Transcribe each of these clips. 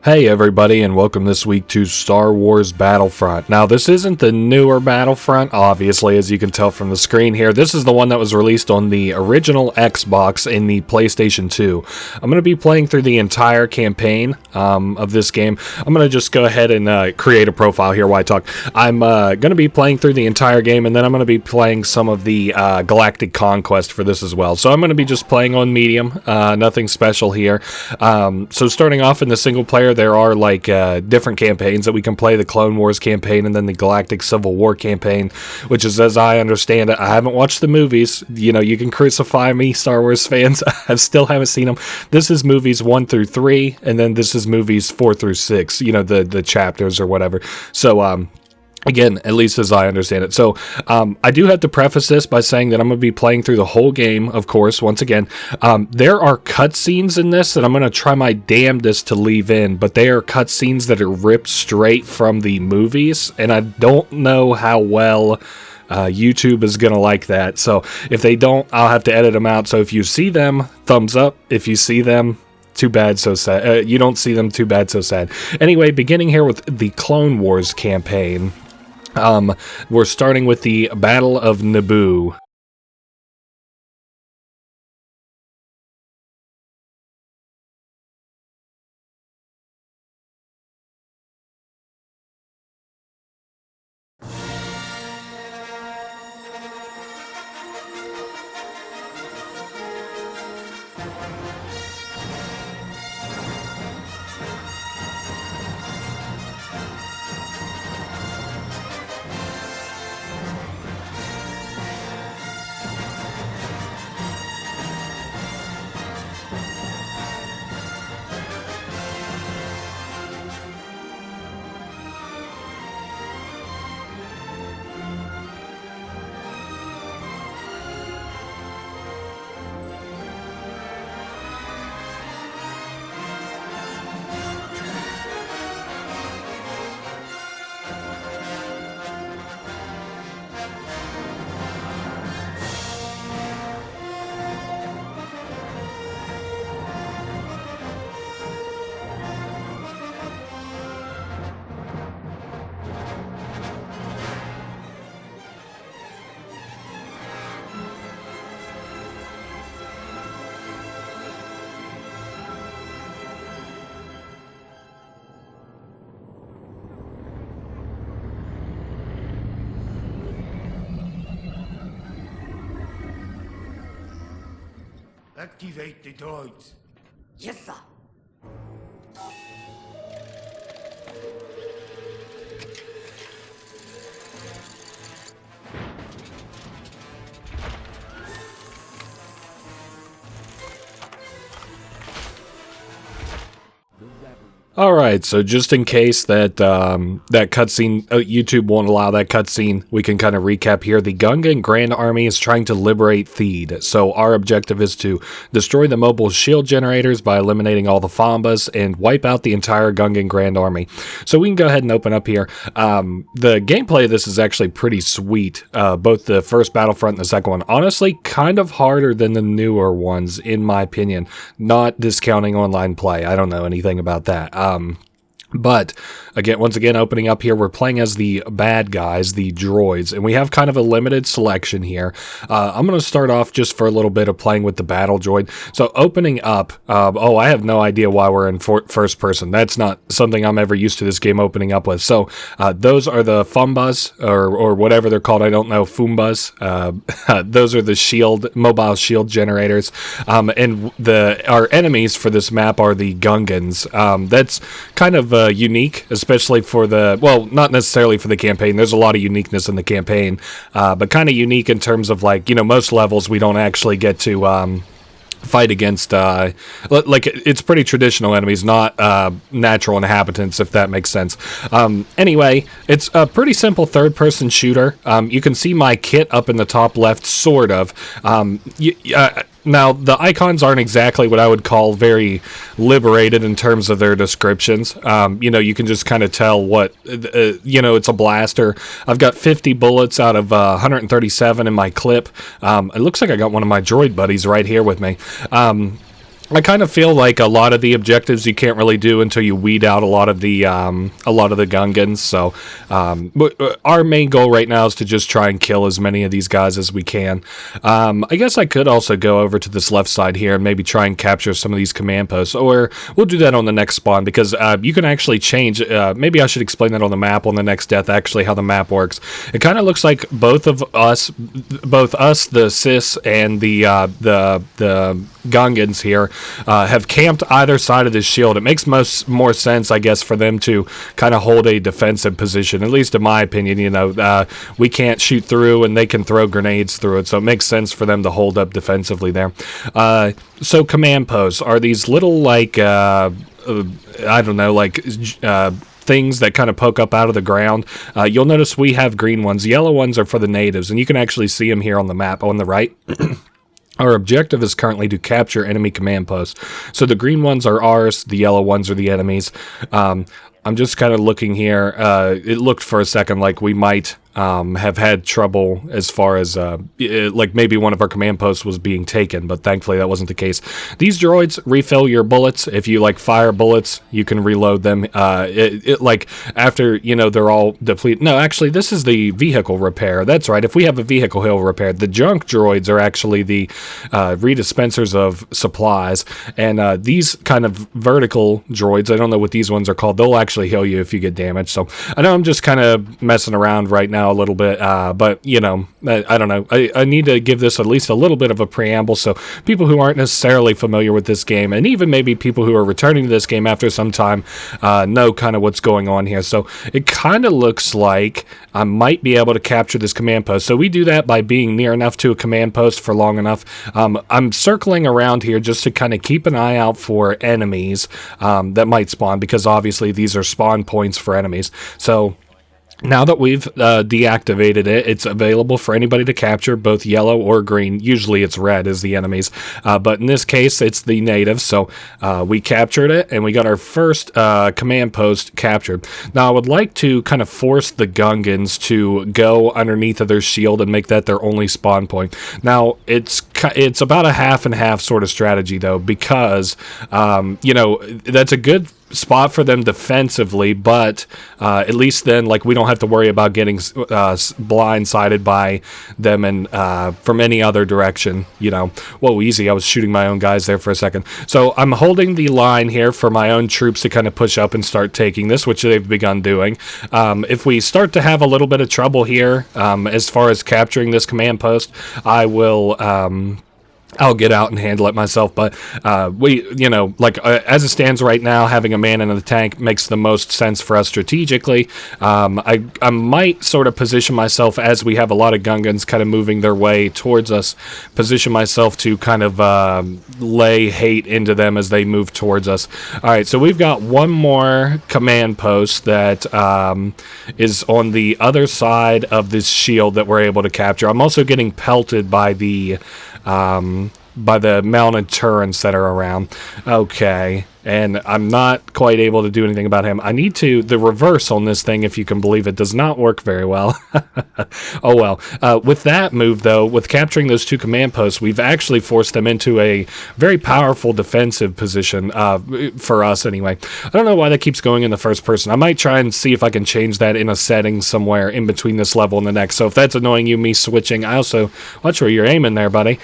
Hey everybody, and welcome this week to Star Wars Battlefront. Now, this isn't the newer Battlefront, obviously, as you can tell from the screen here. This is the one that was released on the original Xbox in the PlayStation 2. I'm going to be playing through the entire campaign of this game. I'm going to just go ahead and create a profile here while I talk. I'm going to be playing through the entire game, and then I'm going to be playing some of the Galactic Conquest for this as well. So I'm going to be just playing on medium, nothing special here. So starting off in the single player, there are like different campaigns that we can play. The Clone Wars campaign and then the Galactic Civil War campaign, which is, as I understand it, I haven't watched the movies. You know, you can crucify me, Star Wars fans. I still haven't seen them. This is movies 1 through 3, and then this is movies 4 through 6, you know, the chapters or whatever. So, again, at least as I understand it. So, I do have to preface this by saying that I'm going to be playing through the whole game, of course, once again. There are cutscenes in this that I'm going to try my damnedest to leave in, but they are cutscenes that are ripped straight from the movies, and I don't know how well YouTube is going to like that. So, if they don't, I'll have to edit them out. So, if you see them, thumbs up. If you see them, too bad, so sad. You don't see them, too bad, so sad. Anyway, beginning here with the Clone Wars campaign. We're starting with the Battle of Naboo. Activate the droids. Yes, sir. Alright, so just in case that that cutscene, YouTube won't allow that cutscene, we can kind of recap here. The Gungan Grand Army is trying to liberate Theed, so our objective is to destroy the mobile shield generators by eliminating all the Fombas and wipe out the entire Gungan Grand Army. So we can go ahead and open up here. The gameplay of this is actually pretty sweet, both the first Battlefront and the second one. Honestly, kind of harder than the newer ones, in my opinion. Not discounting online play, I don't know anything about that. But, again, once again, opening up here, we're playing as the bad guys, the droids, and we have kind of a limited selection here. I'm going to start off just for a little bit of playing with the battle droid. So, opening up, I have no idea why we're in first person. That's not something I'm ever used to this game opening up with. So, those are the Fumbas, or whatever they're called, I don't know, Fumbas. Those are the mobile shield generators. And our enemies for this map are the Gungans. That's kind of unique, especially for not necessarily for the campaign. There's a lot of uniqueness in the campaign, but kind of unique in terms of, like, you know, most levels we don't actually get to fight against, like, it's pretty traditional enemies, not natural inhabitants, if that makes sense. Anyway, it's a pretty simple third-person shooter. You can see my kit up in the top left, sort of. Now, the icons aren't exactly what I would call very liberated in terms of their descriptions. You know, you can just kind of tell what, you know, it's a blaster. I've got 50 bullets out of 137 in my clip. It looks like I got one of my droid buddies right here with me. I kind of feel like a lot of the objectives you can't really do until you weed out a lot of the Gungans. So our main goal right now is to just try and kill as many of these guys as we can. I guess I could also go over to this left side here and maybe try and capture some of these command posts, or we'll do that on the next spawn, because you can actually change. Maybe I should explain that on the map on the next death. Actually, how the map works. It kind of looks like both us, the Sis and the Gungans here, have camped either side of this shield. It makes more sense, I guess, for them to kind of hold a defensive position, at least in my opinion. You know, we can't shoot through and they can throw grenades through it, so it makes sense for them to hold up defensively there. So command posts are these little, like, I don't know, like, things that kind of poke up out of the ground. You'll notice we have green ones. Yellow ones are for the natives, and you can actually see them here on the map on the right. Our objective is currently to capture enemy command posts. So the green ones are ours, the yellow ones are the enemies. I'm just kind of looking here. It looked for a second like we might have had trouble as far as like maybe one of our command posts was being taken, but thankfully that wasn't the case. These droids refill your bullets. If you like fire bullets, you can reload them. Like after, you know, they're all depleted. No, actually, this is the vehicle repair. That's right. If we have a vehicle hill repaired, the junk droids are actually the redispensers of supplies, and these kind of vertical droids, I don't know what these ones are called, they'll actually heal you if you get damaged. So I know I'm just kind of messing around right now a little bit, but you know, I don't know. I need to give this at least a little bit of a preamble so people who aren't necessarily familiar with this game, and even maybe people who are returning to this game after some time, know kind of what's going on here. So it kind of looks like I might be able to capture this command post. So we do that by being near enough to a command post for long enough. I'm circling around here just to kind of keep an eye out for enemies that might spawn, because obviously these are spawn points for enemies. So now that we've deactivated it, it's available for anybody to capture, both yellow or green. Usually it's red as the enemies, but in this case it's the natives. So we captured it, and we got our first command post captured. Now I would like to kind of force the Gungans to go underneath of their shield and make that their only spawn point. Now it's about a half and half sort of strategy though, because you know, that's a good spot for them defensively, but at least then, like, we don't have to worry about getting blindsided by them and from any other direction, you know. Whoa, easy. I was shooting my own guys there for a second. So I'm holding the line here for my own troops to kind of push up and start taking this, which they've begun doing. If we start to have a little bit of trouble here as far as capturing this command post, I will I'll get out and handle it myself. But we, you know, like as it stands right now, having a man in the tank makes the most sense for us strategically. I might sort of position myself, as we have a lot of Gungans kind of moving their way towards us, position myself to kind of lay hate into them as they move towards us. All right, so we've got one more command post that is on the other side of this shield that we're able to capture. I'm also getting pelted by the mounted turrets that are around. Okay, and I'm not quite able to do anything about him. I need to, the reverse on this thing, if you can believe it, does not work very well. Oh well. With that move, though, with capturing those two command posts, we've actually forced them into a very powerful defensive position, for us anyway. I don't know why that keeps going in the first person. I might try and see if I can change that in a setting somewhere in between this level and the next. So if that's annoying you, me switching, I also, watch where you're aiming there, buddy.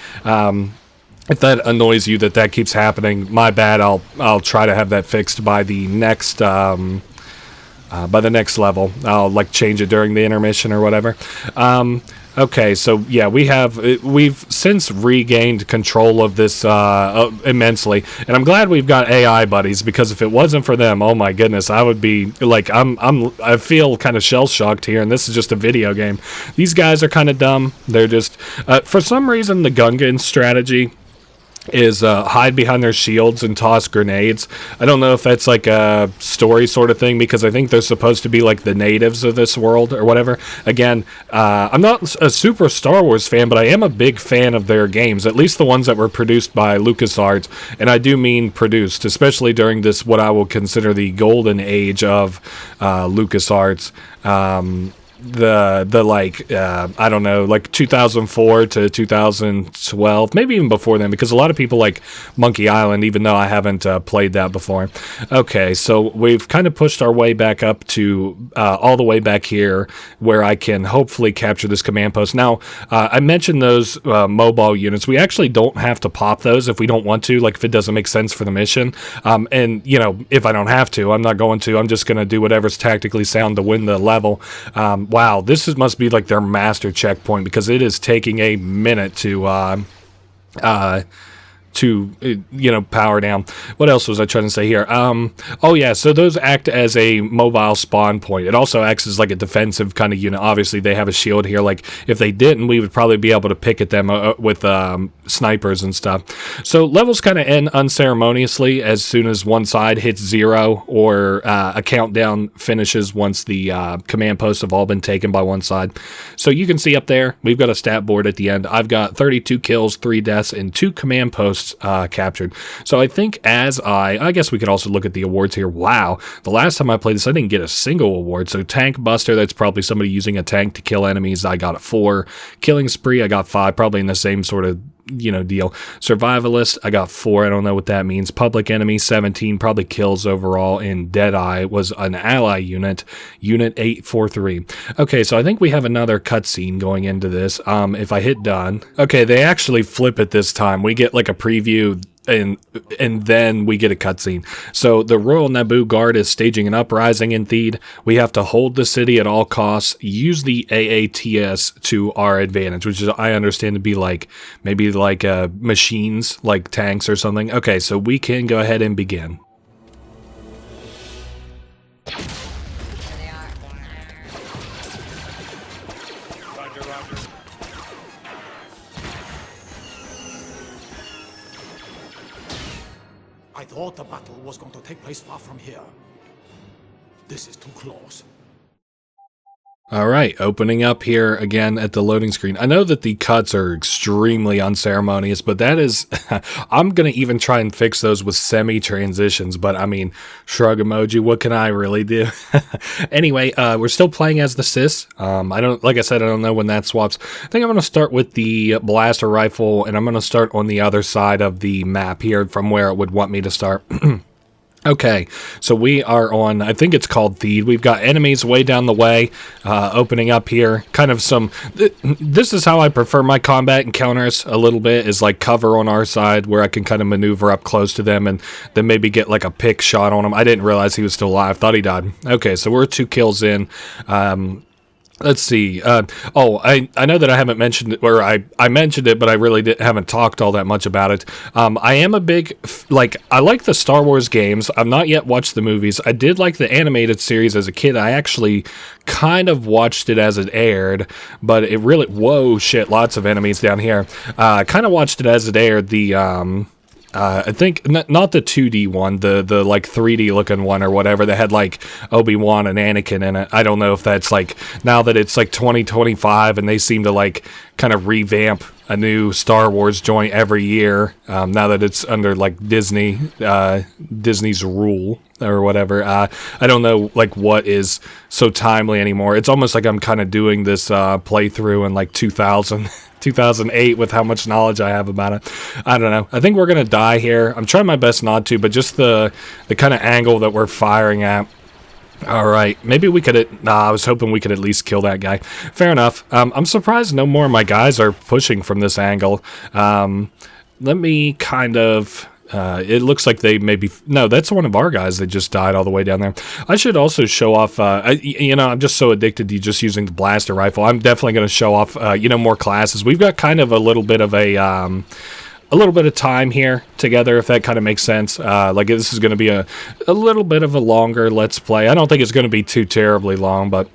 If that annoys you that keeps happening, my bad. I'll try to have that fixed by the next level. I'll like change it during the intermission or whatever. Okay, so yeah, we've since regained control of this immensely, and I'm glad we've got AI buddies, because if it wasn't for them, oh my goodness, I would be like, I feel kind of shell shocked here, and this is just a video game. These guys are kind of dumb. They're just for some reason the Gungan strategy is hide behind their shields and toss grenades. I don't know if that's like a story sort of thing, because I think they're supposed to be like the natives of this world or whatever. Again, I'm not a super Star Wars fan, but I am a big fan of their games, at least the ones that were produced by LucasArts, and I do mean produced, especially during this, what I will consider the golden age of LucasArts. I don't know, like 2004 to 2012, maybe even before then, because a lot of people like Monkey Island, even though I haven't played that before. Okay, so we've kind of pushed our way back up to all the way back here where I can hopefully capture this command post. Now, I mentioned those mobile units. We actually don't have to pop those if we don't want to, like if it doesn't make sense for the mission. And, you know, if I don't have to, I'm not going to. I'm just going to do whatever's tactically sound to win the level. Wow, must be like their master checkpoint, because it is taking a minute to you know, power down. What else was I trying to say here? Oh yeah, so those act as a mobile spawn point. It also acts as like a defensive kind of unit. Obviously they have a shield here. Like if they didn't, we would probably be able to pick at them with snipers and stuff. So levels kind of end unceremoniously as soon as one side hits 0, or a countdown finishes once the command posts have all been taken by one side. So you can see up there, we've got a stat board at the end. I've got 32 kills, 3 deaths, and 2 command posts captured. So I think I guess we could also look at the awards here. Wow, the last time I played this, I didn't get a single award. So Tank Buster, that's probably somebody using a tank to kill enemies. I got a 4. Killing Spree, I got 5, probably in the same sort of, you know, deal. Survivalist, I got 4. I don't know what that means. Public Enemy, 17, probably kills overall. And Deadeye was an ally unit 843. Okay, so I think we have another cutscene going into this. If I hit done, okay, they actually flip it this time. We get like a preview, and then we get a cutscene. So the Royal Naboo Guard is staging an uprising in Theed. We have to hold the city at all costs, use the AATS to our advantage, which is, I understand, to be like maybe like machines, like tanks or something. Okay, so we can go ahead and begin. I thought the battle was going to take place far from here. This is too close. All right, opening up here again at the loading screen. I know that the cuts are extremely unceremonious, but that is, I'm going to even try and fix those with semi-transitions, but I mean, shrug emoji, what can I really do? Anyway, we're still playing as the Sis. Like I said, I don't know when that swaps. I think I'm going to start with the blaster rifle, and I'm going to start on the other side of the map here from where it would want me to start. Okay, so we are on, I think it's called Theed. We've got enemies way down the way, opening up here. Kind of some, this is how I prefer my combat encounters a little bit, is like cover on our side where I can kind of maneuver up close to them and then maybe get like a pick shot on him. I didn't realize he was still alive, thought he died. Okay, so we're 2 kills in. Let's see. I know that I haven't mentioned it, or I mentioned it, but I really haven't talked all that much about it. I am a big, I like the Star Wars games. I've not yet watched the movies. I did like the animated series as a kid. I actually kind of watched it as it aired, but it really, whoa, shit, lots of enemies down here. Kind of watched it as it aired. I think not the 2D one, the like 3D looking one or whatever that had like Obi-Wan and Anakin in it. I don't know if that's like, now that it's like 2025 and they seem to like kind of revamp a new Star Wars joint every year, now that it's under like Disney's rule or whatever. I don't know like what is so timely anymore. It's almost like I'm kind of doing this playthrough in like 2008 with how much knowledge I have about it. I don't know. I think we're going to die here. I'm trying my best not to, but just the kind of angle that we're firing at. All right, maybe we could, I was hoping we could at least kill that guy. Fair enough. I'm surprised no more of my guys are pushing from this angle. Let me kind of, it looks like they maybe, no, that's one of our guys that just died all the way down there. I should also show off, I'm just so addicted to just using the blaster rifle. I'm definitely going to show off, more classes. We've got kind of a little bit of time here together, if that kind of makes sense. Like this is going to be a little bit of a longer Let's Play. I don't think it's going to be too terribly long, but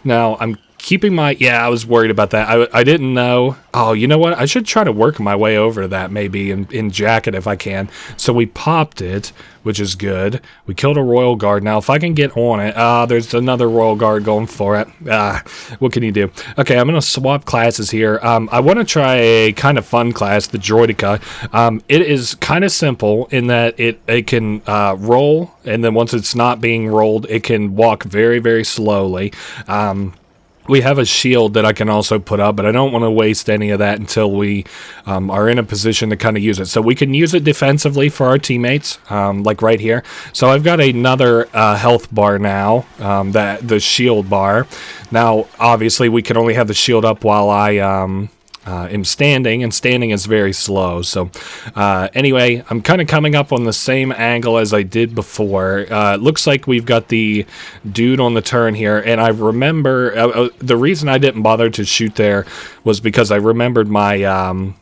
now I'm keeping my, I was worried about that. I didn't know. Oh, you know what? I should try to work my way over to that maybe in jacket if I can. So we popped it, which is good. We killed a Royal Guard. Now, if I can get on it, there's another Royal Guard going for it. What can you do? Okay, I'm going to swap classes here. I want to try a kind of fun class, the Droideka. It is kind of simple in that it can roll, and then once it's not being rolled, it can walk very, very slowly. we have a shield that I can also put up, but I don't want to waste any of that until we are in a position to kind of use it. So we can use it defensively for our teammates, like right here. So I've got another health bar now, the shield bar. Now, obviously, we can only have the shield up while I am standing, and standing is very slow. So anyway, I'm kind of coming up on the same angle as I did before. It looks like we've got the dude on the turn here, and I remember the reason I didn't bother to shoot there was because I remembered my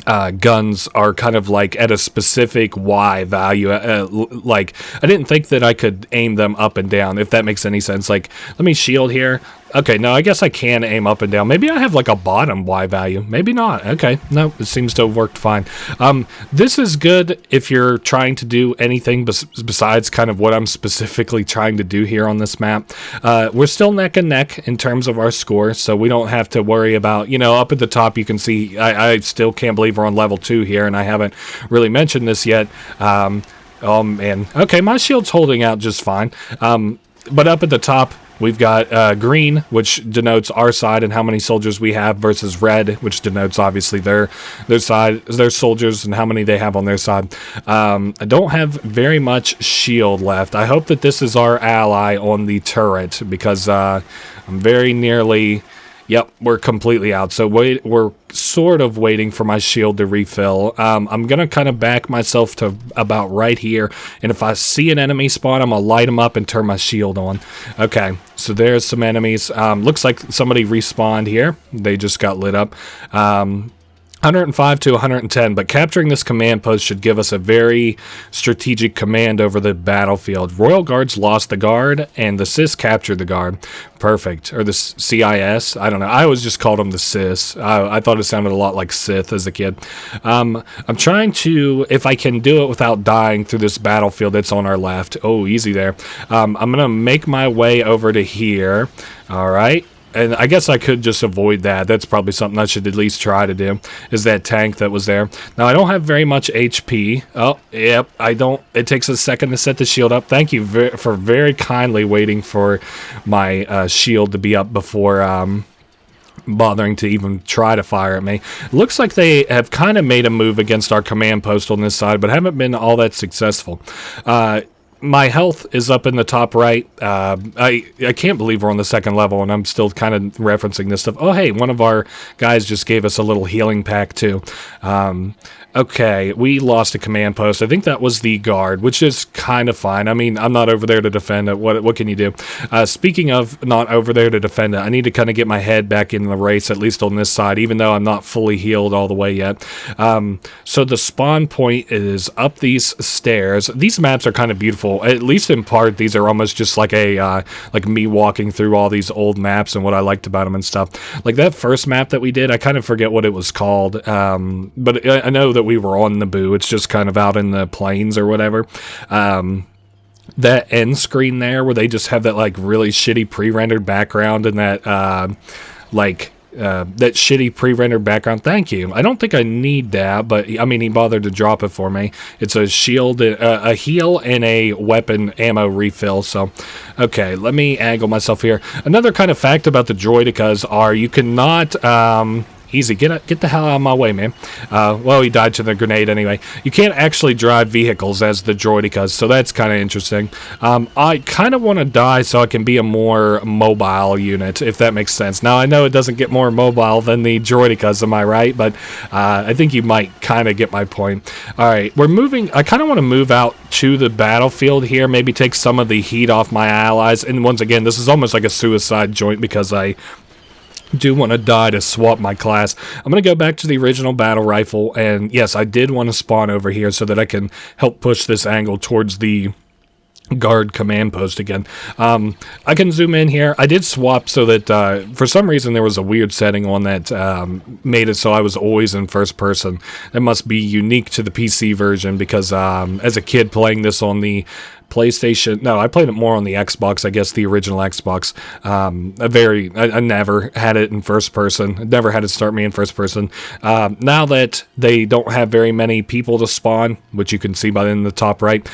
guns are kind of like at a specific Y value. Like, I didn't think that I could aim them up and down, if that makes any sense. Like, let me shield here. Okay, no, I guess I can aim up and down. Maybe I have like a bottom Y value. Maybe not. Okay, no, it seems to have worked fine. This is good if you're trying to do anything besides kind of what I'm specifically trying to do here on this map. We're still neck and neck in terms of our score, so we don't have to worry about, you know, up at the top you can see, I still can't believe we're on level 2 here, and I haven't really mentioned this yet. Oh, man. Okay, my shield's holding out just fine. But up at the top, we've got green, which denotes our side and how many soldiers we have, versus red, which denotes obviously their side, their soldiers and how many they have on their side. I don't have very much shield left. I hope that this is our ally on the turret, because I'm very nearly... Yep, we're completely out. So we're sort of waiting for my shield to refill. I'm going to kind of back myself to about right here. And if I see an enemy spawn, I'm going to light them up and turn my shield on. Okay, so there's some enemies. Looks like somebody respawned here. They just got lit up. 105 to 110, but capturing this command post should give us a very strategic command over the battlefield. Royal Guards lost the guard, and the CIS captured the guard. Perfect. Or the CIS. I don't know. I always just called them the CIS. I thought it sounded a lot like Sith as a kid. I'm trying to, if I can do it without dying through this battlefield that's on our left. Oh, easy there. I'm going to make my way over to here. All right. And I guess I could just avoid that. That's probably something I should at least try to do, is that tank that was there. Now, I don't have very much HP. Oh, yep, I don't. It takes a second to set the shield up. Thank you for very kindly waiting for my shield to be up before bothering to even try to fire at me. It looks like they have kind of made a move against our command post on this side, but haven't been all that successful. My health is up in the top right. I can't believe we're on the second level, and I'm still kind of referencing this stuff. Oh, hey, one of our guys just gave us a little healing pack, too. Okay, we lost a command post. I think that was the guard, which is kind of fine. I mean, I'm not over there to defend it. What can you do? Speaking of not over there to defend it, I need to kind of get my head back in the race, at least on this side, even though I'm not fully healed all the way yet. So the spawn point is up these stairs. These maps are kind of beautiful. At least in part, these are almost just like a like me walking through all these old maps and what I liked about them and stuff. Like that first map that we did, I kind of forget what it was called, but I know that we were on Naboo. It's just kind of out in the plains or whatever. That end screen there where they just have that like really shitty pre-rendered background and that that shitty pre-rendered background. Thank you. I don't think I need that, but I mean, he bothered to drop it for me. It's a shield, a heal, and a weapon ammo refill. So, okay, let me angle myself here. Another kind of fact about the droidicas are you cannot... Easy, get the hell out of my way, man. Well, he died to the grenade anyway. You can't actually drive vehicles as the droidicas, so that's kind of interesting. I kind of want to die so I can be a more mobile unit, if that makes sense. Now, I know it doesn't get more mobile than the droidicas, am I right? But I think you might kind of get my point. All right, we're moving. I kind of want to move out to the battlefield here, maybe take some of the heat off my allies. And once again, this is almost like a suicide joint because I do want to die to swap my class. I'm going to go back to the original battle rifle, and yes, I did want to spawn over here so that I can help push this angle towards the guard command post again. I can zoom in here. I did swap so that for some reason there was a weird setting on that made it so I was always in first person. That must be unique to the PC version because as a kid playing this on the PlayStation. No, I played it more on the Xbox, I guess the original Xbox. I never had it in first person. I never had it start me in first person. Now that they don't have very many people to spawn, which you can see by in the top right,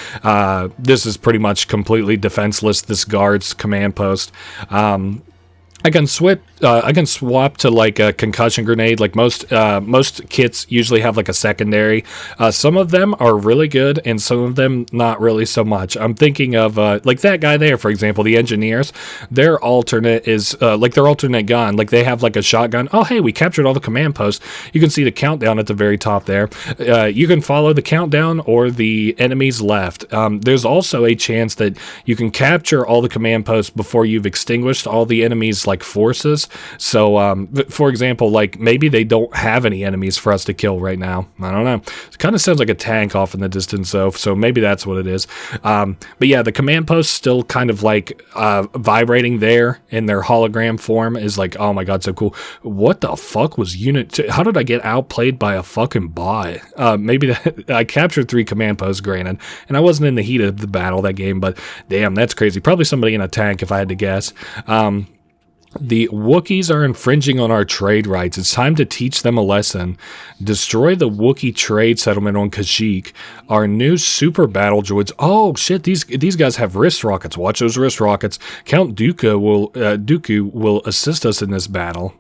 this is pretty much completely defenseless, this guard's command post. I can swap to like a concussion grenade. Like most kits usually have like a secondary. Some of them are really good, and some of them not really so much. I'm thinking of like that guy there, for example, the engineers. Their alternate is like their alternate gun. Like they have like a shotgun. Oh hey, we captured all the command posts. You can see the countdown at the very top there. You can follow the countdown or the enemies left. There's also a chance that you can capture all the command posts before you've extinguished all the enemies like forces. So for example, like maybe they don't have any enemies for us to kill right now. I don't know. It kind of sounds like a tank off in the distance though, so maybe that's what it is. But yeah, the command post still kind of like vibrating there in their hologram form is like, oh my god, so cool. What the fuck was unit 2? How did I get outplayed by a fucking bot? Maybe I captured 3 command posts, granted, and I wasn't in the heat of the battle that game, but damn, that's crazy. Probably somebody in a tank if I had to guess. The Wookiees are infringing on our trade rights. It's time to teach them a lesson. Destroy the Wookiee trade settlement on Kashyyyk. Our new super battle droids. Oh shit, these guys have wrist rockets. Watch those wrist rockets. Count Dooku will assist us in this battle.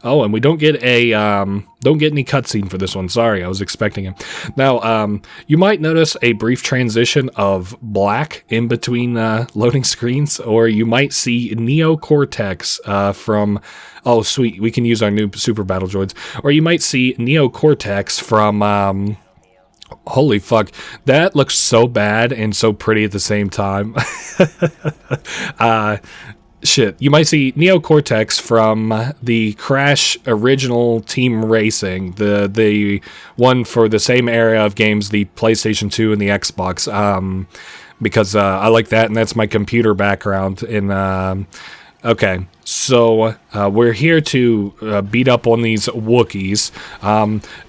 Oh, and we don't get any cutscene for this one. Sorry, I was expecting him. Now, you might notice a brief transition of black in between loading screens, or you might see Neocortex from... Oh, sweet, we can use our new super battle droids. Or you might see Neocortex from... Holy fuck, that looks so bad and so pretty at the same time. Shit, you might see Neocortex from the Crash original Team Racing, the one for the same area of games, the PlayStation 2 and the Xbox, because I like that, and that's my computer background. Okay, so we're here to beat up on these Wookiees.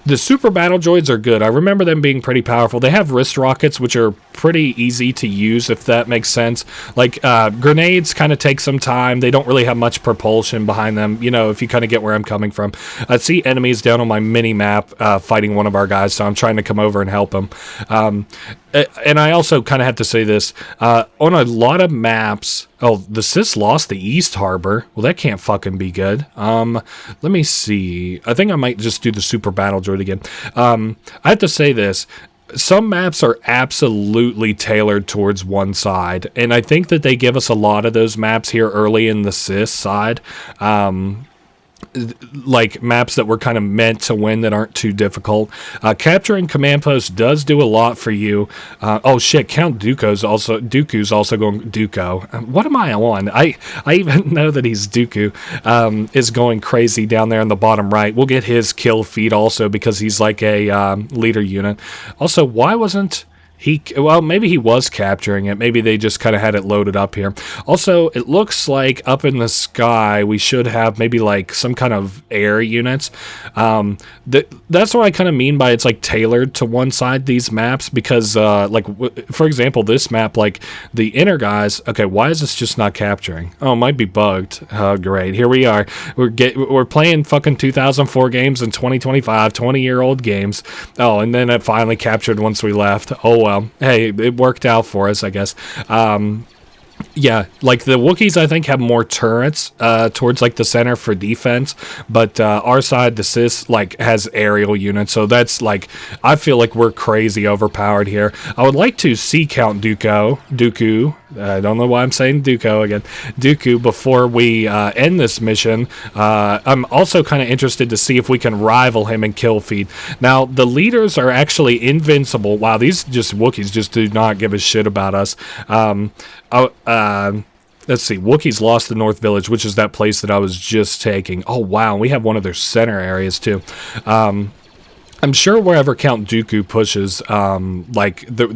The super battle droids are good. I remember them being pretty powerful. They have wrist rockets, which are pretty easy to use, if that makes sense. Like, grenades kind of take some time. They don't really have much propulsion behind them, you know, if you kind of get where I'm coming from. I see enemies down on my mini-map fighting one of our guys, so I'm trying to come over and help them. And I also kind of have to say this. On a lot of maps... Oh, the Sith lost the East Harbor. Well, that can't fucking be good. Let me see. I think I might just do the super battle droid again. I have to say this. Some maps are absolutely tailored towards one side, and I think that they give us a lot of those maps here early in the Sith side. Like maps that were kind of meant to win that aren't too difficult. Capturing command posts does do a lot for you. Oh shit, Count Dooku's also going Dooku. What am I on? I even know that he's Dooku is going crazy down there in the bottom right. We'll get his kill feed also because he's like a leader unit. Also, why wasn't well, maybe he was capturing it. Maybe they just kind of had it loaded up here. Also, it looks like up in the sky, we should have maybe like some kind of air units. That's what I kind of mean by it's like tailored to one side, these maps, because like, for example, this map, like the inner guys, okay, why is this just not capturing? Oh, it might be bugged. Oh, great. Here we are. We're playing fucking 2004 games in 2025, 20-year-old games. Oh, and then it finally captured once we left. Oh, well, hey, it worked out for us, I guess. Yeah, like the Wookiees, I think, have more turrets towards like the center for defense, but our side, the Sith, like has aerial units, so that's like, I feel like we're crazy overpowered here. I would like to see Count Dooku. I don't know why I'm saying Dooku again. Dooku before we end this mission. I'm also kind of interested to see if we can rival him in kill feed. Now, the leaders are actually invincible. Wow, these Wookiees just do not give a shit about us. Let's see. Wookiees lost the North Village, which is that place that I was just taking. Oh, wow. We have one of their center areas, too. I'm sure wherever Count Dooku pushes,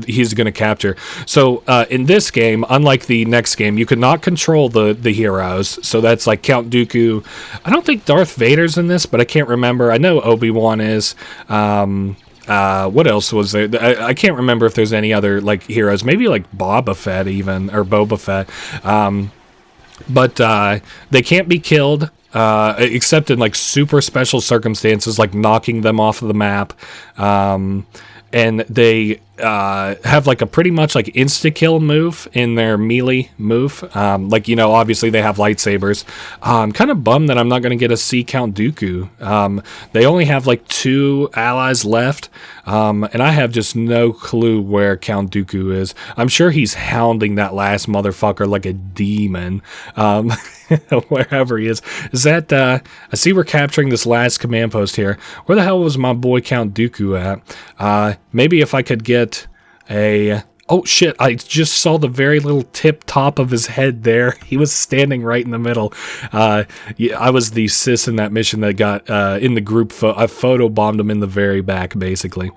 he's going to capture. So in this game, unlike the next game, you cannot control the heroes. So that's like Count Dooku. I don't think Darth Vader's in this, but I can't remember. I know Obi-Wan is. What else was there? I can't remember if there's any other like heroes. Maybe like Boba Fett even, or Boba Fett. But they can't be killed. Except in like super special circumstances, like knocking them off of the map. And they have like a pretty much like insta kill move in their melee move. Like, you know, obviously they have lightsabers. I'm kind of bummed that I'm not going to get to see Count Dooku. They only have like 2 allies left, and I have just no clue where Count Dooku is. I'm sure he's hounding that last motherfucker like a demon, wherever he is. Is that, I see we're capturing this last command post here. Where the hell was my boy Count Dooku at? Maybe if I could get a... Oh shit, I just saw the very little tip top of his head there. He was standing right in the middle. Yeah, I was the sis in that mission that got in the group. I photobombed him in the very back, basically.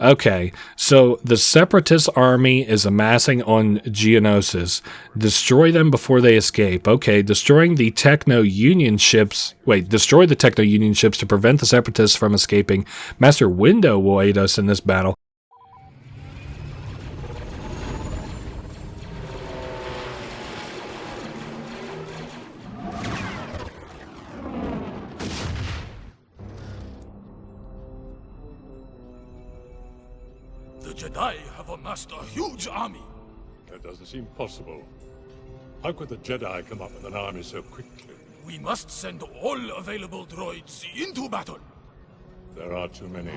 Okay, so the Separatist army is amassing on Geonosis. Destroy them before they escape. Okay, destroying the Techno-Union ships... Wait, destroy the Techno-Union ships to prevent the Separatists from escaping. Master Windu will aid us in this battle. The Jedi have amassed a huge army. That doesn't seem possible. How could the Jedi come up with an army so quickly? We must send all available droids into battle. There are too many.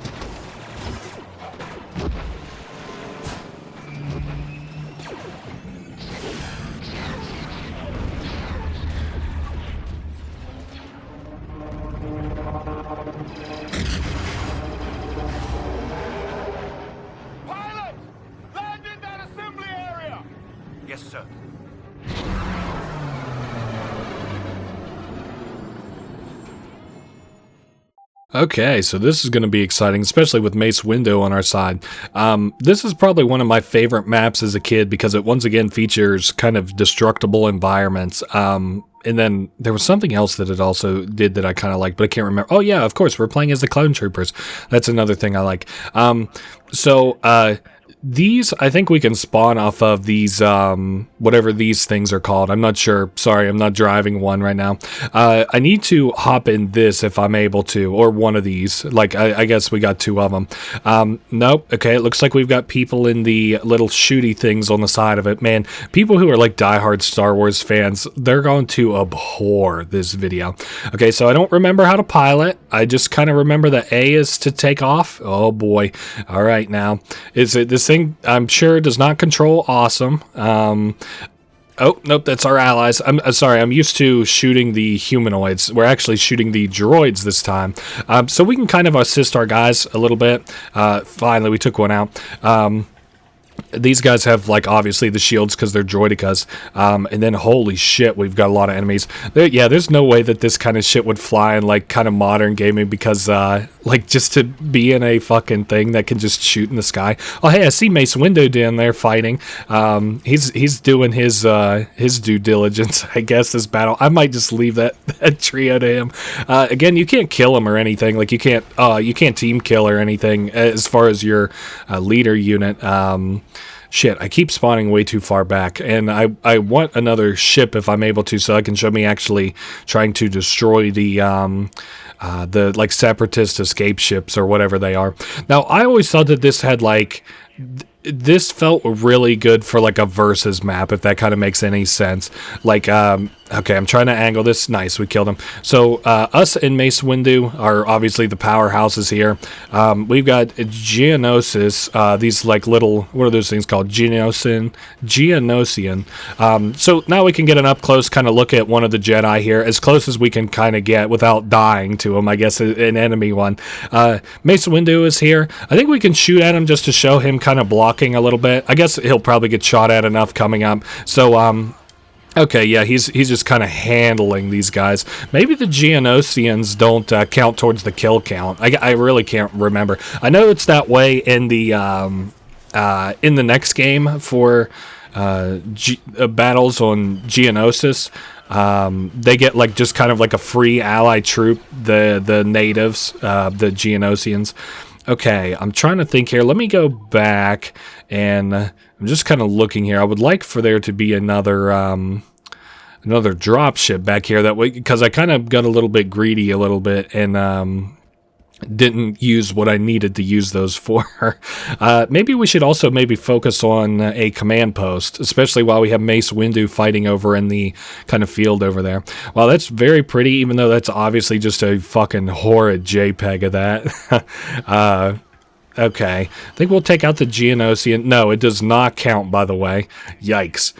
Pilot! Land in that assembly area! Yes, sir. Okay, so this is going to be exciting, especially with Mace Windu on our side. This is probably one of my favorite maps as a kid because it once again features kind of destructible environments. And then there was something else that it also did that I kind of liked, but I can't remember. Oh yeah, of course, we're playing as the Clone Troopers. That's another thing I like. These, I think we can spawn off of these, whatever these things are called. I'm not sure. Sorry, I'm not driving one right now. I need to hop in this if I'm able to, or one of these. Like, I guess we got 2 of them. Nope. Okay, it looks like we've got people in the little shooty things on the side of it. Man, people who are like diehard Star Wars fans, they're going to abhor this video. Okay, so I don't remember how to pilot. I just kind of remember that A is to take off. Oh boy. All right, now. Is it this thing? I'm sure does not control awesome. Oh, nope, that's our allies. I'm sorry, I'm used to shooting the humanoids. We're actually shooting the droids this time. So we can kind of assist our guys a little bit. Finally, we took one out. These guys have, like, obviously the shields because they're droidicas. And then, holy shit, we've got a lot of enemies. There's no way that this kind of shit would fly in, like, kind of modern gaming because, like, just to be in a fucking thing that can just shoot in the sky. Oh, hey, I see Mace Windu down there fighting. He's doing his due diligence, I guess, this battle. I might just leave that trio to him. Again, you can't kill him or anything. Like, you can't team kill or anything as far as your leader unit. Shit, I keep spawning way too far back, and I want another ship if I'm able to, so I can show me actually trying to destroy the like separatist escape ships or whatever they are. Now, I always thought that this had like this felt really good for like a versus map, if that kind of makes any sense. Like, okay, I'm trying to angle this. Nice, we killed him. So, us and Mace Windu are obviously the powerhouses here. We've got Geonosis, these like little, what are those things called? Geonosian. So now we can get an up close kind of look at one of the Jedi here, as close as we can kind of get without dying to him, I guess, an enemy one. Mace Windu is here. I think we can shoot at him just to show him kind of blocking a little bit. I guess he'll probably get shot at enough coming up. So, okay, yeah, he's just kind of handling these guys. Maybe the Geonosians don't count towards the kill count. I really can't remember. I know it's that way in the next game for battles on Geonosis. They get like just kind of like a free ally troop, the natives, the Geonosians. Okay, I'm trying to think here. Let me go back, and I'm just kind of looking here. I would like for there to be another drop ship back here, that way, because I kind of got a little bit greedy a little bit, and didn't use what I needed to use those for. Maybe we should also maybe focus on a command post, especially while we have Mace Windu fighting over in the kind of field over there. Wow, that's very pretty, even though that's obviously just a fucking horrid JPEG of that. Okay, I think we'll take out the Geonosian. No, it does not count, by the way. Yikes.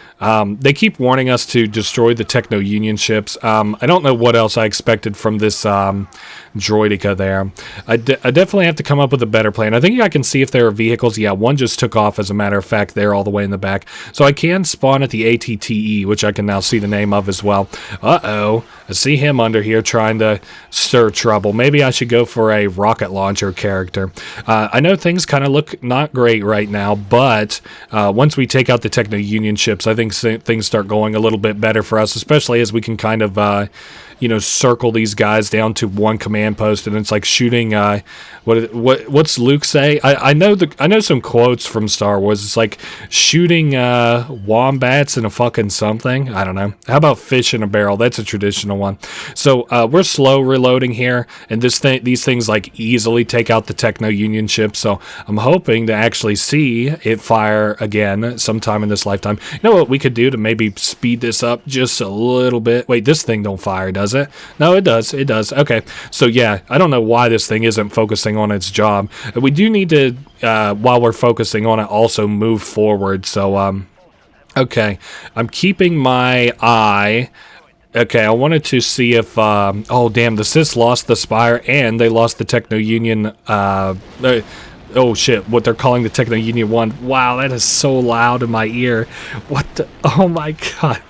They keep warning us to destroy the Techno-Union ships. I don't know what else I expected from this droideka there. I definitely have to come up with a better plan. I think I can see if there are vehicles. Yeah, one just took off, as a matter of fact, there all the way in the back. So I can spawn at the ATTE, which I can now see the name of as well. Uh-oh. I see him under here trying to stir trouble. Maybe I should go for a rocket launcher character. I know things kind of look not great right now, but once we take out the Techno-Union ships, I think things start going a little bit better for us, especially as we can kind of, circle these guys down to one command post, and it's like shooting. What's Luke say? I know some quotes from Star Wars. It's like shooting wombats in a fucking something. I don't know. How about fish in a barrel? That's a traditional one. So we're slow reloading here, and these things like easily take out the Techno-Union ship. So I'm hoping to actually see it fire again sometime in this lifetime. You know what we could do to maybe speed this up just a little bit? Wait, this thing don't fire, does it? No, it does. It does. Okay. So yeah, I don't know why this thing isn't focusing on its job. We do need to, while we're focusing on it, also move forward. So, okay. I'm keeping my eye. Okay, I wanted to see if, oh damn, the Sith lost the Spire and they lost the Techno-Union, oh shit, what they're calling the Techno-Union 1. Wow, that is so loud in my ear. What the, oh my god.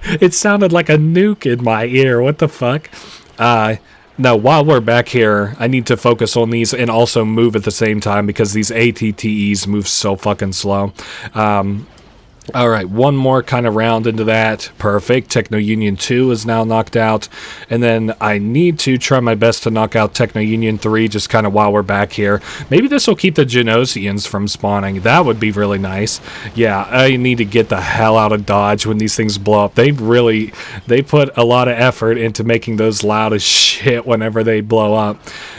It sounded like a nuke in my ear. What the fuck? No, while we're back here, I need to focus on these and also move at the same time because these ATTEs move so fucking slow. All right, one more kind of round into that. Perfect. Techno-Union 2 is now knocked out. And then I need to try my best to knock out Techno-Union 3 just kind of while we're back here. Maybe this will keep the Geonosians from spawning. That would be really nice. Yeah, I need to get the hell out of Dodge when these things blow up. They put a lot of effort into making those loud as shit whenever they blow up.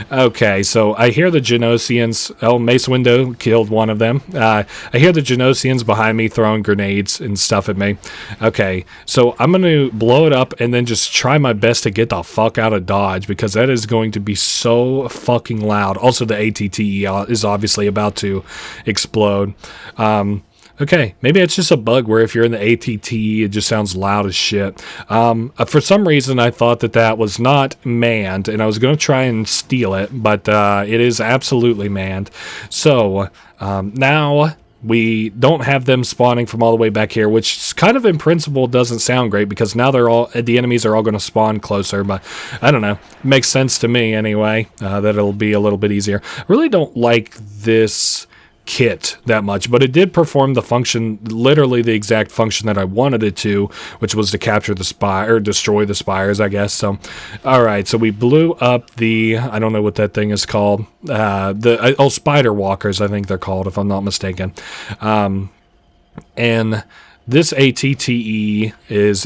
Okay, so I hear the Geonosians. Oh, Mace Windu killed one of them. I hear the Geonosians behind me throwing grenades and stuff at me. Okay, so I'm going to blow it up and then just try my best to get the fuck out of Dodge because that is going to be so fucking loud. Also, the ATTE is obviously about to explode. Okay, maybe it's just a bug where if you're in the ATTE, it just sounds loud as shit. For some reason, I thought that was not manned, and I was going to try and steal it, but it is absolutely manned. So, now we don't have them spawning from all the way back here, which kind of in principle doesn't sound great because now the enemies are all going to spawn closer, but I don't know. It makes sense to me anyway, that it'll be a little bit easier. I really don't like this kit that much, but it did perform the function, literally the exact function that I wanted it to, which was to capture the spire, or destroy the spires, I guess. So, alright, so we blew up the, I don't know what that thing is called, spider walkers, I think they're called, if I'm not mistaken. And this ATTE is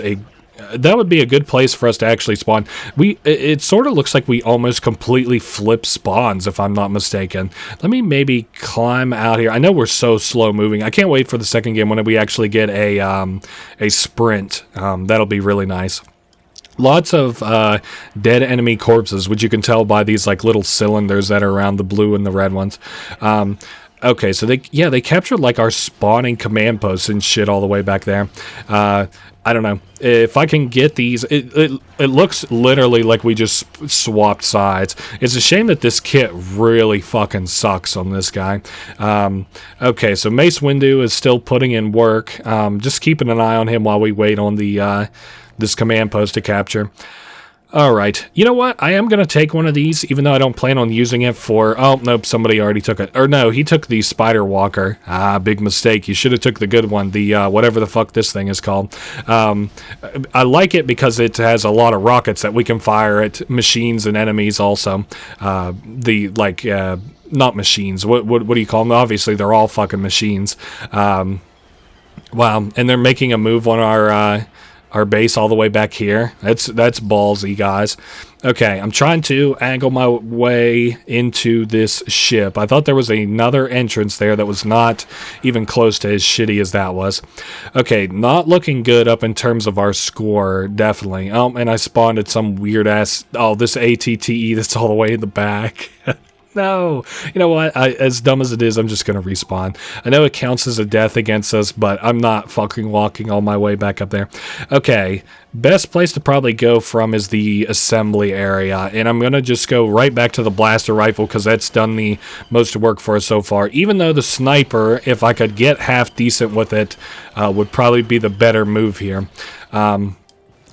that would be a good place for us to actually spawn. It sort of looks like we almost completely flip spawns, if I'm not mistaken. Let me maybe climb out here. I know we're so slow moving. I can't wait for the second game when we actually get a sprint. That'll be really nice. Lots of dead enemy corpses, which you can tell by these like little cylinders that are around the blue and the red ones. Okay, so they captured like our spawning command posts and shit all the way back there. I don't know if I can get these. It looks literally like we just swapped sides. It's a shame that this kit really fucking sucks on this guy. Okay, so Mace Windu is still putting in work. Just keeping an eye on him while we wait on the this command post to capture. Alright, you know what? I am going to take one of these, even though I don't plan on using it for... Oh, nope, somebody already took it. Or no, he took the Spider Walker. Ah, big mistake. You should have took the good one, the whatever the fuck this thing is called. I like it because it has a lot of rockets that we can fire at machines and enemies also. Not machines. What do you call them? Obviously, they're all fucking machines. Wow, and they're making a move on our... our base all the way back here. That's ballsy, guys. Okay, I'm trying to angle my way into this ship. I thought there was another entrance there that was not even close to as shitty as that was. Okay, not looking good up in terms of our score, definitely. Oh, and I spawned at some weird-ass... Oh, this ATTE that's all the way in the back. No, you know what, as dumb as it is, I'm just going to respawn. I know it counts as a death against us, but I'm not fucking walking all my way back up there. Okay, best place to probably go from is the assembly area, and I'm going to just go right back to the blaster rifle because that's done the most work for us so far. Even though the sniper, if I could get half decent with it, would probably be the better move here.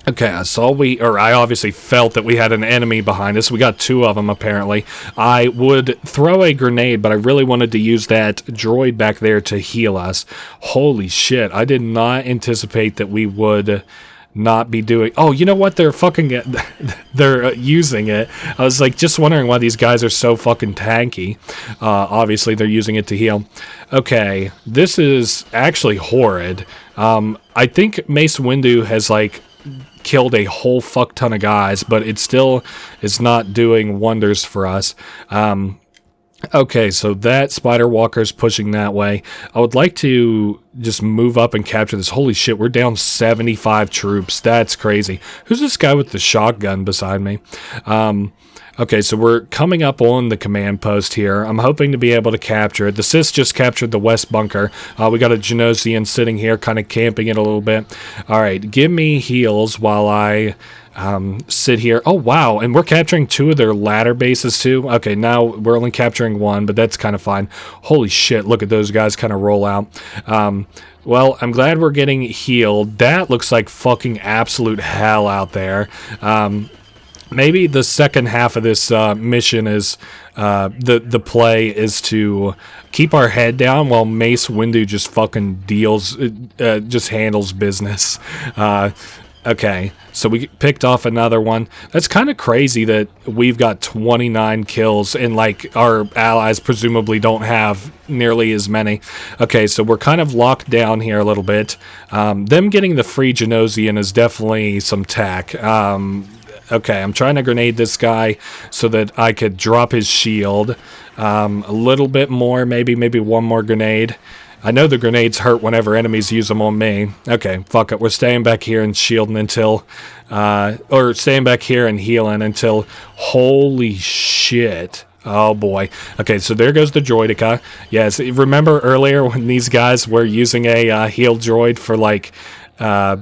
Okay, I obviously felt that we had an enemy behind us. We got 2 of them, apparently. I would throw a grenade, but I really wanted to use that droid back there to heal us. Holy shit, I did not anticipate that we would not be doing... Oh, you know what? They're fucking... they're using it. I was, like, just wondering why these guys are so fucking tanky. Obviously, they're using it to heal. Okay, this is actually horrid. I think Mace Windu has, like... killed a whole fuck ton of guys, but it still is not doing wonders for us. Okay, so that Spider Walker's pushing that way. I would like to just move up and capture this. Holy shit, we're down 75 troops. That's crazy. Who's this guy with the shotgun beside me? Okay, so we're coming up on the command post here. I'm hoping to be able to capture it. The Sith just captured the west bunker. We got a Geonosian sitting here, kind of camping it a little bit. All right, give me heals while I sit here. Oh, wow, and we're capturing 2 of their ladder bases, too. Okay, now we're only capturing 1, but that's kind of fine. Holy shit, look at those guys kind of roll out. Well, I'm glad we're getting healed. That looks like fucking absolute hell out there. Maybe the second half of this mission is the play is to keep our head down while Mace Windu just fucking just handles business. Okay, so we picked off another one. That's kind of crazy that we've got 29 kills and, like, our allies presumably don't have nearly as many. Okay, so we're kind of locked down here a little bit. Them getting the free Geonosian is definitely some tech. Okay, I'm trying to grenade this guy so that I could drop his shield. A little bit more, maybe one more grenade. I know the grenades hurt whenever enemies use them on me. Okay, fuck it. We're staying back here and shielding until... or staying back here and healing until... Holy shit. Oh boy. Okay, so there goes the droidica. Yes, remember earlier when these guys were using a heal droid for, like a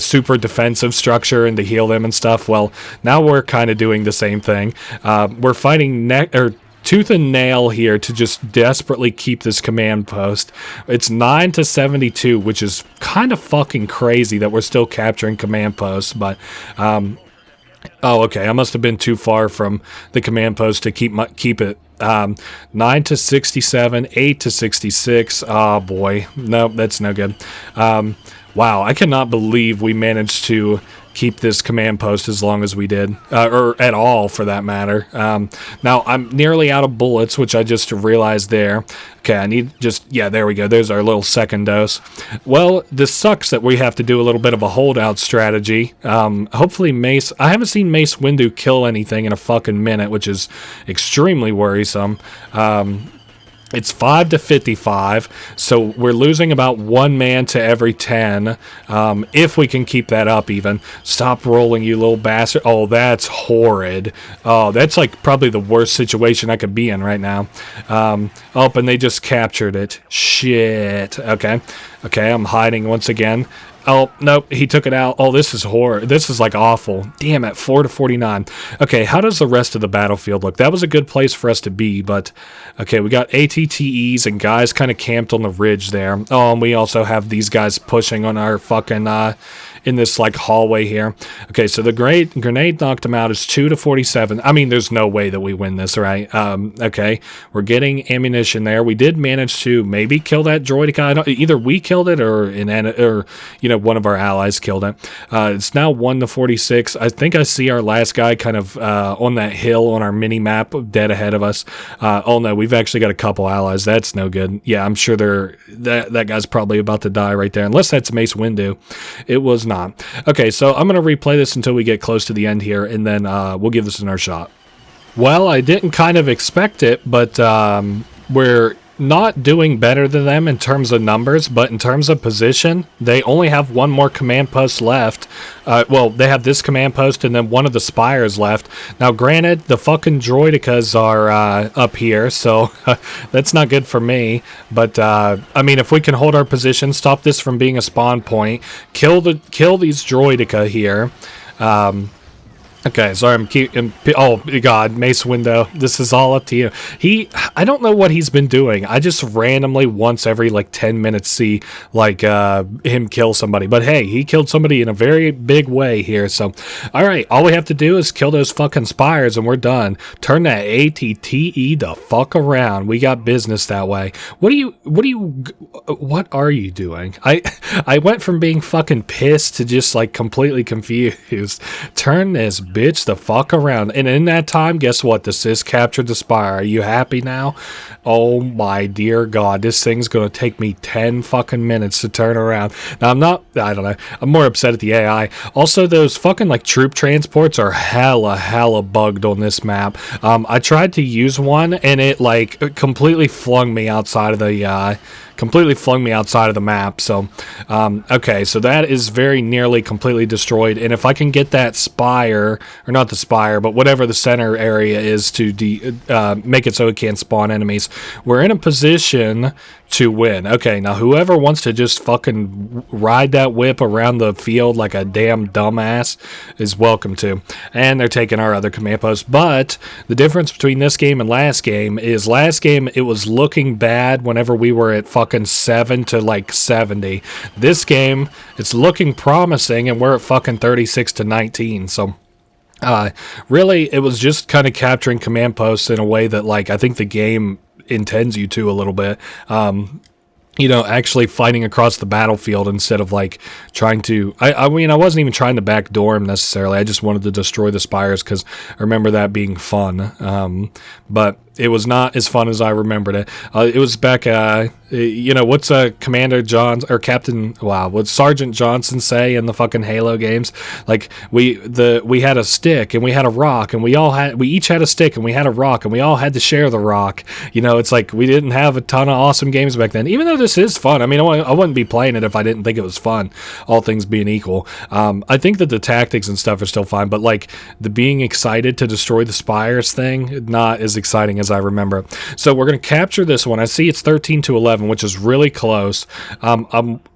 super defensive structure and to heal them and stuff? Well, now we're kind of doing the same thing. We're fighting tooth and nail here to just desperately keep this command post. It's 9-72, which is kind of fucking crazy that we're still capturing command posts, but oh, okay, I must have been too far from the command post to keep it. 9-67, 8-66. Oh boy, no, that's no good. Wow, I cannot believe we managed to keep this command post as long as we did, or at all for that matter. Now, I'm nearly out of bullets, which I just realized there. Okay, I need yeah, there we go. There's our little second dose. Well, this sucks that we have to do a little bit of a holdout strategy. Hopefully I haven't seen Mace Windu kill anything in a fucking minute, which is extremely worrisome. It's 5-55, so we're losing about 1 man to every 10, if we can keep that up even. Stop rolling, you little bastard. Oh, that's horrid. Oh, that's like probably the worst situation I could be in right now. Oh, and they just captured it. Shit. Okay, I'm hiding once again. Oh, nope, he took it out. Oh, this is horror. This is, like, awful. Damn it, 4-49. Okay, how does the rest of the battlefield look? That was a good place for us to be, but... Okay, we got ATTEs and guys kind of camped on the ridge there. Oh, and we also have these guys pushing on our fucking... in this, like, hallway here. Okay, so the grenade knocked him out. It's 2-47. I mean, there's no way that we win this, right? Okay, we're getting ammunition there. We did manage to maybe kill that droidica. Either we killed it or one of our allies killed it. It's now 1-46. I think I see our last guy kind of on that hill on our mini map dead ahead of us. Oh no, we've actually got a couple allies. That's no good. Yeah, I'm sure that guy's probably about to die right there, unless that's Mace Windu. It was not. Okay, so I'm going to replay this until we get close to the end here, and then we'll give this another shot. Well, I didn't kind of expect it, but we're not doing better than them in terms of numbers, but in terms of position, they only have one more command post left. Well, they have this command post and then one of the spires left. Now, granted, the fucking droidicas are up here, so that's not good for me. But, I mean, if we can hold our position, stop this from being a spawn point, kill these droidica here. Okay, sorry, oh, God, Mace Windu, this is all up to you. I don't know what he's been doing. I just randomly, once every, 10 minutes, see, him kill somebody. But, hey, he killed somebody in a very big way here, so, alright, all we have to do is kill those fucking spires, and we're done. Turn that ATTE the fuck around. We got business that way. What are you doing? I went from being fucking pissed to just, completely confused. Turn this bitch the fuck around. And in that time, guess what? The Sis captured the spire. Are you happy now? Oh my dear God, this thing's gonna take me 10 fucking minutes to turn around. Now I don't know. I'm more upset at the AI. Also, those fucking troop transports are hella bugged on this map. I tried to use one and it completely flung me outside of the map. So, okay, so that is very nearly completely destroyed. And if I can get that spire, or not the spire, but whatever the center area is to make it so it can't spawn enemies, we're in a position to win. Okay, now whoever wants to just fucking ride that whip around the field like a damn dumbass is welcome to. And they're taking our other command post. But the difference between this game and last game is last game it was looking bad whenever we were at fucking 7 to 70. This game, it's looking promising and we're at fucking 36 to 19. So really, it was just kind of capturing command posts in a way that I think the game intends you to a little bit. Actually fighting across the battlefield instead of trying to. I mean, I wasn't even trying to backdoor him necessarily. I just wanted to destroy the spires because I remember that being fun. But it was not as fun as I remembered it. It was back, what's Commander John or Captain? Wow, what's Sergeant Johnson say in the fucking Halo games? We had a stick and we had a rock and we each had a stick and we had a rock and we all had to share the rock. It's we didn't have a ton of awesome games back then. Even though this is fun, I mean, I wouldn't be playing it if I didn't think it was fun. All things being equal, I think that the tactics and stuff are still fine, but the being excited to destroy the spires thing, not as exciting as I remember. So we're going to capture this one. I see it's 13 to 11, which is really close.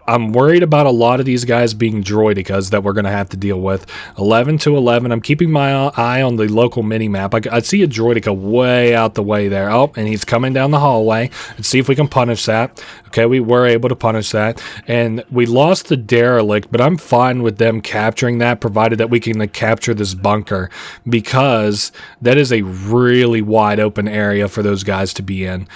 I'm worried about a lot of these guys being droidicas that we're going to have to deal with. 11 to 11. I'm keeping my eye on the local mini-map. I see a droidica way out the way there. Oh, and he's coming down the hallway. Let's see if we can punish that. Okay, we were able to punish that. And we lost the derelict, but I'm fine with them capturing that, provided that we can capture this bunker, because that is a really wide open area for those guys to be in.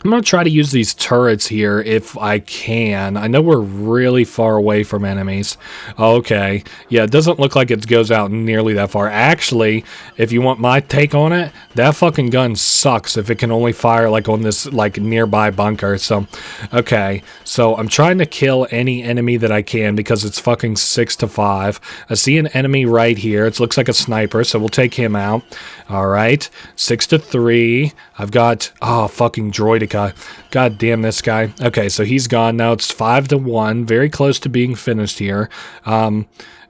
I'm going to try to use these turrets here if I can. I know we're really far away from enemies. Okay. Yeah, it doesn't look like it goes out nearly that far. Actually, if you want my take on it, that fucking gun sucks if it can only fire on this nearby bunker. So, okay. So I'm trying to kill any enemy that I can because it's fucking 6 to 5. I see an enemy right here. It looks like a sniper, so we'll take him out. All right. 6 to 3. I've got, fucking droidica. God damn this guy. Okay, so he's gone. Now it's 5 to 1. Very close to being finished here.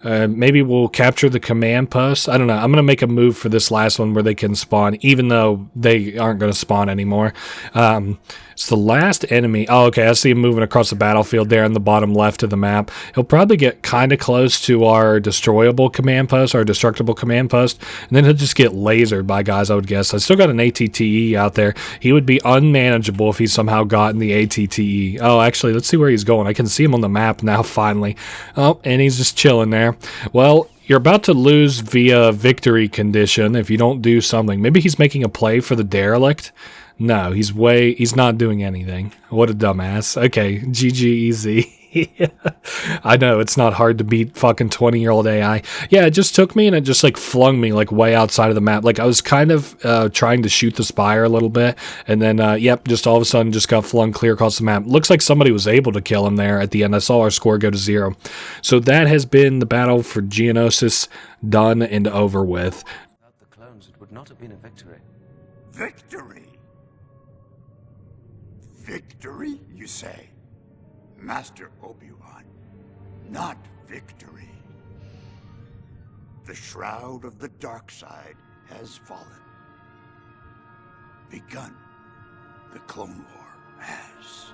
Maybe we'll capture the command post. I don't know. I'm going to make a move for this last one where they can spawn, even though they aren't going to spawn anymore. It's the last enemy. Oh, okay. I see him moving across the battlefield there in the bottom left of the map. He'll probably get kind of close to our destroyable command post, our destructible command post, and then he'll just get lasered by guys, I would guess. I still got an ATTE out there. He would be unmanageable if he somehow got in the ATTE. Oh, actually, let's see where he's going. I can see him on the map now, finally. Oh, and he's just chilling there. Well, you're about to lose via victory condition if you don't do something. Maybe he's making a play for the derelict. No, he's not doing anything. What a dumbass. Okay, GG easy. Yeah, I know, it's not hard to beat fucking 20-year-old AI. Yeah, it just took me and it just like flung me like way outside of the map. Like I was kind of trying to shoot the spire a little bit, and then yep, just all of a sudden just got flung clear across the map. Looks like somebody was able to kill him there at the end. I saw our score go to 0. So that has been the battle for Geonosis done and over with. Without the clones, it would not have been a victory. Victory? Victory, you say? Master Obi-Wan, not victory. The shroud of the dark side has fallen. Begun. The Clone War has.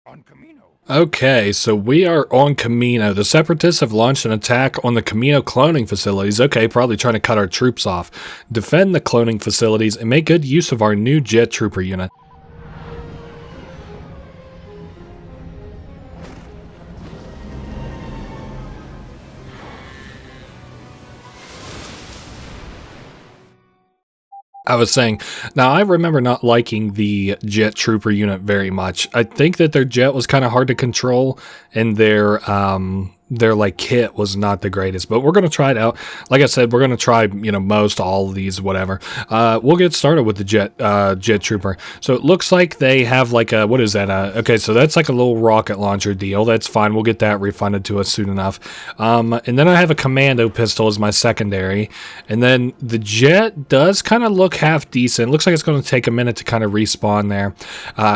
On Kamino. Okay, so we are on Kamino. The Separatists have launched an attack on the Kamino cloning facilities. Okay, probably trying to cut our troops off. Defend the cloning facilities and make good use of our new jet trooper unit. I was saying, now I remember not liking the jet trooper unit very much. I think that their jet was kind of hard to control, and their like kit was not the greatest, but we're going to try it out. Like I said, we're going to try, you know, most all of these, whatever. We'll get started with the jet trooper. So it looks like they have like a, what is that? Okay, so that's like a little rocket launcher deal. That's fine. We'll get that refunded to us soon enough. And then I have a commando pistol as my secondary. And then the jet does kind of look half decent. It looks like it's going to take a minute to kind of respawn there.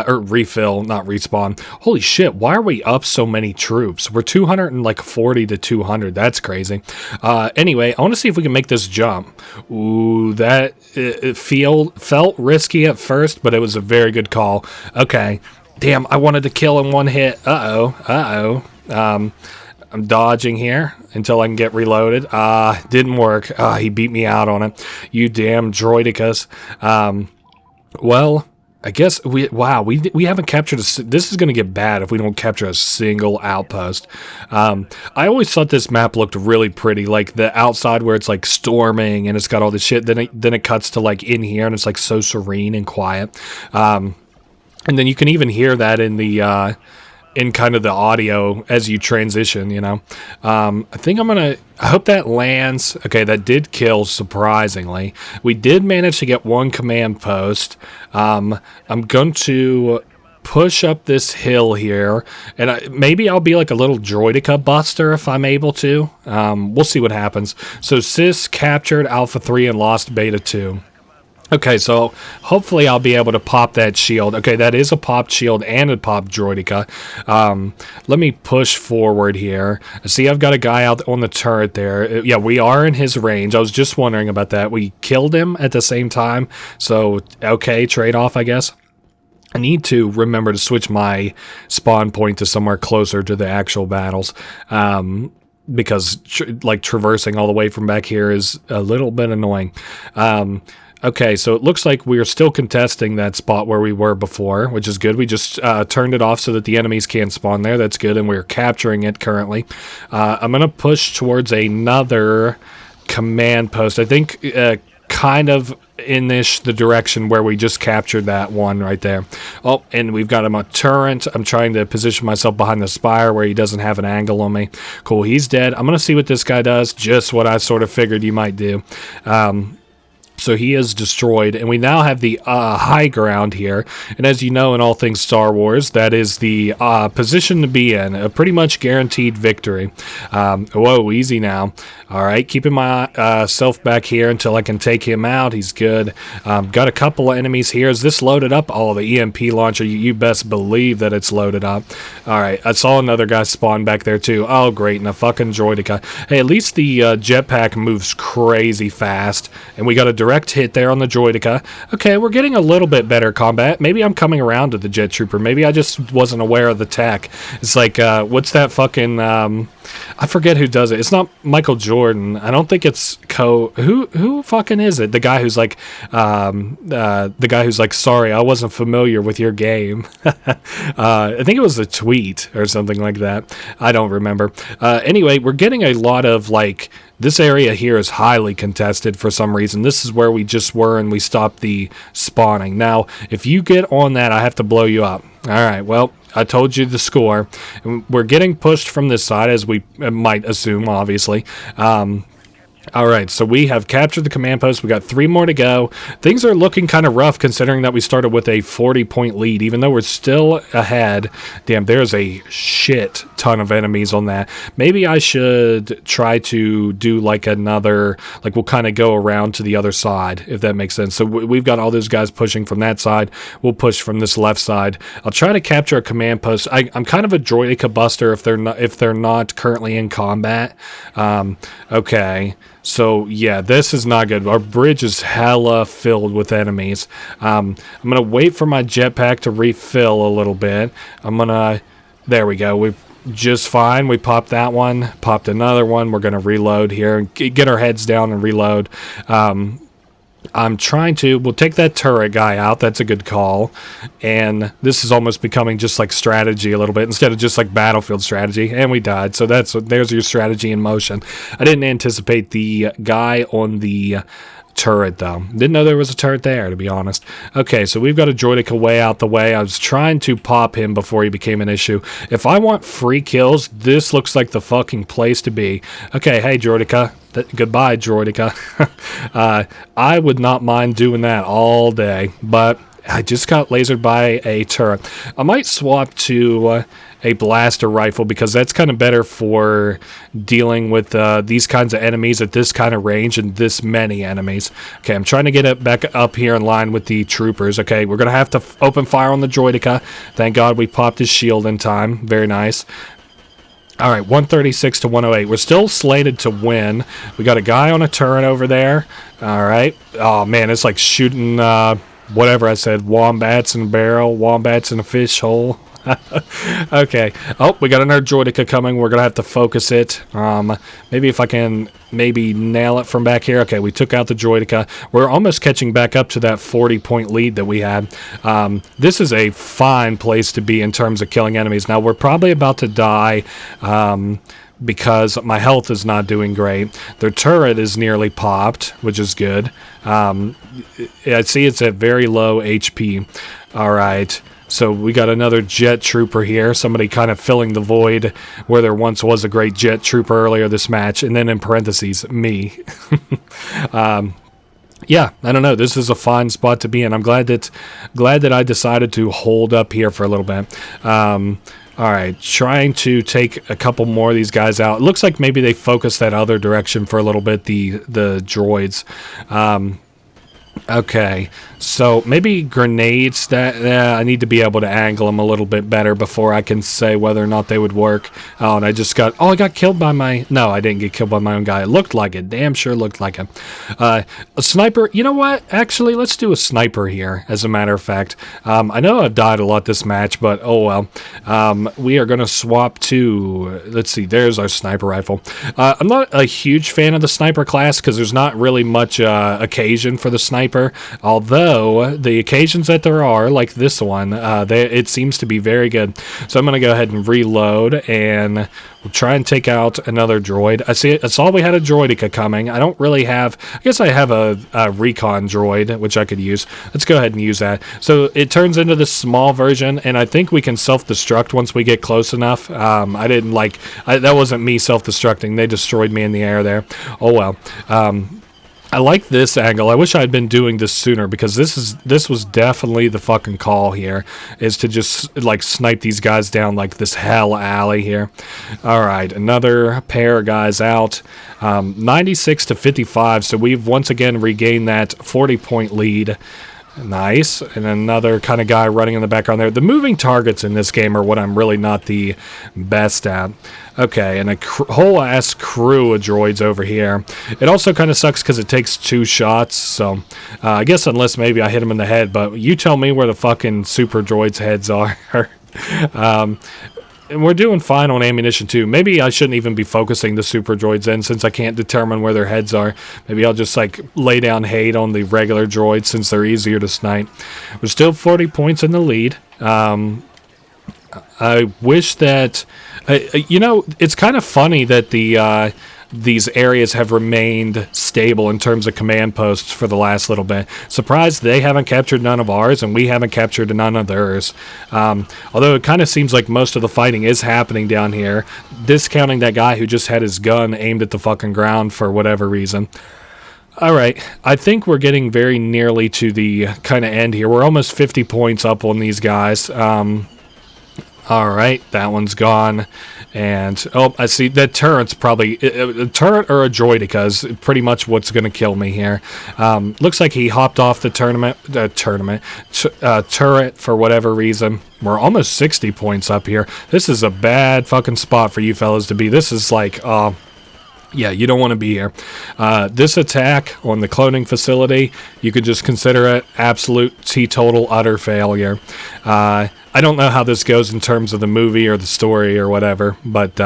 Or refill, not respawn. Holy shit, why are we up so many troops? We're 240 to 200. That's crazy. Anyway, I want to see if we can make this jump. Ooh, that it felt risky at first, but it was a very good call. Okay. Damn, I wanted to kill in one hit. Uh-oh. I'm dodging here until I can get reloaded. Didn't work. He beat me out on it. You damn droidicas. Well, I guess we haven't captured this is going to get bad if we don't capture a single outpost. I always thought this map looked really pretty, like the outside where it's like storming and it's got all this shit. Then it cuts to like in here and it's like so serene and quiet. And then you can even hear that in the in kind of the audio as you transition, you know. I think I hope that lands. Okay, that did kill, surprisingly. We did manage to get one command post. I'm going to push up this hill here, and maybe I'll be like a little droidica buster if I'm able to. We'll see what happens. So Sis captured Alpha 3 and lost Beta 2. Okay, so hopefully I'll be able to pop that shield. Okay, that is a popped shield and a popped droidica. Let me push forward here. See, I've got a guy out on the turret there. Yeah, we are in his range. I was just wondering about that. We killed him at the same time. So, okay, trade-off, I guess. I need to remember to switch my spawn point to somewhere closer to the actual battles. Because, traversing all the way from back here is a little bit annoying. Okay, so it looks like we are still contesting that spot where we were before, which is good. We just turned it off so that the enemies can't spawn there. That's good, and we're capturing it currently. I'm going to push towards another command post. I think kind of in the direction where we just captured that one right there. Oh, and we've got him a turret. I'm trying to position myself behind the spire where he doesn't have an angle on me. Cool, he's dead. I'm going to see what this guy does. Just what I sort of figured you might do. So he is destroyed, and we now have the high ground here. And as you know, in all things Star Wars, that is the position to be in. A pretty much guaranteed victory. Whoa, easy now. All right, keeping myself back here until I can take him out. He's good. Got a couple of enemies here. Is this loaded up? Oh, the EMP launcher. You best believe that it's loaded up. All right, I saw another guy spawn back there too. Oh, great, and a fucking droidica. Hey, at least the jetpack moves crazy fast, and we got a direct direct hit there on the droideka. Okay, we're getting a little bit better combat. Maybe I'm coming around to the jet trooper. Maybe I just wasn't aware of the tech. It's like, what's that fucking, I forget who does it. It's not Michael Jordan. I don't think it's who fucking is it? The guy who's like, sorry, I wasn't familiar with your game. I think it was a tweet or something like that. I don't remember. Anyway, we're getting a lot of like, this area here is highly contested for some reason. This is where we just were and we stopped the spawning. Now, if you get on that, I have to blow you up. All right, well, I told you the score. We're getting pushed from this side, as we might assume, obviously. All right, so we have captured the command post. We got 3 more to go. Things are looking kind of rough considering that we started with a 40-point lead, even though we're still ahead. Damn, there's a shit ton of enemies on that. Maybe I should try to do like another, like we'll kind of go around to the other side, if that makes sense. So we've got all those guys pushing from that side. We'll push from this left side. I'll try to capture a command post. I'm kind of a droideka buster if they're not currently in combat. Okay. So, yeah, this is not good. Our bridge is hella filled with enemies. I'm going to wait for my jetpack to refill a little bit. There we go. We're just fine. We popped that one, popped another one. We're going to reload here and get our heads down and reload. We'll take that turret guy out. That's a good call. And this is almost becoming just like strategy a little bit instead of just like battlefield strategy. And we died. So there's your strategy in motion. I didn't anticipate the guy on the turret though. Didn't know there was a turret there, to be honest. Okay, so we've got a droideka way out the way. I was trying to pop him before he became an issue. If I want free kills, this looks like the fucking place to be. Okay, hey droideka. Goodbye, droideka. I would not mind doing that all day, but I just got lasered by a turret. I might swap to a blaster rifle because that's kind of better for dealing with these kinds of enemies at this kind of range and this many enemies. Okay, I'm trying to get it back up here in line with the troopers. Okay, we're going to have to open fire on the droideka. Thank God we popped his shield in time. Very nice. All right, 136 to 108. We're still slated to win. We got a guy on a turret over there. All right. Oh, man, it's like shooting whatever I said. Wombats in a barrel, wombats in a fish hole. Okay. Oh, we got another droideka coming. We're going to have to focus it. Maybe if I can nail it from back here. Okay, we took out the droideka. We're almost catching back up to that 40-point lead that we had. This is a fine place to be in terms of killing enemies. Now, we're probably about to die because my health is not doing great. Their turret is nearly popped, which is good. I see it's at very low HP. All right. So we got another jet trooper here. Somebody kind of filling the void where there once was a great jet trooper earlier this match. And then in parentheses, me. Yeah, I don't know. This is a fine spot to be in. I'm glad that I decided to hold up here for a little bit. All right, trying to take a couple more of these guys out. It looks like maybe they focused that other direction for a little bit, the droids. Okay, so maybe grenades that I need to be able to angle them a little bit better before I can say whether or not they would work. Oh, and I got killed by no, I didn't get killed by my own guy. It looked like it. Damn sure looked like it. A sniper, you know what? Actually, let's do a sniper here, as a matter of fact. I know I've died a lot this match, but oh well. We are going to swap to, let's see, there's our sniper rifle. I'm not a huge fan of the sniper class because there's not really much occasion for the sniper. Although the occasions that there are, like this one, it seems to be very good. So I'm going to go ahead and reload, and we'll try and take out another droid. I saw we had a droideka coming. I don't really have, I guess I have a recon droid, which I could use. Let's go ahead and use that. So it turns into this small version, and I think we can self-destruct once we get close enough. That wasn't me self-destructing. They destroyed me in the air there. Oh well. I like this angle. I wish I had been doing this sooner because this was definitely the fucking call here, is to just like snipe these guys down like this hell alley here. All right, another pair of guys out. 96 to 55, so we've once again regained that 40-point lead. Nice. And another kind of guy running in the background there. The moving targets in this game are what I'm really not the best at. Okay, and a whole ass crew of droids over here. It also kind of sucks because it takes 2 shots, so I guess unless maybe I hit him in the head, but you tell me where the fucking super droids' heads are. And we're doing fine on ammunition too. Maybe I shouldn't even be focusing the super droids in since I can't determine where their heads are. Maybe I'll just like lay down hate on the regular droids since they're easier to snipe. We're still 40 points in the lead. I wish that, you know, it's kind of funny that these areas have remained stable in terms of command posts for the last little bit. Surprised they haven't captured none of ours and we haven't captured none of theirs. Although it kind of seems like most of the fighting is happening down here, discounting that guy who just had his gun aimed at the fucking ground for whatever reason. Alright, I think we're getting very nearly to the kind of end here. We're almost 50 points up on these guys. Alright, that one's gone. And, oh, I see, that turret's probably, a turret or a droideka is pretty much what's going to kill me here. Looks like he hopped off the turret for whatever reason. We're almost 60 points up here. This is a bad fucking spot for you fellas to be. This is like, yeah, you don't want to be here. This attack on the cloning facility, you could just consider it absolute teetotal utter failure. I don't know how this goes in terms of the movie or the story or whatever, but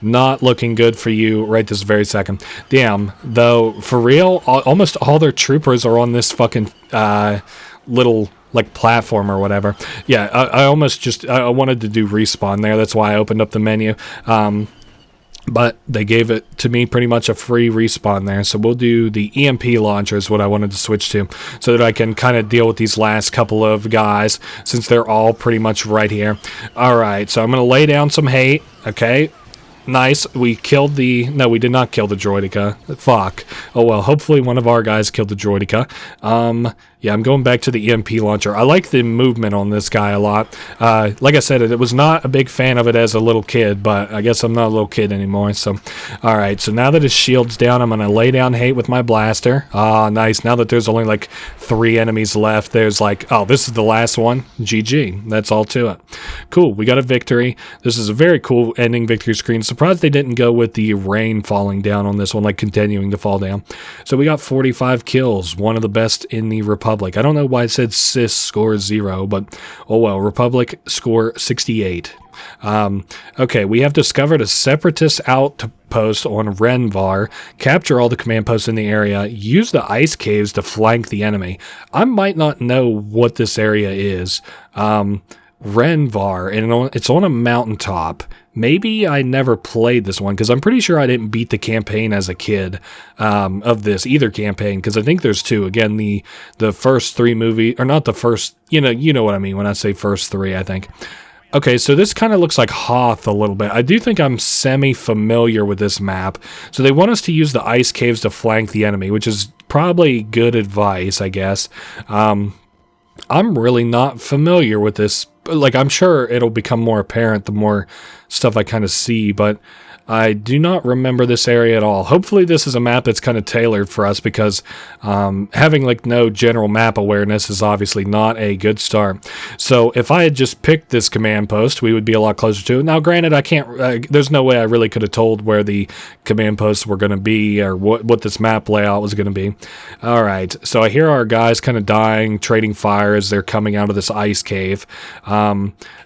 not looking good for you right this very second. Damn, though, for real, almost all their troopers are on this fucking little like platform or whatever. Yeah, I wanted to do respawn there. That's why I opened up the menu. But they gave it to me pretty much a free respawn there. So we'll do the EMP launcher is what I wanted to switch to so that I can kind of deal with these last couple of guys since they're all pretty much right here. Alright, so I'm going to lay down some hate. Okay. Nice. We killed the... No, we did not kill the droideka. Fuck. Oh well, hopefully one of our guys killed the droideka. Yeah, I'm going back to the EMP launcher. I like the movement on this guy a lot. Like I said, it was not a big fan of it as a little kid, but I guess I'm not a little kid anymore. So, alright, so now that his shield's down, I'm going to lay down hate with my blaster. Ah, nice. Now that there's only like 3 enemies left, there's like, oh, this is the last one. GG. That's all to it. Cool, we got a victory. This is a very cool ending victory screen. Surprised they didn't go with the rain falling down on this one, like continuing to fall down. So we got 45 kills, one of the best in the Republic. I don't know why it said Sis score 0, but oh well, Republic score 68. Okay, we have discovered a separatist outpost on Rhen. Capture all the command posts in the area. Use the ice caves to flank the enemy. I might not know what this area is. Rhen, and it's on a mountaintop. Maybe I never played this one, because I'm pretty sure I didn't beat the campaign as a kid of this, either campaign, because I think there's 2. Again, the first 3 movie, or not the first, you know what I mean when I say first 3, I think. Okay, so this kind of looks like Hoth a little bit. I do think I'm semi-familiar with this map. So they want us to use the ice caves to flank the enemy, which is probably good advice, I guess. I'm really not familiar with this. Like, I'm sure it'll become more apparent the more stuff I kind of see, but I do not remember this area at all. Hopefully this is a map that's kind of tailored for us, because having like no general map awareness is obviously not a good start. So if I had just picked this command post, we would be a lot closer to it. Now granted, I can't, there's no way I really could have told where the command posts were going to be, or what this map layout was going to be. Alright, so I hear our guys kind of dying, trading fire as they're coming out of this ice cave.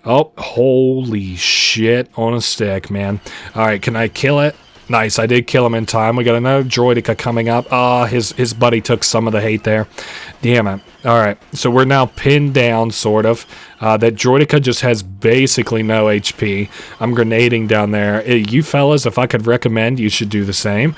Oh, holy shit on a stick, man. Alright, can I kill it? Nice, I did kill him in time. We got another droideka coming up. Ah, his buddy took some of the hate there. Damn it. Alright, so we're now pinned down, sort of. That droideka just has basically no HP. I'm grenading down there. You fellas, if I could recommend, you should do the same.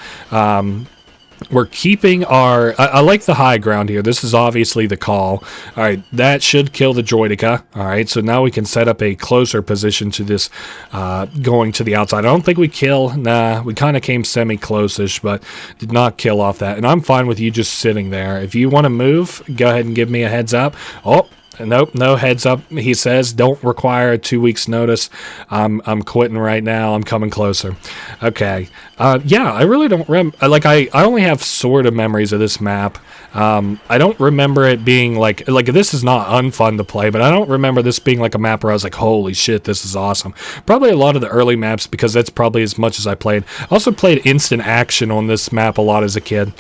We're keeping our... I like the high ground here. This is obviously the call. Alright, that should kill the droideka. Alright, so now we can set up a closer position to this going to the outside. I don't think we kill. Nah, we kind of came semi-close-ish, but did not kill off that. And I'm fine with you just sitting there. If you want to move, go ahead and give me a heads up. Oh, Nope, no heads up. He says, don't require a 2 weeks notice. I'm quitting right now. I'm coming closer. Okay. Yeah, I really don't like, I only have sort of memories of this map. I don't remember it being like this is not unfun to play, but I don't remember this being like a map where I was like, holy shit, this is awesome. Probably a lot of the early maps, because that's probably as much as I played. I also played instant action on this map a lot as a kid.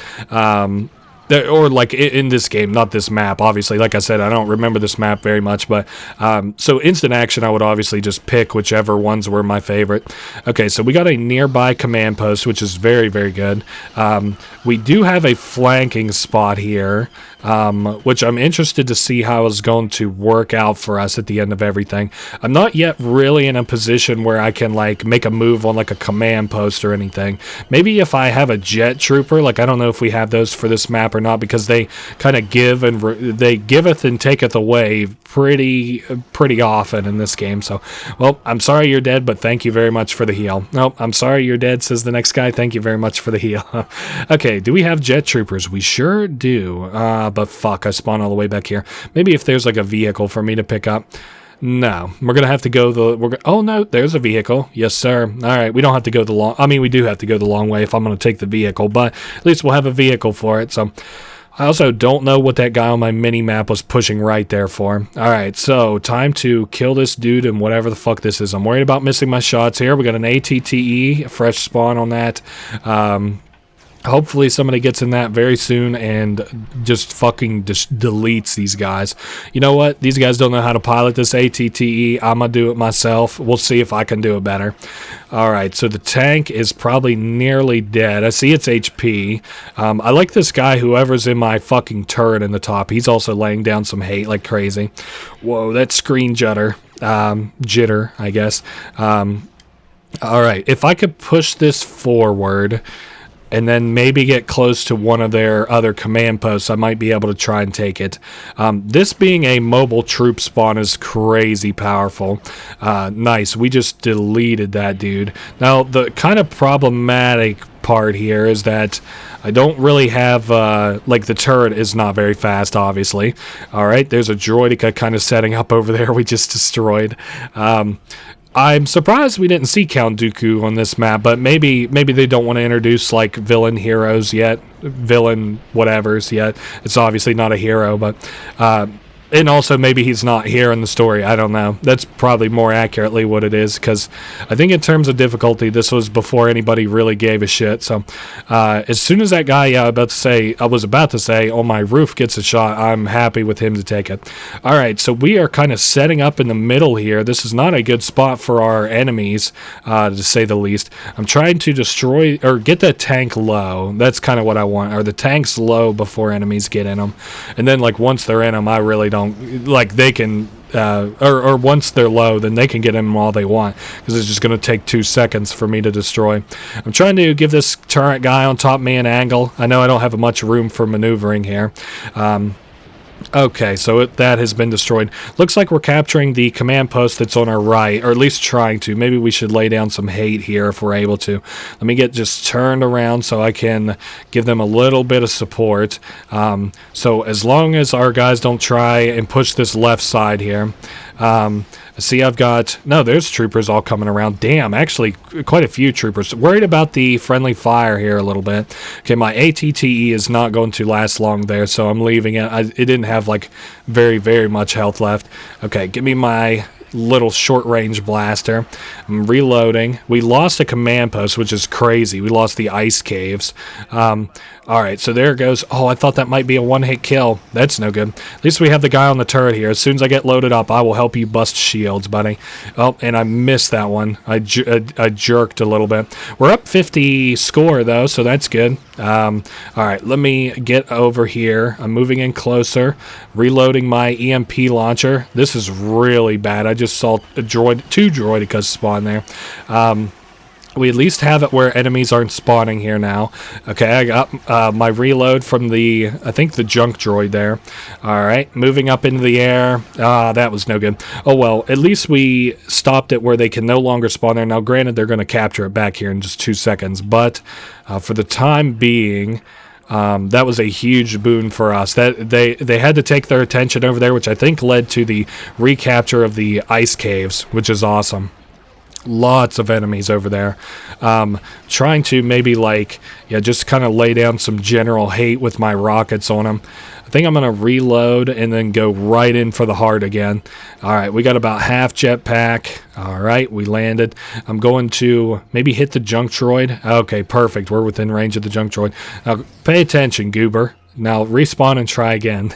Or like in this game, not this map, obviously. Like I said, I don't remember this map very much, but so instant action, I would obviously just pick whichever ones were my favorite. Okay, so we got a nearby command post, which is very, very good. We do have a flanking spot here, which I'm interested to see how it's going to work out for us at the end of everything. I'm not yet really in a position where I can like make a move on like a command post or anything. Maybe if I have a jet trooper, like I don't know if we have those for this map or not, because they kind of give and they giveth and taketh away pretty often in this game. So, well, I'm sorry you're dead, but thank you very much for the heal. Nope, I'm sorry you're dead, says the next guy. Thank you very much for the heal. Okay, do we have jet troopers? We sure do. But fuck, I spawned all the way back here. Maybe if there's like a vehicle for me to pick up. No, we're gonna have to go oh no, there's a vehicle. Yes, sir. All right, we don't have to go the long. I mean, we do have to go the long way if I'm gonna take the vehicle, but at least we'll have a vehicle for it. So, I also don't know what that guy on my mini map was pushing right there for. All right, so time to kill this dude and whatever the fuck this is. I'm worried about missing my shots here. We got an ATTE, a fresh spawn on that. Hopefully somebody gets in that very soon and just fucking deletes these guys. You know what? These guys don't know how to pilot this ATTE. I'm going to do it myself. We'll see if I can do it better. Alright, so the tank is probably nearly dead. I see its HP. I like this guy, whoever's in my fucking turret in the top. He's also laying down some hate like crazy. Whoa, that screen jitter, I guess. Alright, if I could push this forward and then maybe get close to one of their other command posts, I might be able to try and take it. This being a mobile troop spawn is crazy powerful. Nice, we just deleted that dude. Now, the kind of problematic part here is that I don't really have, like, the turret is not very fast, obviously. Alright, there's a droideka kind of setting up over there we just destroyed. I'm surprised we didn't see Count Dooku on this map, but maybe they don't want to introduce like villain heroes yet, villain whatevers yet. It's obviously not a hero, but and also maybe he's not here in the story. I don't know. That's probably more accurately what it is, because I think in terms of difficulty, this was before anybody really gave a shit. So as soon as that guy, I was about to say, on my roof gets a shot, I'm happy with him to take it. All right, so we are kind of setting up in the middle here. This is not a good spot for our enemies, to say the least. I'm trying to destroy or get the tank low. That's kind of what I want. Or the tanks low before enemies get in them, and then like once they're in them, I really don't. Like they can, or once they're low, then they can get in them all they want, because it's just going to take 2 seconds for me to destroy. I'm trying to give this turret guy on top of me an angle. I know I don't have much room for maneuvering here. Okay, so that has been destroyed. Looks like we're capturing the command post that's on our right, or at least trying to. Maybe we should lay down some hate here if we're able to. Let me get just turned around so I can give them a little bit of support. So as long as our guys don't try and push this left side here. See, I've got... No, there's troopers all coming around. Damn, actually, quite a few troopers. Worried about the friendly fire here a little bit. Okay, my ATTE is not going to last long there, so I'm leaving it. It didn't have, like, very, very much health left. Okay, give me my little short-range blaster. I'm reloading. We lost a command post, which is crazy. We lost the ice caves. Alright, so there it goes. Oh, I thought that might be a one-hit kill. That's no good. At least we have the guy on the turret here. As soon as I get loaded up, I will help you bust shields, buddy. Oh, and I missed that one. I jerked a little bit. We're up 50 score, though, so that's good. Alright, let me get over here. I'm moving in closer. Reloading my EMP launcher. This is really bad. I just saw two droidekas spawn there. We at least have it where enemies aren't spawning here now. Okay, I got my reload from I think the junk droid there. Alright, moving up into the air. That was no good. Oh well, at least we stopped it where they can no longer spawn there. Now granted, they're going to capture it back here in just 2 seconds, but for the time being... That was a huge boon for us. That they had to take their attention over there, which I think led to the recapture of the ice caves, which is awesome. Lots of enemies over there. Trying to maybe just kind of lay down some general hate with my rockets on them. I think I'm going to reload and then go right in for the heart again. All right, we got about half jetpack. All right, we landed. I'm going to maybe hit the junk droid. Okay, perfect. We're within range of the junk droid. Now, pay attention, goober. Now, respawn and try again.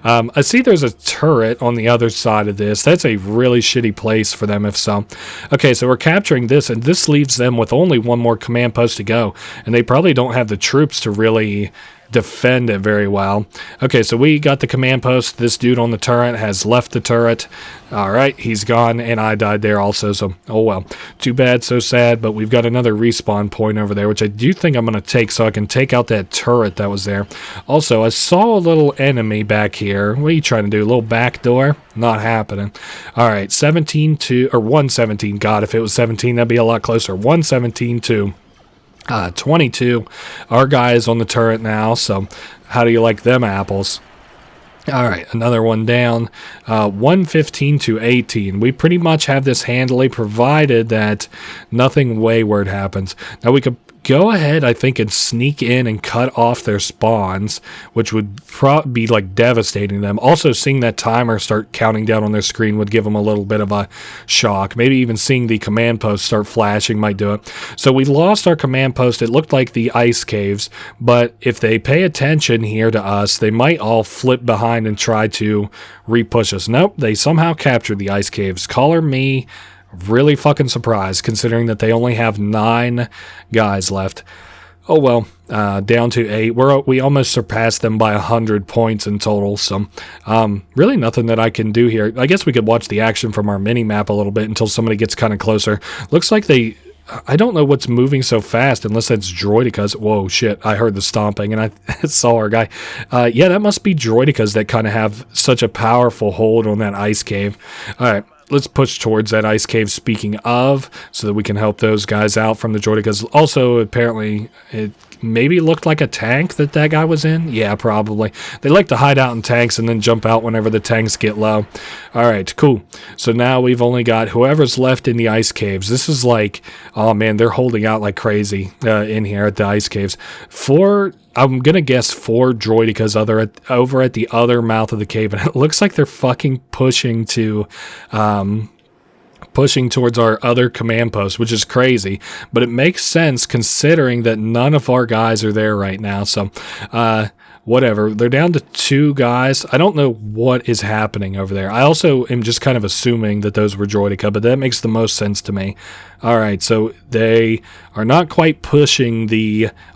I see there's a turret on the other side of this. That's a really shitty place for them, if so. Okay, so we're capturing this, and this leaves them with only one more command post to go. And they probably don't have the troops to really defend it very well. Okay, so we got the command post. This dude on the turret has left the turret. All right, he's gone, and I died there also, so oh well. Too bad, so sad, but we've got another respawn point over there, which I do think I'm going to take so I can take out that turret that was there. Also, I saw a little enemy back here. What are you trying to do, a little back door? Not happening. All right, 17-2, or 117. God, if it was 17, that'd be a lot closer. 117-2. 22. Our guy is on the turret now, so how do you like them apples? All right, another one down. 115-18. We pretty much have this handily, provided that nothing wayward happens. Now we could go ahead, I think, and sneak in and cut off their spawns, which would be devastating them. Also, seeing that timer start counting down on their screen would give them a little bit of a shock. Maybe even seeing the command post start flashing might do it. So we lost our command post. It looked like the ice caves, but if they pay attention here to us, they might all flip behind and try to repush us. Nope, they somehow captured the ice caves. Color me really fucking surprised, considering that they only have 9 guys left. Oh well, down to 8. We almost surpassed them by 100 points in total, so really nothing that I can do here. I guess we could watch the action from our mini-map a little bit until somebody gets kind of closer. Looks like I don't know what's moving so fast, unless that's Droidicas. Whoa, shit, I heard the stomping, and I saw our guy. Yeah, that must be Droidicas that kind of have such a powerful hold on that ice cave. All right. Let's push towards that ice cave, speaking of, so that we can help those guys out from the Droidicas. Also, apparently, it maybe looked like a tank that guy was in. Yeah, probably. They like to hide out in tanks and then jump out whenever the tanks get low. All right, cool. So now we've only got whoever's left in the ice caves. This is oh man, they're holding out like crazy in here at the ice caves. I'm going to guess 4 Droidicas over at the other mouth of the cave, and it looks like they're fucking pushing towards our other command post, which is crazy, but it makes sense considering that none of our guys are there right now, so whatever. They're down to 2 guys. I don't know what is happening over there. I also am just kind of assuming that those were Droidica, but that makes the most sense to me. All right, so they are not quite pushing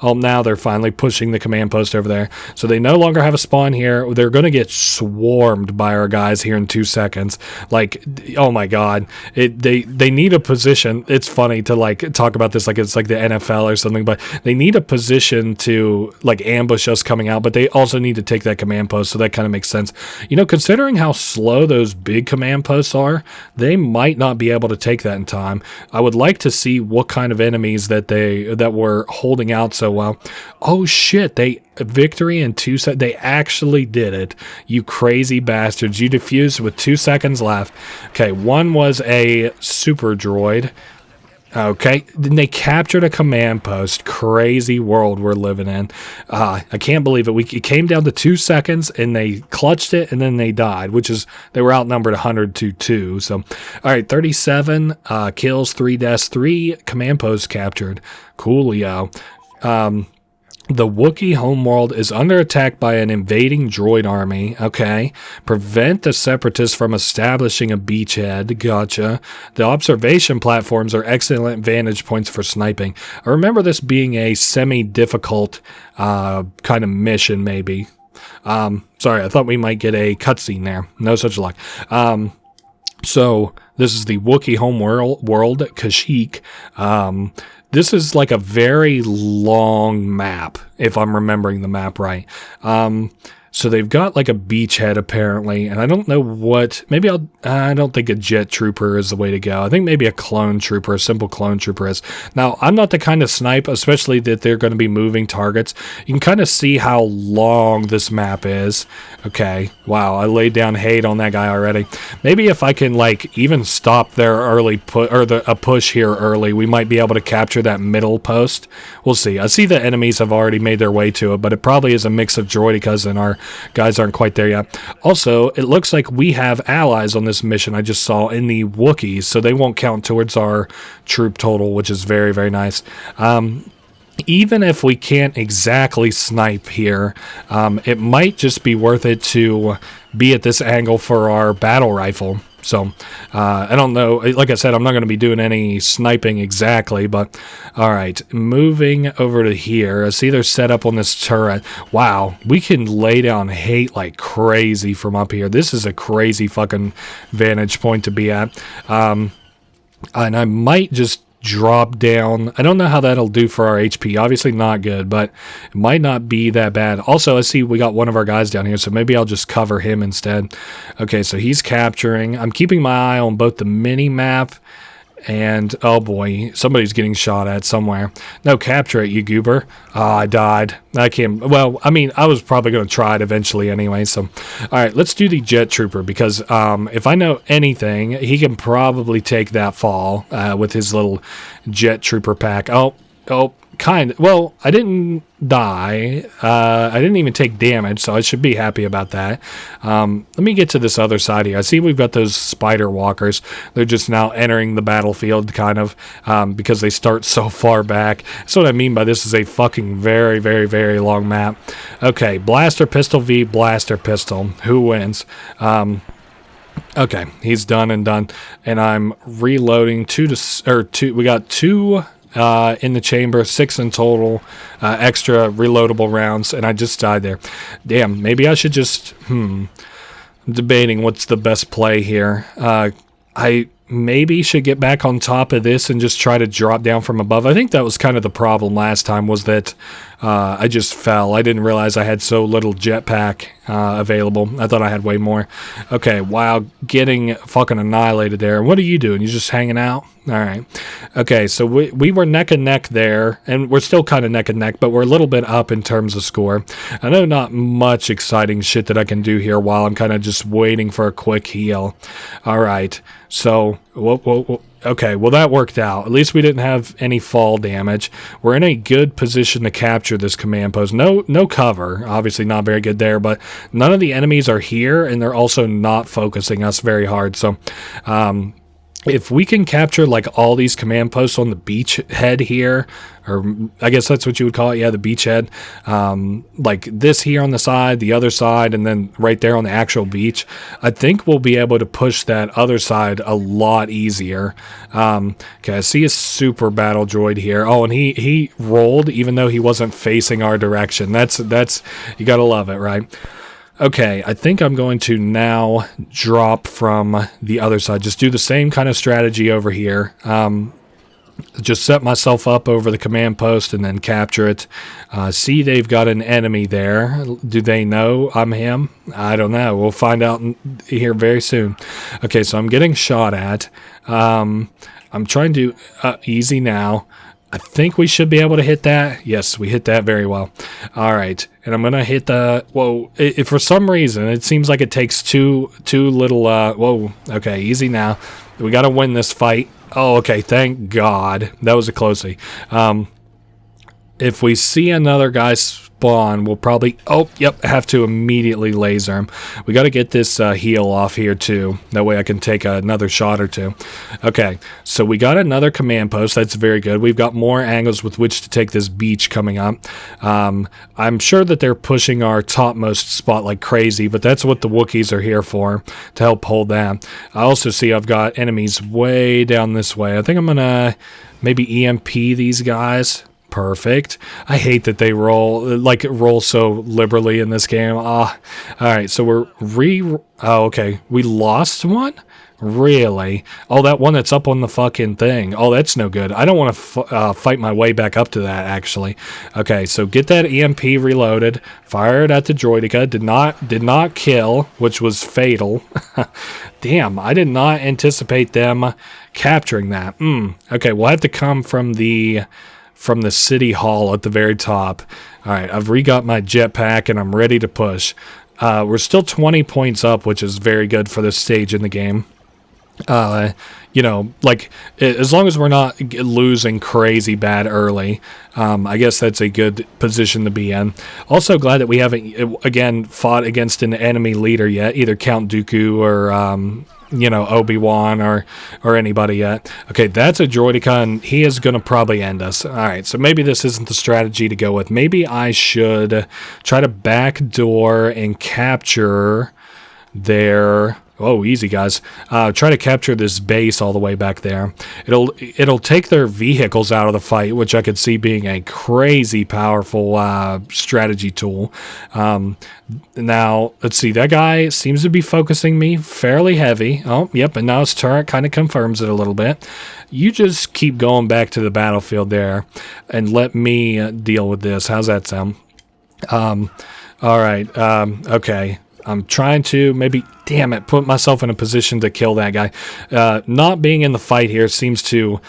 now they're finally pushing the command post over there. So they no longer have a spawn here. They're going to get swarmed by our guys here in 2 seconds. Oh my God. They need a position. It's funny to talk about this like it's like the NFL or something, but they need a position to ambush us coming out, but they also need to take that command post, so that kind of makes sense. Considering how slow those big command posts are, they might not be able to take that in time. I would like to see what kind of enemies that were holding out so well. Oh shit, victory in 2 seconds. They actually did it. You crazy bastards. You defused with 2 seconds left. Okay, one was a super droid. Okay, then they captured a command post. Crazy world we're living in. I can't believe it. It came down to 2 seconds, and they clutched it, and then they died, they were outnumbered 100-2. So, all right, 37 kills, 3 deaths, 3 command posts captured. Coolio. The Wookiee homeworld is under attack by an invading droid army. Okay. Prevent the Separatists from establishing a beachhead. Gotcha. The observation platforms are excellent vantage points for sniping. I remember this being a semi-difficult kind of mission, maybe. Sorry, I thought we might get a cutscene there. No such luck. So, this is the Wookiee homeworld, Kashyyyk. This is a very long map, if I'm remembering the map right. So they've got like a beachhead apparently, and I don't know what, maybe I don't think a jet trooper is the way to go. I think maybe a clone trooper, a simple clone trooper is. Now, I'm not the kind of snipe, especially that they're going to be moving targets. You can kind of see how long this map is. Okay, wow, I laid down hate on that guy already. Maybe if I can like even stop their early a push here early, we might be able to capture that middle post. We'll see. I see the enemies have already made their way to it, but it probably is a mix of droidicas and our guys aren't quite there yet. Also, it looks like we have allies on this mission I just saw in the Wookiees, so they won't count towards our troop total, which is very, very nice. Even if we can't exactly snipe here, it might just be worth it to be at this angle for our battle rifle. So, I don't know. Like I said, I'm not going to be doing any sniping exactly, but all right. Moving over to here. I see they're set up on this turret. Wow, we can lay down hate like crazy from up here. This is a crazy fucking vantage point to be at. And I might just drop down. I don't know how that'll do for our HP. Obviously not good, but it might not be that bad. Also, I see we got one of our guys down here, so maybe I'll just cover him instead. Okay, so he's capturing. I'm keeping my eye on both the mini-map and, oh boy, somebody's getting shot at somewhere. No, capture it, you goober. Oh, I died. I can't, well, I mean, I was probably going to try it eventually anyway, so. All right, let's do the jet trooper, because if I know anything, he can probably take that fall with his little jet trooper pack. Oh, kind of. Well, I didn't die. I didn't even take damage, so I should be happy about that. Let me get to this other side here. I see we've got those spider walkers. They're just now entering the battlefield, kind of, because they start so far back. That's what I mean by this is a fucking very, very, very long map. Okay, blaster pistol v blaster pistol. Who wins? Okay, he's done and done, and I'm reloading two. We got two in the chamber, 6 in total, extra reloadable rounds, and I just died there. Damn, maybe I should just, I'm debating what's the best play here. I maybe should get back on top of this and just try to drop down from above. I think that was kind of the problem last time, was that I just fell. I didn't realize I had so little jetpack available. I thought I had way more. Okay, wow, getting fucking annihilated there. What are you doing? You just hanging out? All right. Okay, so we were neck and neck there, and we're still kind of neck and neck, but we're a little bit up in terms of score. I know not much exciting shit that I can do here while I'm kind of just waiting for a quick heal. All right, so, okay, well that worked out. At least we didn't have any fall damage. We're in a good position to capture this command post. No cover, obviously not very good there, but none of the enemies are here, and they're also not focusing us very hard, so, if we can capture like all these command posts on the beach head here, or I guess that's what you would call it, yeah, the beachhead, like this here on the side, the other side, and then right there on the actual beach, I think we'll be able to push that other side a lot easier. Okay, I see a super battle droid here. Oh, and he rolled even though he wasn't facing our direction. That's you gotta love it, right? Okay, I think I'm going to now drop from the other side. Just do the same kind of strategy over here. Just set myself up over the command post and then capture it. See, they've got an enemy there. Do they know I'm him? I don't know. We'll find out here very soon. Okay, so I'm getting shot at. I'm trying to easy now. I think we should be able to hit that. Yes, we hit that very well. All right, and I'm gonna hit the. Whoa! For some reason, it seems like it takes two little. Whoa! Okay, easy now. We gotta win this fight. Oh, okay. Thank God. That was a closey. If we see another guy spawn, we'll probably... Oh, yep, have to immediately laser him. We got to get this heal off here, too. That way I can take another shot or two. Okay, so we got another command post. That's very good. We've got more angles with which to take this beach coming up. I'm sure that they're pushing our topmost spot like crazy, but that's what the Wookiees are here for, to help hold that. I also see I've got enemies way down this way. I think I'm going to maybe EMP these guys. Perfect. I hate that they roll so liberally in this game. All right, so we're oh, okay. We lost one? Really? Oh, that one that's up on the fucking thing. Oh, that's no good. I don't want to fight my way back up to that, actually. Okay, so get that EMP reloaded. Fire it at the droideka. Did not kill, which was fatal. Damn, I did not anticipate them capturing that. Okay, we'll have to come from the city hall at the very top. All right, I've re-got my jetpack, and I'm ready to push. We're still 20 points up, which is very good for this stage in the game. You know, like, as long as we're not losing crazy bad early, I guess that's a good position to be in. Also glad that we haven't, again, fought against an enemy leader yet, either Count Dooku or, you know, Obi-Wan or anybody yet. Okay, that's a droideka, and he is going to probably end us. All right, so maybe this isn't the strategy to go with. Maybe I should try to backdoor and capture their... Oh, easy, guys. Try to capture this base all the way back there. It'll take their vehicles out of the fight, which I could see being a crazy powerful strategy tool. Now, let's see. That guy seems to be focusing me fairly heavy. Oh, yep, and now his turret kind of confirms it a little bit. You just keep going back to the battlefield there and let me deal with this. How's that sound? All right. Okay. I'm trying to maybe, damn it, put myself in a position to kill that guy. Not being in the fight here seems to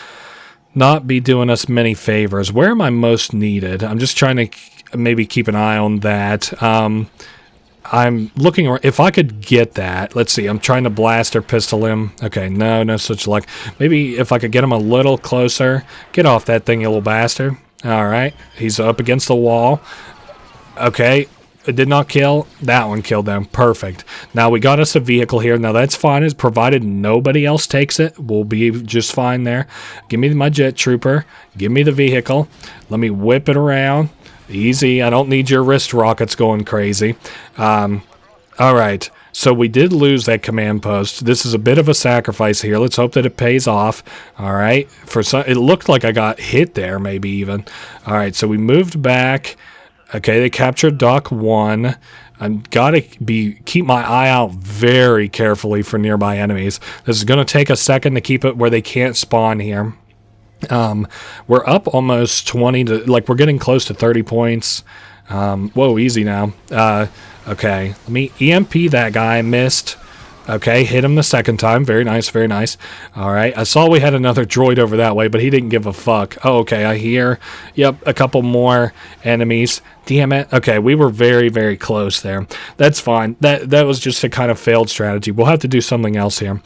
not be doing us many favors. Where am I most needed? I'm just trying to maybe keep an eye on that. I'm looking, if I could get that. Let's see, I'm trying to blast or pistol him. Okay, no such luck. Maybe if I could get him a little closer. Get off that thing, you little bastard. All right, he's up against the wall. Okay. It did not kill. That one killed them. Perfect. Now we got us a vehicle here. Now that's fine, as provided nobody else takes it. We'll be just fine there. Give me my jet trooper. Give me the vehicle. Let me whip it around. Easy. I don't need your wrist rockets going crazy. All right. So we did lose that command post. This is a bit of a sacrifice here. Let's hope that it pays off. All right. It looked like I got hit there, maybe even. All right. So we moved back. Okay, they captured Dock 1. I've got to keep my eye out very carefully for nearby enemies. This is going to take a second to keep it where they can't spawn here. We're up almost 20 to, like, we're getting close to 30 points. Whoa, easy now. Okay, let me EMP that guy. Missed. Okay, hit him the second time. Very nice, very nice. All right, I saw we had another droid over that way, but he didn't give a fuck. Oh, okay, I hear. Yep, a couple more enemies. Damn it. Okay, we were very, very close there. That's fine. That was just a kind of failed strategy. We'll have to do something else here.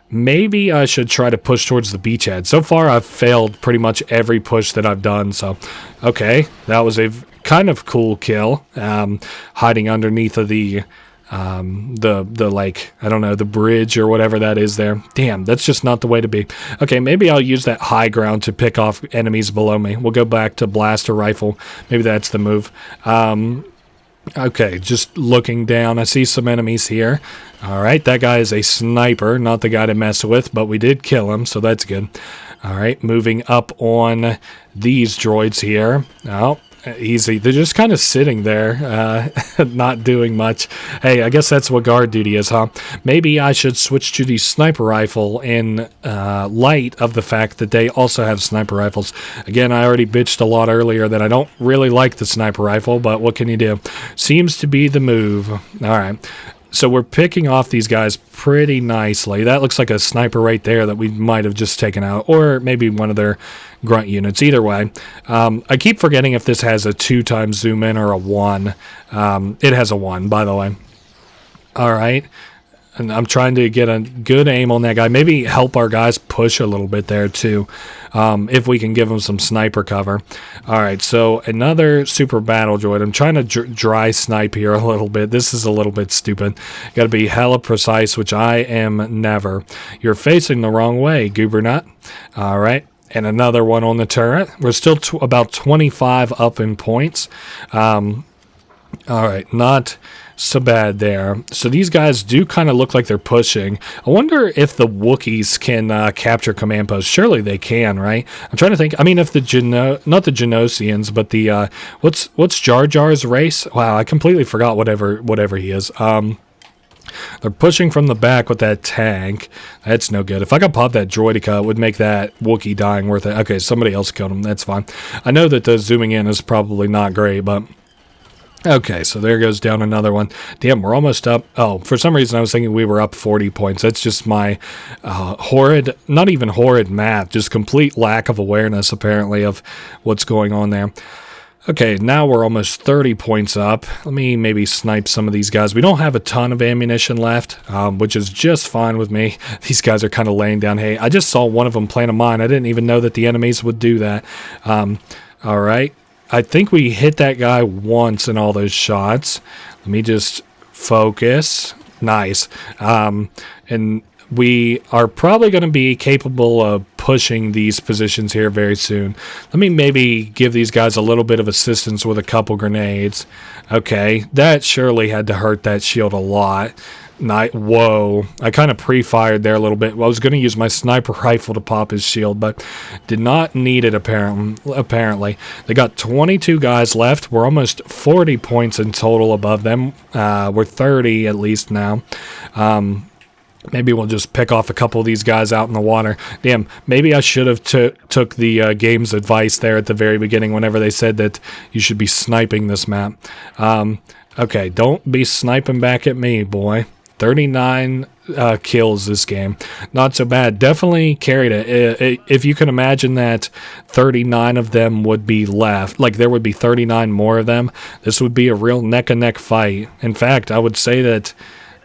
Maybe I should try to push towards the beachhead. So far, I've failed pretty much every push that I've done. So, okay, that was a kind of cool kill. Hiding underneath of the like, I don't know, the bridge or whatever that is there. Damn, that's just not the way to be. Okay, maybe I'll use that high ground to pick off enemies below me. We'll go back to blaster rifle. Maybe that's the move. Okay, just looking down, I see some enemies here. All right, that guy is a sniper, not the guy to mess with, but we did kill him, so that's good. All right, moving up on these droids here. Oh, easy. They're just kind of sitting there, not doing much. Hey, I guess that's what guard duty is, huh? Maybe I should switch to the sniper rifle in light of the fact that they also have sniper rifles. Again, I already bitched a lot earlier that I don't really like the sniper rifle, but what can you do? Seems to be the move. All right. So we're picking off these guys pretty nicely. That looks like a sniper right there that we might have just taken out, or maybe one of their grunt units. Either way, I keep forgetting if this has a 2x zoom in or a 1. It has a 1, by the way. All right. And I'm trying to get a good aim on that guy. Maybe help our guys push a little bit there, too, if we can give them some sniper cover. All right, so another super battle droid. I'm trying to dry snipe here a little bit. This is a little bit stupid. Got to be hella precise, which I am never. You're facing the wrong way, goober nut. All right. And another one on the turret. We're still about 25 up in points. All right, not so bad there. So these guys do kind of look like they're pushing. I wonder if the Wookiees can capture command posts. Surely they can, right? I'm trying to think. I mean, if the not the Geonosians, but the what's Jar Jar's race? Wow, I completely forgot whatever he is. They're pushing from the back with that tank. That's no good. If I could pop that droidica, it would make that Wookiee dying worth it. Okay, somebody else killed him. That's fine. I know that the zooming in is probably not great, but... Okay, so there goes down another one. Damn, we're almost up. Oh, for some reason I was thinking we were up 40 points. That's just my horrid, not even horrid math, just complete lack of awareness, apparently, of what's going on there. Okay, now we're almost 30 points up. Let me maybe snipe some of these guys. We don't have a ton of ammunition left, which is just fine with me. These guys are kind of laying down hay. I just saw one of them plant a mine. I didn't even know that the enemies would do that. All right. I think we hit that guy once in all those shots. Let me just focus. Nice. And we are probably going to be capable of pushing these positions here very soon. Let me maybe give these guys a little bit of assistance with a couple grenades. Okay, that surely had to hurt that shield a lot. Whoa, I kind of pre-fired there a little bit. Well, I was going to use my sniper rifle to pop his shield, but did not need it apparently. They got 22 guys left. We're almost 40 points in total above them. We're 30 at least now. Maybe we'll just pick off a couple of these guys out in the water. Damn, maybe I should have took the game's advice there at the very beginning whenever they said that you should be sniping this map. Okay, don't be sniping back at me, boy. 39 kills this game. Not so bad. Definitely carried it. If you can imagine that 39 of them would be left, like there would be 39 more of them, this would be a real neck-and-neck fight. In fact, I would say that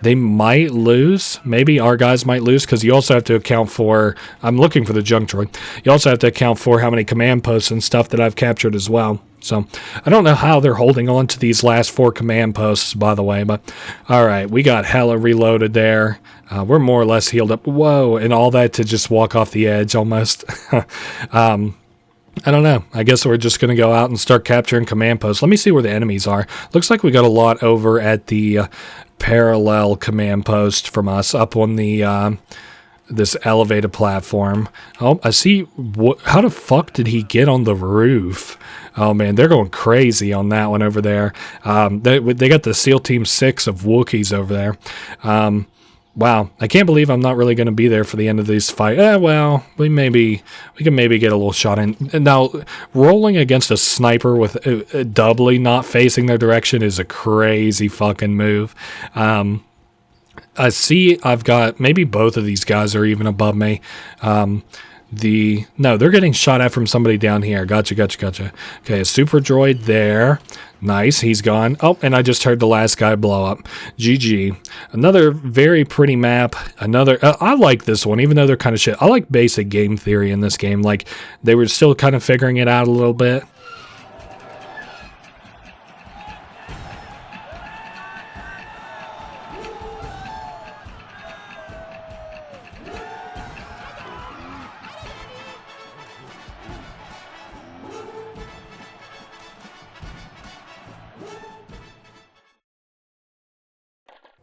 they might lose. Maybe our guys might lose because you also have to account for... I'm looking for the junk droid. You also have to account for how many command posts and stuff that I've captured as well. So, I don't know how they're holding on to these last 4 command posts, by the way, but... Alright, we got hella reloaded there. We're more or less healed up. Whoa, and all that to just walk off the edge, almost. I don't know. I guess we're just going to go out and start capturing command posts. Let me see where the enemies are. Looks like we got a lot over at the parallel command post from us up on the this elevated platform. Oh, I see. How the fuck did he get on the roof? Oh man, they're going crazy on that one over there. They got the SEAL Team 6 of Wookiees over there. Wow, I can't believe I'm not really going to be there for the end of this fight. Well, we can maybe get a little shot in. Now, rolling against a sniper with doubly not facing their direction is a crazy fucking move. I see I've got, maybe both of these guys are even above me. No, they're getting shot at from somebody down here. Gotcha. Okay, a super droid there. Nice, he's gone. Oh, and I just heard the last guy blow up. GG. Another very pretty map. Another... I like this one, even though they're kind of shit. I like basic game theory in this game. Like, they were still kind of figuring it out a little bit.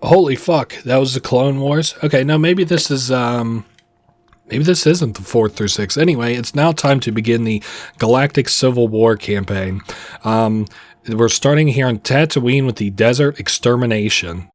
Holy fuck, that was the Clone Wars? Okay, no, maybe this is, maybe this isn't the 4th through 6th. Anyway, it's now time to begin the Galactic Civil War campaign. We're starting here on Tatooine with the Desert Extermination.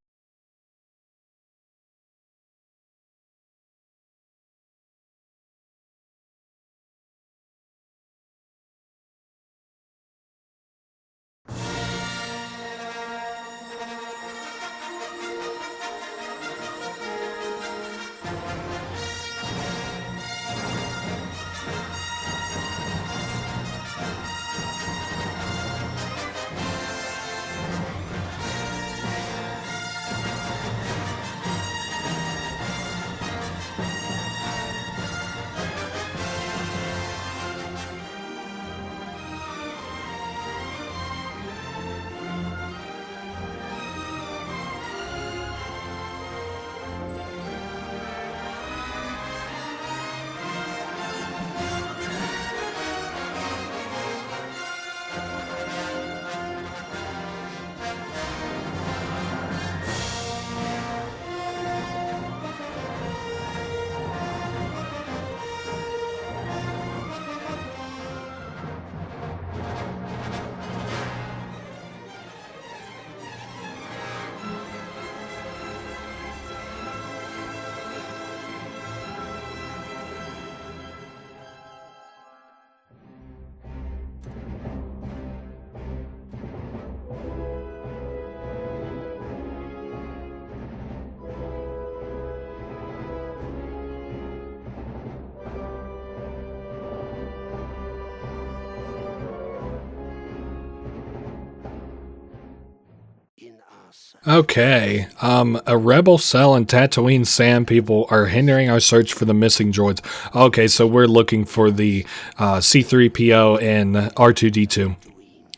Okay, a rebel cell and Tatooine sand people are hindering our search for the missing droids. Okay, so we're looking for the C-3PO and R2-D2.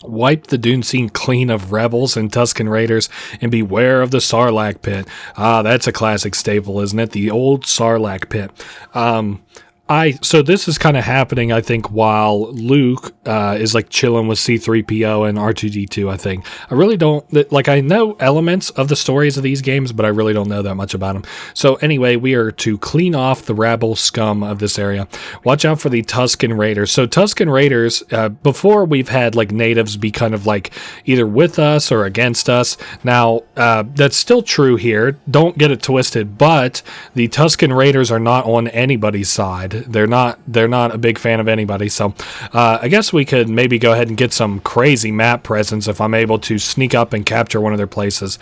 Wipe the dune scene clean of rebels and Tusken Raiders and beware of the Sarlacc pit. Ah, that's a classic staple, isn't it? The old Sarlacc pit. So this is kind of happening, I think, while Luke is like chilling with C-3PO and R2-D2, I think. I really don't, like, I know elements of the stories of these games, but I really don't know that much about them. So anyway, we are to clean off the rabble scum of this area. Watch out for the Tusken Raiders. So Tusken Raiders, before we've had like natives be kind of like either with us or against us. Now, that's still true here. Don't get it twisted, but the Tusken Raiders are not on anybody's side. They're not a big fan of anybody, so I guess we could maybe go ahead and get some crazy map presence if I'm able to sneak up and capture one of their places.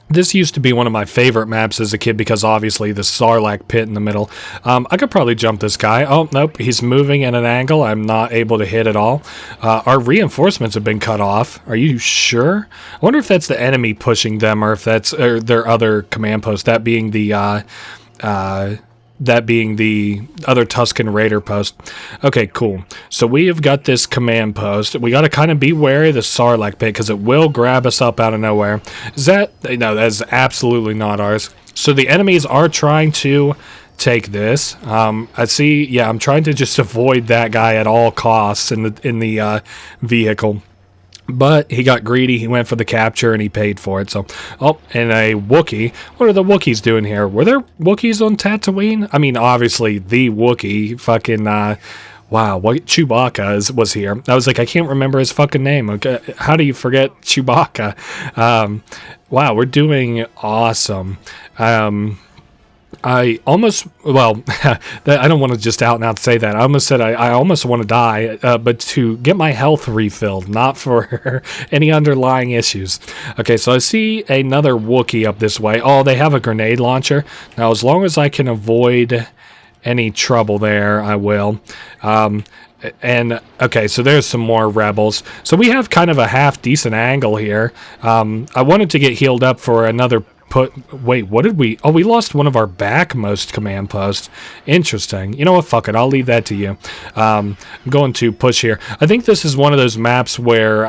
This used to be one of my favorite maps as a kid because obviously the Sarlacc pit in the middle. I could probably jump this guy. Oh, nope, he's moving at an angle I'm not able to hit at all. Our reinforcements have been cut off. Are you sure? I wonder if that's the enemy pushing them or if that's their other command post, that being the other Tusken Raider post. Okay, cool. So we have got this command post. We got to kind of be wary of the Sarlacc pit because it will grab us up out of nowhere. Is that... No, that is absolutely not ours. So the enemies are trying to take this. I see... Yeah, I'm trying to just avoid that guy at all costs in the vehicle. But he got greedy, he went for the capture, and he paid for it. So, oh, and a Wookiee. What are the Wookiees doing here? Were there Wookiees on Tatooine? I mean, obviously, the Wookiee, fucking, wow, what Chewbacca was here. I was like, I can't remember his fucking name. Okay, how do you forget Chewbacca? Wow, we're doing awesome. I almost, well, I don't want to just out and out say that. I almost said I almost want to die, but to get my health refilled, not for any underlying issues. Okay, so I see another Wookiee up this way. Oh, they have a grenade launcher. Now, as long as I can avoid any trouble there, I will. And, okay, so there's some more rebels. So we have kind of a half-decent angle here. I wanted to get healed up for another... Wait, what did we... Oh, we lost one of our backmost command posts. Interesting. You know what? Fuck it. I'll leave that to you. I'm going to push here. I think this is one of those maps where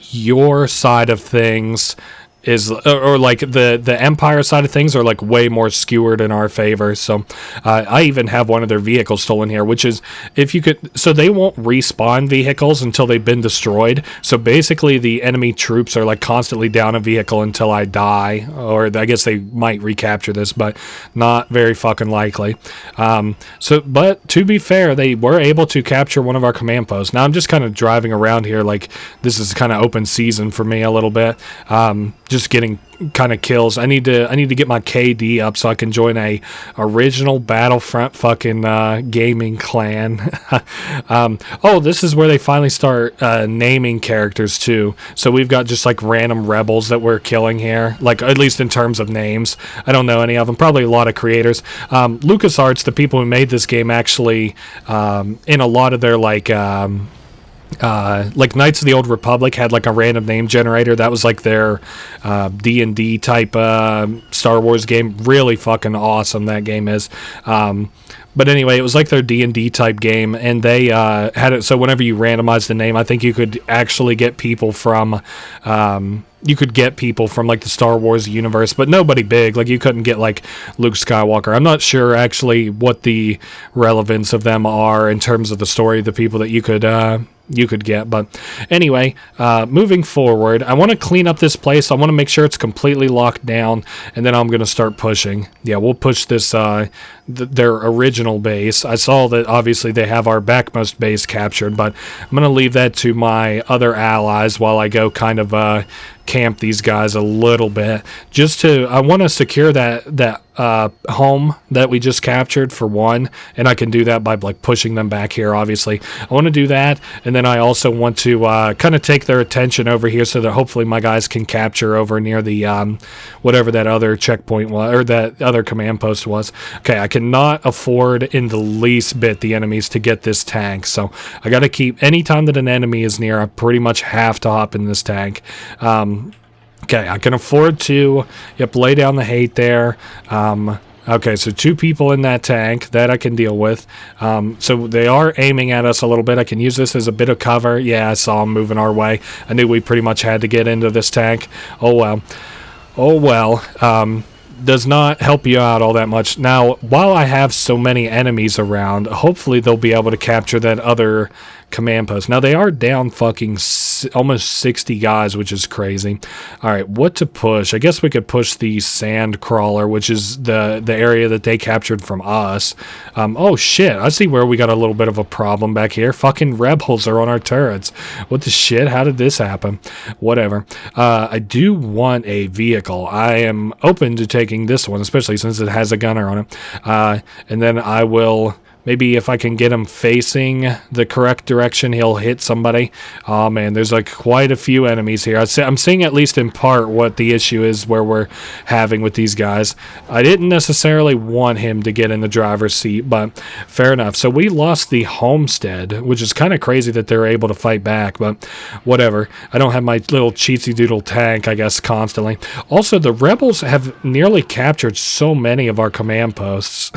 your side of things is, or like the Empire side of things are like way more skewered in our favor. So I even have one of their vehicles stolen here, which is, if you could, so they won't respawn vehicles until they've been destroyed. So basically the enemy troops are like constantly down a vehicle until I die, or I guess they might recapture this, but not very fucking likely. But to be fair, they were able to capture one of our command posts. Now I'm just kind of driving around here like this is kind of open season for me a little bit. Just getting kind of kills. I need to get my KD up so I can join a original Battlefront fucking gaming clan. Oh, this is where they finally start naming characters too. So we've got just like random rebels that we're killing here, like at least in terms of names. I don't know any of them. Probably a lot of creators. LucasArts, the people who made this game, actually in a lot of their like Knights of the Old Republic had like a random name generator. That was like their D&D type Star Wars game. Really fucking awesome that game is. But anyway, it was like their D&D type game, and they had it so whenever you randomize the name, I think you could actually get people from like the Star Wars universe, but nobody big. Like you couldn't get like Luke Skywalker. I'm not sure actually what the relevance of them are in terms of the story, the people that you could get. But anyway, moving forward, I want to clean up this place. I want to make sure it's completely locked down, and then I'm going to start pushing. Yeah, we'll push this, their original base. I saw that obviously they have our backmost base captured, but I'm going to leave that to my other allies while I go kind of camp these guys a little bit. I want to secure that home that we just captured for one, and I can do that by like pushing them back here. Obviously I want to do that, and then I also want to kind of take their attention over here so that hopefully my guys can capture over near the whatever that other checkpoint was, or that other command post was. Okay, I cannot afford in the least bit the enemies to get this tank. So I got to keep, anytime that an enemy is near, I pretty much have to hop in this tank. Okay, I can afford to, lay down the hate there. Okay, so 2 people in that tank, that I can deal with. So they are aiming at us a little bit. I can use this as a bit of cover. Yeah, I saw them moving our way. I knew we pretty much had to get into this tank. Oh, well. Oh, well. Does not help you out all that much. Now, while I have so many enemies around, hopefully they'll be able to capture that other command post. Now, they are down fucking almost 60 guys, which is crazy. All right, what to push? I guess we could push the sand crawler, which is the area that they captured from us. Oh, shit. I see where we got a little bit of a problem back here. Fucking rebels are on our turrets. What the shit? How did this happen? Whatever. I do want a vehicle. I am open to taking this one, especially since it has a gunner on it. And then I will... Maybe if I can get him facing the correct direction, he'll hit somebody. Oh, man, there's like quite a few enemies here. I'm seeing at least in part what the issue is where we're having with these guys. I didn't necessarily want him to get in the driver's seat, but fair enough. So we lost the homestead, which is kind of crazy that they're able to fight back, but whatever. I don't have my little cheatsy doodle tank, I guess, constantly. Also, the rebels have nearly captured so many of our command posts.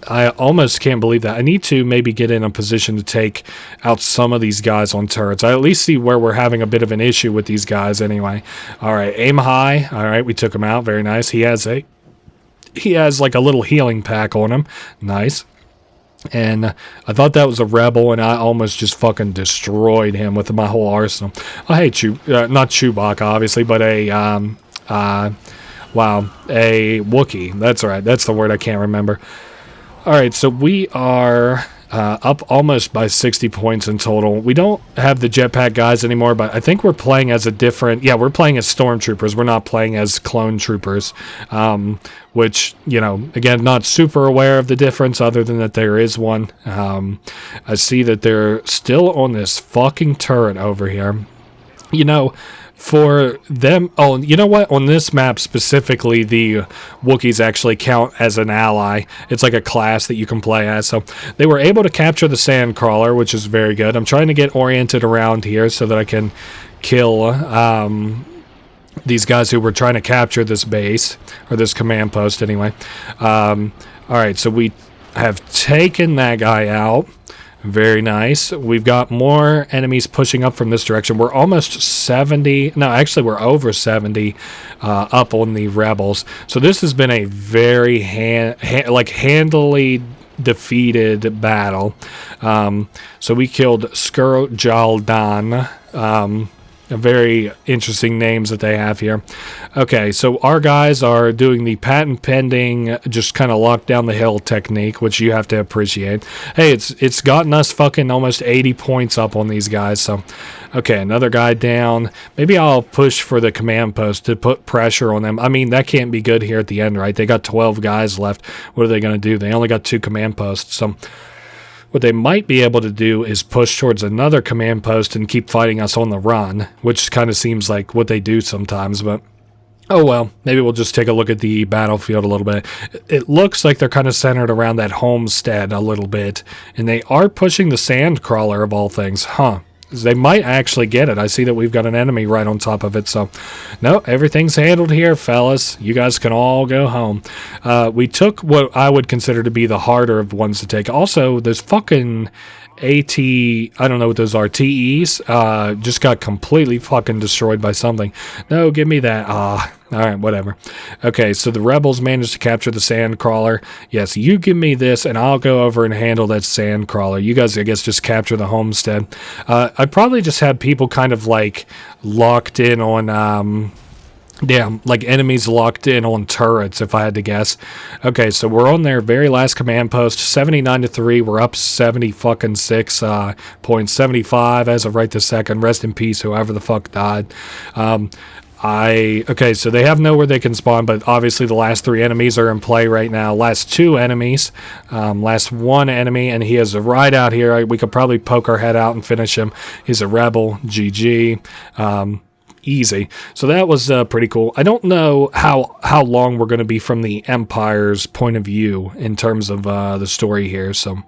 I almost can't believe that. I need to maybe get in a position to take out some of these guys on turrets. I at least see where we're having a bit of an issue with these guys anyway. All right, aim high. All right, we took him out. Very nice. He has like a little healing pack on him. Nice. And I thought that was a rebel, and I almost just fucking destroyed him with my whole arsenal. Oh, hey, not Chewbacca, obviously, but a Wookiee. That's right. That's the word I can't remember. All right, so we are up almost by 60 points in total. We don't have the jetpack guys anymore, but I think we're playing as a different... Yeah, we're playing as stormtroopers. We're not playing as clone troopers, which, again, not super aware of the difference other than that there is one. I see that they're still on this fucking turret over here. For them, oh, you know what? On this map specifically, the Wookiees actually count as an ally. It's like a class that you can play as. So they were able to capture the Sandcrawler, which is very good. I'm trying to get oriented around here so that I can kill these guys who were trying to capture this base, or this command post anyway. All right, so we have taken that guy out. Very nice. We've got more enemies pushing up from this direction. We're almost 70. No, actually, we're over 70 up on the rebels. So this has been a very handily defeated battle. So we killed Skuro Jaldan. Very interesting names that they have here. Okay, so our guys are doing the patent pending, just kind of lock down the hill technique, which you have to appreciate. Hey, it's gotten us fucking almost 80 points up on these guys. So, okay, another guy down. Maybe I'll push for the command post to put pressure on them. I mean, that can't be good here at the end, right? They got 12 guys left. What are they going to do? They only got 2 command posts. So what they might be able to do is push towards another command post and keep fighting us on the run, which kind of seems like what they do sometimes, but oh well, maybe we'll just take a look at the battlefield a little bit. It looks like they're kind of centered around that homestead a little bit, and they are pushing the Sandcrawler of all things, huh? They might actually get it. I see that we've got an enemy right on top of it. So, no, everything's handled here, fellas. You guys can all go home. We took what I would consider to be the harder of ones to take. Also, those fucking I don't know what those are, TEs, just got completely fucking destroyed by something. No, give me that. All right, whatever. Okay, so the rebels managed to capture the Sandcrawler. Yes, you give me this, and I'll go over and handle that Sandcrawler. You guys, I guess, just capture the homestead. I'd probably just have people kind of, like, locked in on... like enemies locked in on turrets, if I had to guess. Okay, so we're on their very last command post, 79-3. We're up 70 fucking 6 points, 75 as of right this second. Rest in peace, whoever the fuck died. Okay, so they have nowhere they can spawn, but obviously the last 3 enemies are in play right now. Last 2 enemies, last 1 enemy, and he is right out here. We could probably poke our head out and finish him. He's a rebel. GG. easy. So that was pretty cool. I don't know how long we're going to be from the Empire's point of view in terms of the story here, so...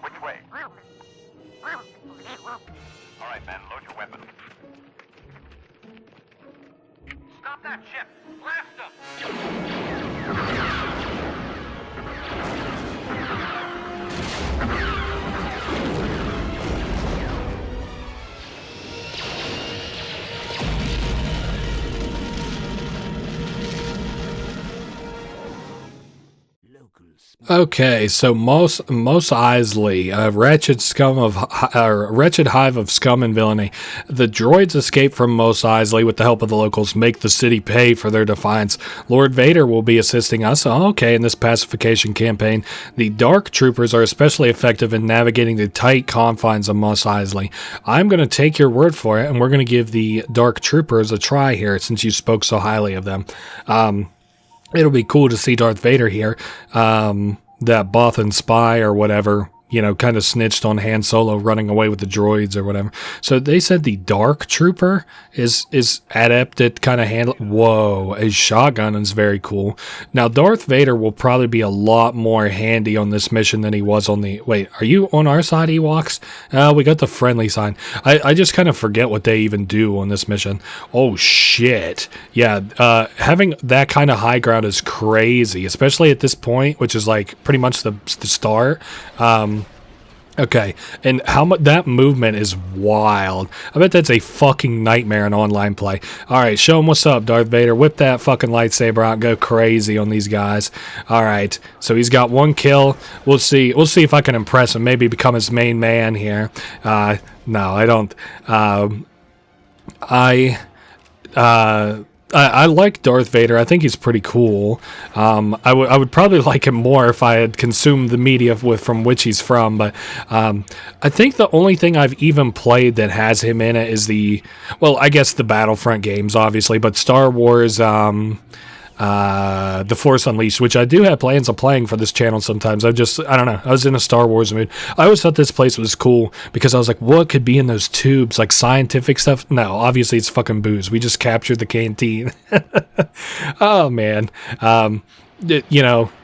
Which way? All right, men, load your weapons. Stop that ship! Blast them! Okay, so Mos Eisley, a wretched hive of scum and villainy. The droids escape from Mos Eisley with the help of the locals, make the city pay for their defiance. Lord Vader will be assisting us, in this pacification campaign. The Dark Troopers are especially effective in navigating the tight confines of Mos Eisley. I'm going to take your word for it, and we're going to give the Dark Troopers a try here, since you spoke so highly of them. It'll be cool to see Darth Vader here. That Bothan spy or whatever, kind of snitched on Han Solo running away with the droids or whatever. So they said the Dark Trooper is adept at kind of handling... Whoa, a shotgun is very cool. Now, Darth Vader will probably be a lot more handy on this mission than he was on the... Wait, are you on our side, Ewoks? We got the friendly sign. I just kind of forget what they even do on this mission. Oh, shit. Yeah, having that kind of high ground is crazy, especially at this point, which is like pretty much the start. Okay, and how much that movement is wild. I bet that's a fucking nightmare in online play. Alright, show him what's up, Darth Vader. Whip that fucking lightsaber out and go crazy on these guys. Alright, so he's got one kill. We'll see if I can impress him. Maybe become his main man here. No, I don't. I like Darth Vader. I think he's pretty cool. I would probably like him more if I had consumed the media from which he's from, but I think the only thing I've even played that has him in it is I guess the Battlefront games, obviously, but Star Wars, The Force Unleashed, which I do have plans of playing for this channel sometimes. I don't know. I was in a Star Wars mood. I always thought this place was cool because I was like, what could be in those tubes? Like scientific stuff? No, obviously it's fucking booze. We just captured the canteen. Oh, man.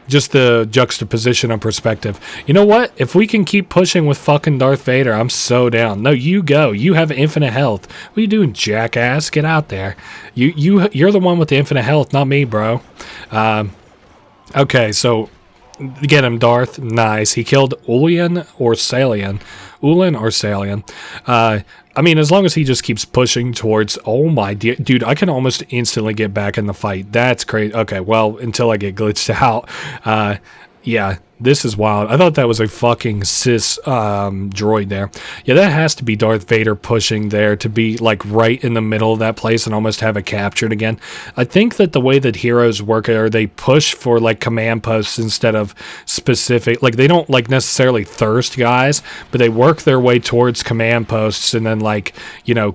Just the juxtaposition of perspective. You know what? If we can keep pushing with fucking Darth Vader, I'm so down. No, you go. You have infinite health. What are you doing, jackass? Get out there. You're the one with the infinite health, not me, bro. Okay, so get him, Darth. Nice. He killed Ulin or Salian. I mean, as long as he just keeps pushing towards... Oh my... Dude, I can almost instantly get back in the fight. That's crazy. Okay, well, until I get glitched out. Yeah, this is wild. I thought that was a fucking cis droid there. Yeah, that has to be Darth Vader pushing there to be like right in the middle of that place and almost have it captured again. I think that the way that heroes work are they push for like command posts instead of specific, like they don't like necessarily thirst guys, but they work their way towards command posts and then like,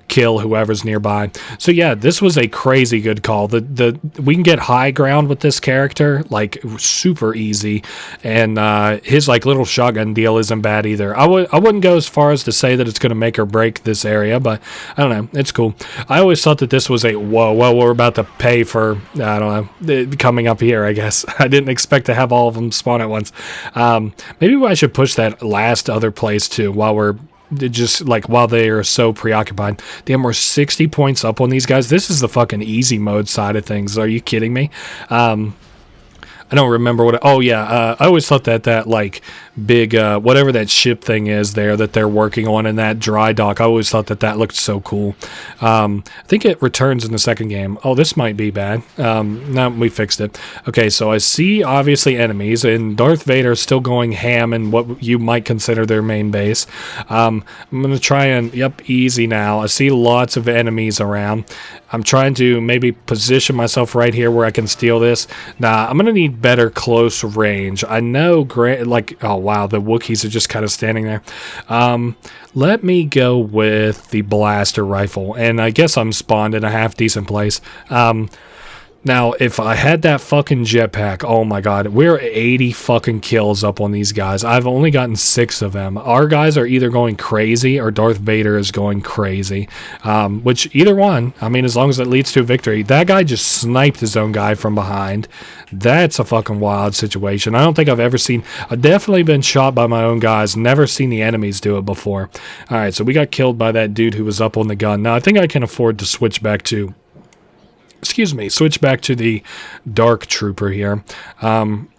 kill whoever's nearby. So yeah, this was a crazy good call. We can get high ground with this character, like super easy. And his like little shotgun deal isn't bad either. I wouldn't go as far as to say that it's going to make or break this area, but I don't know. It's cool. I always thought that this was we're about to pay for, I don't know, coming up here, I guess. I didn't expect to have all of them spawn at once. Maybe I should push that last other place too while they are so preoccupied. Damn, we're 60 points up on these guys. This is the fucking easy mode side of things. Are you kidding me? I don't remember what... I always thought that like big, whatever that ship thing is there that they're working on in that dry dock, I always thought that looked so cool. I think it returns in the second game. Oh, this might be bad. No, we fixed it. Okay, so I see obviously enemies, and Darth Vader is still going ham in what you might consider their main base. I'm going to try and... Yep, easy now. I see lots of enemies around. I'm trying to maybe position myself right here where I can steal this. Nah, I'm going to need better close range. I know, oh wow, the Wookiees are just kind of standing there. Let me go with the blaster rifle, and I guess I'm spawned in a half decent place. Now, if I had that fucking jetpack, oh my god, we're 80 fucking kills up on these guys. I've only gotten 6 of them. Our guys are either going crazy or Darth Vader is going crazy. Which, either one, I mean, as long as it leads to a victory. That guy just sniped his own guy from behind. That's a fucking wild situation. I don't think I've ever seen... I've definitely been shot by my own guys. Never seen the enemies do it before. Alright, so we got killed by that dude who was up on the gun. Now, I think I can afford to switch back to... switch back to the Dark Trooper here. Man,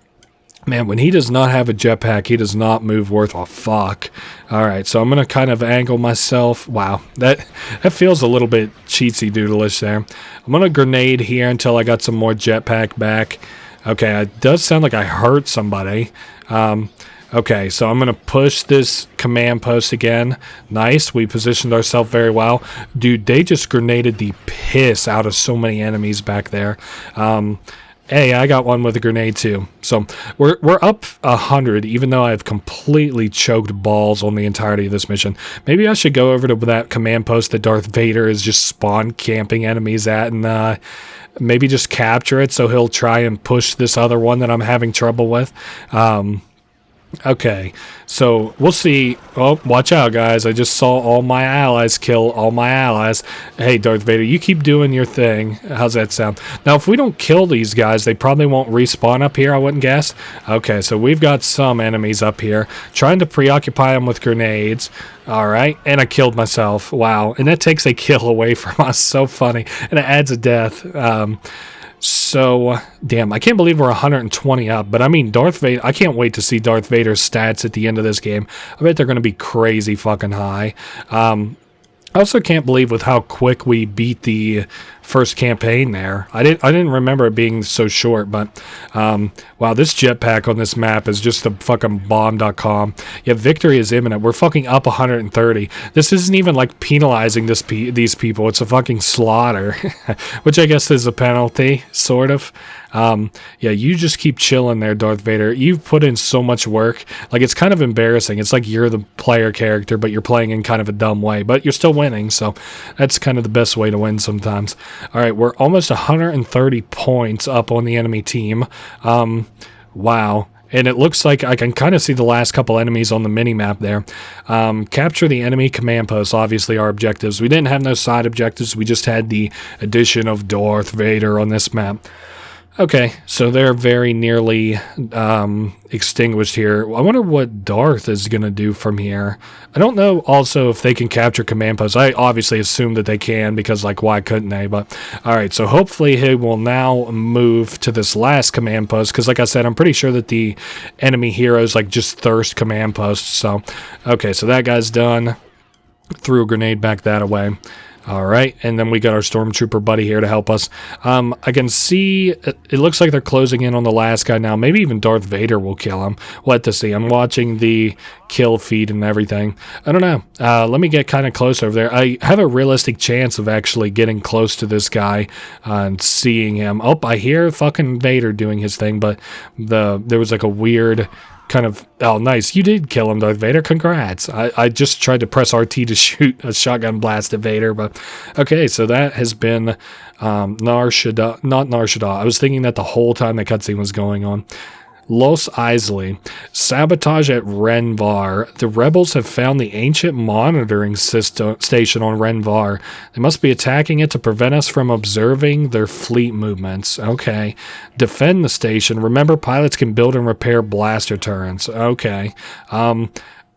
when he does not have a jetpack, he does not move worth a fuck. Alright, so I'm going to kind of angle myself. Wow, that feels a little bit cheatsy doodleish there. I'm going to grenade here until I got some more jetpack back. Okay, it does sound like I hurt somebody. Okay, so I'm going to push this command post again. Nice, we positioned ourselves very well. Dude, they just grenaded the piss out of so many enemies back there. Hey, I got one with a grenade too. So we're up 100, even though I've completely choked balls on the entirety of this mission. Maybe I should go over to that command post that Darth Vader is just spawn camping enemies at and maybe just capture it so he'll try and push this other one that I'm having trouble with. Okay, so we'll see. Oh, watch out, guys. I just saw all my allies kill all my allies. Hey, Darth Vader, you keep doing your thing. How's that sound? Now, if we don't kill these guys, they probably won't respawn up here, I wouldn't guess. Okay, so we've got some enemies up here. Trying to preoccupy them with grenades. Alright, and I killed myself. Wow, and that takes a kill away from us. So funny. And it adds a death. So, damn, I can't believe we're 120 up, but I mean, Darth Vader, I can't wait to see Darth Vader's stats at the end of this game. I bet they're going to be crazy fucking high. I also can't believe with how quick we beat the first campaign there. I didn't remember it being so short, but wow, this jetpack on this map is just the fucking bomb.com. Yeah, victory is imminent. We're fucking up 130. This isn't even like penalizing these people. It's a fucking slaughter, which I guess is a penalty, sort of. Yeah, you just keep chilling there, Darth Vader. You've put in so much work. Like, it's kind of embarrassing. It's like you're the player character, but you're playing in kind of a dumb way, but you're still winning, so that's kind of the best way to win sometimes. Alright, we're almost 130 points up on the enemy team. Wow. And it looks like I can kind of see the last couple enemies on the mini-map there. Capture the enemy command posts, obviously our objectives. We didn't have no side objectives, we just had the addition of Darth Vader on this map. Okay, so they're very nearly extinguished here. I wonder what Darth is going to do from here. I don't know also if they can capture command posts. I obviously assume that they can because, like, why couldn't they? But, alright, so hopefully he will now move to this last command post because, like I said, I'm pretty sure that the enemy heroes, like, just thirst command posts. So, okay, so that guy's done. Threw a grenade back that away. Alright, and then we got our Stormtrooper buddy here to help us. I can see, it looks like they're closing in on the last guy now. Maybe even Darth Vader will kill him. We'll have to see. I'm watching the kill feed and everything. I don't know. Let me get kind of close over there. I have a realistic chance of actually getting close to this guy and seeing him. Oh, I hear fucking Vader doing his thing, but there was like a weird... kind of, oh nice, you did kill him, Darth Vader, congrats. I just tried to press RT to shoot a shotgun blast at Vader, but okay, so that has been Nar Shaddaa, not Nar Shaddaa. I was thinking that the whole time the cutscene was going on. Los Eisley. Sabotage at Rhen. The rebels have found the ancient monitoring station on Rhen. They must be attacking it to prevent us from observing their fleet movements. Okay. Defend the station. Remember, pilots can build and repair blaster turrets. Okay.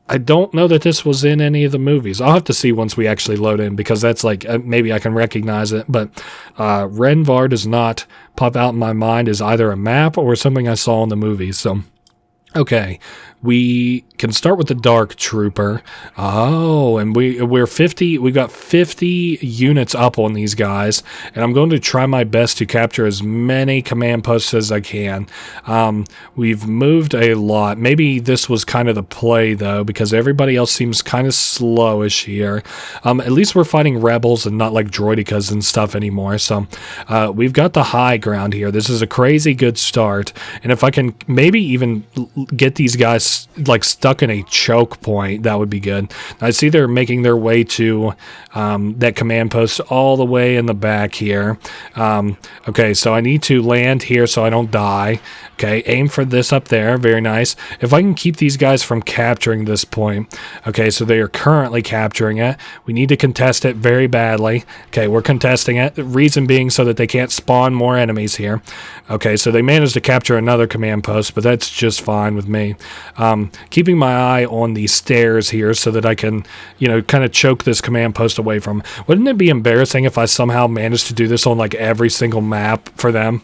I don't know that this was in any of the movies. I'll have to see once we actually load in, because that's like, maybe I can recognize it, but Rhen does not pop out in my mind as either a map or something I saw in the movies, so Okay, we can start with the Dark Trooper. Oh, and we're 50. We got 50 units up on these guys, and I'm going to try my best to capture as many command posts as I can. We've moved a lot. Maybe this was kind of the play though, because everybody else seems kind of slowish here. At least we're fighting rebels and not like droidicas and stuff anymore. So we've got the high ground here. This is a crazy good start, and if I can maybe even get these guys like stuck in a choke point, that would be good. I see they're making their way to that command post all the way in the back here. Okay, so I need to land here so I don't die. Okay, aim for this up there. Very nice. If I can keep these guys from capturing this point. Okay, so they are currently capturing it. We need to contest it very badly. Okay, we're contesting it. The reason being so that they can't spawn more enemies here. Okay, so they managed to capture another command post, but that's just fine with me. Keeping my eye on the stairs here so that I can, you know, kind of choke this command post away from. Wouldn't it be embarrassing if I somehow managed to do this on like every single map for them?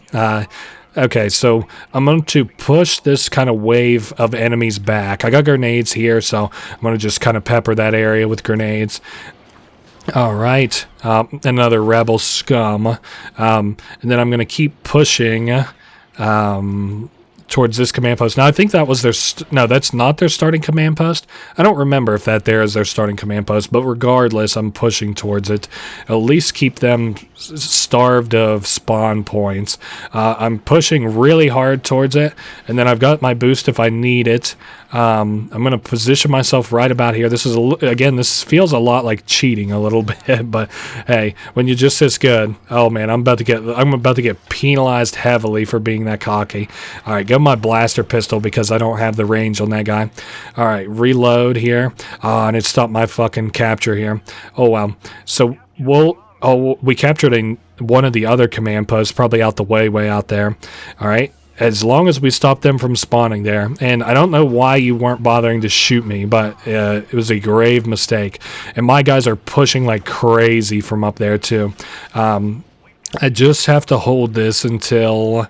Okay, so I'm going to push this kind of wave of enemies back. I got grenades here, so I'm going to just kind of pepper that area with grenades. All right, another rebel scum. And then I'm going to keep pushing towards this command post. Now, I think that was their... no, that's not their starting command post. I don't remember if that there is their starting command post, but regardless, I'm pushing towards it. At least keep them starved of spawn points. I'm pushing really hard towards it, and then I've got my boost if I need it. I'm going to position myself right about here. This is, again, this feels a lot like cheating a little bit, but hey, when you're just this good, oh man, I'm about to get penalized heavily for being that cocky. All right, go my blaster pistol because I don't have the range on that guy. All right, reload here. And it stopped my fucking capture here. Oh well. So we captured one of the other command posts, probably out the way out there. All right. As long as we stop them from spawning there. And I don't know why you weren't bothering to shoot me, but it was a grave mistake. And my guys are pushing like crazy from up there too. I just have to hold this until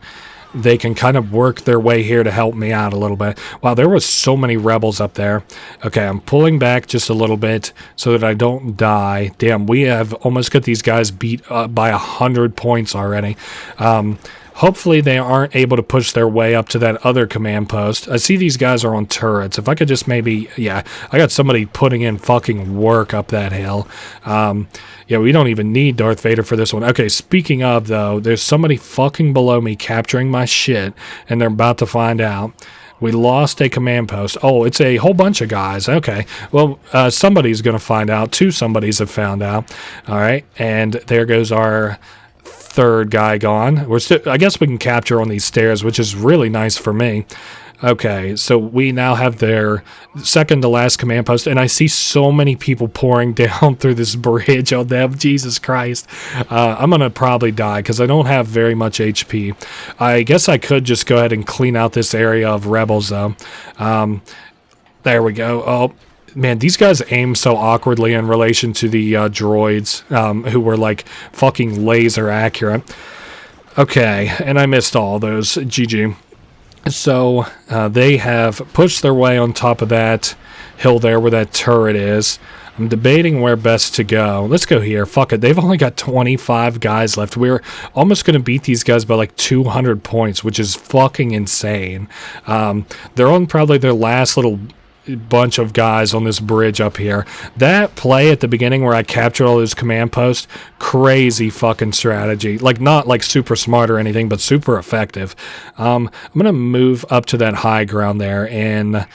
they can kind of work their way here to help me out a little bit. Wow, there was so many rebels up there. Okay, I'm pulling back just a little bit so that I don't die. Damn, we have almost got these guys beat by 100 points already. Hopefully they aren't able to push their way up to that other command post. I see these guys are on turrets. If I could just maybe... yeah, I got somebody putting in fucking work up that hill. Yeah, we don't even need Darth Vader for this one. Okay, speaking of, though, there's somebody fucking below me capturing my shit, and they're about to find out. We lost a command post. Oh, it's a whole bunch of guys. Okay. Well, somebody's going to find out. Two somebodies have found out. All right, and there goes our... third guy gone. I guess we can capture on these stairs, which is really nice for me. Okay, so we now have their second to last command post, and I see so many people pouring down through this bridge on them. Jesus Christ. I'm going to probably die because I don't have very much HP. I guess I could just go ahead and clean out this area of rebels, though. There we go. Oh, man, these guys aim so awkwardly in relation to the droids, who were like fucking laser accurate. Okay, and I missed all those. GG. So they have pushed their way on top of that hill there where that turret is. I'm debating where best to go. Let's go here. Fuck it. They've only got 25 guys left. We're almost going to beat these guys by like 200 points, which is fucking insane. They're on probably their last little bunch of guys on this bridge up here. That play at the beginning where I captured all those command posts, crazy fucking strategy. Like, not like super smart or anything, but super effective. I'm gonna move up to that high ground there, and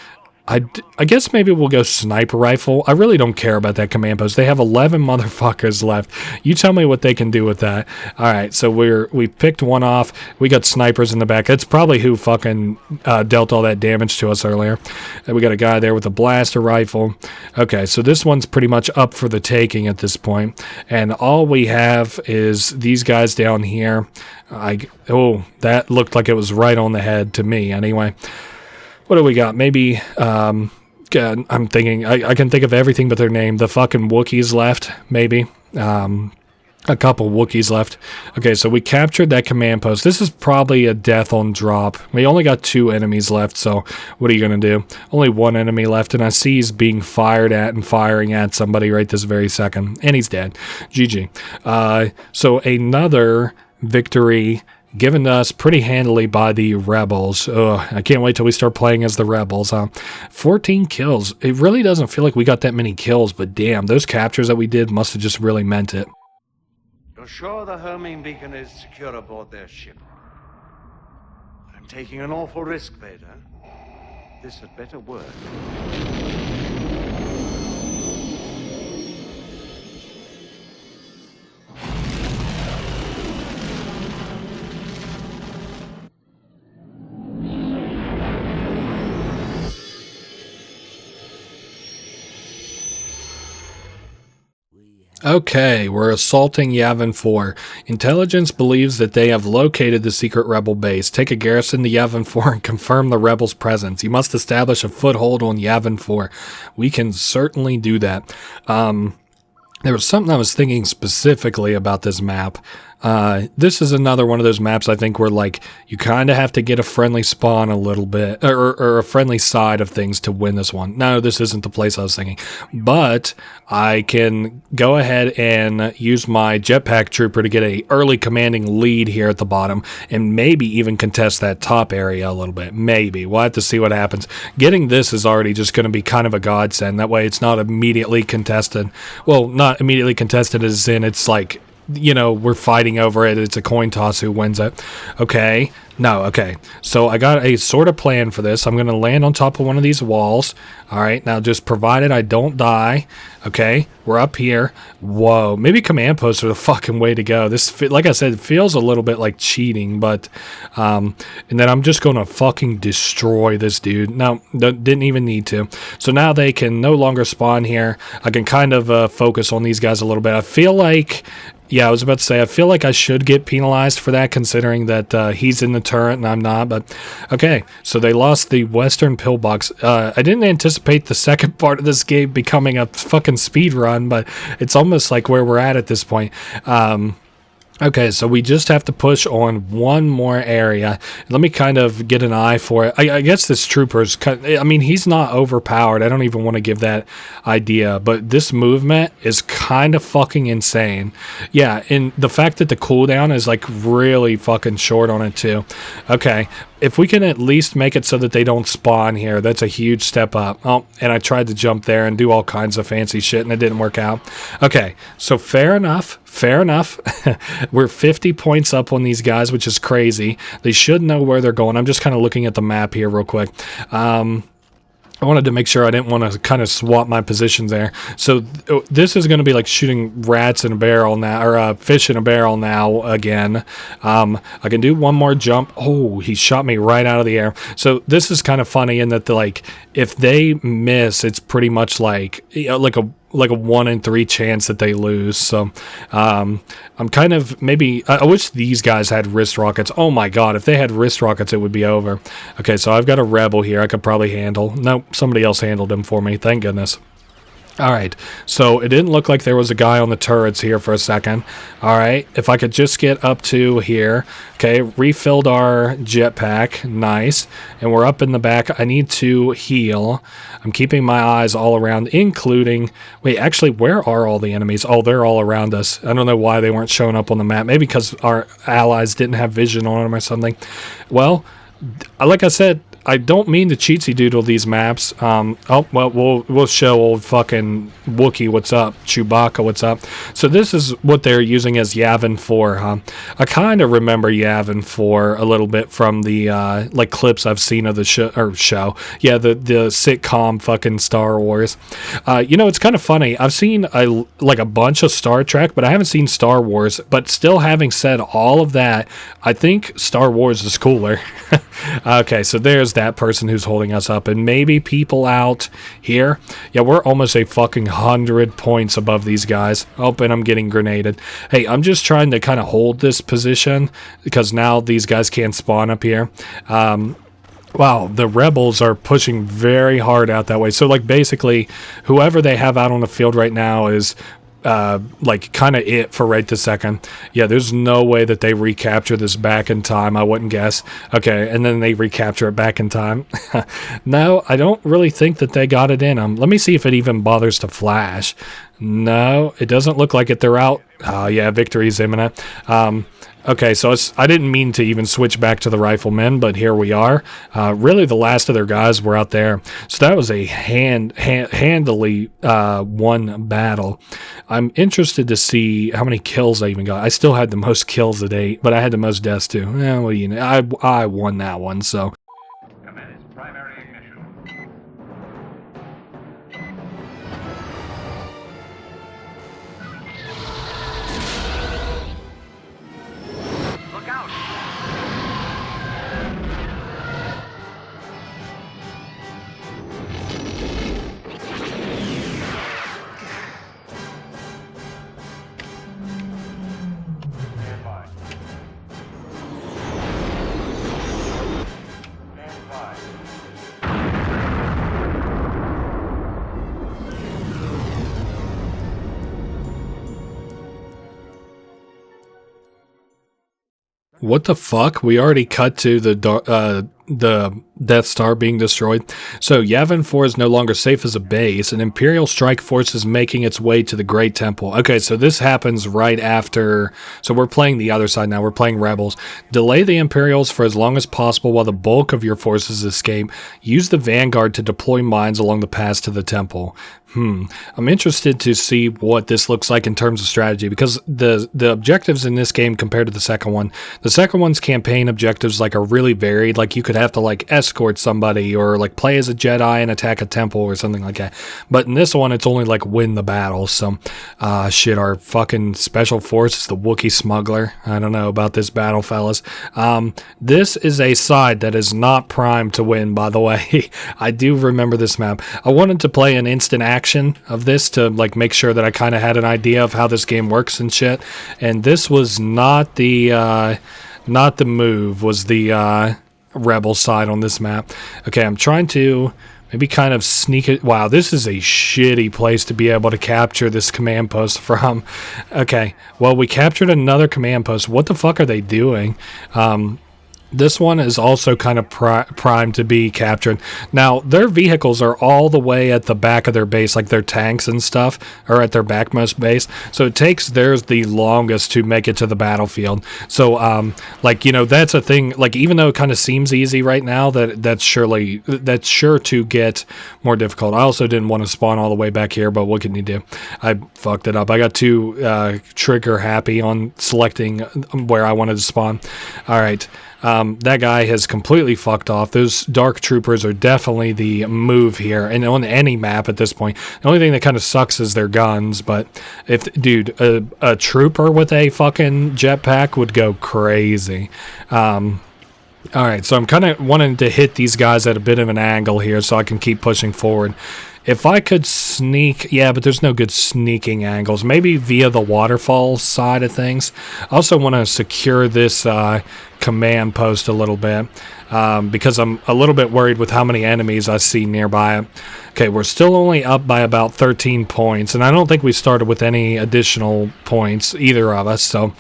I guess maybe we'll go sniper rifle. I really don't care about that command post. They have 11 motherfuckers left. You tell me what they can do with that. All right, so we picked one off. We got snipers in the back. That's probably who fucking dealt all that damage to us earlier. And we got a guy there with a blaster rifle. Okay, so this one's pretty much up for the taking at this point. And all we have is these guys down here. Oh, that looked like it was right on the head to me anyway. What do we got? Maybe, I'm thinking, I can think of everything but their name. The fucking Wookiees left, maybe. A couple Wookiees left. Okay, so we captured that command post. This is probably a death on drop. We only got 2 enemies left, so what are you going to do? Only 1 enemy left, and I see he's being fired at and firing at somebody right this very second. And he's dead. GG. So another victory given to us pretty handily by the Rebels. Ugh, I can't wait till we start playing as the Rebels. 14 kills. It really doesn't feel like we got that many kills, but damn, those captures that we did must have just really meant it. You're sure the homing beacon is secure aboard their ship? I'm taking an awful risk, Vader. This had better work. Okay, we're assaulting Yavin 4. Intelligence believes that they have located the secret rebel base. Take a garrison to Yavin 4 and confirm the rebels' presence. You must establish a foothold on Yavin 4. We can certainly do that. There was something I was thinking specifically about this map. This is another one of those maps I think where like you kind of have to get a friendly spawn a little bit or a friendly side of things to win this one. No, this isn't the place I was thinking, but I can go ahead and use my jetpack trooper to get a early commanding lead here at the bottom and maybe even contest that top area a little bit. Maybe. We'll have to see what happens. Getting this is already just going to be kind of a godsend. That way it's not immediately contested. Well, not immediately contested as in it's like, you know, we're fighting over it. It's a coin toss who wins it. Okay. No, okay. So I got a sort of plan for this. I'm going to land on top of one of these walls. All right. Now, just provided I don't die. Okay. We're up here. Whoa. Maybe command posts are the fucking way to go. This, like I said, feels a little bit like cheating, but, and then I'm just going to fucking destroy this dude. No, didn't even need to. So now they can no longer spawn here. I can kind of focus on these guys a little bit. I feel like, yeah, I was about to say, I feel like I should get penalized for that, considering that he's in the turret and I'm not, but okay. So they lost the Western Pillbox. I didn't anticipate the second part of this game becoming a fucking speed run, but it's almost like where we're at this point. Okay, so we just have to push on one more area. Let me kind of get an eye for it. I guess this trooper's, I mean, he's not overpowered. I don't even want to give that idea, but this movement is kind of fucking insane. Yeah, and the fact that the cooldown is like really fucking short on it too. Okay, if we can at least make it so that they don't spawn here, that's a huge step up. Oh, and I tried to jump there and do all kinds of fancy shit and it didn't work out. Okay, so fair enough. Fair enough. We're 50 points up on these guys, which is crazy. They should know where they're going. I'm just kind of looking at the map here real quick. I wanted to make sure I didn't want to kind of swap my positions there. So this is going to be like shooting rats in a barrel now, or fish in a barrel now again. I can do one more jump. Oh, he shot me right out of the air. So this is kind of funny in that like if they miss, it's pretty much like like a 1 in 3 chance that they lose. So I'm kind of maybe I wish these guys had wrist rockets. Oh my god, if they had wrist rockets it would be over. Okay, so I've got a rebel here I could probably handle. Nope, somebody else handled him for me, thank goodness. Alright, so it didn't look like there was a guy on the turrets here for a second. Alright, if I could just get up to here. Okay, refilled our jetpack. Nice. And we're up in the back. I need to heal. I'm keeping my eyes all around, including... Wait, actually, where are all the enemies? Oh, they're all around us. I don't know why they weren't showing up on the map. Maybe because our allies didn't have vision on them or something. Well, like I said... I don't mean to cheatsy doodle these maps. Oh, well, we'll show old fucking Wookiee what's up. Chewbacca what's up. So this is what they're using as Yavin 4, huh? I kind of remember Yavin 4 a little bit from the, like, clips I've seen of the show. Yeah, the sitcom fucking Star Wars. You know, it's kind of funny. I've seen, like, a bunch of Star Trek, but I haven't seen Star Wars. But still, having said all of that, I think Star Wars is cooler. Okay, so there's that person who's holding us up, and maybe people out here. Yeah, we're almost a fucking 100 points above these guys. Oh, and I'm getting grenaded. Hey, I'm just trying to kind of hold this position because now these guys can't spawn up here. Wow, the rebels are pushing very hard out that way. So, like, basically, whoever they have out on the field right now is like kind of it for right this second. Yeah, there's no way that they recapture this back in time, I wouldn't guess. Okay, and then they recapture it back in time. No, I don't really think that they got it in them. Let me see if it even bothers to flash. No, it doesn't look like it. They're out. Oh yeah, victory's imminent. Okay, so I didn't mean to even switch back to the riflemen, but here we are. Really, the last of their guys were out there. So that was a handily won battle. I'm interested to see how many kills I even got. I still had the most kills at 8, but I had the most deaths too. Yeah, well, you know, I won that one, so. Commence primary ignition. Look out! Stand by. Stand by. What the fuck? We already cut to the Death Star being destroyed. So Yavin 4 is no longer safe as a base, and Imperial strike force is making its way to the Great Temple. Okay, so this happens right after. So we're playing the other side now. We're playing Rebels. Delay the Imperials for as long as possible while the bulk of your forces escape. Use the Vanguard to deploy mines along the paths to the temple. I'm interested to see what this looks like in terms of strategy, because the objectives in this game compared to the second one's campaign objectives like are really varied. Like you could have to like escort somebody or like play as a Jedi and attack a temple or something like that. But in this one, it's only like win the battle. So, shit, our fucking special force is the Wookiee smuggler. I don't know about this battle, fellas. This is a side that is not primed to win, by the way. I do remember this map. I wanted to play an instant action of this to like make sure that I kind of had an idea of how this game works and shit. And this was not the move, was the Rebel side on this map. Okay, I'm trying to maybe kind of sneak it. Wow, this is a shitty place to be able to capture this command post from. Okay, well, we captured another command post. What the fuck are they doing? This one is also kind of primed to be captured. Now, their vehicles are all the way at the back of their base, like their tanks and stuff are at their backmost base. So it takes theirs the longest to make it to the battlefield. So, like, you know, that's a thing. Like, even though it kind of seems easy right now, that's sure to get more difficult. I also didn't want to spawn all the way back here, but what can you do? I fucked it up. I got too trigger happy on selecting where I wanted to spawn. All right. That guy has completely fucked off. Those dark troopers are definitely the move here, and on any map at this point. The only thing that kind of sucks is their guns, but if, dude, a trooper with a fucking jetpack would go crazy. Alright, so I'm kind of wanting to hit these guys at a bit of an angle here so I can keep pushing forward. If I could sneak, yeah, but there's no good sneaking angles. Maybe via the waterfall side of things. I also want to secure this command post a little bit because I'm a little bit worried with how many enemies I see nearby it. Okay, we're still only up by about 13 points, and I don't think we started with any additional points, either of us, so...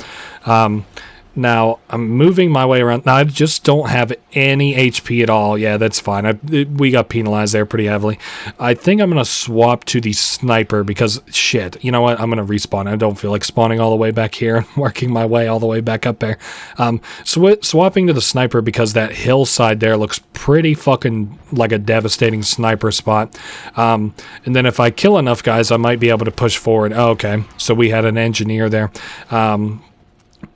now, I'm moving my way around. Now, I just don't have any HP at all. Yeah, that's fine. We got penalized there pretty heavily. I think I'm going to swap to the sniper because, shit, you know what? I'm going to respawn. I don't feel like spawning all the way back here and working my way all the way back up there. Swapping to the sniper because that hillside there looks pretty fucking like a devastating sniper spot. And then if I kill enough guys, I might be able to push forward. Oh, okay, so we had an engineer there.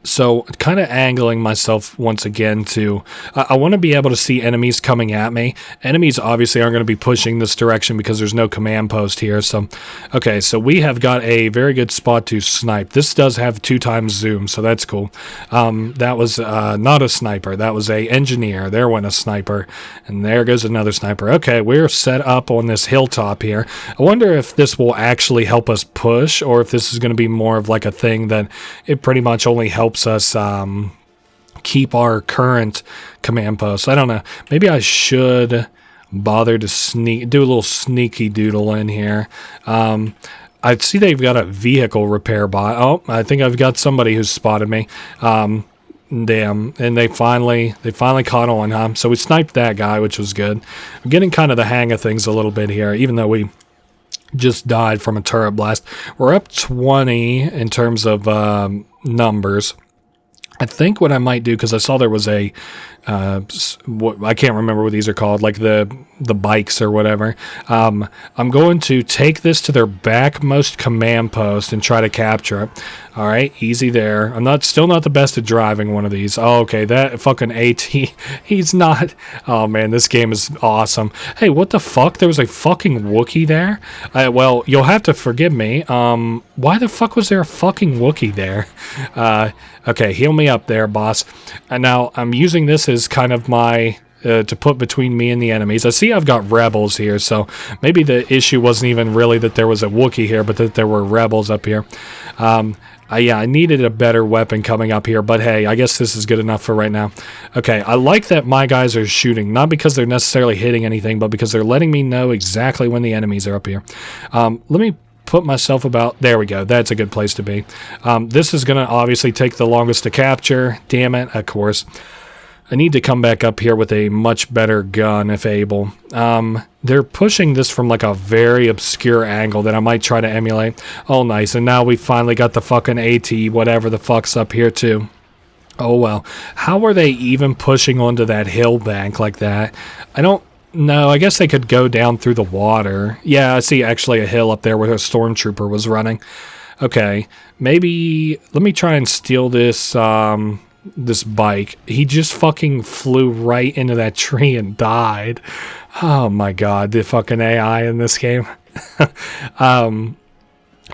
So kind of angling myself once again to, I want to be able to see enemies coming at me. Enemies obviously aren't going to be pushing this direction because there's no command post here. So, okay, so we have got a very good spot to snipe. This does have 2x zoom, so that's cool. That was not a sniper. That was a engineer. There went a sniper, and there goes another sniper. Okay, we're set up on this hilltop here. I wonder if this will actually help us push, or if this is going to be more of like a thing that it pretty much only helps us keep our current command post. I don't know. Maybe I should bother to do a little sneaky doodle in here. I see they've got a vehicle repair bot. Oh, I think I've got somebody who's spotted me. Damn, and they finally caught on, huh? So we sniped that guy, which was good. I'm getting kind of the hang of things a little bit here, even though we just died from a turret blast. We're up 20 in terms of numbers. I think what I might do, because I saw there was a, I can't remember what these are called, like the bikes or whatever. I'm going to take this to their backmost command post and try to capture it. All right, easy there. I'm still not the best at driving one of these. Oh, okay, that fucking AT, he's not. Oh man, this game is awesome. Hey, what the fuck? There was a fucking Wookiee there? Well, you'll have to forgive me. Why the fuck was there a fucking Wookiee there? Okay, heal me up there, boss. And now I'm using this as kind of my to put between me and the enemies. I see I've got rebels here, so maybe the issue wasn't even really that there was a Wookiee here, but that there were rebels up here. Yeah, I needed a better weapon coming up here, but hey, I guess this is good enough for right now. Okay, I like that my guys are shooting, not because they're necessarily hitting anything, but because they're letting me know exactly when the enemies are up here. Let me put myself about. There we go. That's a good place to be. This is going to obviously take the longest to capture. Damn it, of course. I need to come back up here with a much better gun if able. They're pushing this from like a very obscure angle that I might try to emulate. Oh, nice. And now we finally got the fucking AT, whatever the fuck's up here too. Oh, well. How are they even pushing onto that hill bank like that? I don't know. I guess they could go down through the water. Yeah, I see actually a hill up there where a stormtrooper was running. Okay. Maybe let me try and steal this this bike. He just fucking flew right into that tree and died. Oh my god, the fucking AI in this game.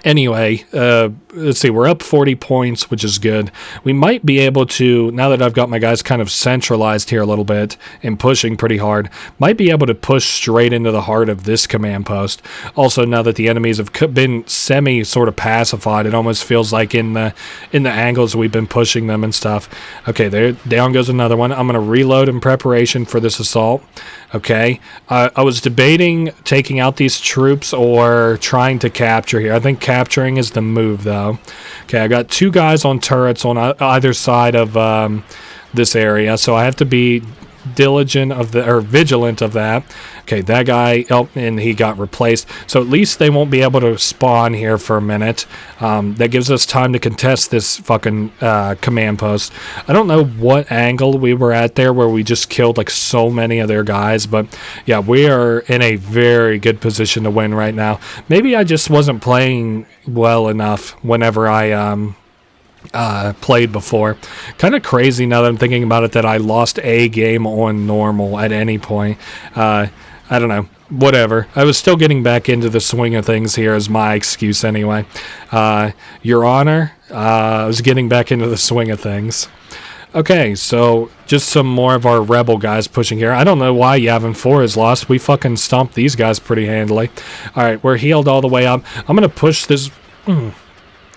Anyway, let's see, we're up 40 points, which is good. We might be able to, now that I've got my guys kind of centralized here a little bit and pushing pretty hard, might be able to push straight into the heart of this command post. Also, now that the enemies have been semi sort of pacified, it almost feels like in the angles we've been pushing them and stuff. Okay, there, down goes another one. I'm going to reload in preparation for this assault. Okay, I was debating taking out these troops or trying to capture here. I think capturing is the move, though. Okay, I got two guys on turrets on either side of this area, so I have to be vigilant of that. Okay, that guy, oh, and he got replaced. So at least they won't be able to spawn here for a minute. That gives us time to contest this fucking command post. I don't know what angle we were at there where we just killed like so many of their guys, but yeah, we are in a very good position to win right now. Maybe I just wasn't playing well enough whenever I played before. Kind of crazy now that I'm thinking about it that I lost a game on normal at any point. I don't know. Whatever. I was still getting back into the swing of things here is my excuse anyway. Your Honor, I was getting back into the swing of things. Okay, so just some more of our rebel guys pushing here. I don't know why Yavin 4 is lost. We fucking stomped these guys pretty handily. Alright, we're healed all the way up. I'm going to push this...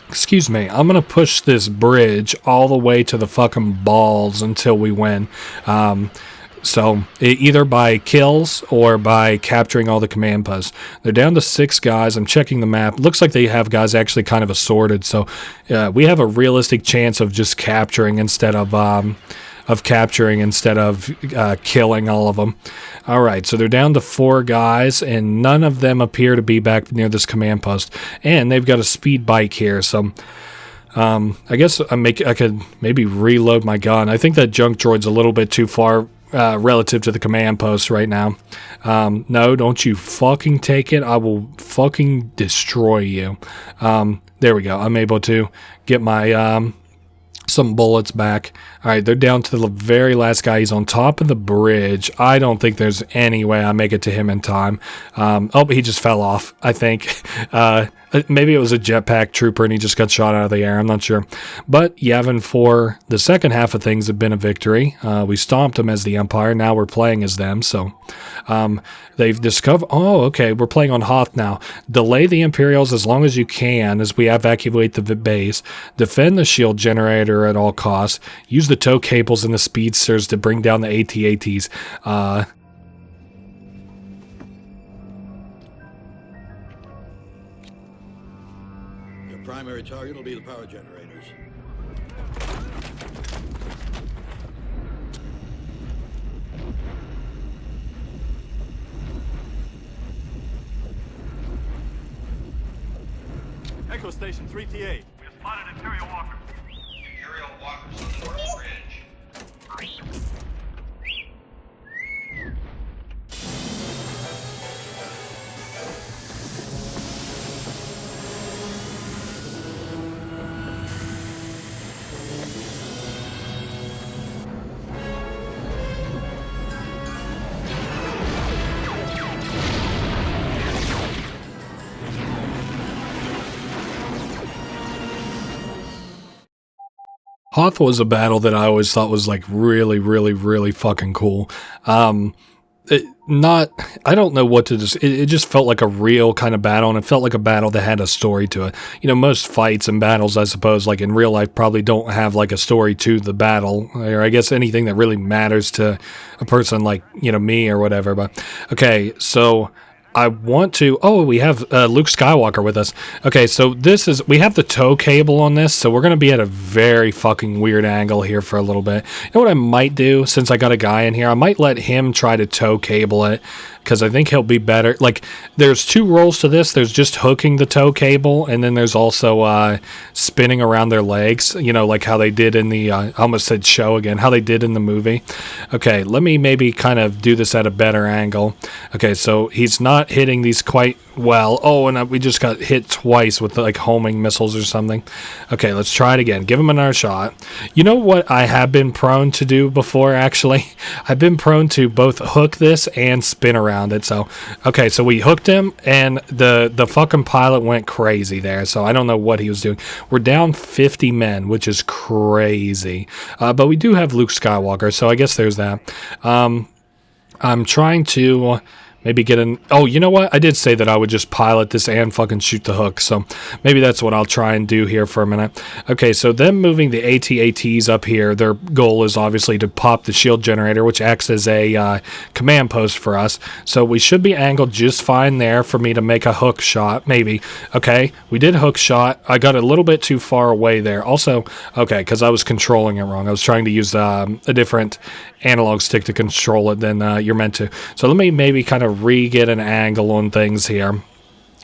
Excuse me, I'm going to push this bridge all the way to the fucking balls until we win. So, either by kills or by capturing all the command posts. They're down to 6 guys. I'm checking the map. Looks like they have guys actually kind of assorted. So, we have a realistic chance of just capturing instead of killing all of them. All right, so they're down to 4 guys, and none of them appear to be back near this command post. And they've got a speed bike here, so I guess I could maybe reload my gun. I think that junk droid's a little bit too far relative to the command post right now. No, don't you fucking take it. I will fucking destroy you. There we go. I'm able to get my... some bullets back. Alright, they're down to the very last guy. He's on top of the bridge. I don't think there's any way I make it to him in time. Oh, he just fell off, I think. Maybe it was a jetpack trooper and he just got shot out of the air. I'm not sure. But Yavin 4, the second half of things have been a victory. We stomped them as the Empire. Now we're playing as them. So they've discovered... Oh, okay. We're playing on Hoth now. Delay the Imperials as long as you can as we evacuate the base. Defend the shield generator at all costs. Use the tow cables and the speedsters to bring down the AT-ATs. primary target will be the power generators. Echo Station 3TA. We have spotted Imperial Walker. Imperial walkers on the north ridge. Hoth was a battle that I always thought was like really, really, really fucking cool. I don't know what to just, it just felt like a real kind of battle, and it felt like a battle that had a story to it. You know, most fights and battles, I suppose, like in real life, probably don't have like a story to the battle, or I guess anything that really matters to a person like, you know, me or whatever. But okay, so I want to, oh, we have Luke Skywalker with us. Okay, so this is, we have the tow cable on this, so we're going to be at a very fucking weird angle here for a little bit. You know what I might do, since I got a guy in here? I might let him try to tow cable it, because I think he'll be better. Like, there's two roles to this. There's just hooking the tow cable, and then there's also spinning around their legs, you know, like how they did in the, I almost said show again, how they did in the movie. Okay, let me maybe kind of do this at a better angle. Okay, so he's not hitting these quite well. Oh, and we just got hit twice with like homing missiles or something. Okay, let's try it again. Give him another shot. You know what I have been prone to do before, actually? I've been prone to both hook this and spin around it. So, okay, so we hooked him, and the fucking pilot went crazy there. So I don't know what he was doing. We're down 50 men, which is crazy. But we do have Luke Skywalker, so I guess there's that. I'm trying to maybe get an... Oh, you know what? I did say that I would just pilot this and fucking shoot the hook, so maybe that's what I'll try and do here for a minute. Okay, so them moving the AT-ATs up here, their goal is obviously to pop the shield generator, which acts as a command post for us. So we should be angled just fine there for me to make a hook shot, maybe. Okay, we did hook shot. I got a little bit too far away there. Also, okay, because I was controlling it wrong. I was trying to use a different analog stick to control it than you're meant to. So let me maybe kind of re-get an angle on things here.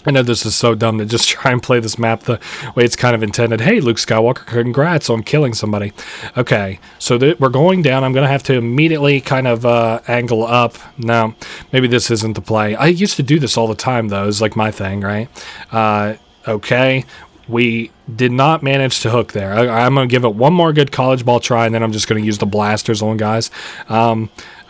I know this is so dumb to just try and play this map the way it's kind of intended. Hey, Luke Skywalker, congrats on killing somebody. Okay, so we're going down. I'm going to have to immediately kind of angle up. No, maybe this isn't the play. I used to do this all the time, though. It's like my thing, right? Okay, we did not manage to hook there. I'm going to give it one more good college ball try, and then I'm just going to use the blasters on guys.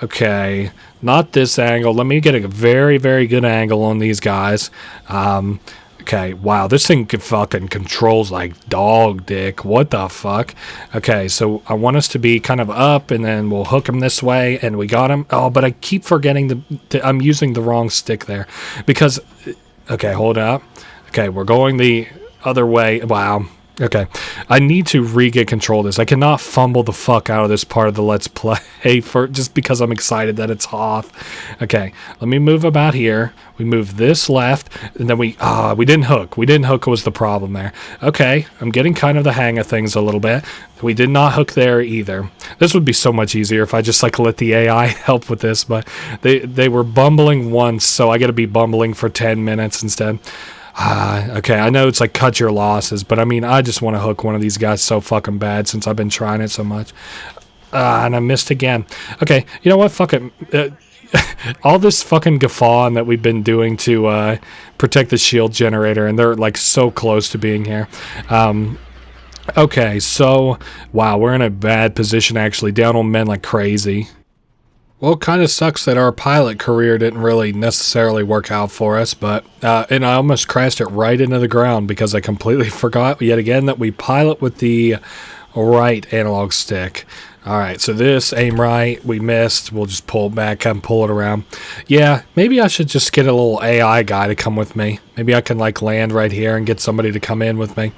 Okay, not this angle. Let me get a very, very good angle on these guys. Okay, wow, this thing fucking controls like dog dick. What the fuck? Okay, so I want us to be kind of up, and then we'll hook him this way, and we got him. Oh, but I keep forgetting I'm using the wrong stick there. Because, okay, hold up. Okay, we're going the other way. Wow. Okay, I need to re-get control of this. I cannot fumble the fuck out of this part of the Let's Play for just because I'm excited that it's Hoth. Okay, let me move about here. We move this left, and then we didn't hook. We didn't hook was the problem there. Okay, I'm getting kind of the hang of things a little bit. We did not hook there either. This would be so much easier if I just like let the AI help with this, but they were bumbling once, so I got to be bumbling for 10 minutes instead. Okay, I know it's like cut your losses, but I mean, I just want to hook one of these guys so fucking bad since I've been trying it so much. And I missed again. Okay, you know what? Fuck it. All this fucking guffawing that we've been doing to protect the shield generator, and they're like so close to being here. Okay, so, wow, we're in a bad position actually, down on men like crazy. Well, it kind of sucks that our pilot career didn't really necessarily work out for us, but, and I almost crashed it right into the ground because I completely forgot yet again that we pilot with the right analog stick. Alright, so this, aim right, we missed, we'll just pull it back and pull it around. Yeah, maybe I should just get a little AI guy to come with me. Maybe I can, like, land right here and get somebody to come in with me.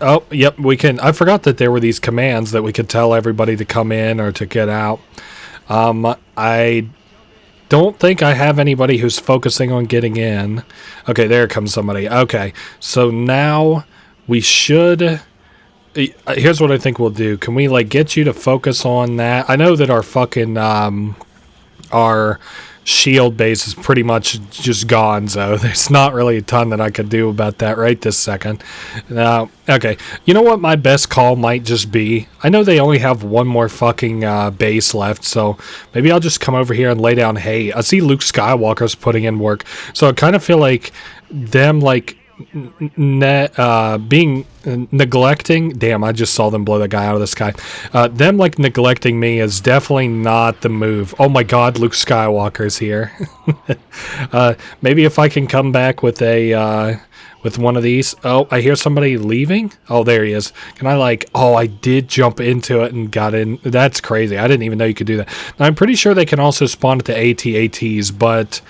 Oh, yep, we can. I forgot that there were these commands that we could tell everybody to come in or to get out. I don't think I have anybody who's focusing on getting in. Okay, there comes somebody. Okay, so now we should... Here's what I think we'll do. Can we, like, get you to focus on that? I know that our fucking, our shield base is pretty much just gone, so there's not really a ton that I could do about that right this second. Okay. You know what my best call might just be? I know they only have one more fucking base left, so maybe I'll just come over here and lay down hay. I see Luke Skywalker's putting in work, so I kind of feel like them, like, being neglecting. Damn, I just saw them blow that guy out of the sky. Them like neglecting me is definitely not the move. Oh my god, Luke Skywalker's here. Maybe if I can come back with a with one of these. Oh, I hear somebody leaving. Oh, there he is. Can I like... Oh, I did jump into it and got in. That's crazy. I didn't even know you could do that. Now, I'm pretty sure they can also spawn at the AT-ATs, but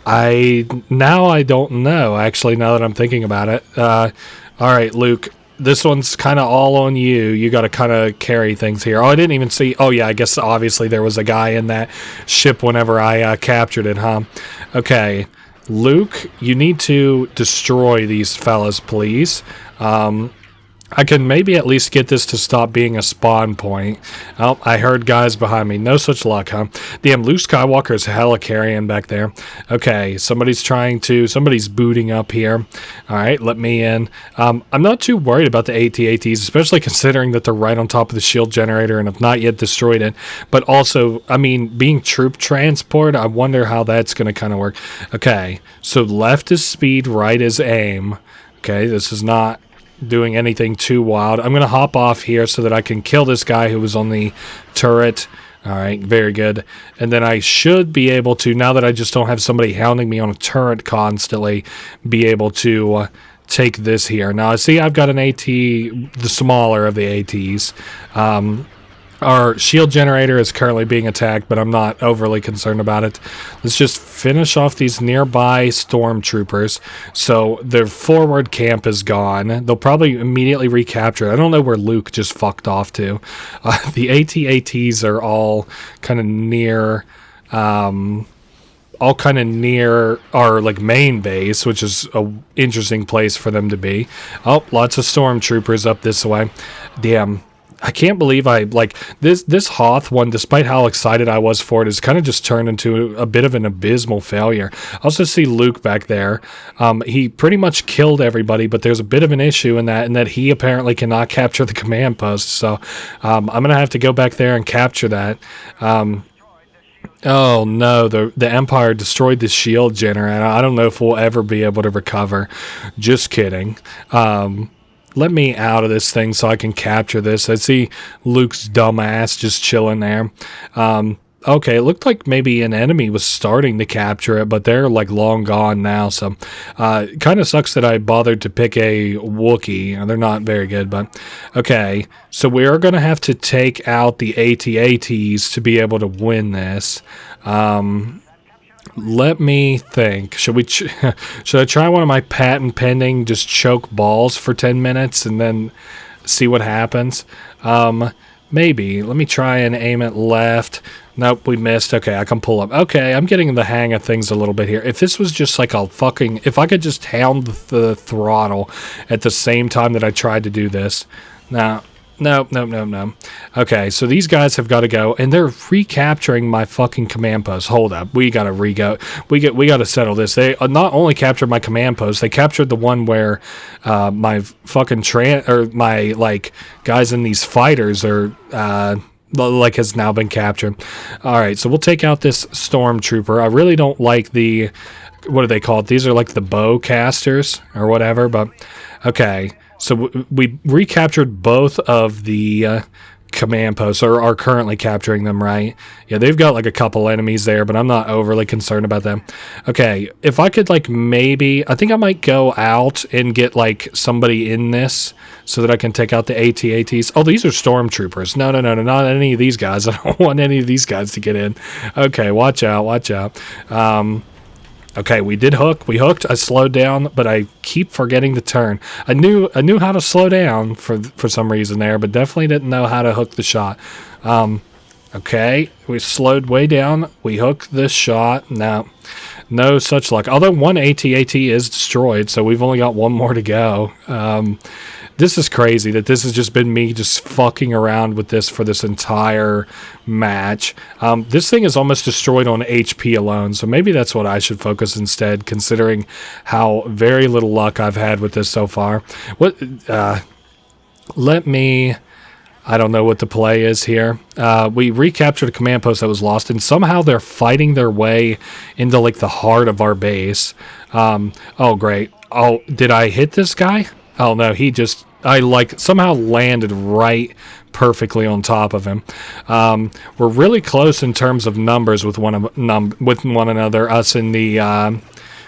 I don't know, actually, now that I'm thinking about it. All right, Luke, this one's kind of all on you. You got to kind of carry things here. Oh, I didn't even see... Oh, yeah, I guess obviously there was a guy in that ship whenever I captured it, huh? Okay, Luke, you need to destroy these fellas, please. I can maybe at least get this to stop being a spawn point. Oh, I heard guys behind me. No such luck, huh? Damn, Luke Skywalker's hella carrying back there. Okay, somebody's booting up here. All right, let me in. I'm not too worried about the AT-ATs, especially considering that they're right on top of the shield generator and have not yet destroyed it. But also, I mean, being troop transport, I wonder how that's going to kind of work. Okay, so left is speed, right is aim. Okay, this is not doing anything too wild. I'm going to hop off here so that I can kill this guy who was on the turret. All right, very good. And then I should be able to, now that I just don't have somebody hounding me on a turret constantly, be able to take this here. Now, I see I've got an AT, the smaller of the ATs. Our shield generator is currently being attacked, but I'm not overly concerned about it. Let's just finish off these nearby stormtroopers. So their forward camp is gone. They'll probably immediately recapture it. I don't know where Luke just fucked off to. The AT-ATs are all kind of near... all kind of near our like main base, which is a interesting place for them to be. Oh, lots of stormtroopers up this way. Damn. I can't believe I, like, this Hoth one, despite how excited I was for it, has kind of just turned into a bit of an abysmal failure. I also see Luke back there. He pretty much killed everybody, but there's a bit of an issue in that he apparently cannot capture the command post, so I'm going to have to go back there and capture that. Oh no, the Empire destroyed the shield generator. I don't know if we'll ever be able to recover. Just kidding. Let me out of this thing so I can capture this. I see Luke's dumbass just chilling there. Okay, it looked like maybe an enemy was starting to capture it, but they're like long gone now. So it kind of sucks that I bothered to pick a Wookiee. They're not very good, but okay. So we are going to have to take out the AT-ATs to be able to win this. Let me think. Should I try one of my patent pending just choke balls for 10 minutes and then see what happens? Maybe. Let me try and aim it left. Nope, we missed. Okay, I can pull up. Okay, I'm getting the hang of things a little bit here. If this was just like a fucking... If I could just hound the throttle at the same time that I tried to do this. Now... No. Okay, so these guys have got to go, and they're recapturing my fucking command post. Hold up, we gotta re-go. We got to settle this. They not only captured my command post, they captured the one where my fucking my like guys in these fighters are like has now been captured. All right, so we'll take out this stormtrooper. I really don't like the what do they call it? These are like the bow casters or whatever, but okay. So we recaptured both of the command posts, or are currently capturing them, right? Yeah, they've got like a couple enemies there, but I'm not overly concerned about them. Okay, if I could like maybe... I think I might go out and get like somebody in this so that I can take out the AT-ATs. Oh, these are stormtroopers. No, not any of these guys. I don't want any of these guys to get in. Okay, watch out. Okay, we did hook. We hooked. I slowed down, but I keep forgetting to turn. I knew how to slow down for some reason there, but definitely didn't know how to hook the shot. Okay, we slowed way down. We hooked this shot. Now, no such luck. Although one AT-AT is destroyed, so we've only got one more to go. This is crazy that this has just been me just fucking around with this for this entire match. This thing is almost destroyed on HP alone, so maybe that's what I should focus instead, considering how very little luck I've had with this so far. I don't know what the play is here. We recaptured a command post that was lost, and somehow they're fighting their way into, like, the heart of our base. Oh, great. Oh, did I hit this guy? Oh, no, I, like, somehow landed right perfectly on top of him. We're really close in terms of numbers with one another, us and the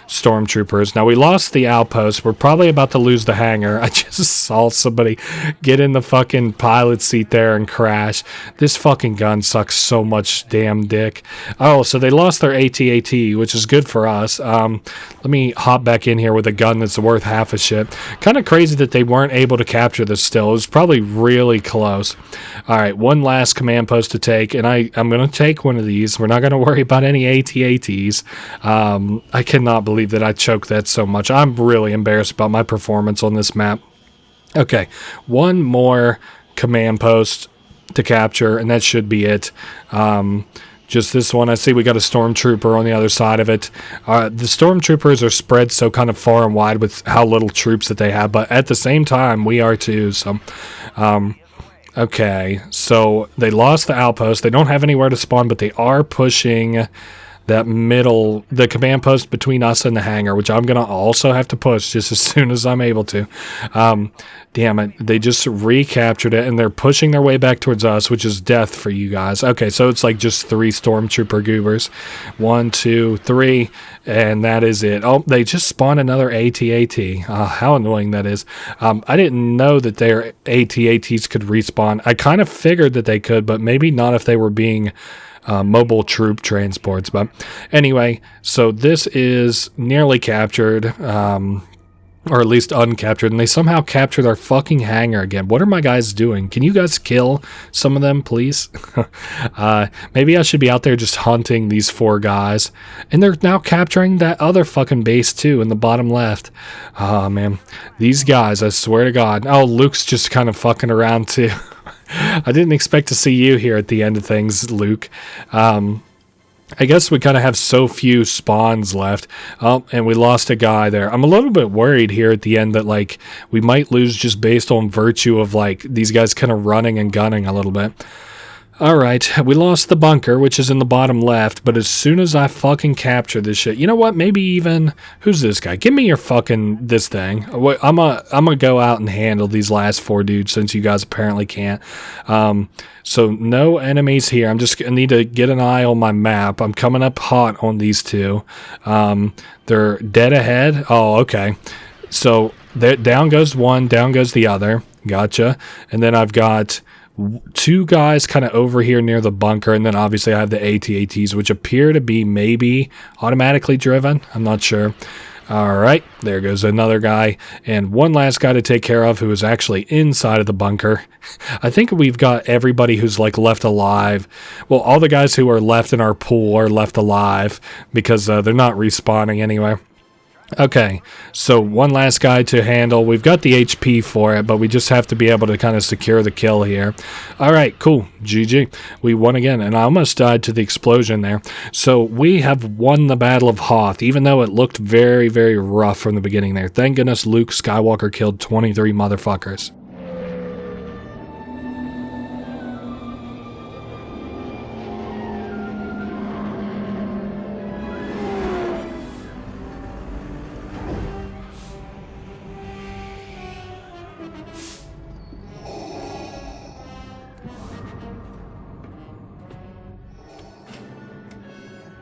stormtroopers. Now, we lost the outpost. We're probably about to lose the hangar. I just saw somebody get in the fucking pilot seat there and crash. This fucking gun sucks so much damn dick. Oh, so they lost their AT-AT, which is good for us. Let me hop back in here with a gun that's worth half a shit. Kind of crazy that they weren't able to capture this still. It was probably really close. All right, one last command post to take, and I'm going to take one of these. We're not going to worry about any AT-ATs. I cannot believe that I choked that so much. I'm really embarrassed about my performance on this map. Okay, one more command post to capture, and that should be it. Just this one. I see we got a stormtrooper on the other side of it. The stormtroopers are spread so kind of far and wide with how little troops that they have, but at the same time, we are too. So, okay, so they lost the outpost. They don't have anywhere to spawn, but they are pushing the command post between us and the hangar, which I'm going to also have to push just as soon as I'm able to. Damn it. They just recaptured it, and they're pushing their way back towards us, which is death for you guys. Okay, so it's like just 3 stormtrooper goobers. 1, 2, 3, and that is it. Oh, they just spawned another AT-AT. How annoying that is. I didn't know that their AT-ATs could respawn. I kind of figured that they could, but maybe not if they were being mobile troop transports. But anyway, so this is nearly captured, or at least uncaptured, and they somehow captured our fucking hangar again. What are my guys doing? Can you guys kill some of them, please? Maybe I should be out there just hunting these 4 guys. And they're now capturing that other fucking base too in the bottom left. Oh man, these guys, I swear to God. Oh, Luke's just kind of fucking around too. I didn't expect to see you here at the end of things, Luke. I guess we kind of have so few spawns left. Oh, and we lost a guy there. I'm a little bit worried here at the end that, like, we might lose just based on virtue of, like, these guys kind of running and gunning a little bit. Alright, we lost the bunker, which is in the bottom left, but as soon as I fucking capture this shit, you know what, maybe even, who's this guy? Give me your fucking, this thing. I'm gonna go out and handle these last 4 dudes, since you guys apparently can't. So no enemies here. I'm just gonna need to get an eye on my map. I'm coming up hot on these 2. They're dead ahead. Oh, okay. So, down goes one, down goes the other. Gotcha. And then I've got 2 guys kind of over here near the bunker, and then obviously I have the AT-ATs, which appear to be maybe automatically driven. I'm not sure. Alright, there goes another guy, and one last guy to take care of who is actually inside of the bunker. I think we've got everybody who's, like, left alive. Well, all the guys who are left in our pool are left alive, because they're not respawning anyway. Okay, so one last guy to handle. We've got the HP for it, but we just have to be able to kind of secure the kill here. Alright, cool. GG. We won again, and I almost died to the explosion there. So we have won the Battle of Hoth, even though it looked very, very rough from the beginning there. Thank goodness Luke Skywalker killed 23 motherfuckers.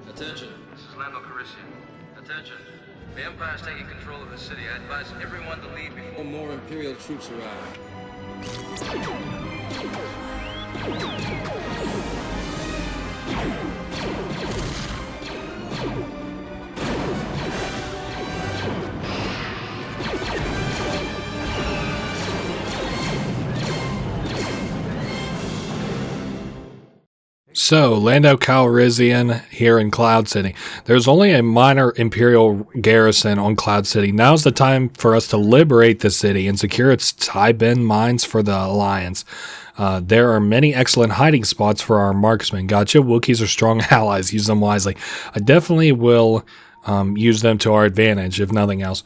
Attention, this is Lando Calrissian. Attention, the Empire is taking control of the city. I advise everyone to leave before more Imperial troops arrive. So, Lando Calrissian here in Cloud City. There's only a minor Imperial garrison on Cloud City. Now's the time for us to liberate the city and secure its tie-bin mines for the Alliance. There are many excellent hiding spots for our marksmen. Gotcha. Wookiees are strong allies. Use them wisely. I definitely will use them to our advantage, if nothing else.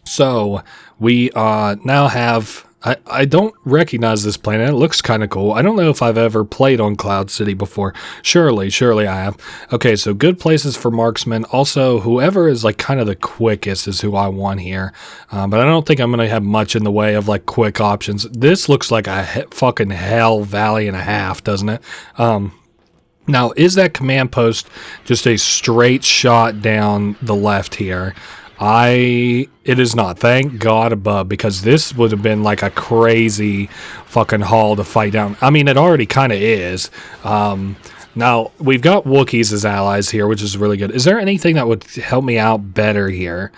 So, we now have... I don't recognize this planet. It looks kind of cool. I don't know if I've ever played on Cloud City before. Surely I have. Okay, so good places for marksmen. Also, whoever is like kind of the quickest is who I want here. But I don't think I'm going to have much in the way of like quick options. This looks like a fucking hell valley and a half, doesn't it? Now, is that command post just a straight shot down the left here? It is not. Thank God above, because this would have been like a crazy fucking haul to fight down. I mean, it already kind of is. Now, we've got Wookiees as allies here, which is really good. Is there anything that would help me out better here?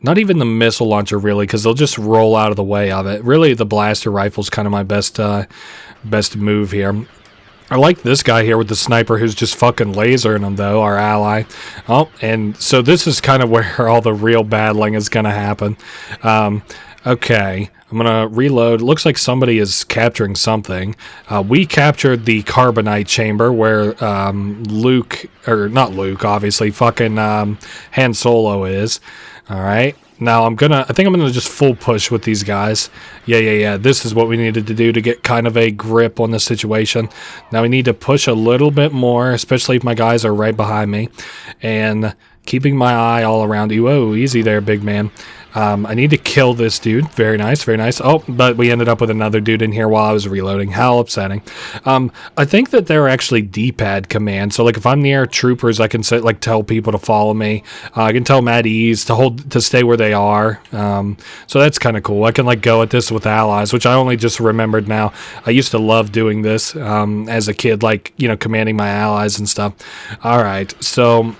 Not even the missile launcher, really, because they'll just roll out of the way of it. Really, the blaster rifle is kind of my best move here. I like this guy here with the sniper who's just fucking lasering him, though, our ally. Oh, and so this is kind of where all the real battling is going to happen. Okay, I'm going to reload. Looks like somebody is capturing something. We captured the carbonite chamber where not Luke, obviously, fucking Han Solo is. All right. Now, I think I'm going to just full push with these guys. Yeah. This is what we needed to do to get kind of a grip on the situation. Now, we need to push a little bit more, especially if my guys are right behind me. And keeping my eye all around you. Whoa, easy there, big man. I need to kill this dude. Very nice, very nice. Oh, but we ended up with another dude in here while I was reloading. How upsetting. I think that they're actually D-pad commands. So, like, if I'm near troopers, I can tell people to follow me. I can tell them at ease to stay where they are. So that's kind of cool. I can, go at this with allies, which I only just remembered now. I used to love doing this as a kid, commanding my allies and stuff. All right, so...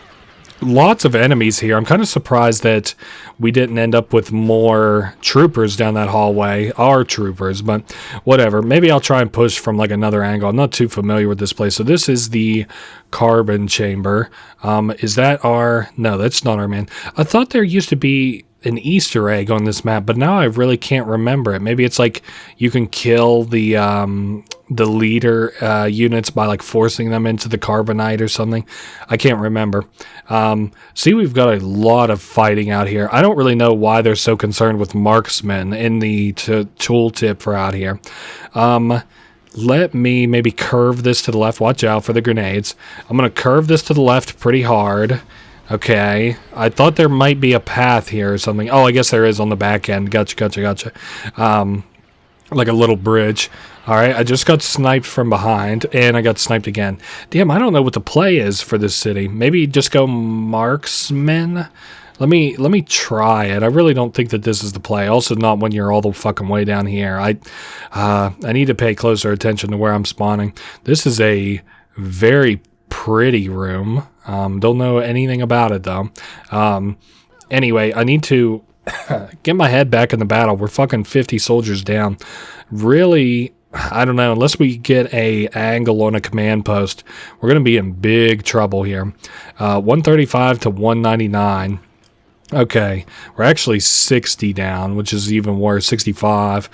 lots of enemies here. I'm kind of surprised that we didn't end up with more troopers down that hallway. Our troopers, but whatever. Maybe I'll try and push from another angle. I'm not too familiar with this place. So this is the carbon chamber. Is that our... No, that's not our man. I thought there used to be an Easter egg on this map, but now I really can't remember it. Maybe it's you can kill the leader units by forcing them into the carbonite or something. I can't remember. See, we've got a lot of fighting out here. I don't really know why they're so concerned with marksmen in the tooltip for out here. Let me maybe curve this to the left. Watch out for the grenades. I'm going to curve this to the left pretty hard. Okay, I thought there might be a path here or something. Oh, I guess there is on the back end. Gotcha. Like a little bridge. All right, I just got sniped from behind, and I got sniped again. Damn, I don't know what the play is for this city. Maybe just go marksman? Let me try it. I really don't think that this is the play. Also, not when you're all the fucking way down here. I need to pay closer attention to where I'm spawning. This is a very pretty room. Don't know anything about it, though. Anyway, I need to get my head back in the battle. We're fucking 50 soldiers down. Really, I don't know. Unless we get a angle on a command post, we're going to be in big trouble here. 135 to 199. Okay, we're actually 60 down, which is even worse, 65.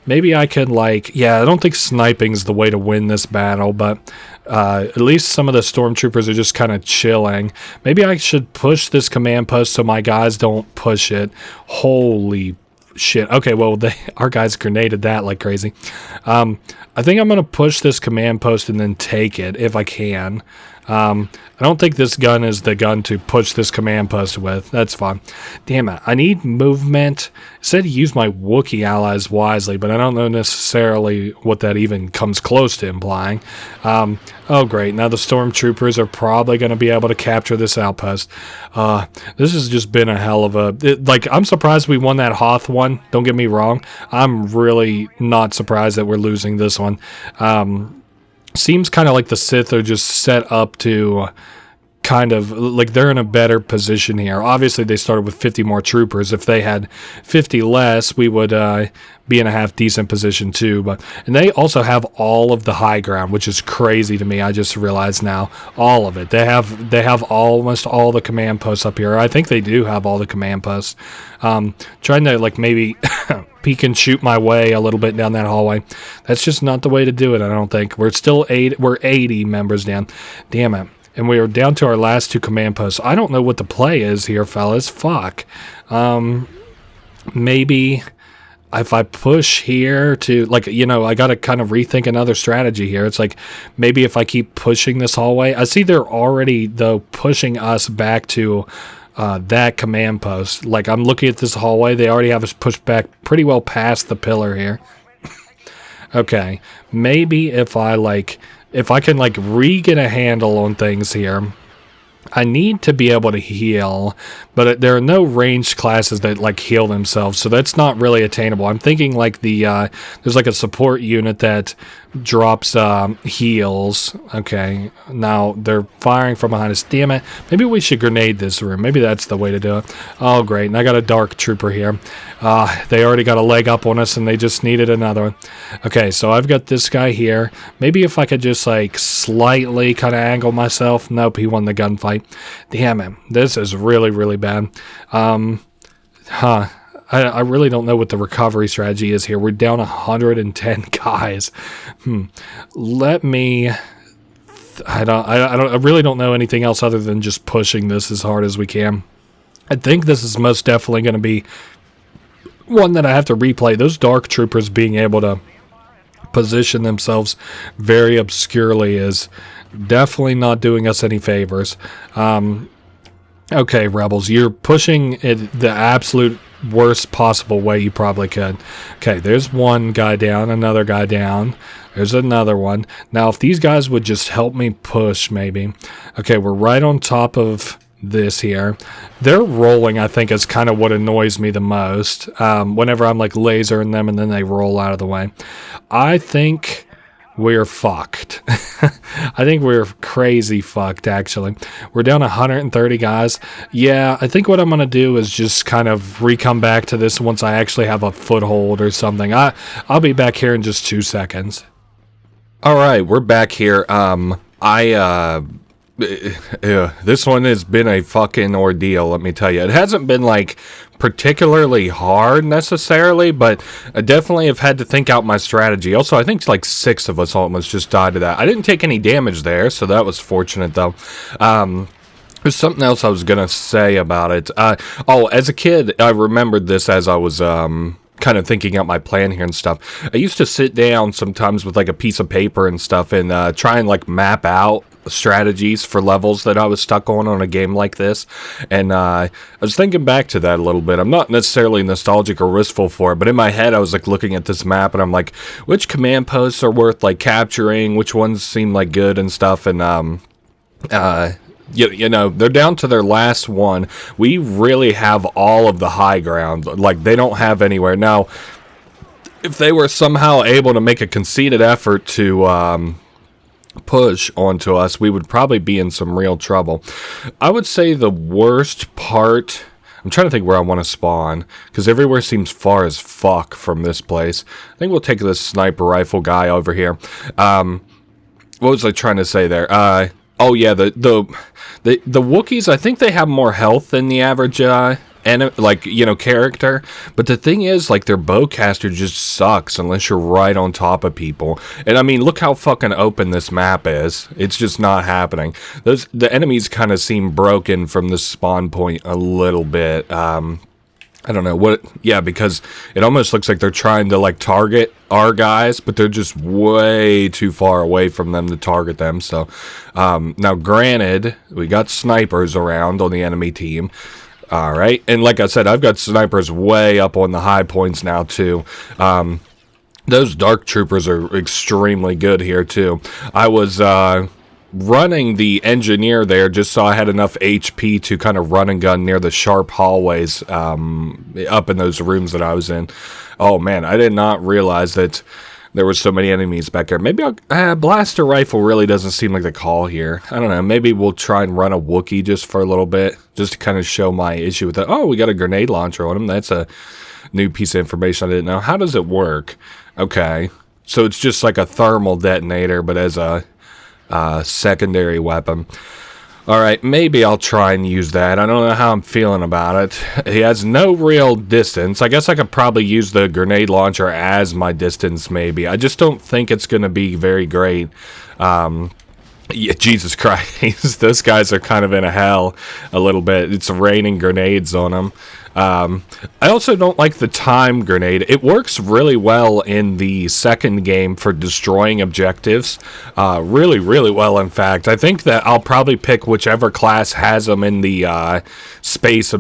Maybe I could I don't think sniping is the way to win this battle, but at least some of the stormtroopers are just kind of chilling. Maybe I should push this command post so my guys don't push it. Holy shit. Okay, well, our guys grenaded that like crazy. I think I'm going to push this command post and then take it if I can. I don't think this gun is the gun to push this command post with. That's fine. Damn it. I need movement. It said to use my Wookiee allies wisely, but I don't know necessarily what that even comes close to implying. Oh, great. Now the stormtroopers are probably going to be able to capture this outpost. This has just been a hell of a... I'm surprised we won that Hoth one. Don't get me wrong. I'm really not surprised that we're losing this one. Seems kind of like the Sith are just set up to kind of like they're in a better position here. Obviously, they started with 50 more troopers. If they had 50 less, we would be in a half decent position too. And they also have all of the high ground, which is crazy to me. I just realized now, all of it. They have almost all the command posts up here. I think they do have all the command posts. Trying to like maybe peek and shoot my way a little bit down that hallway. That's just not the way to do it. I don't think we're still we're 80 members down. Damn it. And we are down to our last 2 command posts. I don't know what the play is here, fellas. Fuck. Maybe if I push here to, like, you know, I got to kind of rethink another strategy here. It's like, maybe if I keep pushing this hallway. I see they're already, though, pushing us back to that command post. Like, I'm looking at this hallway. They already have us pushed back pretty well past the pillar here. Okay. Maybe if I can like get a handle on things here. I need to be able to heal, but there are no ranged classes that like heal themselves, so that's not really attainable. I'm thinking like there's like a support unit that drops heals. Okay, now they're firing from behind us. Damn it. Maybe we should grenade this room. Maybe that's the way to do it. Oh, great. And I got a dark trooper here. They already got a leg up on us, and they just needed another one. Okay, so I've got this guy here. Maybe if I could just like slightly kind of angle myself. Nope, he won the gunfight. Damn it. This is really, really bad. I really don't know what the recovery strategy is here. We're down 110 guys. Let me... I really don't know anything else other than just pushing this as hard as we can. I think this is most definitely going to be one that I have to replay. Those dark troopers being able to position themselves very obscurely is definitely not doing us any favors. Okay, Rebels, you're pushing it the absolute worst possible way you probably could. Okay, there's one guy down, another guy down. There's another one. Now, if these guys would just help me push, maybe. Okay, we're right on top of this here. They're rolling, I think, is kind of what annoys me the most. Whenever I'm like lasering them and then they roll out of the way. I think we're fucked. I think we're crazy fucked, actually. We're down 130 guys. Yeah, I think what I'm going to do is just kind of come back to this once I actually have a foothold or something. I'll be back here in just 2 seconds. All right, we're back here. This one has been a fucking ordeal, let me tell you. It hasn't been like particularly hard necessarily, but I definitely have had to think out my strategy. Also, I think like 6 of us almost just died to that. I didn't take any damage there, so that was fortunate though. There's something else I was gonna say about it. As a kid, I remembered this as I was kind of thinking out my plan here and stuff. I used to sit down sometimes with like a piece of paper and stuff and try and like map out strategies for levels that I was stuck on a game like this. And I was thinking back to that a little bit. I'm not necessarily nostalgic or wistful for it, but in my head I was like looking at this map and I'm like, which command posts are worth like capturing, which ones seem like good and stuff. And you know, they're down to their last one. We really have all of the high ground. Like, they don't have anywhere. Now, if they were somehow able to make a conceited effort to push onto us, we would probably be in some real trouble. I would say the worst part... I'm trying to think where I want to spawn, because everywhere seems far as fuck from this place. I think we'll take this sniper rifle guy over here. What was I trying to say there? Oh yeah, the Wookiees, I think they have more health than the average character. But the thing is, like, their bowcaster just sucks unless you're right on top of people. And I mean, look how fucking open this map is. It's just not happening. The enemies kind of seem broken from the spawn point a little bit. I don't know what. Yeah, because it almost looks like they're trying to like target our guys, but they're just way too far away from them to target them. So now, granted, we got snipers around on the enemy team. All right, and like I said, I've got snipers way up on the high points now too. Those dark troopers are extremely good here too. I was running the engineer there just so I had enough HP to kind of run and gun near the sharp hallways up in those rooms that I was in. Oh man, I did not realize that there were so many enemies back there. Maybe I'll... blaster rifle really doesn't seem like the call here. I don't know. Maybe we'll try and run a Wookiee just for a little bit, just to kind of show my issue with it. Oh, we got a grenade launcher on him. That's a new piece of information I didn't know. How does it work? Okay. So it's just like a thermal detonator, but as a secondary weapon. Alright, maybe I'll try and use that. I don't know how I'm feeling about it. He has no real distance. I guess I could probably use the grenade launcher as my distance, maybe. I just don't think it's going to be very great. Yeah, Jesus Christ. Those guys are kind of in a hell a little bit. It's raining grenades on them. I also don't like the time grenade. It works really well in the second game for destroying objectives. Really, really well, in fact. I think that I'll probably pick whichever class has them in the space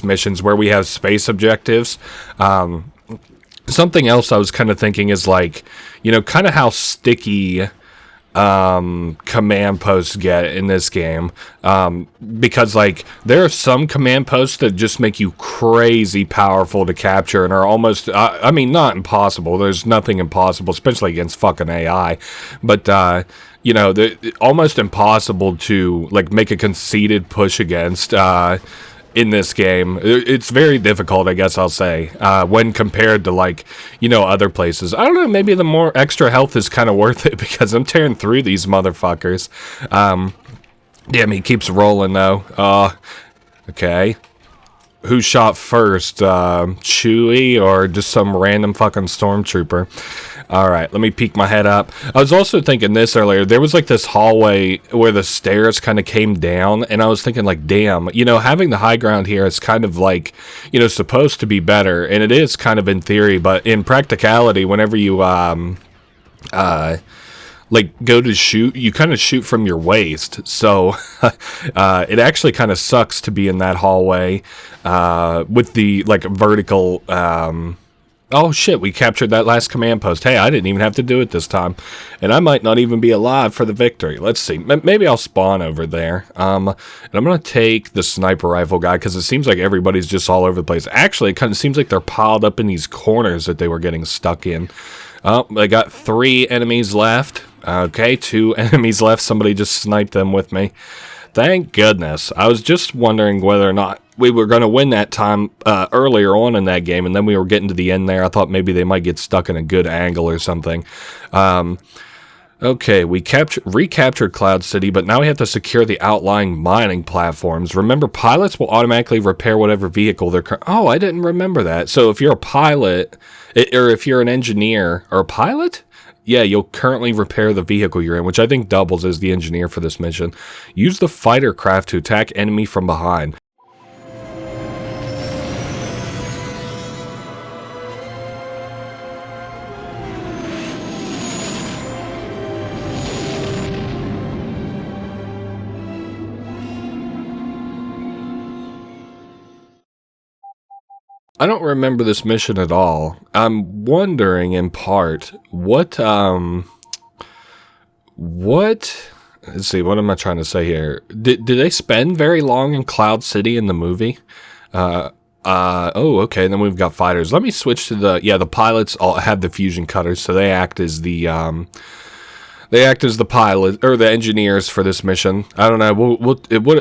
missions where we have space objectives. Something else I was kind of thinking is like, you know, kind of how sticky command posts get in this game, because like there are some command posts that just make you crazy powerful to capture and are almost I mean, not impossible. There's nothing impossible, especially against fucking AI, but you know, they're almost impossible to like make a conceited push against in this game. It's very difficult, I guess I'll say, when compared to, like, you know, other places. I don't know, maybe the more extra health is kind of worth it because I'm tearing through these motherfuckers. Damn, he keeps rolling, though. Okay. Who shot first? Chewie or just some random fucking stormtrooper? Alright, let me peek my head up. I was also thinking this earlier. There was like this hallway where the stairs kind of came down, and I was thinking like, damn, you know, having the high ground here is kind of like, you know, supposed to be better, and it is kind of in theory, but in practicality, whenever you, like, go to shoot, you kind of shoot from your waist, so it actually kind of sucks to be in that hallway with the, like, vertical, oh shit, we captured that last command post. Hey, I didn't even have to do it this time. And I might not even be alive for the victory. Let's see. Maybe I'll spawn over there. And I'm going to take the sniper rifle guy because it seems like everybody's just all over the place. Actually, it kind of seems like they're piled up in these corners that they were getting stuck in. Oh, they got 3 enemies left. Okay, 2 enemies left. Somebody just sniped them with me. Thank goodness. I was just wondering whether or not we were going to win that time earlier on in that game, and then we were getting to the end there. I thought maybe they might get stuck in a good angle or something. Okay, we recaptured Cloud City, but now we have to secure the outlying mining platforms. Remember, pilots will automatically repair whatever vehicle they're... Oh, I didn't remember that. So if you're a pilot, or if you're an engineer, or a pilot... Yeah, you'll currently repair the vehicle you're in, which I think doubles as the engineer for this mission. Use the fighter craft to attack enemy from behind. I don't remember this mission at all. I'm wondering, in part, what, let's see, what am I trying to say here? Did they spend very long in Cloud City in the movie? Oh, okay, then we've got fighters. Let me switch to the pilots all have the fusion cutters, so they act as the, pilot, or the engineers for this mission. I don't know,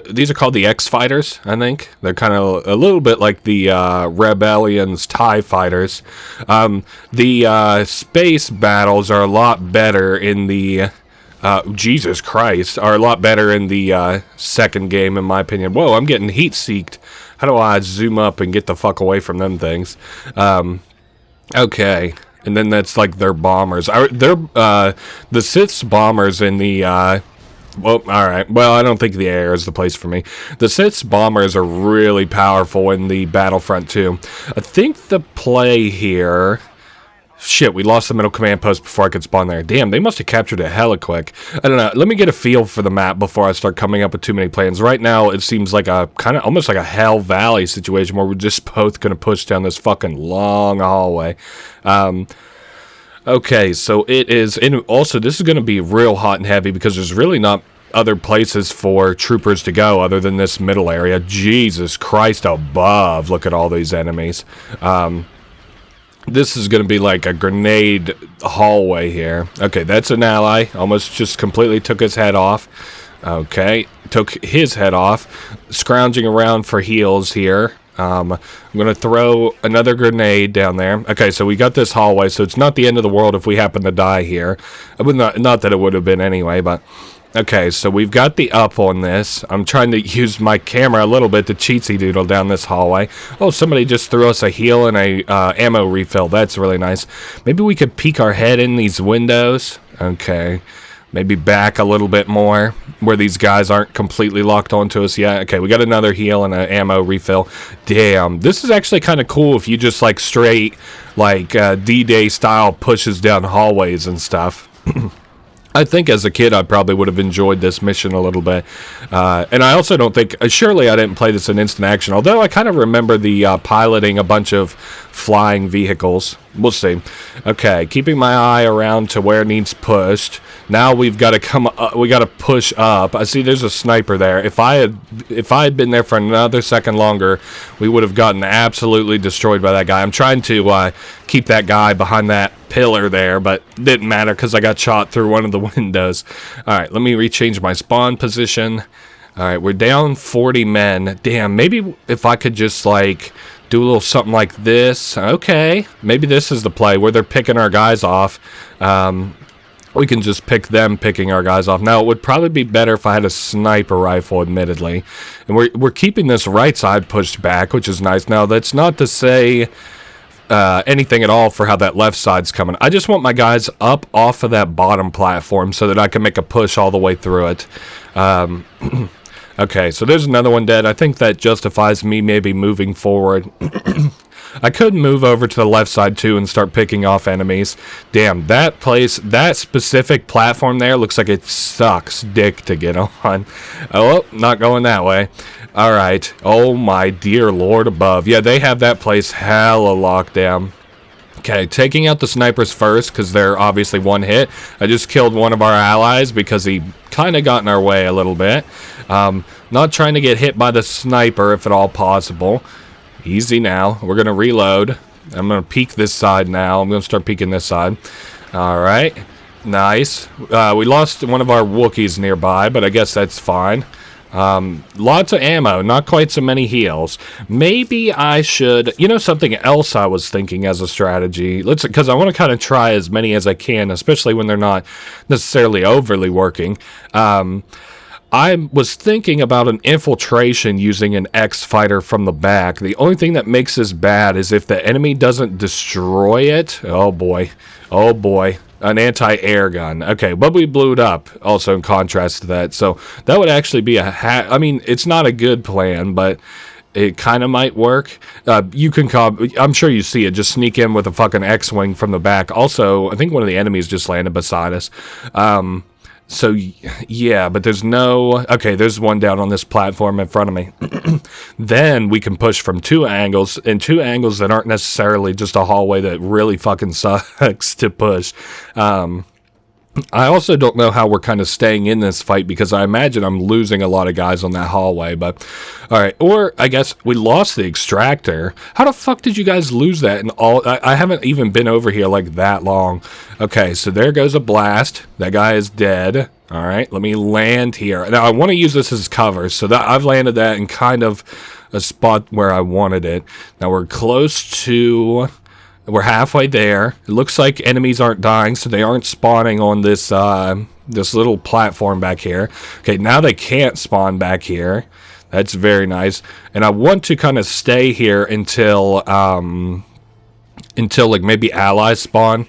these are called the X-Fighters, I think. They're kind of a little bit like the Rebellion's TIE Fighters. The space battles are a lot better in the... Jesus Christ, are a lot better in the second game, in my opinion. Whoa, I'm getting heat-seeked. How do I zoom up and get the fuck away from them things? Okay. And then that's like their bombers. The Sith's bombers in the, well, alright. Well, I don't think the air is the place for me. The Sith's bombers are really powerful in the Battlefront 2. I think the play here... Shit, we lost the middle command post before I could spawn there. Damn, they must have captured it hella quick. I don't know. Let me get a feel for the map before I start coming up with too many plans. Right now, it seems like a kind of almost like a Hell Valley situation where we're just both going to push down this fucking long hallway. Okay, so it is... And also, this is going to be real hot and heavy because there's really not other places for troopers to go other than this middle area. Jesus Christ above. Look at all these enemies. This is going to be like a grenade hallway here. Okay, that's an ally. Almost just completely took his head off. Okay, took his head off. Scrounging around for heals here. I'm going to throw another grenade down there. Okay, so we got this hallway, so it's not the end of the world if we happen to die here. Not that it would have been anyway, but... Okay, so we've got the up on this. I'm trying to use my camera a little bit to cheatsy doodle down this hallway. Oh, somebody just threw us a heal and a ammo refill. That's really nice. Maybe we could peek our head in these windows. Okay, maybe back a little bit more where these guys aren't completely locked onto us yet. Okay, we got another heal and an ammo refill. Damn, this is actually kind of cool if you just like straight like D-Day style pushes down hallways and stuff. I think as a kid I probably would have enjoyed this mission a little bit. And I also don't think... surely I didn't play this in instant action, although I kind of remember the piloting a bunch of flying vehicles. We'll see. Okay, keeping my eye around to where it needs pushed. Now we've got to come up, we got to push up. I see there's a sniper there. If I had been there for another second longer, we would have gotten absolutely destroyed by that guy. I'm trying to keep that guy behind that pillar there, but didn't matter because I got shot through one of the windows. Alright, let me rechange my spawn position. Alright, we're down 40 men. Damn, maybe if I could just like do a little something like this. Okay, maybe this is the play where they're picking our guys off. We can just pick them picking our guys off. Now, it would probably be better if I had a sniper rifle, admittedly. And we're keeping this right side pushed back, which is nice. Now, that's not to say anything at all for how that left side's coming. I just want my guys up off of that bottom platform so that I can make a push all the way through it. Okay, so there's another one dead. I think that justifies me maybe moving forward. I could move over to the left side too and start picking off enemies. Damn, that place, that specific platform there looks like it sucks dick to get on. Oh, not going that way. Alright. Oh my dear Lord above. Yeah, they have that place hella locked down. Okay, taking out the snipers first because they're obviously one hit. I just killed one of our allies because he kind of got in our way a little bit. Not trying to get hit by the sniper if at all possible. Easy now. We're going to reload. I'm going to peek this side now. I'm going to start peeking this side. Alright. Nice. We lost one of our Wookiees nearby, but I guess that's fine. Lots of ammo, not quite so many heals. Maybe I should... You know something else I was thinking as a strategy? Because I want to kind of try as many as I can, especially when they're not necessarily overly working. I was thinking about an infiltration using an X-Fighter from the back. The only thing that makes this bad is if the enemy doesn't destroy it. Oh boy. Oh boy. An anti-air gun. Okay, but we blew it up also in contrast to that. So that would actually be I mean, it's not a good plan, but it kind of might work. You can I'm sure you see it. Just sneak in with a fucking X-Wing from the back. Also, I think one of the enemies just landed beside us. So, yeah, but there's no... Okay, there's one down on this platform in front of me. Then we can push from two angles, and two angles that aren't necessarily just a hallway that really fucking sucks to push. I also don't know how we're kind of staying in this fight because I imagine I'm losing a lot of guys on that hallway, but... Alright, or I guess we lost the extractor. How the fuck did you guys lose that? I haven't even been over here like that long. Okay, so there goes a blast. That guy is dead. Alright, let me land here. Now, I want to use this as cover, so that I've landed that in kind of a spot where I wanted it. Now, we're close to... We're halfway there. It looks like enemies aren't dying, so they aren't spawning on this this little platform back here. Okay, now they can't spawn back here. That's very nice. And I want to kind of stay here until like maybe allies spawn.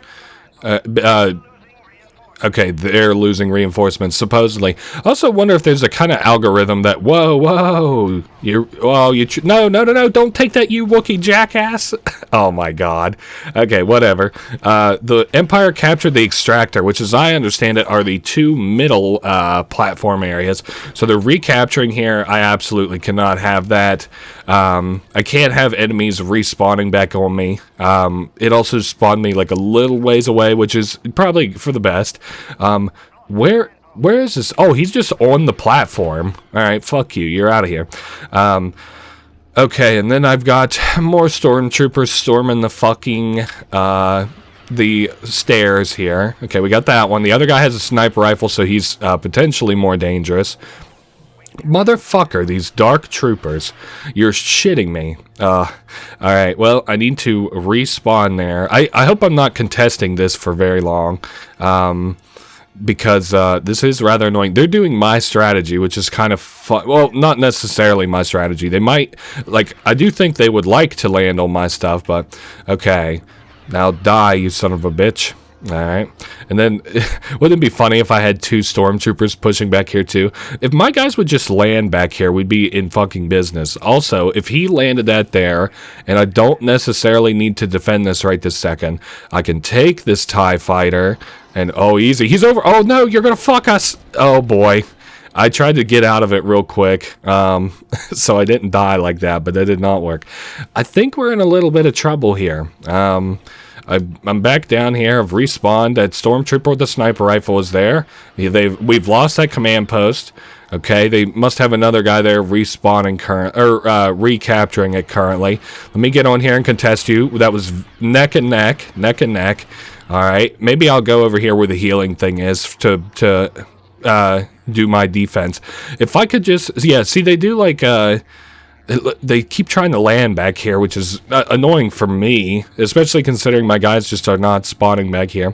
Okay, they're losing reinforcements, supposedly. I also wonder if there's a kind of algorithm that, whoa, no, don't take that, you Wookiee jackass. Oh my god. Okay, whatever. The Empire captured the extractor, which as I understand it are the two middle platform areas. So they're recapturing here. I absolutely cannot have that. I can't have enemies respawning back on me. It also spawned me like a little ways away, which is probably for the best. Where is this? Oh, he's just on the platform. Alright, fuck you. You're out of here. Okay, and then I've got more stormtroopers storming the fucking, the stairs here. Okay, we got that one. The other guy has a sniper rifle, so he's potentially more dangerous. Motherfucker, these dark troopers. You're shitting me. Alright, well, I need to respawn there. I hope I'm not contesting this for very long. Because this is rather annoying. They're doing my strategy, which is kind of fun. Well, not necessarily my strategy. They might, like, I do think they would like to land on my stuff, but okay. Now die, you son of a bitch. Alright. And then, wouldn't it be funny if I had 2 stormtroopers pushing back here too? If my guys would just land back here, we'd be in fucking business. Also, if he landed that there, and I don't necessarily need to defend this right this second, I can take this TIE fighter, and oh, easy. He's over. Oh no, you're gonna fuck us. Oh boy. I tried to get out of it real quick, so I didn't die like that, but that did not work. I think we're in a little bit of trouble here. I'm back down here. I've respawned. That stormtrooper with the sniper rifle is there. We've lost that command post. Okay, they must have another guy there respawning recapturing it currently. Let me get on here and contest you. That was neck and neck. All right, maybe I'll go over here where the healing thing is to do my defense. If I could just, yeah, see, they do like they keep trying to land back here, which is annoying for me, especially considering my guys just are not spawning back here.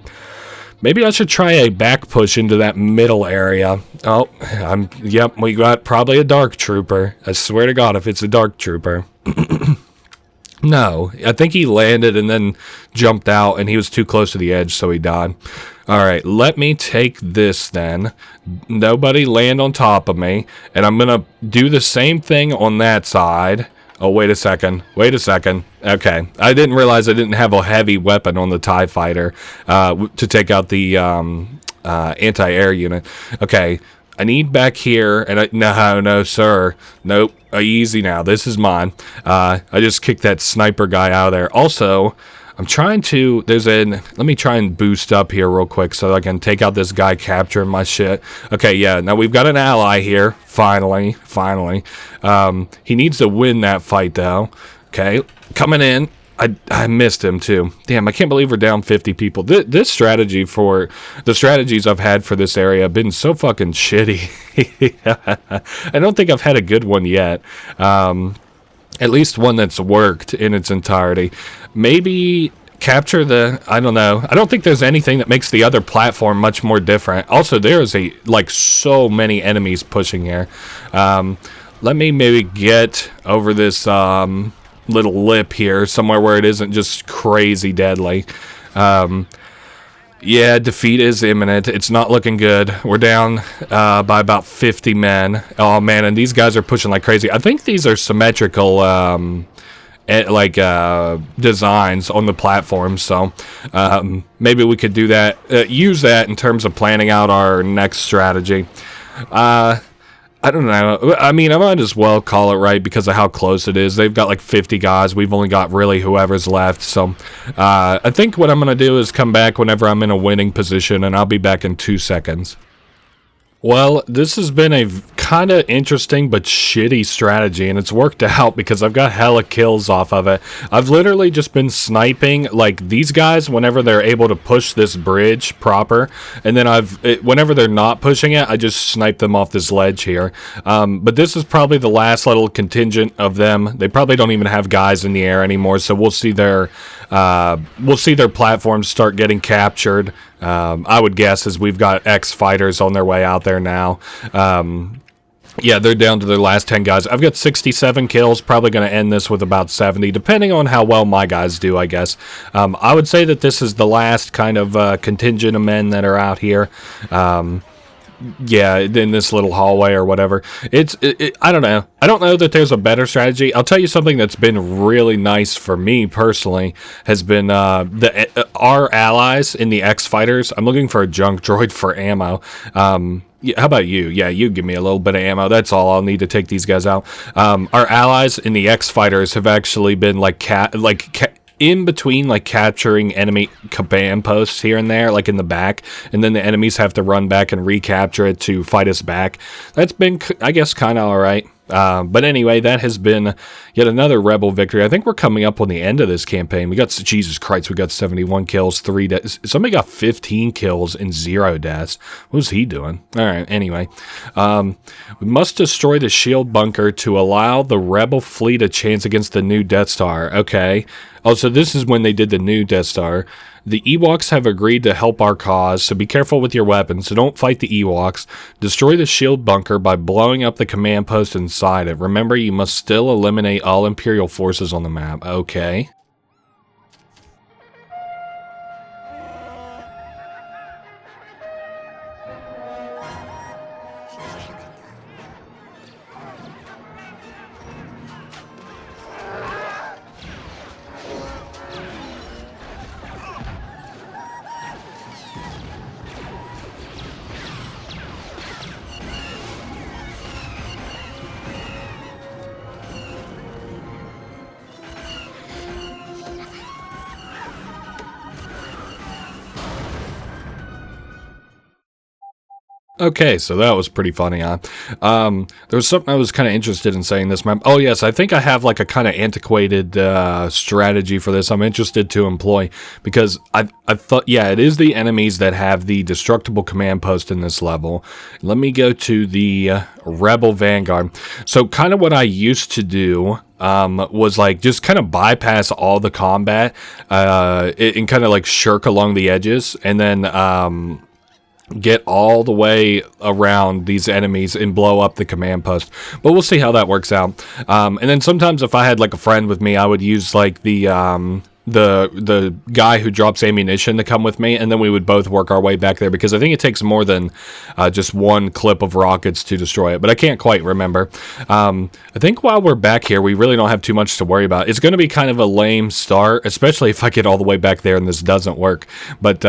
Maybe I should try a back push into that middle area. Oh, yep, we got probably a dark trooper. I swear to God, if it's a dark trooper. No, I think he landed and then jumped out, and he was too close to the edge, so he died. Alright, let me take this then. Nobody land on top of me, and I'm going to do the same thing on that side. Oh, wait a second. Okay, I didn't realize I didn't have a heavy weapon on the TIE fighter to take out the anti-air unit. Okay, I need back here, and no, sir. Nope, easy now. This is mine. I just kicked that sniper guy out of there. Also, I'm trying to, let me try and boost up here real quick so I can take out this guy capturing my shit. Okay, yeah, now we've got an ally here, finally. He needs to win that fight, though. Okay, coming in. I missed him, too. Damn, I can't believe we're down 50 people. This strategy for, the strategies I've had for this area have been so fucking shitty. I don't think I've had a good one yet. At least one that's worked in its entirety. Maybe capture the, I don't know. I don't think there's anything that makes the other platform much more different. Also, there's so many enemies pushing here. Let me maybe get over this little lip here, somewhere where it isn't just crazy deadly. Yeah, defeat is imminent. It's not looking good. We're down by about 50 men. Oh, man, and these guys are pushing like crazy. I think these are symmetrical, designs on the platform, so maybe we could do that, use that in terms of planning out our next strategy. I don't know. I mean, I might as well call it right because of how close it is. They've got like 50 guys. We've only got really whoever's left. So I think what I'm going to do is come back whenever I'm in a winning position, and I'll be back in 2 seconds. Well, this has been a kind of interesting but shitty strategy, and it's worked out because I've got hella kills off of it. I've literally just been sniping, like, these guys whenever they're able to push this bridge proper, and then whenever they're not pushing it, I just snipe them off this ledge here. But this is probably the last little contingent of them. They probably don't even have guys in the air anymore, so we'll see their platforms start getting captured. I would guess as we've got X fighters on their way out there now. Yeah, they're down to their last 10 guys. I've got 67 kills, probably going to end this with about 70, depending on how well my guys do, I guess. I would say that this is the last kind of contingent of men that are out here. Yeah, in this little hallway or whatever. I don't know. I don't know that there's a better strategy. I'll tell you something that's been really nice for me personally has been our allies in the X fighters. I'm looking for a junk droid for ammo. Yeah, how about you? Yeah, you give me a little bit of ammo. That's all I'll need to take these guys out. Our allies in the X fighters have actually been in between, like, capturing enemy command posts here and there, like in the back, and then the enemies have to run back and recapture it to fight us back. That's been, I guess, kind of alright. But anyway, that has been yet another Rebel victory. I think we're coming up on the end of this campaign. We got, Jesus Christ, we got 71 kills, 3 deaths. Somebody got 15 kills and 0 deaths. What was he doing? All right, anyway. We must destroy the shield bunker to allow the Rebel fleet a chance against the new Death Star. Okay. Oh, so this is when they did the new Death Star. The Ewoks have agreed to help our cause, so be careful with your weapons. So don't fight the Ewoks. Destroy the shield bunker by blowing up the command post inside it. Remember, you must still eliminate all Imperial forces on the map. Okay. Okay, so that was pretty funny, huh? There was something I was kind of interested in saying this map. Oh, yes, I think I have like a kind of antiquated strategy for this I'm interested to employ, because I thought, yeah, it is the enemies that have the destructible command post in this level. Let me go to the Rebel Vanguard. So kind of what I used to do was like just kind of bypass all the combat and kind of like shirk along the edges, and then get all the way around these enemies and blow up the command post. But we'll see how that works out. And then sometimes if I had like a friend with me, I would use like the guy who drops ammunition to come with me, and then we would both work our way back there, because I think it takes more than just one clip of rockets to destroy it, but I can't quite remember. I think while we're back here, we really don't have too much to worry about. It's going to be kind of a lame start, especially if I get all the way back there and this doesn't work. But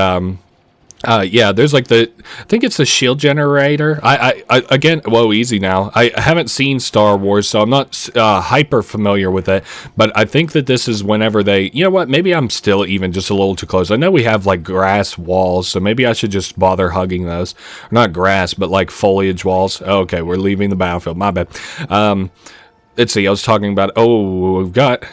yeah, there's like I think it's the shield generator. I again, whoa, easy now. I haven't seen Star Wars, so I'm not hyper familiar with it, but I think that this is whenever they, you know what, maybe I'm still even just a little too close. I know we have like grass walls, so maybe I should just bother hugging those. Not grass, but like foliage walls. Okay, we're leaving the battlefield, my bad. Let's see, I was talking about, oh, we've got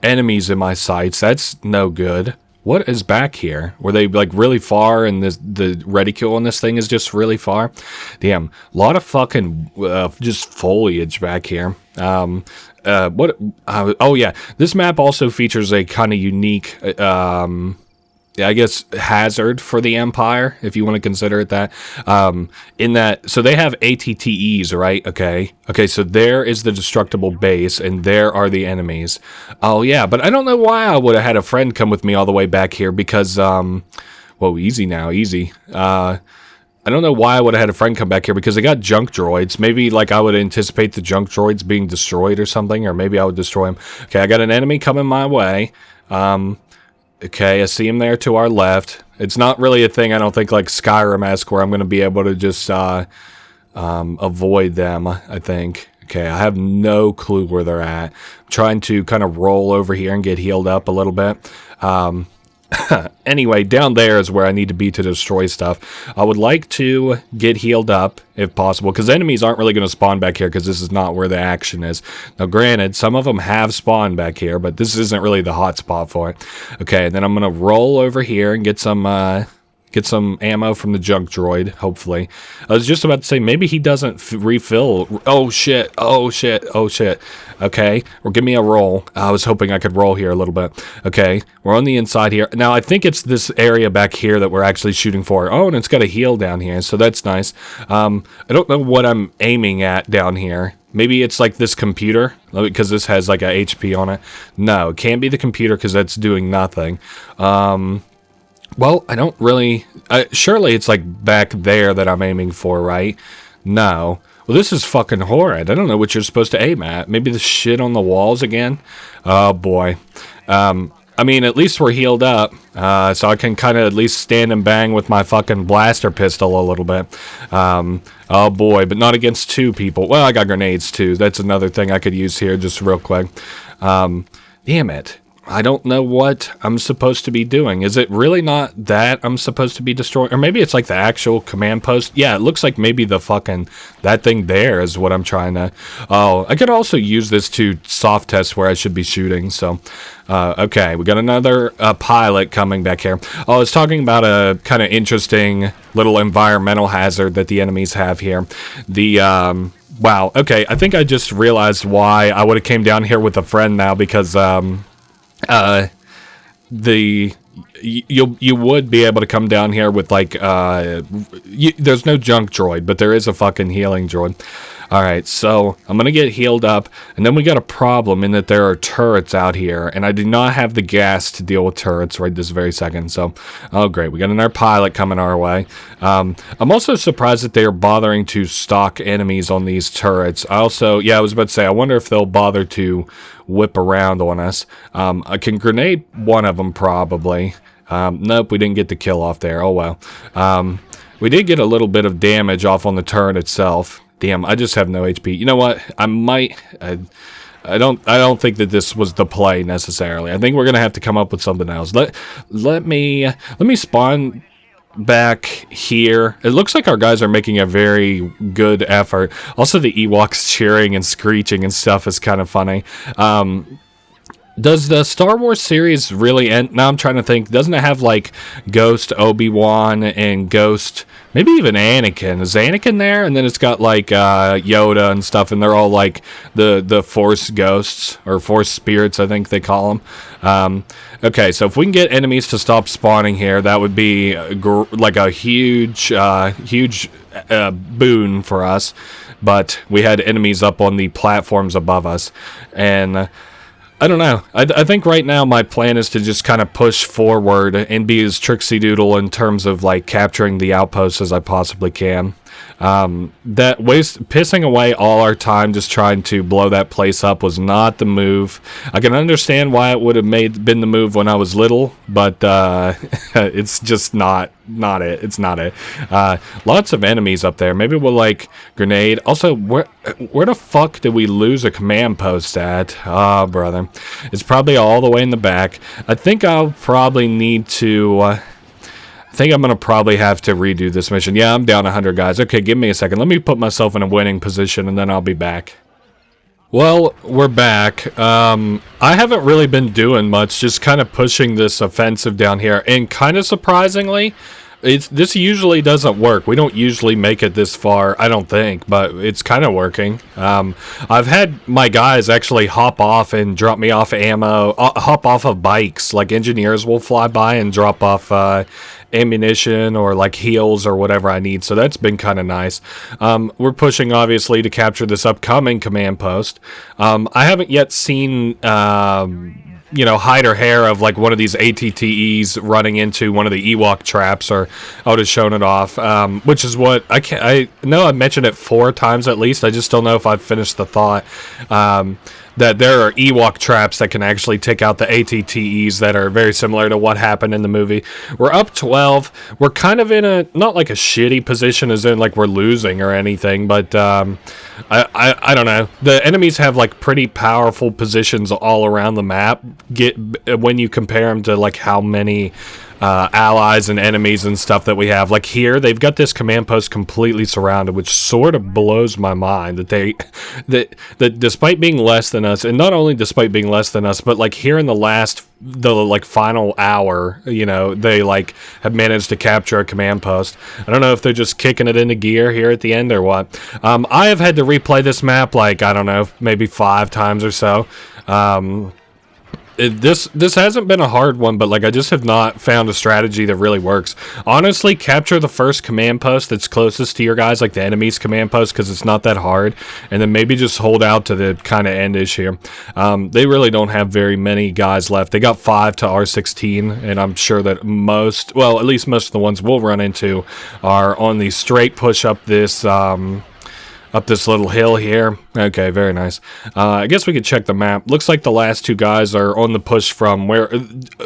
enemies in my sights. That's no good. What is back here? Were they like really far, and the reticule on this thing is just really far? Damn, a lot of fucking just foliage back here. Oh yeah, this map also features a kind of unique I guess hazard for the Empire, if you want to consider it that. In that, so they have ATTEs, right? Okay, so there is the destructible base, and there are the enemies. Oh yeah, but I don't know why I would have had a friend come with me all the way back here, because whoa, easy now, easy. I don't know why I would have had a friend come back here, because they got junk droids. Maybe like I would anticipate the junk droids being destroyed or something, or maybe I would destroy them. Okay, I got an enemy coming my way. Okay, I see him there to our left. It's not really a thing, I don't think, like Skyrim-esque, where I'm going to be able to just avoid them, I think. Okay, I have no clue where they're at. I'm trying to kind of roll over here and get healed up a little bit. Anyway, down there is where I need to be to destroy stuff. I would like to get healed up, if possible, because enemies aren't really going to spawn back here, because this is not where the action is. Now, granted, some of them have spawned back here, but this isn't really the hot spot for it. Okay, and then I'm going to roll over here and get some ammo from the junk droid, hopefully. I was just about to say, maybe he doesn't refill. Oh, shit. Oh, shit. Oh, shit. Okay, or give me a roll. I was hoping I could roll here a little bit. Okay, we're on the inside here. Now, I think it's this area back here that we're actually shooting for. Oh, and it's got a heal down here, so that's nice. I don't know what I'm aiming at down here. Maybe it's like this computer, because this has like a HP on it. No, it can't be the computer, because that's doing nothing. Well, I don't really... surely it's like back there that I'm aiming for, right? No. Well, this is fucking horrid. I don't know what you're supposed to aim at. Maybe the shit on the walls again? Oh, boy. I mean, at least we're healed up, so I can kind of at least stand and bang with my fucking blaster pistol a little bit. Oh, boy, but not against two people. Well, I got grenades, too. That's another thing I could use here just real quick. Damn it. I don't know what I'm supposed to be doing. Is it really not that I'm supposed to be destroying? Or maybe it's like the actual command post. Yeah, it looks like maybe the fucking, that thing there is what I'm trying to... Oh, I could also use this to soft test where I should be shooting. So, okay, we got another pilot coming back here. Oh, I was talking about a kind of interesting little environmental hazard that the enemies have here. The... Wow, okay, I think I just realized why I would have came down here with a friend now, because, you would be able to come down here with, like, there's no junk droid, but there is a fucking healing droid. Alright, so I'm gonna get healed up, and then we got a problem in that there are turrets out here, and I do not have the gas to deal with turrets right this very second, so, oh great, we got another pilot coming our way. I'm also surprised that they are bothering to stock enemies on these turrets. I was about to say, I wonder if they'll bother to whip around on us. I can grenade one of them, probably. Nope, we didn't get the kill off there, oh well. We did get a little bit of damage off on the turret itself. Damn, I just have no HP. You know what? I might... I don't think that this was the play necessarily. I think we're gonna have to come up with something else. Let me spawn back here. It looks like our guys are making a very good effort. Also, the Ewoks cheering and screeching and stuff is kind of funny. Does the Star Wars series really end? Now I'm trying to think. Doesn't it have like Ghost Obi-Wan and Ghost, maybe even Anakin? Is Anakin there? And then it's got like Yoda and stuff, and they're all like the Force ghosts or Force spirits, I think they call them. Okay, so if we can get enemies to stop spawning here, that would be like a huge boon for us. But we had enemies up on the platforms above us, and I don't know. I think right now my plan is to just kind of push forward and be as Trixie Doodle in terms of like capturing the outposts as I possibly can. Pissing away all our time just trying to blow that place up was not the move. I can understand why it would have been the move when I was little, but it's just not it. It's not it. Lots of enemies up there. Maybe we'll like grenade. Also, where the fuck did we lose a command post at? Oh, brother. It's probably all the way in the back. I think I'll probably need to... I think I'm going to probably have to redo this mission. Yeah, I'm down 100 guys. Okay, give me a second. Let me put myself in a winning position, and then I'll be back. Well, we're back. I haven't really been doing much, just kind of pushing this offensive down here. And kind of surprisingly, this usually doesn't work. We don't usually make it this far, I don't think, but it's kind of working. I've had my guys actually hop off and drop me off ammo, hop off of bikes. Like engineers will fly by and drop off ammunition or like heals or whatever I need, so that's been kind of nice. We're pushing obviously to capture this upcoming command post. I haven't yet seen hide or hair of like one of these ATTEs running into one of the Ewok traps, or I would have shown it off, which is what I know I've mentioned it 4 times at least. I just don't know if I've finished the thought. That there are Ewok traps that can actually take out the ATTEs that are very similar to what happened in the movie. We're up 12. We're kind of in a, not like a shitty position as in like we're losing or anything, but I don't know. The enemies have like pretty powerful positions all around the map when you compare them to like how many allies and enemies and stuff that we have. Like here, they've got this command post completely surrounded, which sort of blows my mind that despite being less than us, and not only despite being less than us, but like here in the like final hour, they like have managed to capture a command post. I don't know if they're just kicking it into gear here at the end or what. I have had to replay this map like, I don't know, maybe 5 times or so. This hasn't been a hard one, but like I just have not found a strategy that really works. Honestly, capture the first command post that's closest to your guys, like the enemy's command post, because it's not that hard, and then maybe just hold out to the kind of end-ish here. They really don't have very many guys left. They got 5 to R16, and I'm sure that at least most of the ones we'll run into are on the straight push up this little hill here. Okay, very nice. I guess we could check the map. Looks like the last 2 guys are on the push from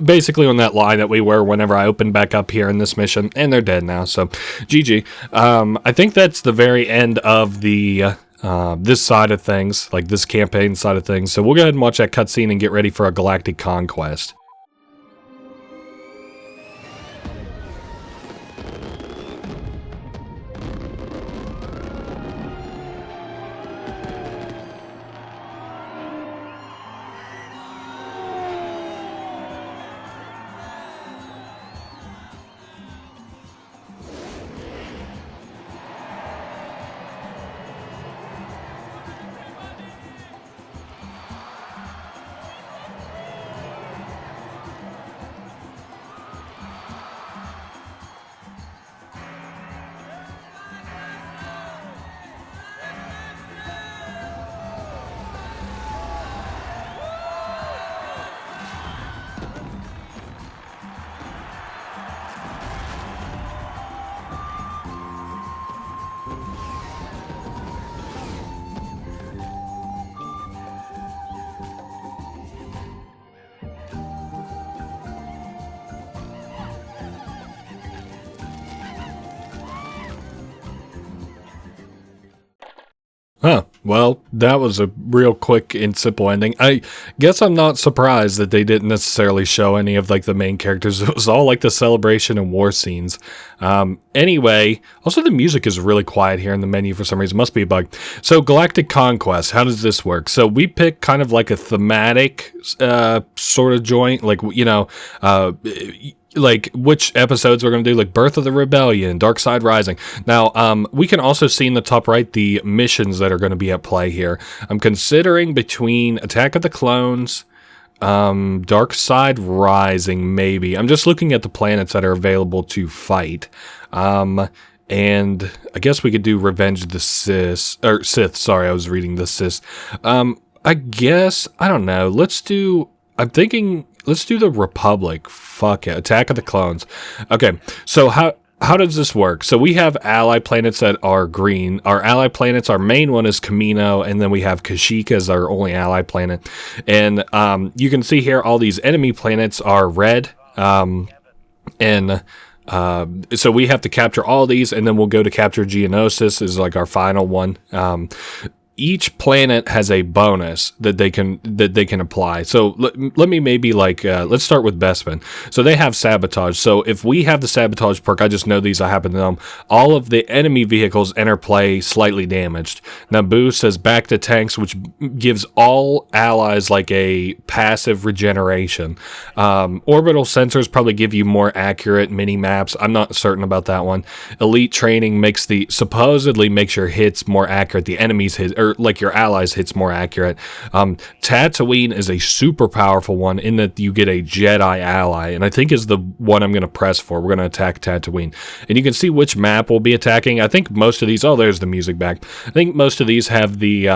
basically on that line that we were whenever I opened back up here in this mission, and they're dead now, so GG. I think that's the very end of the this side of things, like this campaign side of things. So we'll go ahead and watch that cutscene and get ready for a galactic conquest. Huh. Well, that was a real quick and simple ending. I guess I'm not surprised that they didn't necessarily show any of like the main characters. It was all like the celebration and war scenes. Anyway, also the music is really quiet here in the menu for some reason. Must be a bug. So Galactic Conquest, how does this work? So we pick kind of like a thematic sort of joint, like, you know, like which episodes we're going to do, like Birth of the Rebellion, Dark Side Rising. Now, we can also see in the top right the missions that are going to be at play here. I'm considering between Attack of the Clones, Dark Side Rising, maybe. I'm just looking at the planets that are available to fight. And I guess we could do Revenge of the Sith. Sorry, I was reading the Sith. I guess, I don't know. Let's do the Republic. Fuck it. Attack of the Clones. Okay, so how does this work? So we have ally planets that are green. Our ally planets, our main one is Kamino, and then we have Kashyyyk as our only ally planet. And you can see here all these enemy planets are red. So we have to capture all these, and then we'll go to capture Geonosis is like our final one. Each planet has a bonus that they can apply. So let me maybe like let's start with Bespin. So they have Sabotage. So if we have the Sabotage perk, I just know these. I happen to know them. All of the enemy vehicles enter play slightly damaged. Naboo says back to tanks, which gives all allies like a passive regeneration. Orbital sensors probably give you more accurate mini maps. I'm not certain about that one. Elite training supposedly makes your hits more accurate. The enemies hit, or like your allies hits more accurate. Tatooine is a super powerful one in that you get a Jedi ally, and I think is the one I'm going to press for. We're going to attack Tatooine, and you can see which map we'll be attacking. I think most of these, oh, there's the music back. I think most of these have the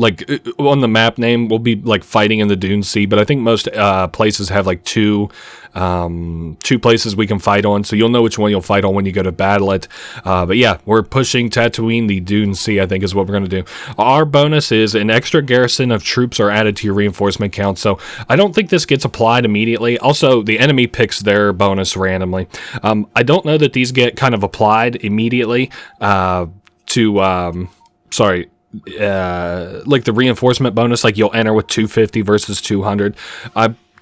like on the map name, we'll be like fighting in the Dune Sea, but I think most places have like two places we can fight on, so you'll know which one you'll fight on when you go to battle it. But yeah, we're pushing Tatooine, the Dune Sea, I think is what we're going to do. Our bonus is an extra garrison of troops are added to your reinforcement count, so I don't think this gets applied immediately. Also, the enemy picks their bonus randomly. I don't know that these get kind of applied immediately like the reinforcement bonus, like you'll enter with 250 versus 200.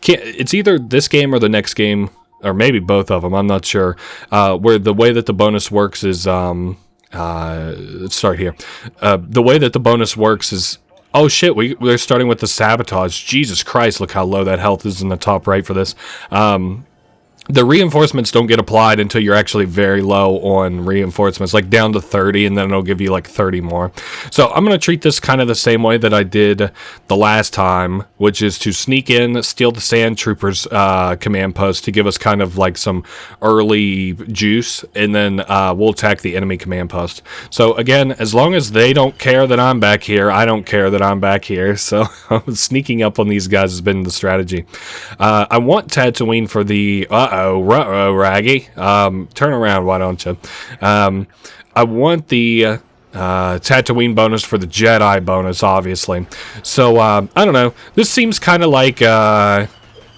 It's either this game or the next game, or maybe both of them, I'm not sure. Where the way that the bonus works is let's start here. The way that the bonus works is, oh shit, we're starting with the Sabotage. Jesus Christ, look how low that health is in the top right for this. The reinforcements don't get applied until you're actually very low on reinforcements, like down to 30, and then it'll give you like 30 more. So I'm going to treat this kind of the same way that I did the last time, which is to sneak in, steal the Sand Troopers command post to give us kind of like some early juice, and then we'll attack the enemy command post. So again, as long as they don't care that I'm back here, I don't care that I'm back here. So sneaking up on these guys has been the strategy. I want Tatooine for the... Raggy. Turn around, why don't you? I want the Tatooine bonus for the Jedi bonus, obviously. So, I don't know. This seems kind of like,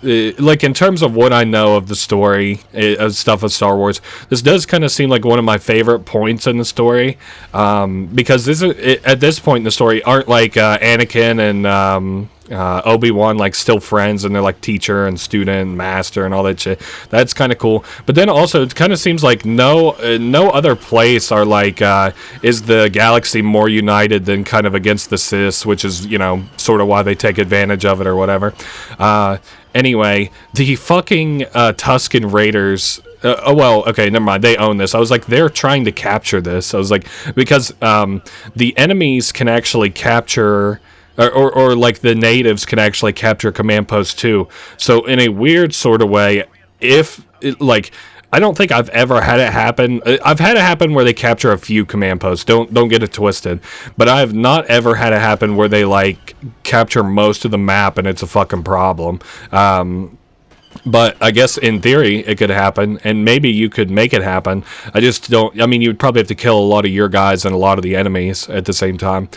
like in terms of what I know of the story, of stuff of Star Wars, this does kind of seem like one of my favorite points in the story, because at this point in the story aren't like Anakin and Obi-Wan like still friends, and they're like teacher and student and master and all that shit. That's kind of cool. But then also it kind of seems like no other place are like is the galaxy more united than kind of against the Sith, which is, you know, sort of why they take advantage of it or whatever. Anyway, the fucking Tusken Raiders. Oh, well, okay, never mind. They own this. I was like, they're trying to capture this. I was like, because the enemies can actually capture, or like the natives can actually capture command post too. So in a weird sort of way, like, I don't think I've ever had it happen. I've had it happen where they capture a few command posts. Don't get it twisted. But I have not ever had it happen where they like capture most of the map and it's a fucking problem. But I guess in theory it could happen, and maybe you could make it happen. I just don't. I mean, you would probably have to kill a lot of your guys and a lot of the enemies at the same time.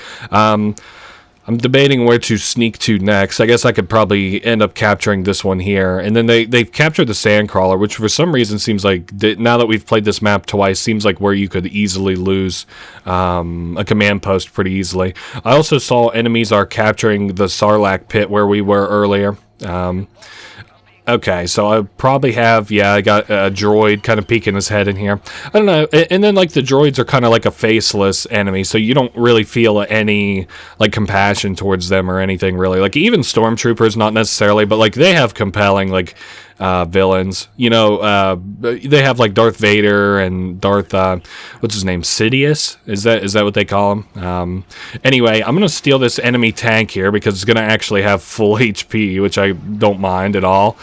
I'm debating where to sneak to next. I guess I could probably end up capturing this one here. And then they've captured the Sandcrawler, which for some reason seems like, now that we've played this map twice, seems like where you could easily lose a command post pretty easily. I also saw enemies are capturing the Sarlacc pit where we were earlier. Okay, so I probably have, yeah, I got a droid kind of peeking his head in here. I don't know, and then, like, the droids are kind of like a faceless enemy, so you don't really feel any, like, compassion towards them or anything, really. Like, even Stormtroopers, not necessarily, but, like, they have compelling, like, villains. You know, they have, like, Darth Vader and Darth, what's his name, Sidious? Is that what they call him? Anyway, I'm gonna steal this enemy tank here because it's gonna actually have full HP, which I don't mind at all.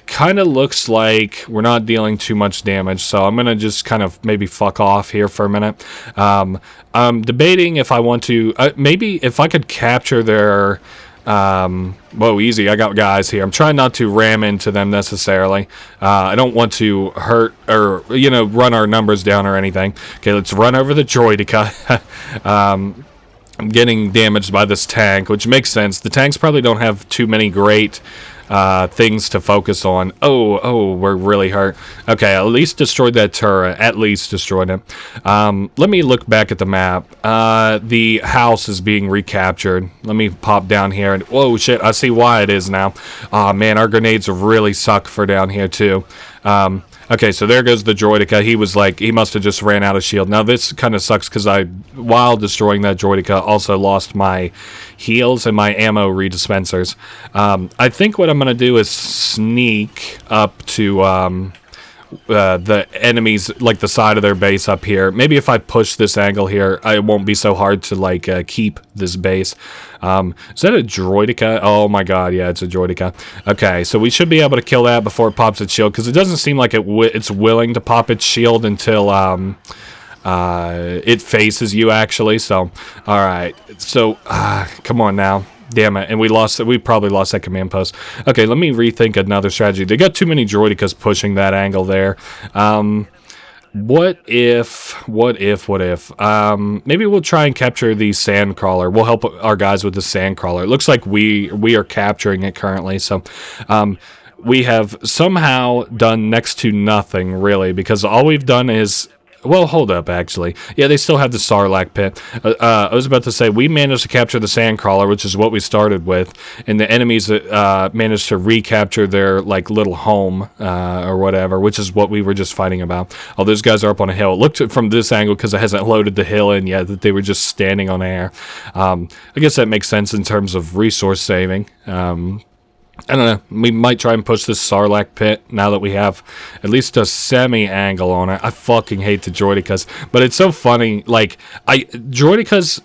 Kind of looks like we're not dealing too much damage, so I'm gonna just kind of maybe fuck off here for a minute. I'm debating if I want to, maybe if I could capture their, whoa, easy, I got guys here. I'm trying not to ram into them necessarily. I don't want to hurt or, you know, run our numbers down or anything. Okay, let's run over the droideka. I'm getting damaged by this tank, which makes sense. The tanks probably don't have too many great things to focus on. Oh, we're really hurt. Okay, at least destroyed that turret. At least destroyed it. Let me look back at the map. The house is being recaptured. Let me pop down here. And whoa, shit, I see why it is now. Aw, man, our grenades really suck for down here, too. Okay, so there goes the droideka. He was like, he must have just ran out of shield. Now, this kind of sucks because while destroying that droideka, also lost my heals and my ammo redispensers. I think what I'm going to do is sneak up to the enemies, like the side of their base up here. Maybe if I push this angle here, it won't be so hard to like keep this base. Is that a droideka? Oh my god, yeah, it's a droideka. Okay, so we should be able to kill that before it pops its shield, because it doesn't seem like it's willing to pop its shield until it faces you, actually. So, alright, so come on now. Damn it, and we probably lost that command post. Okay, let me rethink another strategy. They got too many droidekas pushing that angle there. What if? Maybe we'll try and capture the Sandcrawler. We'll help our guys with the Sandcrawler. It looks like we are capturing it currently, so we have somehow done next to nothing, really, because all we've done is... Well, hold up, actually. Yeah, they still have the Sarlacc pit. I was about to say, we managed to capture the Sandcrawler, which is what we started with, and the enemies managed to recapture their, like, little home, or whatever, which is what we were just fighting about. Oh, those guys are up on a hill. It looked from this angle, because it hasn't loaded the hill in yet, that they were just standing on air. I guess that makes sense in terms of resource saving. I don't know, we might try and push this Sarlacc pit now that we have at least a semi-angle on it. I fucking hate the droidekas, but it's so funny, like, droidekas,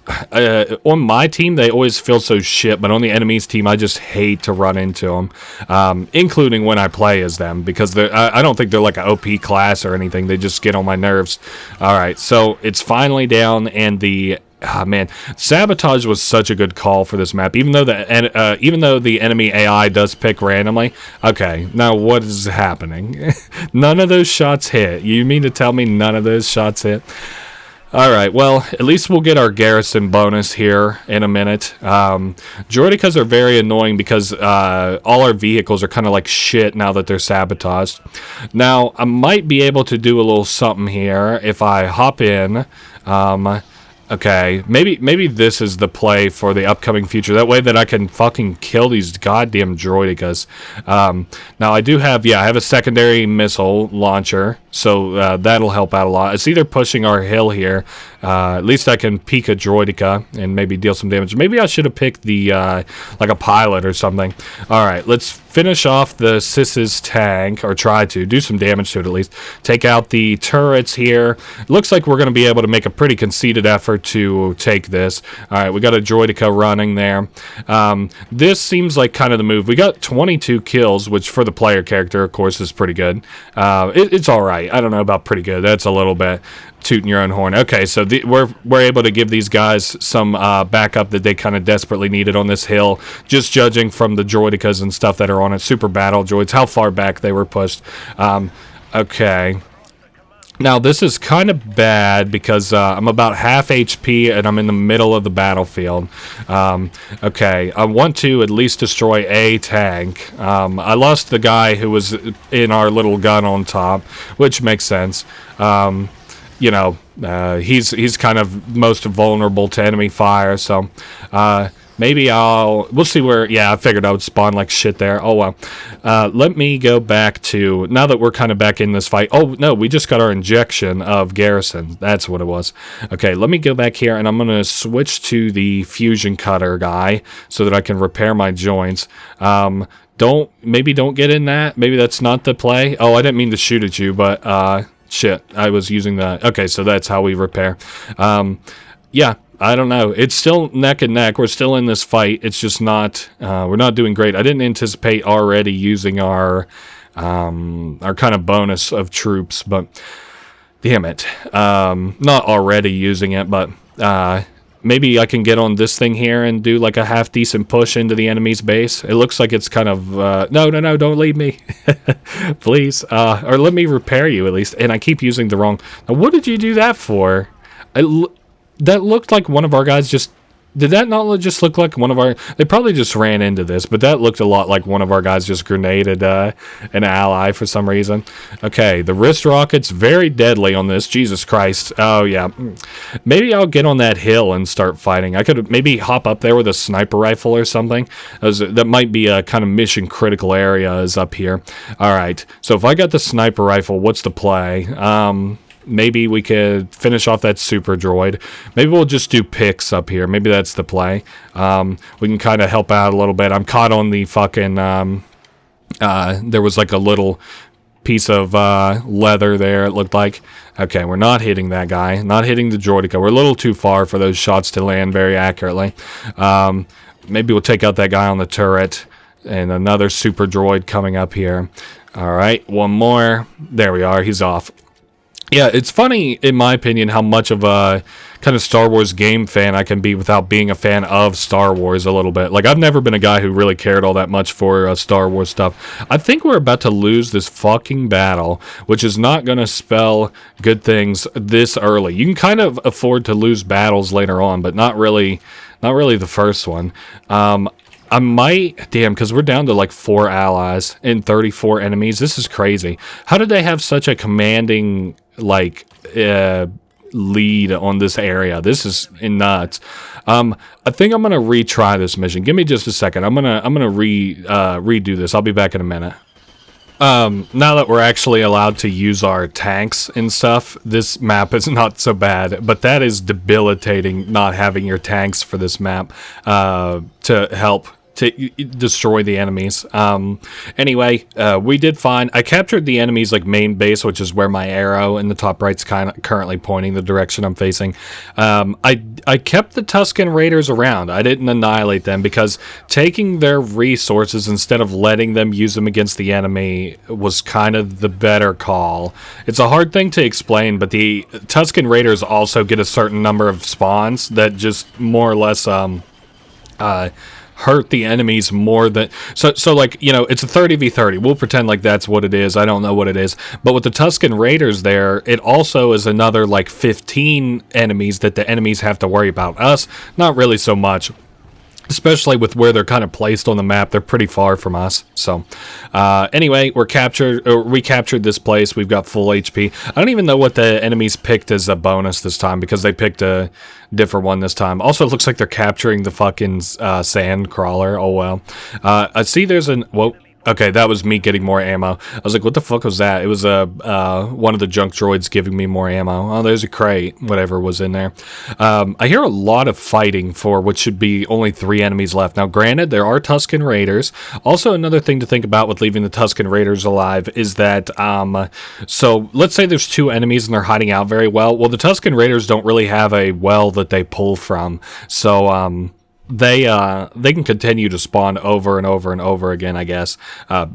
on my team, they always feel so shit, but on the enemy's team, I just hate to run into them, including when I play as them, because I don't think they're like an OP class or anything, they just get on my nerves. Alright, so it's finally down, and the... Ah, man, Sabotage was such a good call for this map, even though the enemy AI does pick randomly. Okay, now what is happening? None of those shots hit. You mean to tell me none of those shots hit? All right, well, at least we'll get our garrison bonus here in a minute. Droidicas are very annoying because all our vehicles are kind of like shit now that they're sabotaged. Now, I might be able to do a little something here if I hop in. Okay, maybe this is the play for the upcoming future. That way that I can fucking kill these goddamn droidicas. Now I do have, I have a secondary missile launcher, so that'll help out a lot. It's either pushing our hill here. At least I can peek a droidica and maybe deal some damage. Maybe I should have picked the, like a pilot or something. Alright, let's finish off the Sis's tank, or try to do some damage to it at least. Take out the turrets here. Looks like we're going to be able to make a pretty conceited effort to take this. Alright, we got a droidica running there. This seems like kind of the move. We got 22 kills, which for the player character, of course, is pretty good. It's alright. I don't know about pretty good. That's a little bit tooting your own horn. Okay, so we're able to give these guys some backup that they kind of desperately needed on this hill, just judging from the droidicas and stuff that are on it. Super battle droids, how far back they were pushed. Okay. Now, this is kind of bad because I'm about half HP and I'm in the middle of the battlefield. Okay, I want to at least destroy a tank. I lost the guy who was in our little gun on top, which makes sense. You know, he's kind of most vulnerable to enemy fire, so maybe we'll see where, I figured I would spawn like shit there. Oh well. Let me go back to, now that we're kind of back in this fight. Oh no, we just got our injection of garrison. That's what it was. Okay, let me go back here and I'm going to switch to the fusion cutter guy so that I can repair my joints. Don't get in that. Maybe that's not the play. Oh, I didn't mean to shoot at you, but shit, I was using that. Okay, so that's how we repair. Yeah, I don't know. It's still neck and neck. We're still in this fight. It's just not, we're not doing great. I didn't anticipate already using our kind of bonus of troops, but damn it. Not already using it, but maybe I can get on this thing here and do like a half decent push into the enemy's base. It looks like it's kind of, no, don't leave me. Please. Or let me repair you at least. And I keep using the wrong, now what did you do that for? That looked like one of our guys just, did that not just look like one of our, they probably just ran into this, but that looked a lot like one of our guys just grenaded an ally for some reason. Okay, the wrist rocket's very deadly on this. Jesus Christ. Oh, yeah. Maybe I'll get on that hill and start fighting. I could maybe hop up there with a sniper rifle or something. That might be a kind of mission critical area is up here. All right, so if I got the sniper rifle, what's the play? Maybe we could finish off that super droid. Maybe we'll just do picks up here. Maybe that's the play. We can kind of help out a little bit. I'm caught on the fucking, there was like a little piece of leather there, it looked like. Okay, we're not hitting that guy. Not hitting the droidica. We're a little too far for those shots to land very accurately. Maybe we'll take out that guy on the turret. And another super droid coming up here. All right, one more. There we are. He's off. Yeah, it's funny, in my opinion, how much of a kind of Star Wars game fan I can be without being a fan of Star Wars a little bit. Like, I've never been a guy who really cared all that much for Star Wars stuff. I think we're about to lose this fucking battle, which is not going to spell good things this early. You can kind of afford to lose battles later on, but not really the first one. I might, because we're down to like 4 allies and 34 enemies. This is crazy. How did they have such a commanding, like, lead on this area? This is nuts. I think I'm gonna retry this mission. Give me just a second. I'm gonna redo this. I'll be back in a minute. Now that we're actually allowed to use our tanks and stuff, this map is not so bad, but that is debilitating not having your tanks for this map to help to destroy the enemies. Anyway, we did fine. I captured the enemy's like main base, which is where my arrow in the top right's currently pointing the direction I'm facing. I kept the Tusken Raiders around. I didn't annihilate them because taking their resources instead of letting them use them against the enemy was kind of the better call. It's a hard thing to explain, but the Tusken Raiders also get a certain number of spawns that just more or less hurt the enemies more than so like, you know, it's a 30v30. We'll pretend like that's what it is. I don't know what it is, but with the Tusken Raiders there, it also is another like 15 enemies that the enemies have to worry about. Us, not really so much, especially with where they're kind of placed on the map. They're pretty far from us. So anyway, we captured this place. We've got full HP. I don't even know what the enemies picked as a bonus this time, because they picked a different one this time. Also, it looks like they're capturing the fucking sand crawler. Oh well. I see there's an whoa. Okay, that was me getting more ammo. I was like, what the fuck was that? It was one of the junk droids giving me more ammo. Oh, there's a crate, whatever was in there. I hear a lot of fighting for what should be only 3 enemies left. Now, granted, there are Tusken Raiders. Also, another thing to think about with leaving the Tusken Raiders alive is that, so let's say there's 2 enemies and they're hiding out very well. Well, the Tusken Raiders don't really have a well that they pull from. So, they can continue to spawn over and over and over again, I guess,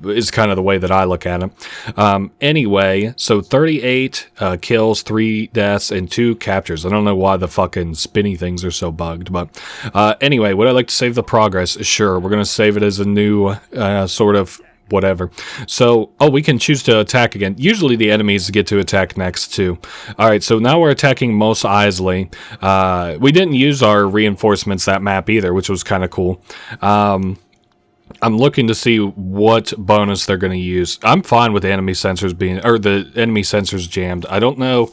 is kind of the way that I look at it. Anyway, so 38 kills, 3 deaths, and 2 captures. I don't know why the fucking spinny things are so bugged, but anyway, would I like to save the progress? Sure, we're going to save it as a new sort of whatever. So, oh, we can choose to attack again. Usually the enemies get to attack next too. Alright, so now we're attacking Mos Eisley. We didn't use our reinforcements that map either, which was kind of cool. I'm looking to see what bonus they're going to use. I'm fine with the enemy sensors being, or the enemy sensors jammed. I don't know.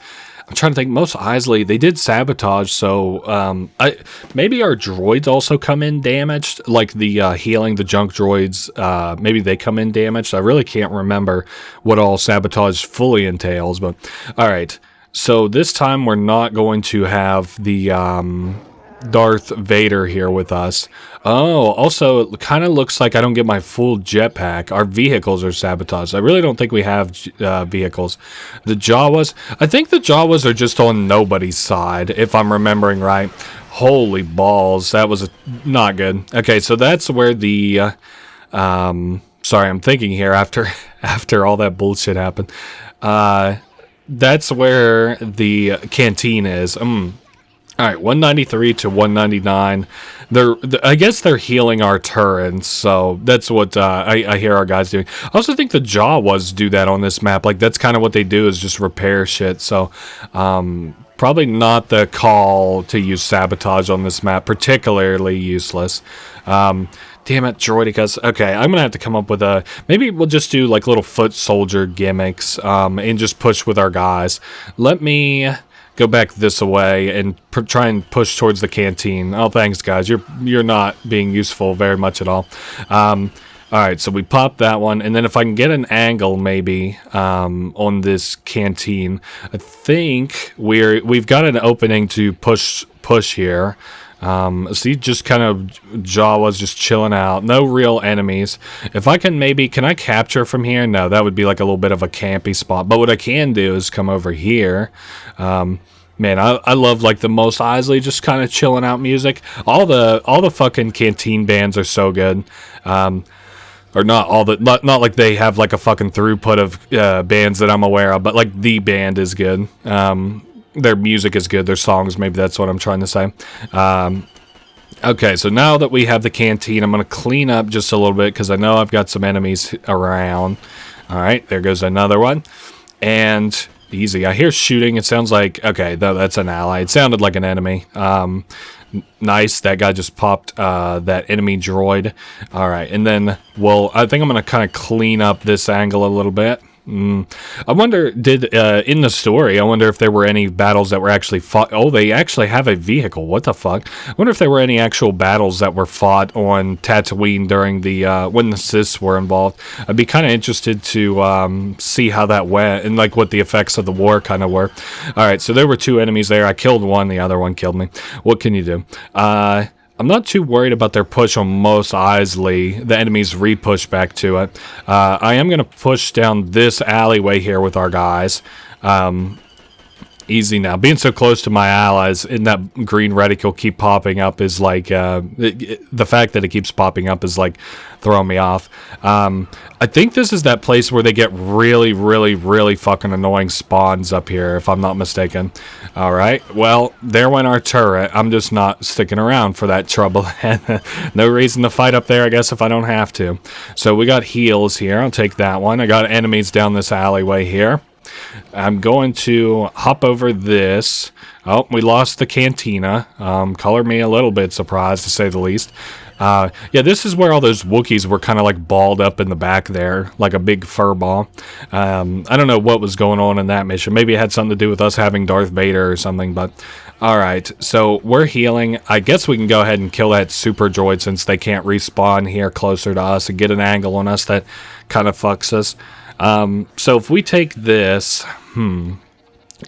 I'm trying to think. Mos Eisley, they did sabotage, so maybe our droids also come in damaged, like the healing, the junk droids, maybe they come in damaged. I really can't remember what all sabotage fully entails, but alright. So this time we're not going to have the Darth Vader here with us. Oh, also, it kind of looks like I don't get my full jetpack. Our vehicles are sabotaged. I really don't think we have vehicles. The Jawas, I think the Jawas are just on nobody's side, if I'm remembering right. Holy balls, that was not good. Okay, so that's where the, sorry, I'm thinking here after all that bullshit happened. That's where the canteen is. Alright, 193 to 199. I guess they're healing our turrets, so that's what I hear our guys doing. I also think the Jawas do that on this map. Like, that's kind of what they do, is just repair shit. So, probably not the call to use sabotage on this map. Particularly useless. Damn it, Droidicas. Okay, I'm gonna have to come up with a... Maybe we'll just do, like, little foot soldier gimmicks, and just push with our guys. Let me go back this way and try and push towards the canteen. Oh, thanks, guys. You're not being useful very much at all. Alright, so we pop that one, and then if I can get an angle, maybe, on this canteen, I think we've got an opening to push here. See, just kind of Jawas just chilling out. No real enemies. If I can I capture from here? No, that would be like a little bit of a campy spot. But what I can do is come over here. Man, I love like the Mos Eisley just kind of chilling out music. All the fucking canteen bands are so good. Or not all the, not like they have like a fucking throughput of bands that I'm aware of, but like the band is good. Their music is good, their songs, maybe that's what I'm trying to say. Okay, so now that we have the canteen, I'm going to clean up just a little bit, because I know I've got some enemies around. Alright, there goes another one. And easy. I hear shooting. It sounds like, okay, that's an ally. It sounded like an enemy. Nice. That guy just popped that enemy droid. Alright, and then, well, I think I'm going to kind of clean up this angle a little bit. I wonder, in the story, I wonder if there were any battles that were actually fought. Oh, they actually have a vehicle. What the fuck? I wonder if there were any actual battles that were fought on Tatooine during the, when the Siths were involved. I'd be kind of interested to, see how that went, and, like, what the effects of the war kind of were. Alright, so there were 2 enemies there. I killed one, the other one killed me. What can you do? I'm not too worried about their push on Mos Eisley, the enemy's re-push back to it. I am going to push down this alleyway here with our guys. Easy now. Being so close to my allies and that green reticle keep popping up is like, the fact that it keeps popping up is like throwing me off. I think this is that place where they get really, really, really fucking annoying spawns up here, if I'm not mistaken. Alright, well, there went our turret. I'm just not sticking around for that trouble. No reason to fight up there, I guess, if I don't have to. So we got heals here. I'll take that one. I got enemies down this alleyway here. I'm going to hop over this. Oh, we lost the cantina. Color me a little bit surprised, to say the least. Yeah, this is where all those Wookiees were kind of like balled up in the back there, like a big fur ball. I don't know what was going on in that mission. Maybe it had something to do with us having Darth Vader or something, but... Alright, so we're healing. I guess we can go ahead and kill that super droid since they can't respawn here closer to us and get an angle on us that kind of fucks us. So if we take this, and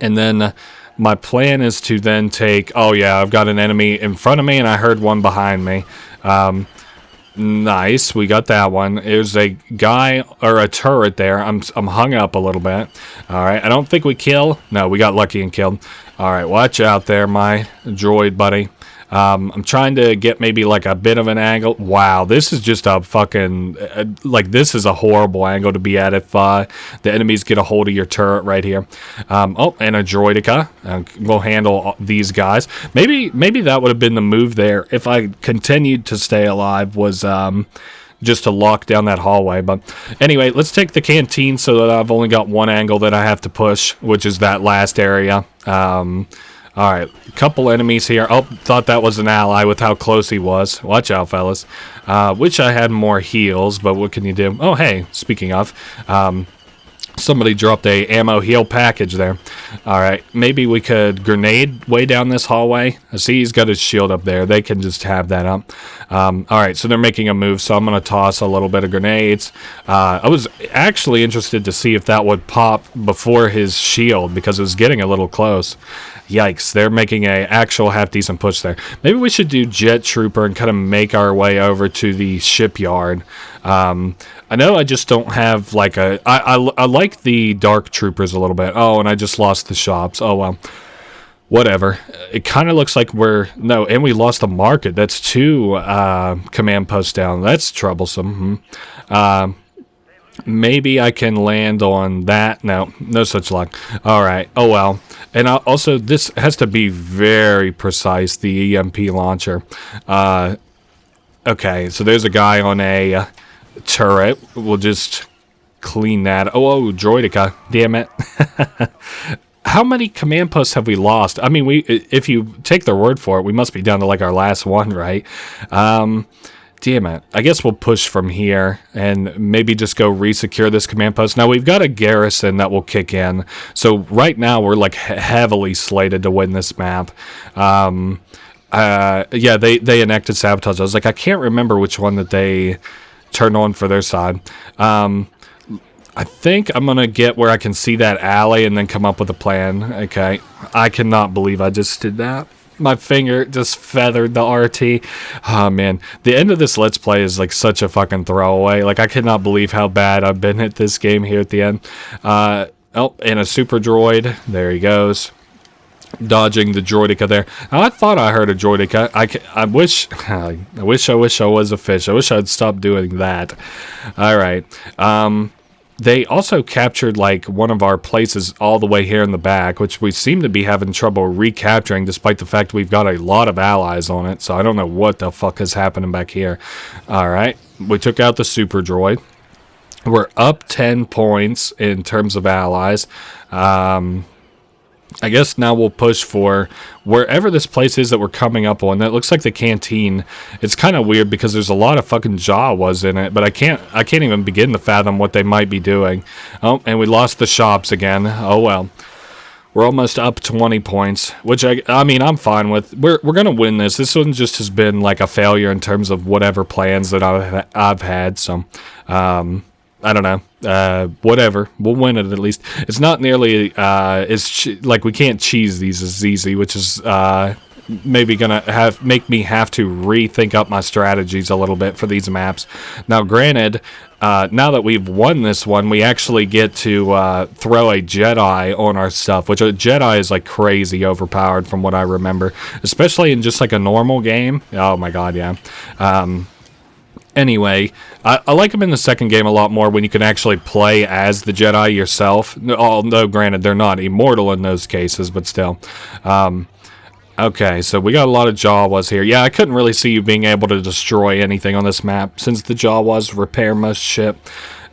then my plan is to then take, oh yeah, I've got an enemy in front of me and I heard one behind me. Nice, we got that one. There's a guy, or a turret there. I'm hung up a little bit. Alright, I don't think we kill. No, we got lucky and killed. Alright, watch out there, my droid buddy. I'm trying to get maybe like a bit of an angle. Wow, this is just a fucking, like this is a horrible angle to be at if the enemies get a hold of your turret right here. Oh, and a droidica. We'll handle these guys. Maybe that would have been the move there if I continued to stay alive, was just to lock down that hallway. But anyway, let's take the canteen so that I've only got one angle that I have to push, which is that last area. Alright, a couple enemies here. Oh, thought that was an ally with how close he was. Watch out, fellas. Wish I had more heals, but what can you do? Oh, hey, speaking of, somebody dropped a ammo heal package there. Alright, maybe we could grenade way down this hallway. I see he's got his shield up there. They can just have that up. Alright, so they're making a move, so I'm going to toss a little bit of grenades. I was actually interested to see if that would pop before his shield, because it was getting a little close. Yikes, they're making a actual half-decent push there. Maybe we should do Jet Trooper and kind of make our way over to the shipyard. I know I just don't have like a... I like the Dark Troopers a little bit. Oh, and I just lost the shops. Oh, well. Whatever. It kind of looks like we're... No, and we lost the market. That's 2 command posts down. That's troublesome. Maybe I can land on that. No, no such luck. Alright, oh well. And also, this has to be very precise, the EMP launcher. Okay, so there's a guy on a turret. We'll just clean that. Oh, droidica. Damn it. How many command posts have we lost? I mean, if you take their word for it, we must be down to like our last one, right? Damn it. I guess we'll push from here and maybe just go re-secure this command post. Now, we've got a garrison that will kick in. So right now, we're like heavily slated to win this map. Yeah, they enacted Sabotage. I was like, I can't remember which one that they turned on for their side. I think I'm going to get where I can see that alley and then come up with a plan. Okay. I cannot believe I just did that. My finger just feathered the RT. Oh, man. The end of this Let's Play is like such a fucking throwaway. Like, I cannot believe how bad I've been at this game here at the end. Oh, and a super droid. There he goes. Dodging the droidica there. Now, I thought I heard a droidica. I wish I was a fish. I wish I'd stop doing that. Alright. They also captured, like, one of our places all the way here in the back, which we seem to be having trouble recapturing, despite the fact we've got a lot of allies on it, so I don't know what the fuck is happening back here. Alright, we took out the super droid. We're up 10 points in terms of allies. I guess now we'll push for wherever this place is that we're coming up on. That looks like the canteen. It's kind of weird because there's a lot of fucking Jawas in it, but I can't even begin to fathom what they might be doing. Oh, and we lost the shops again. Oh well. We're almost up 20 points, which I mean I'm fine with. We're gonna win this. This one just has been like a failure in terms of whatever plans that I've had. So, I don't know. Whatever. We'll win it at least. It's not nearly like we can't cheese these as easy, which is maybe gonna make me have to rethink up my strategies a little bit for these maps. Now, granted, now that we've won this one, we actually get to throw a Jedi on our stuff, which a Jedi is like crazy overpowered from what I remember, especially in just like a normal game. Oh my god, yeah. Anyway, I like them in the second game a lot more when you can actually play as the Jedi yourself. Although, granted, they're not immortal in those cases, but still. Okay, so we got a lot of Jawas here. Yeah, I couldn't really see you being able to destroy anything on this map since the Jawas repair most ship.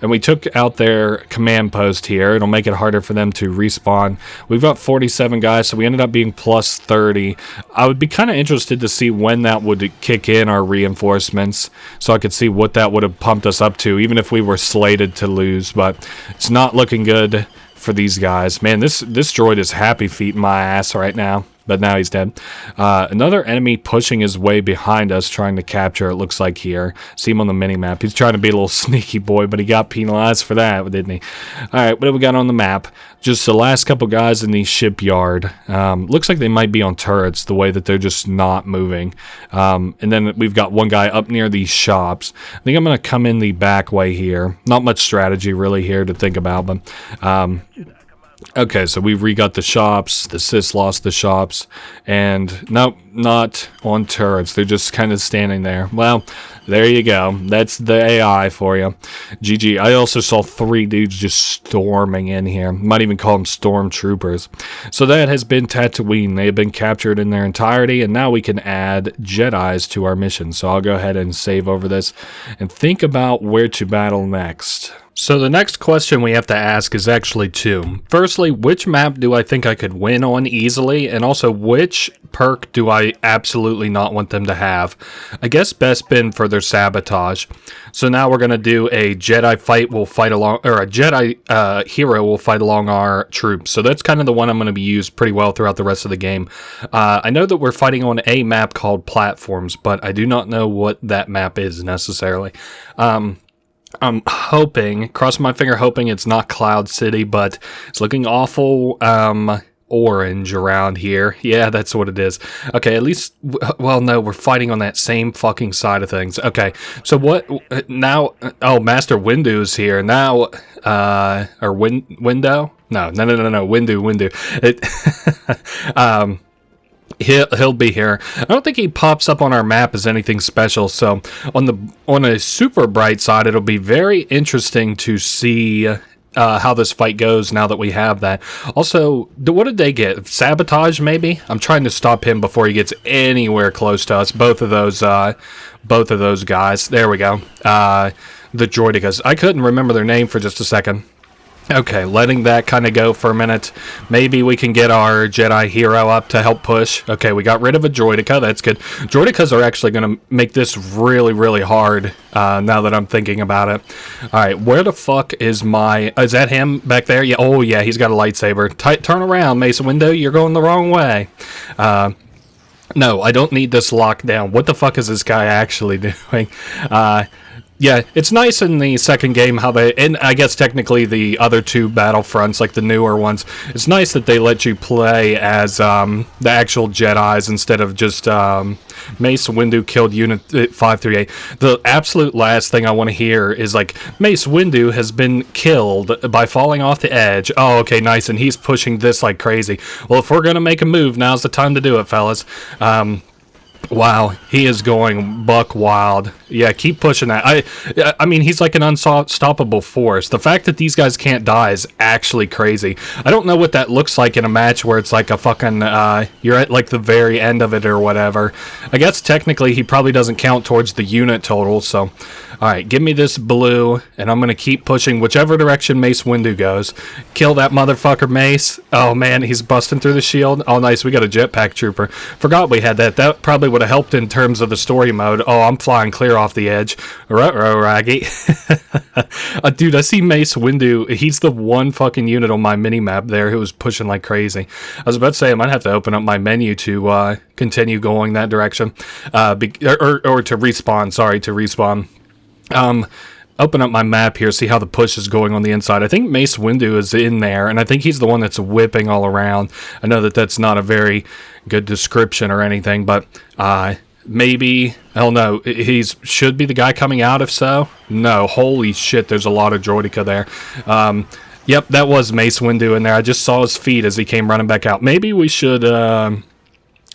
And we took out their command post here. It'll make it harder for them to respawn. We've got 47 guys, so we ended up being plus 30. I would be kind of interested to see when that would kick in our reinforcements, so I could see what that would have pumped us up to, even if we were slated to lose. But it's not looking good for these guys. Man, this droid is happy feet in my ass right now. But now he's dead. Another enemy pushing his way behind us, trying to capture, it looks like here. See him on the minimap. He's trying to be a little sneaky boy, but he got penalized for that, didn't he? Alright, what do we got on the map? Just the last couple guys in the shipyard. Looks like they might be on turrets, the way that they're just not moving. And then we've got one guy up near these shops. I think I'm going to come in the back way here. Not much strategy really here to think about, but... okay, so we re-got the shops, the Sis lost the shops, and nope, not on turrets. They're just kind of standing there. Well, there you go. That's the AI for you. GG. I also saw 3 dudes just storming in here. Might even call them stormtroopers. So that has been Tatooine. They have been captured in their entirety, and now we can add Jedis to our mission. So I'll go ahead and save over this and think about where to battle next. So the next question we have to ask is actually 2. Firstly, which map do I think I could win on easily? And also, which perk do I absolutely not want them to have? I guess best bin for their Sabotage. So now we're going to do a Jedi fight will fight along, or a Jedi hero will fight along our troops. So that's kind of the one I'm going to be used pretty well throughout the rest of the game. I know that we're fighting on a map called Platforms, but I do not know what that map is necessarily. I'm hoping, crossing my finger, hoping it's not Cloud City, but it's looking awful orange around here. Yeah, that's what it is. Okay, at least, well, no, we're fighting on that same fucking side of things. Okay, so what, now, oh, Master Windu's here. Now, or Window? No, Windu. He'll be here. I don't think he pops up on our map as anything special, so on a super bright side, it'll be very interesting to see how this fight goes now that we have that. Also, what did they get? Sabotage, maybe? I'm trying to stop him before he gets anywhere close to us. Both of those guys. There we go. The droidicas. I couldn't remember their name for just a second. Okay, letting that kind of go for a minute. Maybe we can get our Jedi hero up to help push. Okay, we got rid of a droidica. That's good. Droidicas are actually going to make this really, really hard now that I'm thinking about it. All right, where the fuck is my... is that him back there? Yeah. Oh, yeah, he's got a lightsaber. Turn around, Mace Windu. You're going the wrong way. No, I don't need this lockdown. What the fuck is this guy actually doing? Yeah, it's nice in the second game how they, and I guess technically the other 2 Battlefronts, like the newer ones, it's nice that they let you play as the actual Jedis instead of just Mace Windu killed Unit 538. The absolute last thing I want to hear is like, Mace Windu has been killed by falling off the edge. Oh, okay, nice, and he's pushing this like crazy. Well, if we're going to make a move, now's the time to do it, fellas. Wow, he is going buck wild. Yeah, keep pushing that. I mean, he's like an unstoppable force. The fact that these guys can't die is actually crazy. I don't know what that looks like in a match where it's like a fucking, you're at like the very end of it or whatever. I guess technically he probably doesn't count towards the unit total, so... Alright, give me this blue, and I'm going to keep pushing whichever direction Mace Windu goes. Kill that motherfucker, Mace. Oh, man, he's busting through the shield. Oh, nice, we got a jetpack trooper. Forgot we had that. That probably would have helped in terms of the story mode. Oh, I'm flying clear off the edge. Ruh-roh, Raggy. Dude, I see Mace Windu. He's the one fucking unit on my mini-map there who was pushing like crazy. I was about to say I might have to open up my menu to continue going that direction. Or to respawn, sorry, to respawn. open up my map here, see how the push is going on the inside. I think Mace Windu is in there, and I think he's the one that's whipping all around. I know that that's not a very good description or anything, but maybe, I don't know, should be the guy coming out, if so? No, holy shit, there's a lot of droideka there. Yep, that was Mace Windu in there. I just saw his feet as he came running back out. Maybe we should,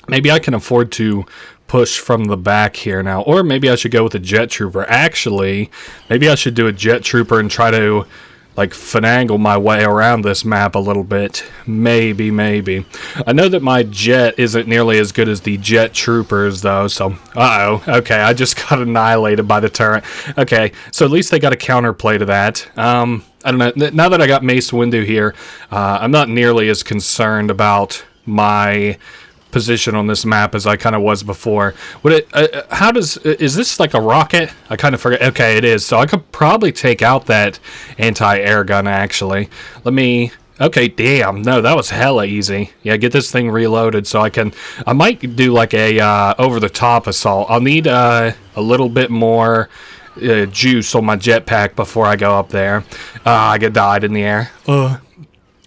maybe I can afford to push from the back here now, or maybe I should go with a jet trooper. Actually, maybe I should do a jet trooper and try to like finagle my way around this map a little bit. Maybe I know that my jet isn't nearly as good as the jet troopers though, so okay, I just got annihilated by the turret. Okay, so at least they got a counterplay to that. I don't know, now that I got Mace Windu here, I'm not nearly as concerned about my position on this map as I kind of was before. Would it is this like a rocket? I kind of forget. Okay, it is. So I could probably take out that anti-air gun actually. Okay, damn. No, that was hella easy. Yeah, get this thing reloaded so I might do like a over-the-top assault. I'll need a little bit more juice on my jetpack before I go up there. I get died in the air.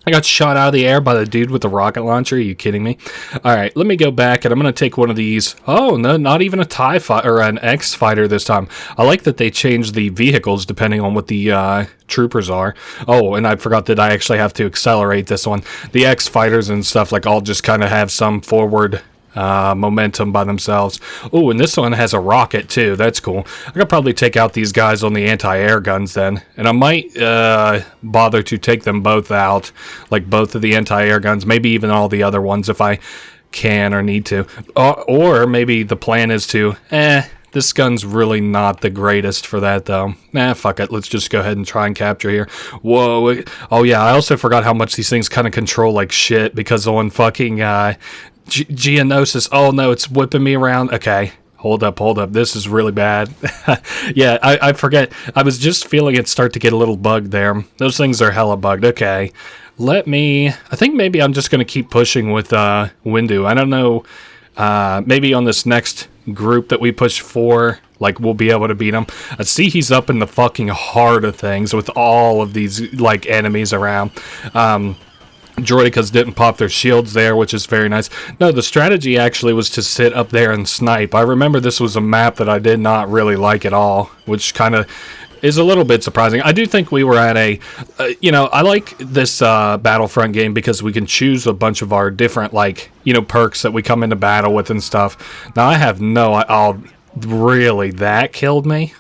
I got shot out of the air by the dude with the rocket launcher. Are you kidding me? Alright, let me go back, and I'm going to take one of these. Oh, no, not even a TIE fighter or an X fighter this time. I like that they changed the vehicles depending on what the troopers are. Oh, and I forgot that I actually have to accelerate this one. The X fighters and stuff, like, all just kind of have some forward momentum by themselves. Oh, and this one has a rocket too. That's cool. I could probably take out these guys on the anti-air guns then, and I might bother to take them both out, like both of the anti-air guns, maybe even all the other ones if I can or need to. Or maybe the plan is to this gun's really not the greatest for that though. Fuck it, let's just go ahead and try and capture here. Whoa. Oh yeah, I also forgot how much these things kind of control like shit, because on fucking Geonosis. Oh no, it's whipping me around. Okay, hold up. This is really bad. Yeah, I forget. I was just feeling it start to get a little bugged there. Those things are hella bugged. Okay, I think maybe I'm just going to keep pushing with Windu. I don't know. Maybe on this next group that we push for, like, we'll be able to beat him. I see he's up in the fucking heart of things with all of these, like, enemies around. Droidekas didn't pop their shields there, which is very nice. No, the strategy actually was to sit up there and snipe. I remember this was a map that I did not really like at all, which kind of is a little bit surprising. I do think we were at I like this Battlefront game because we can choose a bunch of our different, like, perks that we come into battle with and stuff. Now, I have really, that killed me?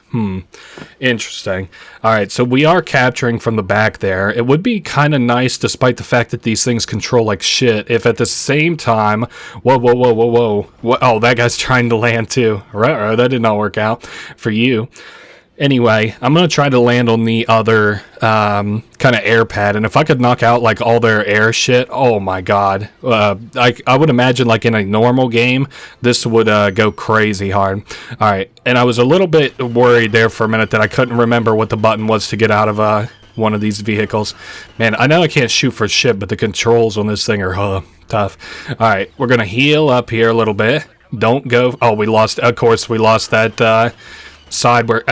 Interesting. Alright, so we are capturing from the back there. It would be kind of nice, despite the fact that these things control like shit, if at the same time... Whoa. Oh, that guy's trying to land too. Right, that did not work out for you. Anyway, I'm going to try to land on the other kind of air pad, and if I could knock out like all their air shit, oh my god. I would imagine like in a normal game, this would go crazy hard. Alright, and I was a little bit worried there for a minute that I couldn't remember what the button was to get out of one of these vehicles. Man, I know I can't shoot for shit, but the controls on this thing are tough. Alright, we're going to heal up here a little bit. Don't go... Oh, we lost that... side where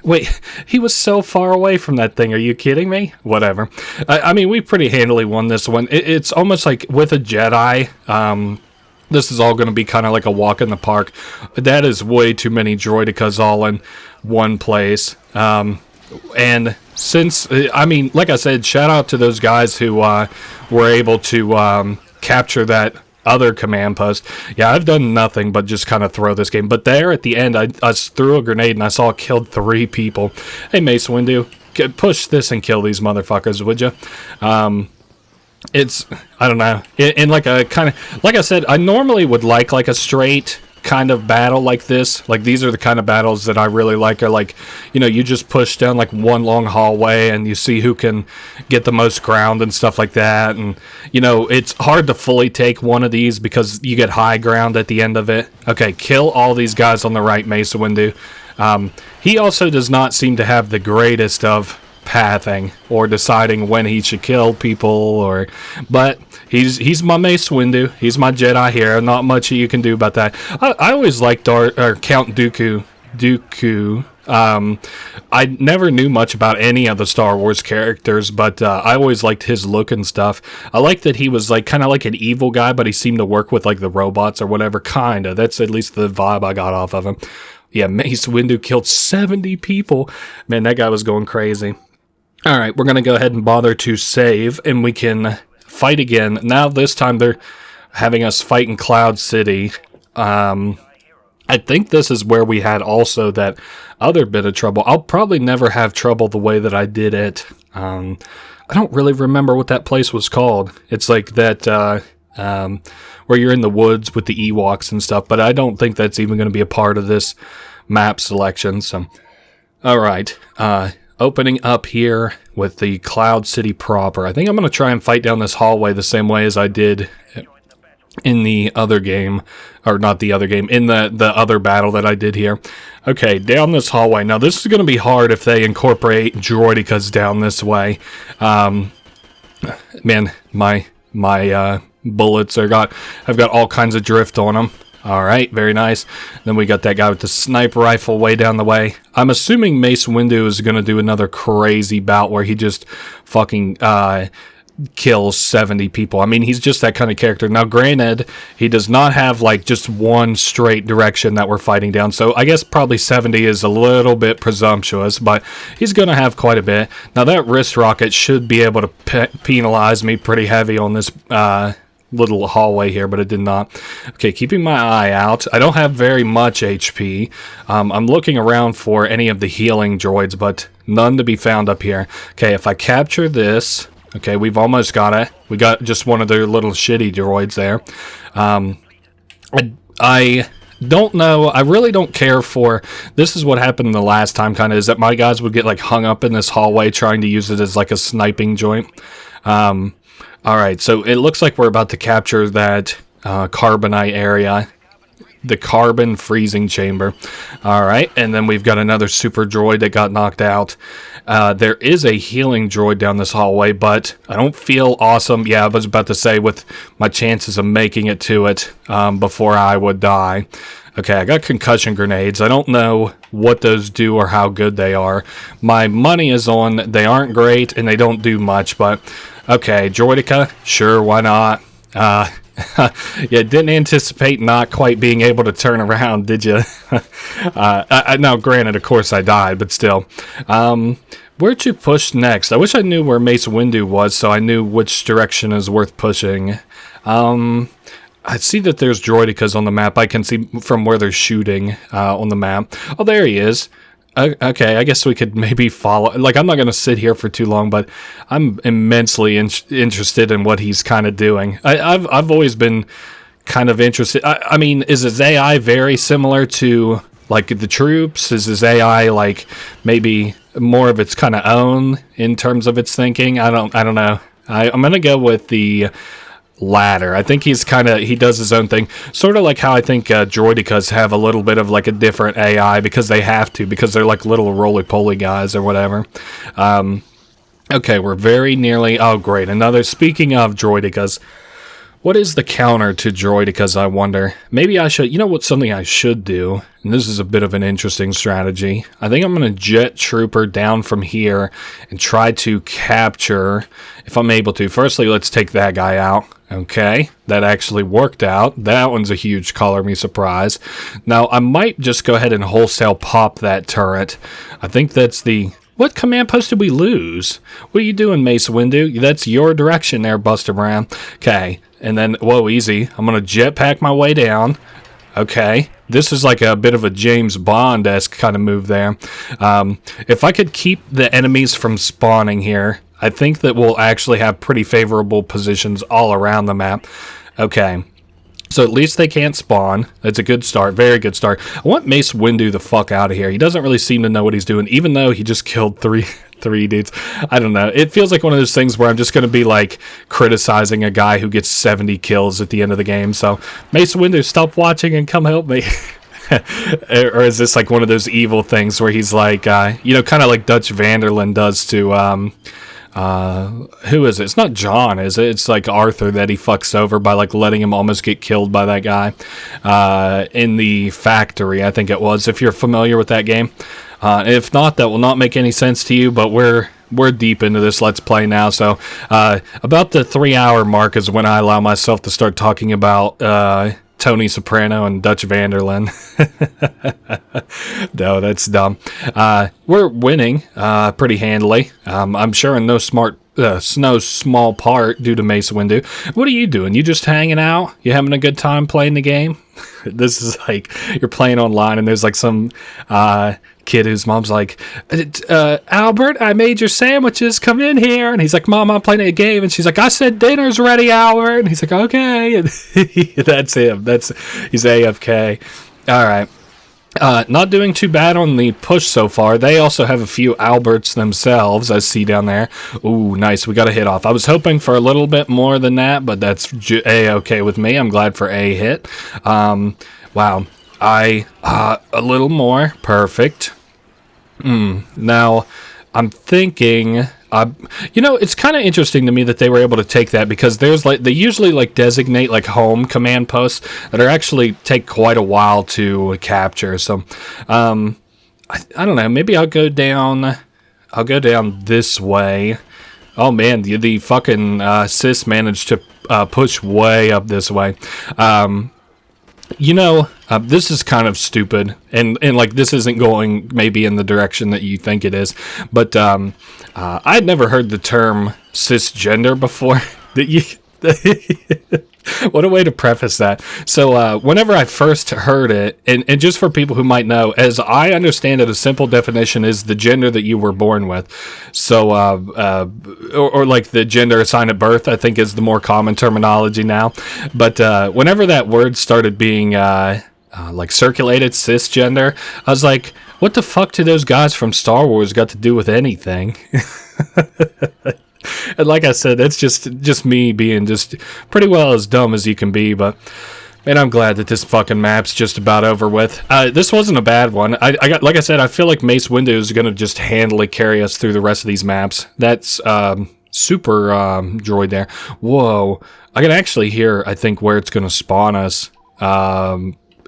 wait, he was so far away from that thing. Are you kidding me? Whatever. I mean, we pretty handily won this one. It's almost like with a Jedi, this is all going to be kind of like a walk in the park. That is way too many droidekas all in one place. And since, I mean, like I said, shout out to those guys who were able to capture that other command post. Yeah, I've done nothing but just kind of throw this game. But there at the end, I threw a grenade and I saw it killed 3 people. Hey, Mace Windu, push this and kill these motherfuckers, would you? I don't know. In like a kind of, like I said, I normally would like a straight kind of battle like this. Like, these are the kind of battles that I really like, are like, you just push down like one long hallway and you see who can get the most ground and stuff like that. And it's hard to fully take one of these because you get high ground at the end of it. Okay, kill all these guys on the right, Mace Windu. He also does not seem to have the greatest of pathing or deciding when he should kill people, but he's my Mace Windu. He's my Jedi here. Not much you can do about that. I always liked Count Dooku. I never knew much about any of the Star Wars characters, but I always liked his look and stuff. I liked that he was like kind of like an evil guy, but he seemed to work with like the robots or whatever. Kinda. That's at least the vibe I got off of him. Yeah, Mace Windu killed 70 people. Man, that guy was going crazy. All right, we're gonna go ahead and bother to save, and we can fight again. Now this time they're having us fight in Cloud City. I think this is where we had also that other bit of trouble. I'll probably never have trouble the way that I did it. I don't really remember what that place was called. It's like that where you're in the woods with the Ewoks and stuff, but I don't think that's even going to be a part of this map selection. So, all right, opening up here with the Cloud City proper. I think I'm going to try and fight down this hallway the same way as I did in the other game, or not the other game, in the other battle that I did here. Okay, down this hallway. Now, this is going to be hard if they incorporate droidicas down this way. Man, my bullets have got all kinds of drift on them. All right, very nice. Then we got that guy with the sniper rifle way down the way. I'm assuming Mace Windu is going to do another crazy bout where he just fucking kills 70 people. I mean, he's just that kind of character. Now, granted, he does not have like just one straight direction that we're fighting down, so I guess probably 70 is a little bit presumptuous, but he's going to have quite a bit. Now, that wrist rocket should be able to penalize me pretty heavy on this little hallway here, but it did not. Okay, keeping my eye out. I don't have very much HP. I'm looking around for any of the healing droids, but none to be found up here. Okay, if I capture this... Okay, we've almost got it. We got just one of their little shitty droids there. I don't know. I really don't care for... This is what happened the last time, kind of, is that my guys would get, like, hung up in this hallway trying to use it as, like, a sniping joint. Alright, so it looks like we're about to capture that carbonite area. The carbon freezing chamber. Alright, and then we've got another super droid that got knocked out. There is a healing droid down this hallway, but I don't feel awesome. Yeah, I was about to say, with my chances of making it to it before I would die. Okay, I got concussion grenades. I don't know what those do or how good they are. My money is on they aren't great and they don't do much, but okay, droidica, sure, why not? Yeah, didn't anticipate not quite being able to turn around, did you? Now, granted, of course I died, but still. Where'd you push next? I wish I knew where Mace Windu was, so I knew which direction is worth pushing. I see that there's droidicas on the map. I can see from where they're shooting on the map. Oh, there he is. Okay, I guess we could maybe follow. Like, I'm not going to sit here for too long, but I'm immensely interested in what he's kind of doing. I've always been kind of interested. I mean, is his AI very similar to, like, the troops? Is his AI, like, maybe more of its kind of own in terms of its thinking? I don't know. I'm going to go with the latter. I think he does his own thing, sort of like how I think droidicas have a little bit of like a different AI because they have to, because they're like little roly-poly guys or whatever. Okay, we're very nearly... Oh, great. Speaking of droidicas, what is the counter to droidicas, I wonder? Maybe I should... You know what's something I should do? And this is a bit of an interesting strategy. I think I'm going to jet trooper down from here and try to capture, if I'm able to. Firstly, let's take that guy out. Okay, that actually worked out. That one's a huge color me surprise. Now, I might just go ahead and wholesale pop that turret. I think that's the... What command post did we lose? What are you doing, Mace Windu? That's your direction there, Buster Brown. Okay, and then... Whoa, easy. I'm going to jetpack my way down. Okay, this is like a bit of a James Bond-esque kind of move there. If I could keep the enemies from spawning here, I think that we'll actually have pretty favorable positions all around the map. Okay, so at least they can't spawn. That's a good start, very good start. I want Mace Windu the fuck out of here. He doesn't really seem to know what he's doing, even though he just killed three dudes. I don't know. It feels like one of those things where I'm just going to be like criticizing a guy who gets 70 kills at the end of the game. So, Mace Windu, stop watching and come help me. Or is this like one of those evil things where he's like, you know, kind of like Dutch Vanderland does to... who is it? It's not John, is it? It's like Arthur that he fucks over by like letting him almost get killed by that guy in the factory, I think it was, if you're familiar with that game. If not, that will not make any sense to you, but we're deep into this Let's Play now, so about the 3-hour mark is when I allow myself to start talking about Tony Soprano and Dutch Vanderlyn. No, that's dumb. We're winning pretty handily. I'm sure in no small part due to Mace Windu. What are you doing? You just hanging out? You having a good time playing the game? This is like you're playing online and there's like some kid whose mom's like, Albert, I made your sandwiches, come in here. And he's like, Mom, I'm playing a game. And she's like, I said dinner's ready, Albert. And he's like, okay. And that's him. He's AFK. All right. Not doing too bad on the push so far. They also have a few Alberts themselves, I see down there. Ooh, nice. We got a hit off. I was hoping for a little bit more than that, but that's A-okay with me. I'm glad for a hit. Wow. A little more. Perfect. Now, I'm thinking... it's kind of interesting to me that they were able to take that, because there's like they usually like designate like home command posts that are actually take quite a while to capture. So I don't know, maybe I'll go down this way. Oh man, the fucking sis managed to push way up this way. This is kind of stupid, and like this isn't going maybe in the direction that you think it is, but I'd never heard the term cisgender before. What a way to preface that. So whenever I first heard it, and just for people who might know, as I understand it, a simple definition is the gender that you were born with. So, or like the gender assigned at birth, I think is the more common terminology now. But whenever that word started being like circulated, cisgender, I was like, what the fuck do those guys from Star Wars got to do with anything? And like I said, that's just me being just pretty well as dumb as you can be, but man, I'm glad that this fucking map's just about over with. This wasn't a bad one. Like I said, I feel like Mace Windu is going to just handily carry us through the rest of these maps. That's super droid there. Whoa. I can actually hear, I think, where it's going to spawn us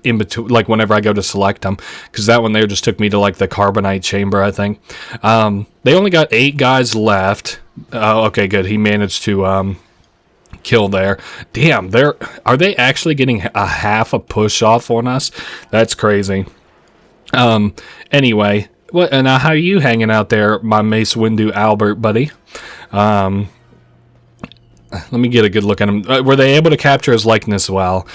in between, like whenever I go to select them, because that one there just took me to like the carbonite chamber, I think. They only got 8 guys left. Okay, good. He managed to kill there. Damn, are they actually getting a half a push off on us? That's crazy. Anyway, now how are you hanging out there, my Mace Windu Albert buddy? Let me get a good look at him. Were they able to capture his likeness well?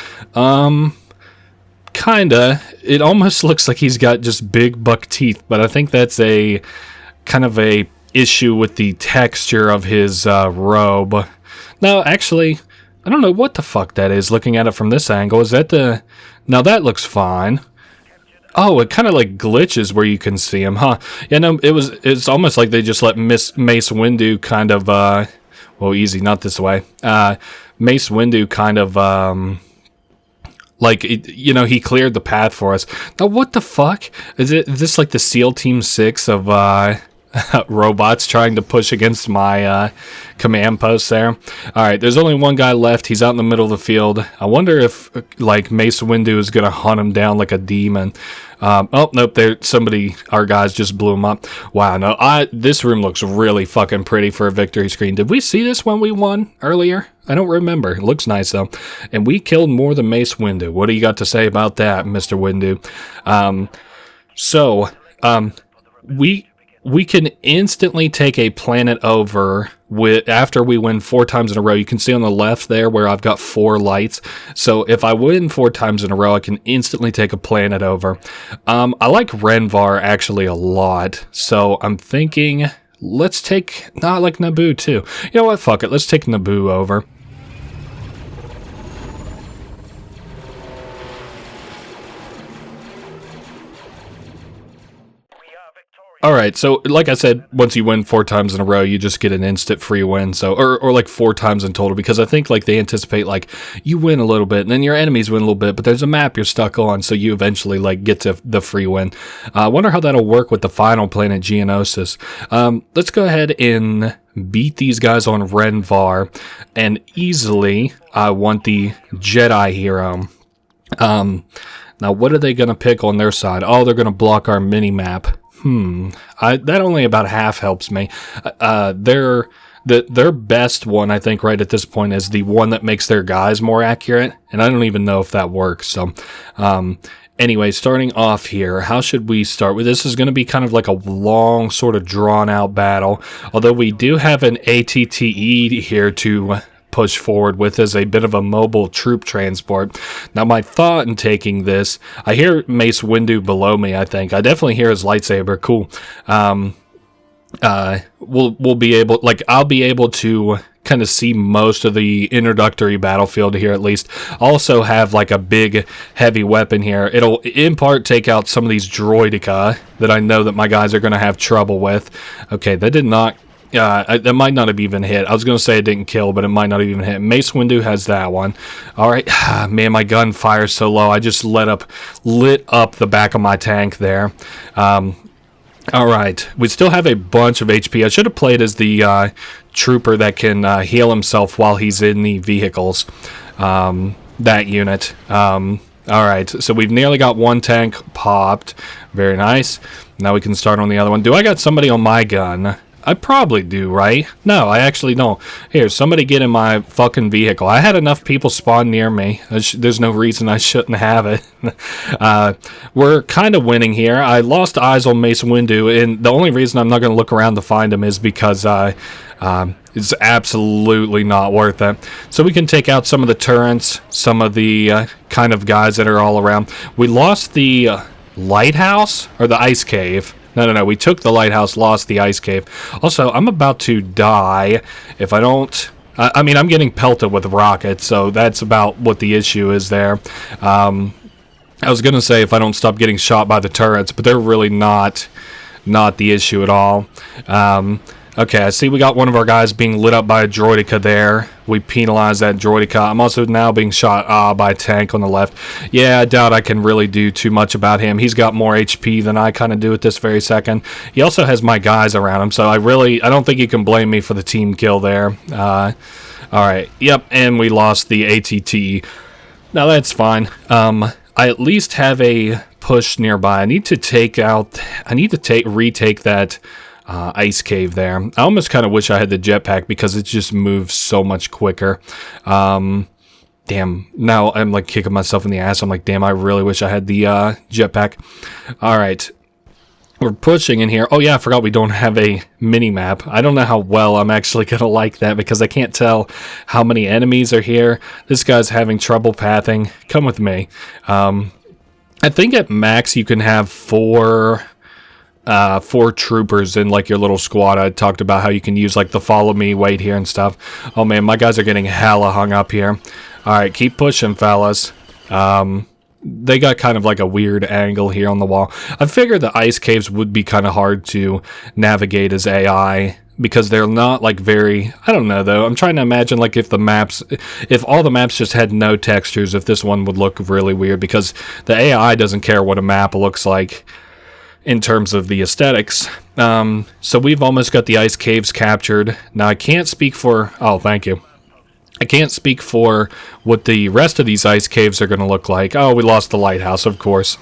Kinda. It almost looks like he's got just big buck teeth, but I think that's a kind of a issue with the texture of his robe. No, actually, I don't know what the fuck that is looking at it from this angle. Is that the... Now that looks fine. Oh, it kind of like glitches where you can see him, huh? Yeah, no, it's almost like they just let Mace Windu kind of, well, easy, not this way. Mace Windu kind of, like, he cleared the path for us. Now, what the fuck? Is this like the SEAL Team 6 of, robots trying to push against my command post there? Alright, there's only one guy left. He's out in the middle of the field. I wonder if like Mace Windu is gonna hunt him down like a demon. Oh nope, our guys just blew him up. Wow, no, this room looks really fucking pretty for a victory screen. Did we see this when we won earlier? I don't remember. It looks nice though. And we killed more than Mace Windu. What do you got to say about that, Mr. Windu? We can instantly take a planet over after we win 4 times in a row. You can see on the left there where I've got 4 lights. So if I win 4 times in a row, I can instantly take a planet over. I like Renvar actually a lot. So I'm thinking, let's take, not like Naboo too. You know what? Fuck it. Let's take Naboo over. Alright, so like I said, once you win 4 times in a row, you just get an instant free win. So, or like 4 times in total, because I think like they anticipate like you win a little bit and then your enemies win a little bit, but there's a map you're stuck on, so you eventually like get to the free win. I wonder how that'll work with the final planet, Geonosis. Let's go ahead and beat these guys on Renvar, and easily I want the Jedi hero. Now what are they going to pick on their side? Oh, they're going to block our mini-map. That only about half helps me. Their best one, I think, right at this point is the one that makes their guys more accurate, and I don't even know if that works. So, anyway, starting off here, how should we start with this? Is going to be kind of like a long, sort of drawn-out battle, although we do have an ATTE here to push forward with as a bit of a mobile troop transport. Now, my thought in taking this, I hear Mace Windu below me, I think. I definitely hear his lightsaber. Cool. We'll be able, like, I'll be able to kind of see most of the introductory battlefield here at least. Also have like a big heavy weapon here. It'll in part take out some of these droideka that I know that my guys are going to have trouble with. Okay, that did not that might not have even hit. I was going to say it didn't kill, but it might not have even hit. Mace Windu has that one. All right. Man, my gun fires so low. I just lit up the back of my tank there. All right. We still have a bunch of HP. I should have played as the trooper that can heal himself while he's in the vehicles. That unit. All right. So we've nearly got one tank popped. Very nice. Now we can start on the other one. Do I got somebody on my gun? I probably do, right? No, I actually don't. Here, somebody get in my fucking vehicle. I had enough people spawn near me. There's no reason I shouldn't have it. We're kind of winning here. I lost eyes on Mace Windu, and the only reason I'm not going to look around to find him is because it's absolutely not worth it. So we can take out some of the turrets, some of the kind of guys that are all around. We lost the lighthouse or the ice cave. No. We took the lighthouse, lost the ice cave. Also, I'm about to die if I don't... I mean, I'm getting pelted with rockets, so that's about what the issue is there. I was going to say if I don't stop getting shot by the turrets, but they're really not the issue at all. Okay, I see we got one of our guys being lit up by a droideka there. We penalized that droideka. I'm also now being shot by a tank on the left. Yeah, I doubt I can really do too much about him. He's got more HP than I kind of do at this very second. He also has my guys around him, so I don't think you can blame me for the team kill there. All right, yep, and we lost the ATT. Now that's fine. I at least have a push nearby. I need to retake that ice cave there. I almost kind of wish I had the jetpack because it just moves so much quicker. Damn, now I'm like kicking myself in the ass. I'm like, damn, I really wish I had the jetpack. All right, we're pushing in here. Oh yeah, I forgot we don't have a mini-map. I don't know how well I'm actually going to like that because I can't tell how many enemies are here. This guy's having trouble pathing. Come with me. I think at max you can have four troopers in like your little squad. I talked about how you can use like the follow me, wait here and stuff. Oh man, my guys are getting hella hung up here. Alright, keep pushing, fellas. They got kind of like a weird angle here on the wall. I figured the ice caves would be kind of hard to navigate as AI because they're not like very, I don't know though. I'm trying to imagine like if all the maps just had no textures, if this one would look really weird because the AI doesn't care what a map looks like in terms of the aesthetics. So we've almost got the ice caves captured. Now I can't speak for... Oh, thank you. I can't speak for what the rest of these ice caves are going to look like. Oh, we lost the lighthouse, of course.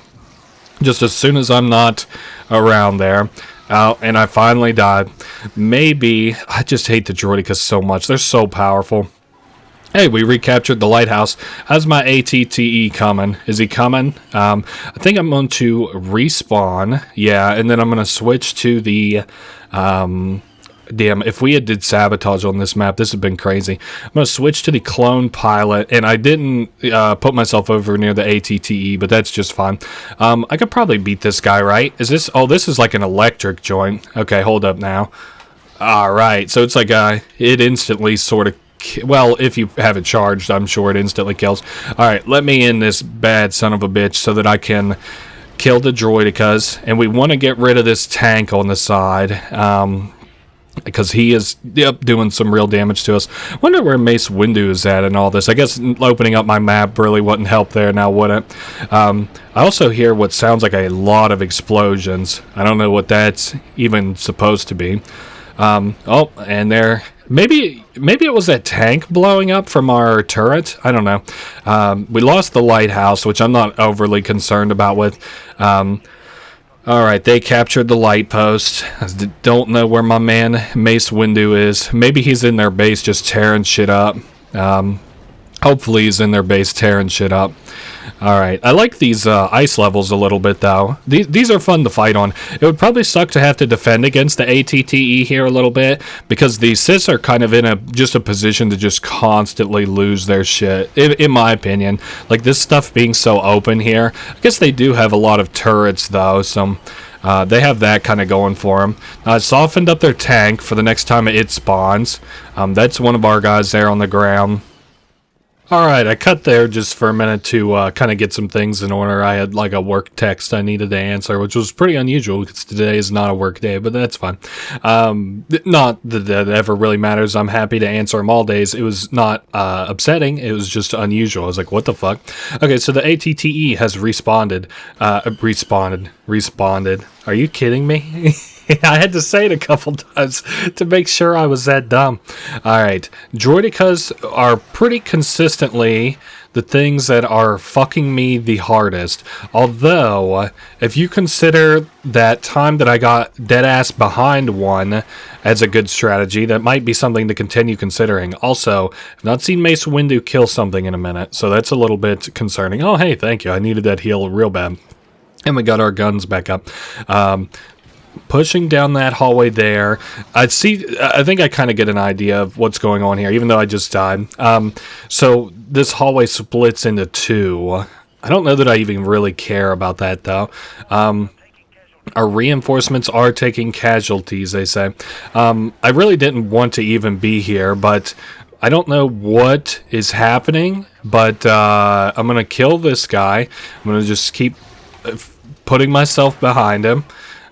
Just as soon as I'm not around there. And I finally died. Maybe... I just hate the droidekas so much. They're so powerful. Hey, we recaptured the lighthouse. How's my ATTE coming? Is he coming? I think I'm going to respawn. Yeah, and then I'm going to switch to the... damn, if we had did Sabotage on this map, this would have been crazy. I'm going to switch to the clone pilot, and I didn't put myself over near the ATTE, but that's just fine. I could probably beat this guy, right? Is this... Oh, this is like an electric joint. Okay, hold up now. Alright, so it's like it instantly sort of... Well, if you have it charged, I'm sure it instantly kills. Alright, let me in this bad son of a bitch so that I can kill the droidekas. And we want to get rid of this tank on the side. Because he is, doing some real damage to us. Wonder where Mace Windu is at in all this. I guess opening up my map really wouldn't help there now, would it? I also hear what sounds like a lot of explosions. I don't know what that's even supposed to be. Oh, and there... Maybe it was that tank blowing up from our turret. I don't know. We lost the lighthouse, which I'm not overly concerned about with. Alright, they captured the light post. I don't know where my man Mace Windu is. Maybe he's in their base just tearing shit up. Hopefully he's in their base tearing shit up. Alright, I like these ice levels a little bit though. These are fun to fight on. It would probably suck to have to defend against the ATTE here a little bit, because the Siths are kind of in just a position to just constantly lose their shit, in my opinion. Like, this stuff being so open here. I guess they do have a lot of turrets though, so they have that kind of going for them. I softened up their tank for the next time it spawns. That's one of our guys there on the ground. Alright, I cut there just for a minute to kind of get some things in order. I had like a work text I needed to answer, which was pretty unusual because today is not a work day, but that's fine. Not that that ever really matters. I'm happy to answer them all days. It was not upsetting. It was just unusual. I was like, what the fuck? Okay, so the ATTE has responded. Responded. Are you kidding me? I had to say it a couple times to make sure I was that dumb. Alright, droidicas are pretty consistently the things that are fucking me the hardest. Although, if you consider that time that I got deadass behind one as a good strategy, that might be something to continue considering. Also, I've not seen Mace Windu kill something in a minute, so that's a little bit concerning. Oh, hey, thank you. I needed that heal real bad. And we got our guns back up. Pushing down that hallway there, I think I kind of get an idea of what's going on here, even though I just died. So this hallway splits into two. I don't know that I even really care about that, though. Our reinforcements are taking casualties, they say. I really didn't want to even be here, but I don't know what is happening, but I'm going to kill this guy. I'm going to just keep putting myself behind him.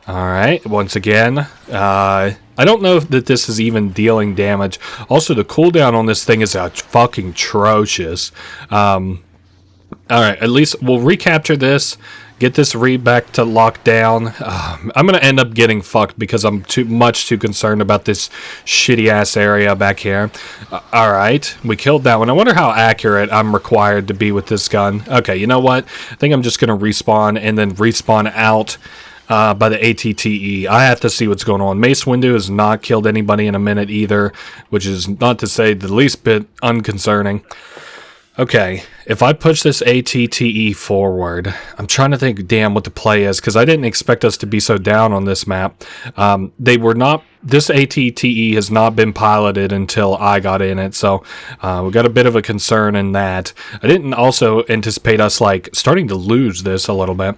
Alright, once again, I don't know that this is even dealing damage. Also, the cooldown on this thing is fucking atrocious. Alright, at least we'll recapture this, get this back to lockdown. I'm going to end up getting fucked because I'm too concerned about this shitty-ass area back here. Alright, we killed that one. I wonder how accurate I'm required to be with this gun. Okay, you know what? I think I'm just going to respawn and then respawn out by the ATTE. I have to see what's going on. Mace Windu has not killed anybody in a minute either, which is not to say the least bit unconcerning. Okay, if I push this ATTE forward, I'm trying to think, damn, what the play is, because I didn't expect us to be so down on this map. This ATTE has not been piloted until I got in it, so we got a bit of a concern in that. I didn't also anticipate us, like, starting to lose this a little bit.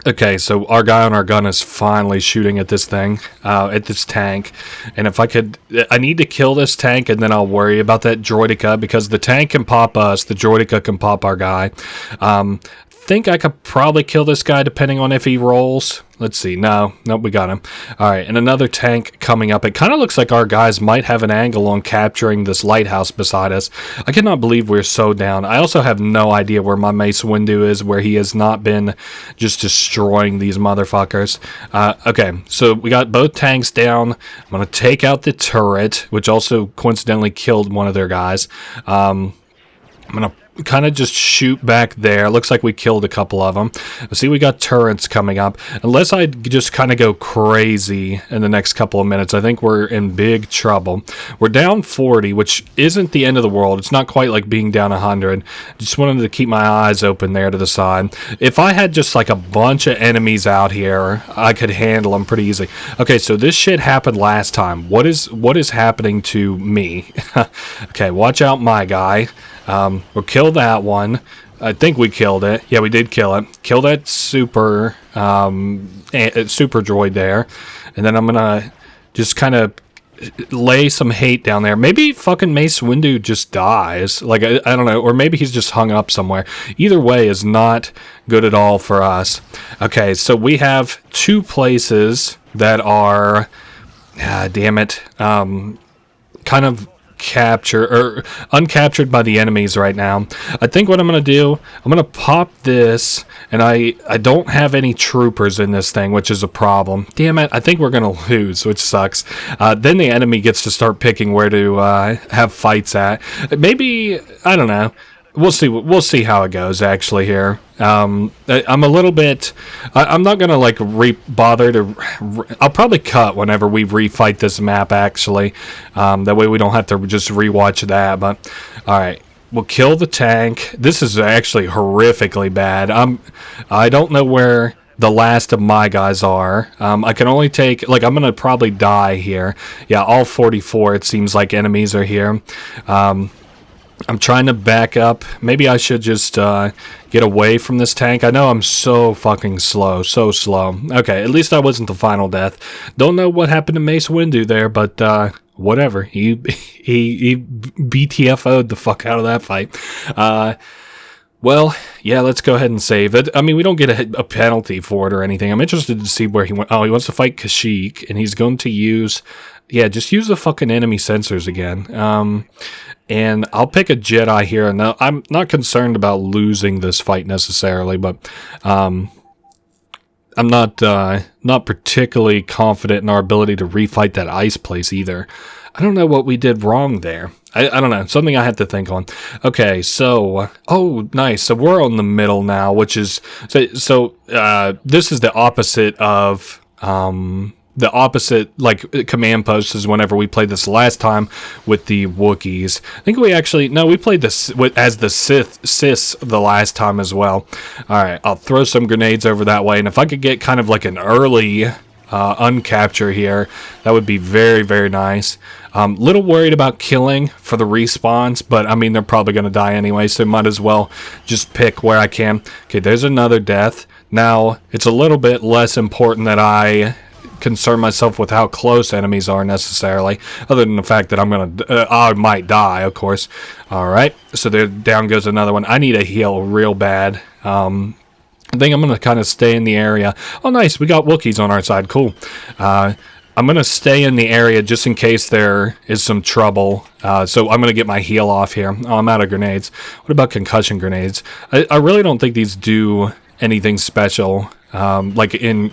Okay, so our guy on our gun is finally shooting at this thing, at this tank. And if I need to kill this tank and then I'll worry about that droidica, because the tank can pop us, the droidica can pop our guy. Think I could probably kill this guy depending on if he rolls. Let's see. Nope, we got him. Alright, and another tank coming up. It kind of looks like our guys might have an angle on capturing this lighthouse beside us. I cannot believe we're so down. I also have no idea where my Mace Windu is, where he has not been just destroying these motherfuckers. Okay, so we got both tanks down. I'm going to take out the turret, which also coincidentally killed one of their guys. I'm going to kind of just shoot back there. Looks like we killed a couple of them. See, we got turrets coming up. Unless I just kind of go crazy in the next couple of minutes, I think we're in big trouble. We're down 40, which isn't the end of the world. It's not quite like being down 100. Just wanted to keep my eyes open there to the side. If I had just like a bunch of enemies out here, I could handle them pretty easily. Okay, so this shit happened last time. What is happening to me? Okay, watch out, my guy. We'll kill that one. I think we killed it. Yeah, we did kill it. Kill that super droid there. And then I'm gonna just kind of lay some hate down there. Maybe fucking Mace Windu just dies. Like, I don't know. Or maybe he's just hung up somewhere. Either way is not good at all for us. Okay, so we have two places that are, damn it, kind of uncaptured by the enemies right now. I think what I'm going to do, I'm going to pop this, and I don't have any troopers in this thing, which is a problem. Damn it, I think we're going to lose, which sucks. Then the enemy gets to start picking where to have fights at. Maybe, I don't know. we'll see. We'll see how it goes. Actually, here, I'm a little bit. I'm not gonna like bother to. I'll probably cut whenever we refight this map. Actually, that way we don't have to just rewatch that. But all right, we'll kill the tank. This is actually horrifically bad. I don't know where the last of my guys are. I can only take, like, I'm gonna probably die here. Yeah, all 44, it seems like enemies are here. I'm trying to back up. Maybe I should just get away from this tank. I know I'm so fucking slow, so slow. Okay, at least I wasn't the final death. Don't know what happened to Mace Windu there, but whatever. He BTFO'd the fuck out of that fight. Well, yeah, let's go ahead and save it. I mean, we don't get a penalty for it or anything. I'm interested to see where he went. Oh, he wants to fight Kashyyyk, and he's going to use... Yeah, just use the fucking enemy sensors again. And I'll pick a Jedi here. Now, I'm not concerned about losing this fight necessarily, but I'm not particularly confident in our ability to refight that ice place either. I don't know what we did wrong there. I don't know. Something I had to think on. Okay, so... Oh, nice. So we're on the middle now, which is... So this is the opposite of... the opposite, like, command post is whenever we played this last time with the Wookiees. I think we actually... No, we played this as the Sis the last time as well. Alright, I'll throw some grenades over that way, and if I could get kind of like an early... uncapture here, that would be very, very nice. Little worried about killing for the respawns, but I mean, they're probably going to die anyway, so might as well just pick where I can. Okay, there's another death. Now, it's a little bit less important that I concern myself with how close enemies are necessarily, other than the fact that I might die, of course. Alright, so there, down goes another one. I need a heal real bad. I think I'm going to kind of stay in the area. Oh, nice. We got Wookiees on our side. Cool. I'm going to stay in the area just in case there is some trouble. So I'm going to get my heal off here. Oh, I'm out of grenades. What about concussion grenades? I really don't think these do anything special, like in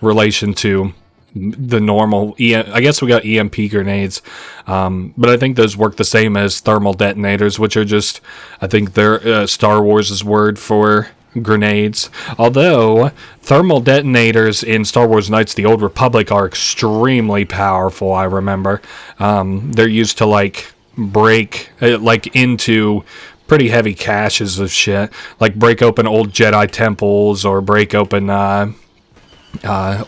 relation to the normal... I guess we got EMP grenades, but I think those work the same as thermal detonators, which are just... I think they're Star Wars' word for... grenades. Although thermal detonators in Star Wars Knights of the Old Republic are extremely powerful, I remember. They're used to like break like into pretty heavy caches of shit, like break open old Jedi temples or break open or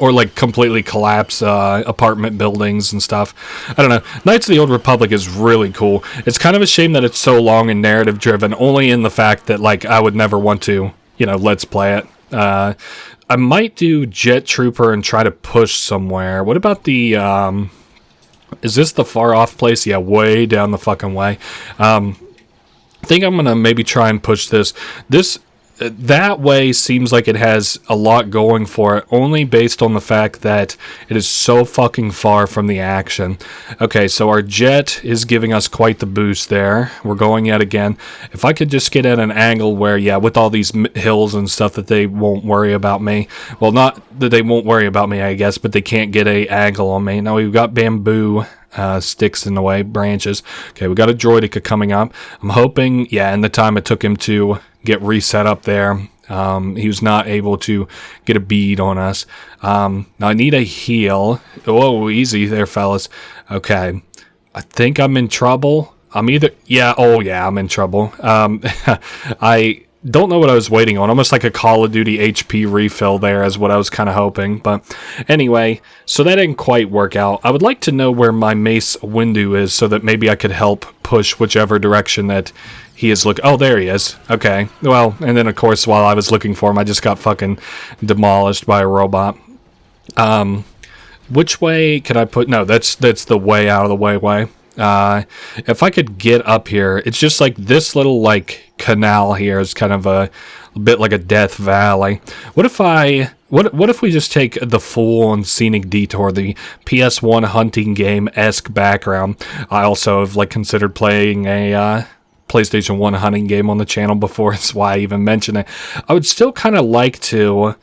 like completely collapse apartment buildings and stuff. I don't know. Knights of the Old Republic is really cool. It's kind of a shame that it's so long and narrative driven, only in the fact that like I would never want to, you know, let's play it. I might do Jet Trooper and try to push somewhere. What about the, is this the far off place? Yeah, way down the fucking way. I think I'm going to maybe try and push this. That way seems like it has a lot going for it, only based on the fact that it is so fucking far from the action. Okay, so our jet is giving us quite the boost there. We're going yet again. If I could just get at an angle where, yeah, with all these hills and stuff, that they won't worry about me. Well, not that they won't worry about me, I guess, but they can't get a angle on me. Now we've got bamboo sticks in the way, branches. Okay, we got a droidica coming up. I'm hoping, yeah, in the time it took him to get reset up there, he was not able to get a bead on us. Now I need a heal. Whoa, easy there, fellas. Okay, I think I'm in trouble. I'm either, yeah, oh yeah, I'm in trouble. I don't know what I was waiting on. Almost like a Call of Duty HP refill there is what I was kind of hoping. But anyway, so that didn't quite work out. I would like to know where my Mace Windu is so that maybe I could help push whichever direction that he is looking. Oh, there he is. Okay. Well, and then of course while I was looking for him, I just got fucking demolished by a robot. Which way could I put? No, that's the way out of the way. If I could get up here, it's just like this little like canal here is kind of a bit like a death valley. What if we just take the full and scenic detour, the PS1 hunting game-esque background? I also have like considered playing a PlayStation 1 hunting game on the channel before. That's why I even mention it. I would still kind of like to.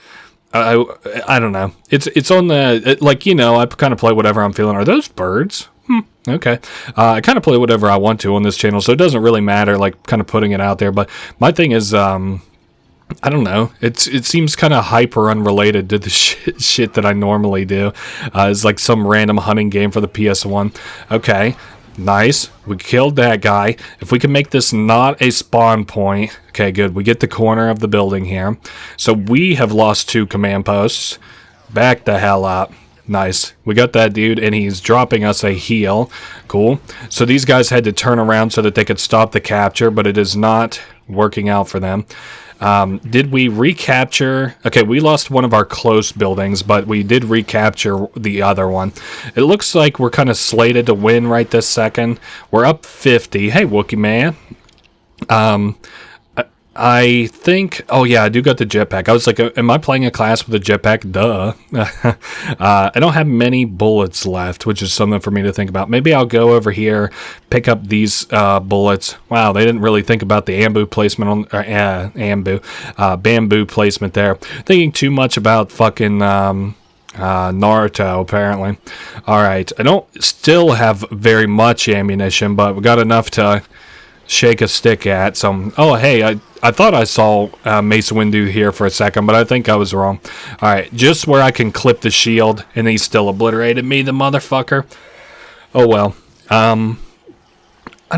I don't know. It's on the, like, you know, I kind of play whatever I'm feeling. Are those birds? Okay. I kind of play whatever I want to on this channel, so it doesn't really matter, like, kind of putting it out there. But my thing is, I don't know. It seems kind of hyper unrelated to the shit that I normally do. It's like some random hunting game for the PS1. Okay, nice. We killed that guy. If we can make this not a spawn point. Okay, good. We get the corner of the building here. So we have lost 2 command posts. Back the hell up. Nice. We got that dude, and he's dropping us a heal. Cool. So these guys had to turn around so that they could stop the capture, but it is not working out for them. Did we recapture? Okay, we lost one of our close buildings, but we did recapture the other one. It looks like we're kind of slated to win right this second. We're up 50. Hey, Wookie man. I think, oh yeah, I do got the jetpack. I was like, am I playing a class with a jetpack? Duh. I don't have many bullets left, which is something for me to think about. Maybe I'll go over here, pick up these bullets. Wow, they didn't really think about the bamboo placement on, bamboo placement there. Thinking too much about fucking Naruto, apparently. Alright, I don't still have very much ammunition, but we got enough to shake a stick at. So, oh hey, I thought I saw Mace Windu here for a second, but I think I was wrong. Alright, just where I can clip the shield, and he still obliterated me, the motherfucker. Oh well. I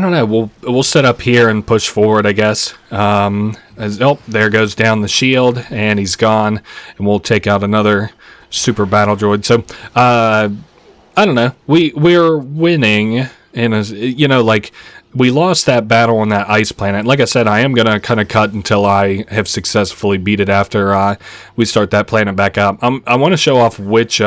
don't know, we'll set up here and push forward, I guess. Oh, there goes down the shield, and he's gone, and we'll take out another super battle droid. So, I don't know, we're winning, and you know, like, we lost that battle on that ice planet. Like I said, I am going to kind of cut until I have successfully beat it after we start that planet back up. I want to show off which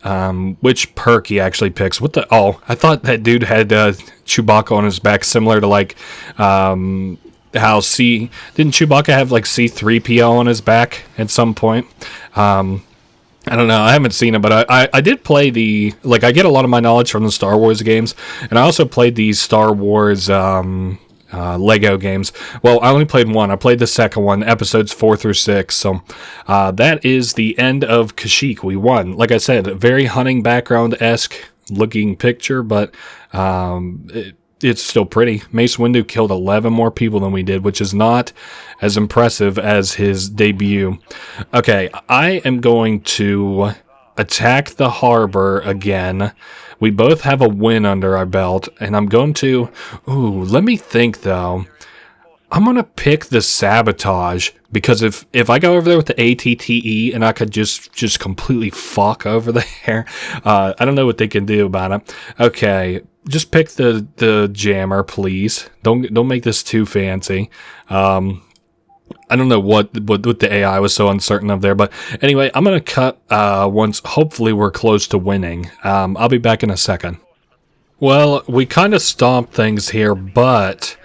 perk he actually picks. What the? Oh, I thought that dude had Chewbacca on his back, similar to like how didn't Chewbacca have like C-3PO on his back at some point? I don't know. I haven't seen it, but I did play I get a lot of my knowledge from the Star Wars games, and I also played the Star Wars Lego games. Well, I only played one. I played the second one, episodes 4 through 6. So that is the end of Kashyyyk. We won. Like I said, a very hunting background-esque looking picture, but it's still pretty. Mace Windu killed 11 more people than we did, which is not as impressive as his debut. Okay, I am going to attack the harbor again. We both have a win under our belt, and I'm going to... Ooh, let me think, though. I'm going to pick the Sabotage, because if I go over there with the ATTE and I could just completely fuck over there, I don't know what they can do about it. Okay, just pick the jammer, please. Don't make this too fancy. I don't know what the AI was so uncertain of there, but anyway, I'm going to cut once hopefully we're close to winning. I'll be back in a second. Well, we kind of stomped things here, but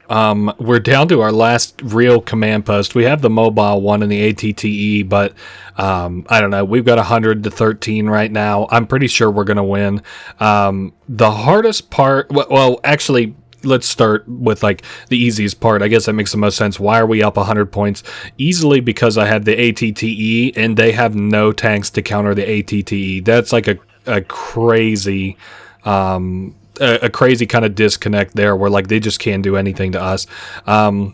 we're down to our last real command post. We have the mobile one and the ATTE, but I don't know. We've got 100 to 13 right now. I'm pretty sure we're going to win. The hardest part, well, actually, let's start with like the easiest part. I guess that makes the most sense. Why are we up 100 points? Easily because I had the ATTE, and they have no tanks to counter the ATTE. That's like a crazy... a crazy kind of disconnect there where like they just can't do anything to us. I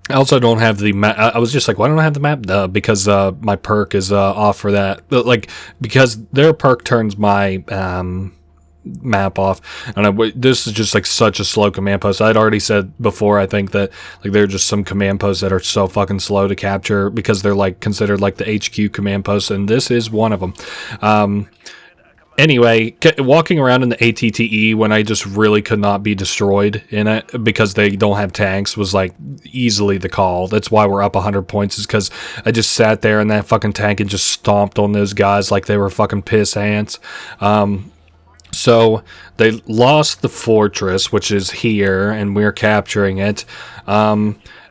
also don't have the map. I was just like, why don't I have the map? Because my perk is off for that. Like, because their perk turns my map off. I don't know, this is just like such a slow command post. I'd already said before, I think that like there are just some command posts that are so fucking slow to capture because they're like considered like the HQ command posts, and this is one of them. Anyway, walking around in the ATTE when I just really could not be destroyed in it because they don't have tanks was like easily the call. That's why we're up 100 points, is because I just sat there in that fucking tank and just stomped on those guys like they were fucking piss ants. So they lost the fortress, which is here, and we're capturing it.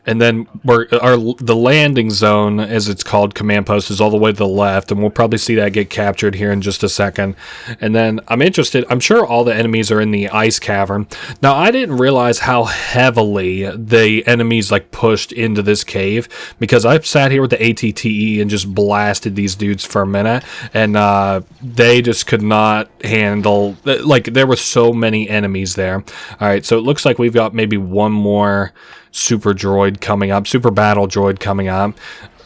and then the landing zone, as it's called, command post, is all the way to the left, and we'll probably see that get captured here in just a second. And then I'm sure all the enemies are in the ice cavern. Now, I didn't realize how heavily the enemies like pushed into this cave, because I sat here with the ATTE and just blasted these dudes for a minute, and they just could not handle, like, there were so many enemies there. All right, so it looks like we've got maybe one more super droid coming up, super battle droid coming up.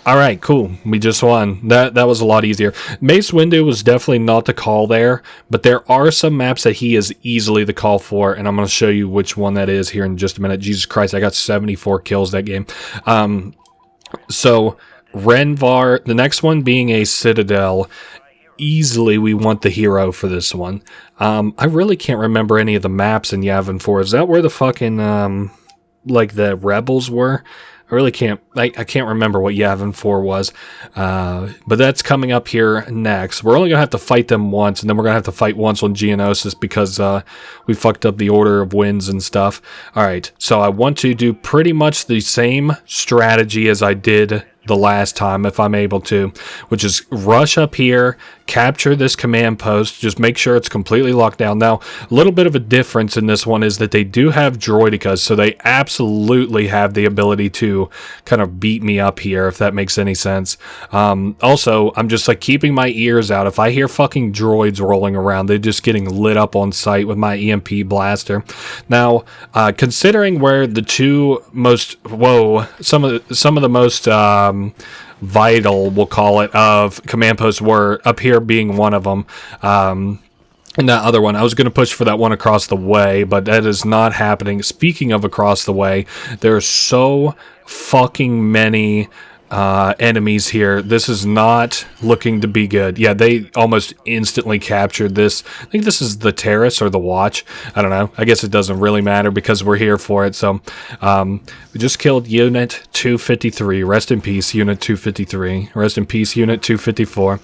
All right, cool. We just won. That was a lot easier. Mace Windu was definitely not the call there, but there are some maps that he is easily the call for, and I'm going to show you which one that is here in just a minute. Jesus Christ, I got 74 kills that game. So Renvar, the next one being a Citadel. Easily we want the hero for this one. I really can't remember any of the maps in Yavin 4. Is that where the fucking like the rebels were? I really can't, I can't remember what Yavin 4 was, but that's coming up here next. We're only going to have to fight them once, and then we're going to have to fight once on Geonosis, because we fucked up the order of wins and stuff. Alright, so I want to do pretty much the same strategy as I did the last time, if I'm able to, which is rush up here, capture this command post, just make sure it's completely locked down. Now, a little bit of a difference in this one is that they do have droidicas, so they absolutely have the ability to kind of beat me up here, if that makes any sense. Also, I'm just like keeping my ears out. If I hear fucking droids rolling around, they're just getting lit up on sight with my EMP blaster. Now, considering where the two most, some of the most vital, we'll call it, of command posts were, up here being one of them, and that other one, I was going to push for that one across the way, but that is not happening. Speaking of across the way, there are so fucking many enemies here. This is not looking to be good. Yeah, they almost instantly captured this. I think this is the Terrace or the Watch. I don't know. I guess it doesn't really matter because we're here for it. So we just killed Unit 253. Rest in peace, Unit 253. Rest in peace, Unit 254.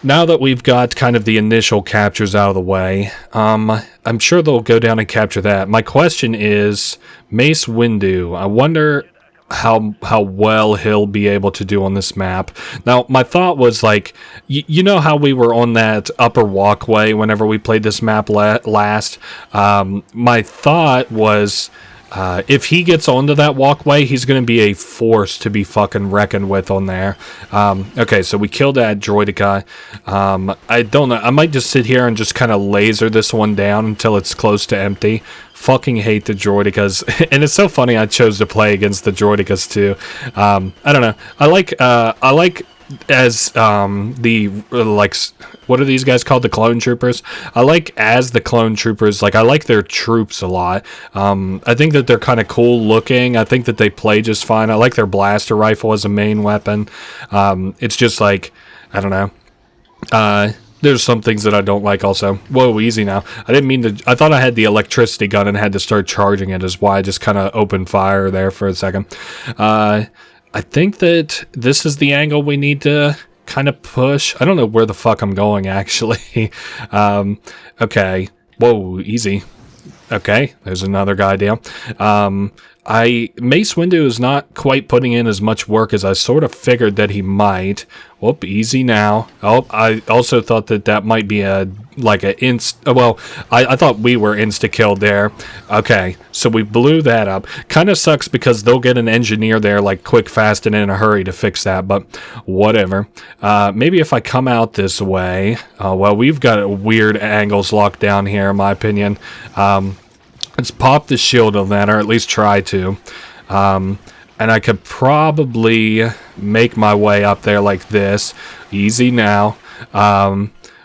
Now that we've got kind of the initial captures out of the way, I'm sure they'll go down and capture that. My question is, Mace Windu, I wonder how well he'll be able to do on this map. Now, my thought was, like, you know how we were on that upper walkway whenever we played this map last? My thought was, if he gets onto that walkway, he's going to be a force to be fucking reckoned with on there. Okay, so we killed that droidica. I don't know. I might just sit here and just kind of laser this one down until it's close to empty. Fucking hate the droidicas. And it's so funny I chose to play against the droidicas too. I don't know. I like as the like, what are these guys called, the clone troopers? I like as the clone troopers, like, I like their troops a lot. I think that they're kind of cool looking. I think that they play just fine. I like their blaster rifle as a main weapon. It's just like, I don't know. There's some things that I don't like also. Whoa, easy now. I didn't mean to, I thought I had the electricity gun and had to start charging it, is why I just kind of opened fire there for a second. I think that this is the angle we need to kind of push. I don't know where the fuck I'm going, actually. Okay. Whoa, easy. Okay, there's another guy down. Mace Windu is not quite putting in as much work as I sort of figured that he might. Whoop, easy now. Oh, I also thought that might be I thought we were insta-killed there. Okay, so we blew that up. Kind of sucks because they'll get an engineer there, like, quick, fast, and in a hurry to fix that, but whatever. Maybe if I come out this way. Well, we've got weird angles locked down here, in my opinion. Let's pop the shield on that, or at least try to. And I could probably make my way up there like this. Easy now.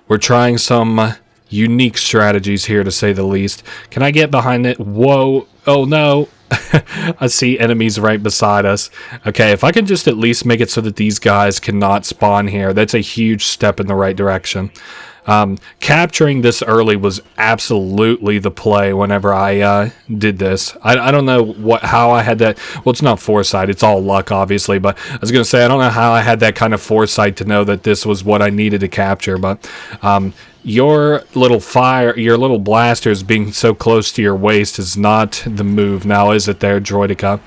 We're trying some unique strategies here, to say the least. Can I get behind it? Whoa. Oh, no. I see enemies right beside us. Okay, if I can just at least make it so that these guys cannot spawn here, that's a huge step in the right direction. Capturing this early was absolutely the play whenever I did this. I don't know how I had that. Well, it's not foresight, it's all luck, obviously, but I was going to say, I don't know how I had that kind of foresight to know that this was what I needed to capture, but your little blasters being so close to your waist is not the move now, is it there, droidica?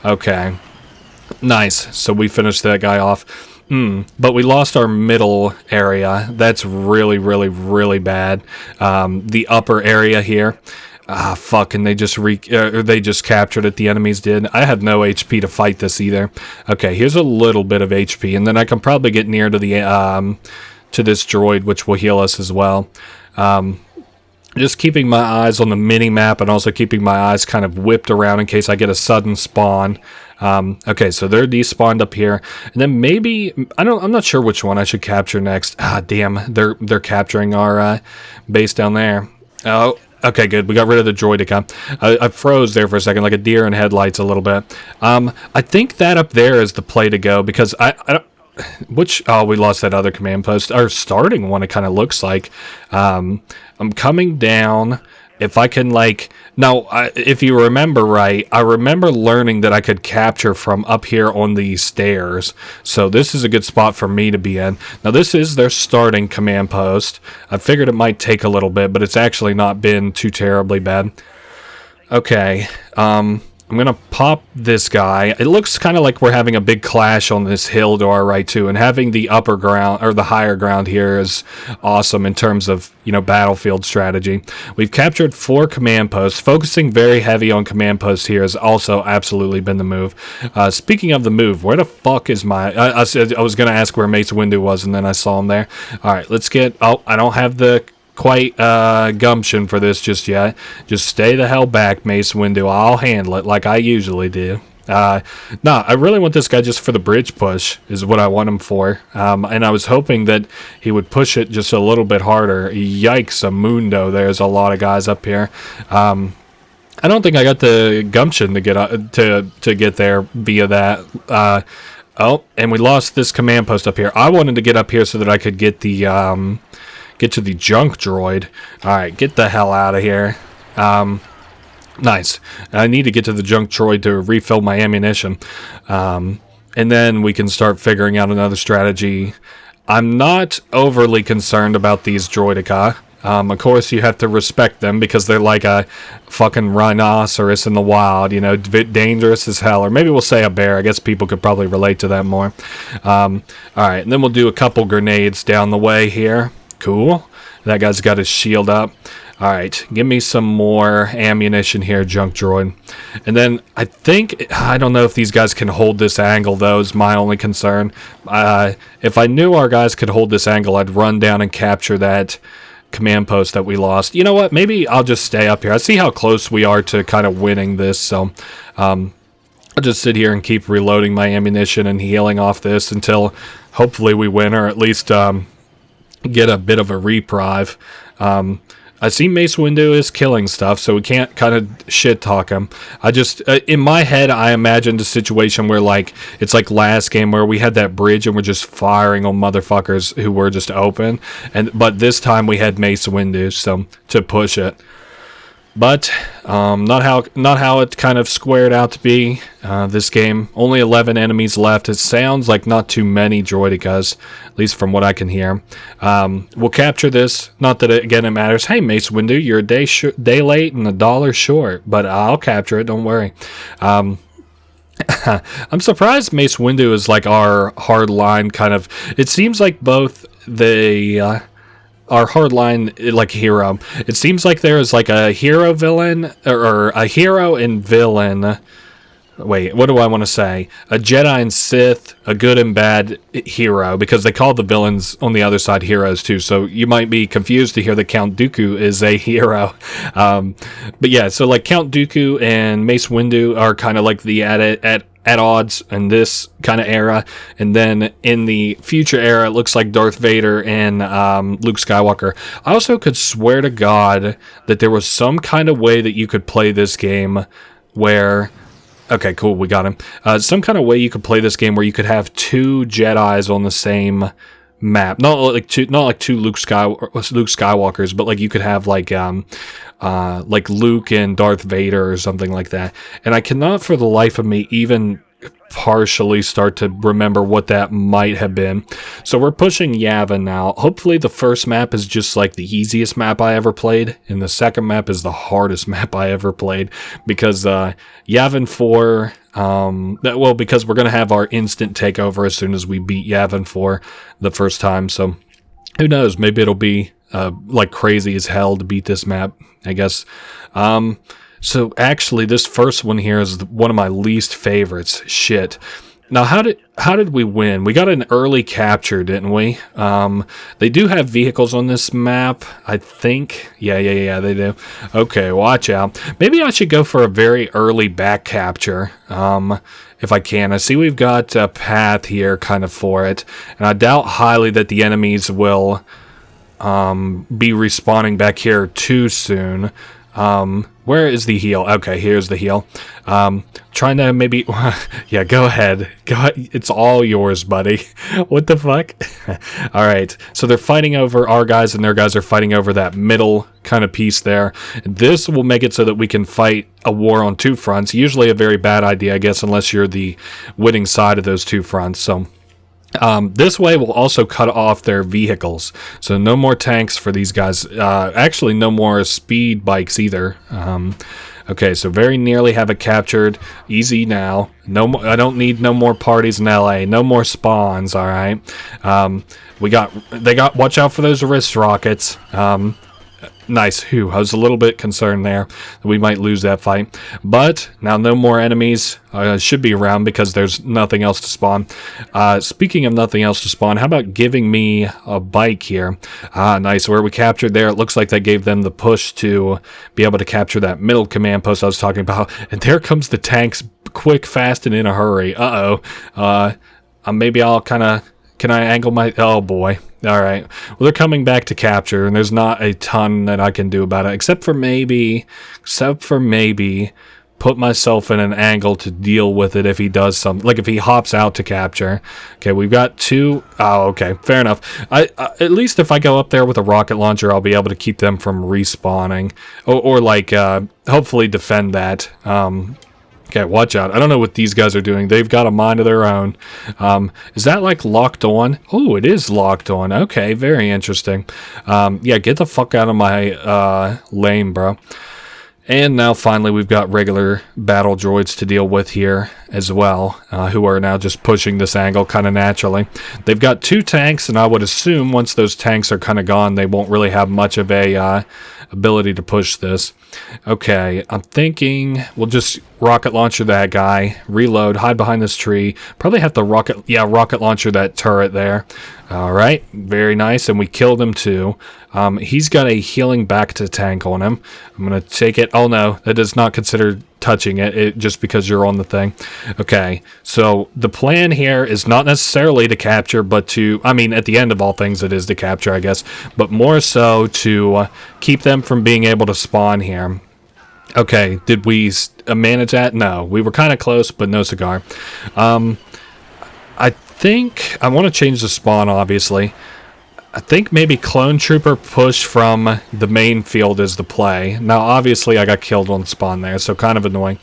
Okay. Nice. So we finished that guy off. But we lost our middle area. That's really, really, really bad. The upper area here. Fuck, and they just captured it, the enemies did. I have no HP to fight this either. Okay, here's a little bit of HP, and then I can probably get near to the, to this droid, which will heal us as well. Just keeping my eyes on the mini-map and also keeping my eyes kind of whipped around in case I get a sudden spawn. Okay, so they're despawned up here. And then maybe, I'm not sure which one I should capture next. Damn, they're capturing our base down there. Oh, okay, good. We got rid of the droidica. I froze there for a second, like a deer in headlights a little bit. I think that up there is the play to go because I don't... we lost that other command post. Our starting one, it kind of looks like. I'm coming down. If I can, like... Now, if you remember right, I remember learning that I could capture from up here on these stairs. So this is a good spot for me to be in. Now, this is their starting command post. I figured it might take a little bit, but it's actually not been too terribly bad. Okay, I'm going to pop this guy. It looks kind of like we're having a big clash on this hill to our right, too. And having the upper ground, or the higher ground here is awesome in terms of, you know, battlefield strategy. We've captured 4 command posts. Focusing very heavy on command posts here has also absolutely been the move. Speaking of the move, where the fuck is my... I was going to ask where Mace Windu was, and then I saw him there. All right, let's get... Oh, I don't have the... quite gumption for this just yet. Just stay the hell back, Mace Windu. I'll handle it like I usually do. I really want this guy just for the bridge push is what I want him for. And I was hoping that he would push it just a little bit harder. Yikes, a mundo. There's a lot of guys up here. I don't think I got the gumption to get to get there via that. Oh, and we lost this command post up here. I wanted to get up here so that I could get the get to the junk droid. Alright, get the hell out of here. Nice. I need to get to the junk droid to refill my ammunition. And then we can start figuring out another strategy. I'm not overly concerned about these droidica. Of course, you have to respect them because they're like a fucking rhinoceros in the wild, you know, dangerous as hell. Or maybe we'll say a bear. I guess people could probably relate to that more. Alright, and then we'll do a couple grenades down the way here. Cool. That guy's got his shield up. Alright, give me some more ammunition here, junk droid. And then I don't know if these guys can hold this angle, though, is my only concern. If I knew our guys could hold this angle, I'd run down and capture that command post that we lost. You know what? Maybe I'll just stay up here. I see how close we are to kind of winning this, so I'll just sit here and keep reloading my ammunition and healing off this until hopefully we win, or at least get a bit of a reprieve. I see Mace Windu is killing stuff, so we can't kind of shit talk him. I just, in my head, I imagined a situation where, like, it's like last game where we had that bridge and we're just firing on motherfuckers who were just open. But this time we had Mace Windu, so to push it. But not how it kind of squared out to be this game. Only 11 enemies left. It sounds like not too many droidicas, at least from what I can hear. We'll capture this. Not that, it matters. Hey, Mace Windu, you're a day late and $1 short, but I'll capture it. Don't worry. I'm surprised Mace Windu is like our hardline kind of... It seems like both the... our hardline, like, hero. It seems like there is like a hero villain, or a hero and villain. Wait, what do I want to say? A Jedi and Sith, a good and bad hero, because they call the villains on the other side heroes too. So you might be confused to hear that Count Dooku is a hero. But yeah, so like Count Dooku and Mace Windu are kind of like the at odds in this kind of era, and then in the future era it looks like Darth Vader and Luke Skywalker. I also could swear to God that there was some kind of way that you could play this game where... Okay, cool, we got him. Some kind of way you could play this game where you could have 2 Jedis on the same map. Not like two Luke Skywalkers, but like you could have like Luke and Darth Vader or something like that. And I cannot for the life of me even partially start to remember what that might have been. So we're pushing Yavin now. Hopefully the first map is just like the easiest map I ever played, and the second map is the hardest map I ever played, because Yavin 4, Well, because we're going to have our instant takeover as soon as we beat Yavin for the first time. So who knows? Maybe it'll be like crazy as hell to beat this map, I guess. So actually, this first one here is one of my least favorites. Shit. Now, how did we win? We got an early capture, didn't we? They do have vehicles on this map, I think. Yeah, they do. Okay, watch out. Maybe I should go for a very early back capture, if I can. I see we've got a path here kind of for it, and I doubt highly that the enemies will be respawning back here too soon. Where is the heal? Okay, here's the heal. Trying to maybe... yeah, go ahead. It's all yours, buddy. What the fuck? Alright, so they're fighting over our guys, and their guys are fighting over that middle kind of piece there. This will make it so that we can fight a war on two fronts. Usually a very bad idea, I guess, unless you're the winning side of those two fronts, so... this way will also cut off their vehicles, so no more tanks for these guys. Actually, no more speed bikes either. Okay, so very nearly have it captured. Easy now. No, I don't need no more parties in LA. No more spawns. All right. They got. Watch out for those wrist rockets. Nice. Whew, I was a little bit concerned there that we might lose that fight. But now no more enemies should be around because there's nothing else to spawn. Speaking of nothing else to spawn, how about giving me a bike here? Nice. Where we captured there, it looks like that gave them the push to be able to capture that middle command post I was talking about. And there comes the tanks quick, fast, and in a hurry. Maybe I'll kind of... Can I angle my... Oh, boy. All right. Well, they're coming back to capture, and there's not a ton that I can do about it, except for maybe put myself in an angle to deal with it if he does something. Like if he hops out to capture. Okay, we've got two... Oh, okay. Fair enough. At least if I go up there with a rocket launcher, I'll be able to keep them from respawning. Or like, hopefully defend that. Okay, watch out. I don't know what these guys are doing. They've got a mind of their own. Is that like locked on? Oh, it is locked on. Okay, very interesting. Yeah, get the fuck out of my lane, bro. And now finally we've got regular battle droids to deal with here as well, who are now just pushing this angle kind of naturally. They've got two tanks, and I would assume once those tanks are kind of gone, they won't really have much of a ability to push this. Okay, I'm thinking we'll just rocket launcher that guy, reload, hide behind this tree. Probably have to rocket launcher that turret there. All right, very nice, and we killed him too. He's got a healing back to tank on him. I'm gonna take it. Oh no, that is not considered touching it just because you're on the thing. Okay, so the plan here is not necessarily to capture, but to, I mean, at the end of all things, it is to capture, I guess, but more so to keep them from being able to spawn here. Okay, did we manage that? No, we were kind of close, but no cigar. I think I want to change the spawn, obviously. I think maybe Clone Trooper push from the main field is the play. Now, obviously, I got killed on spawn there, so kind of annoying.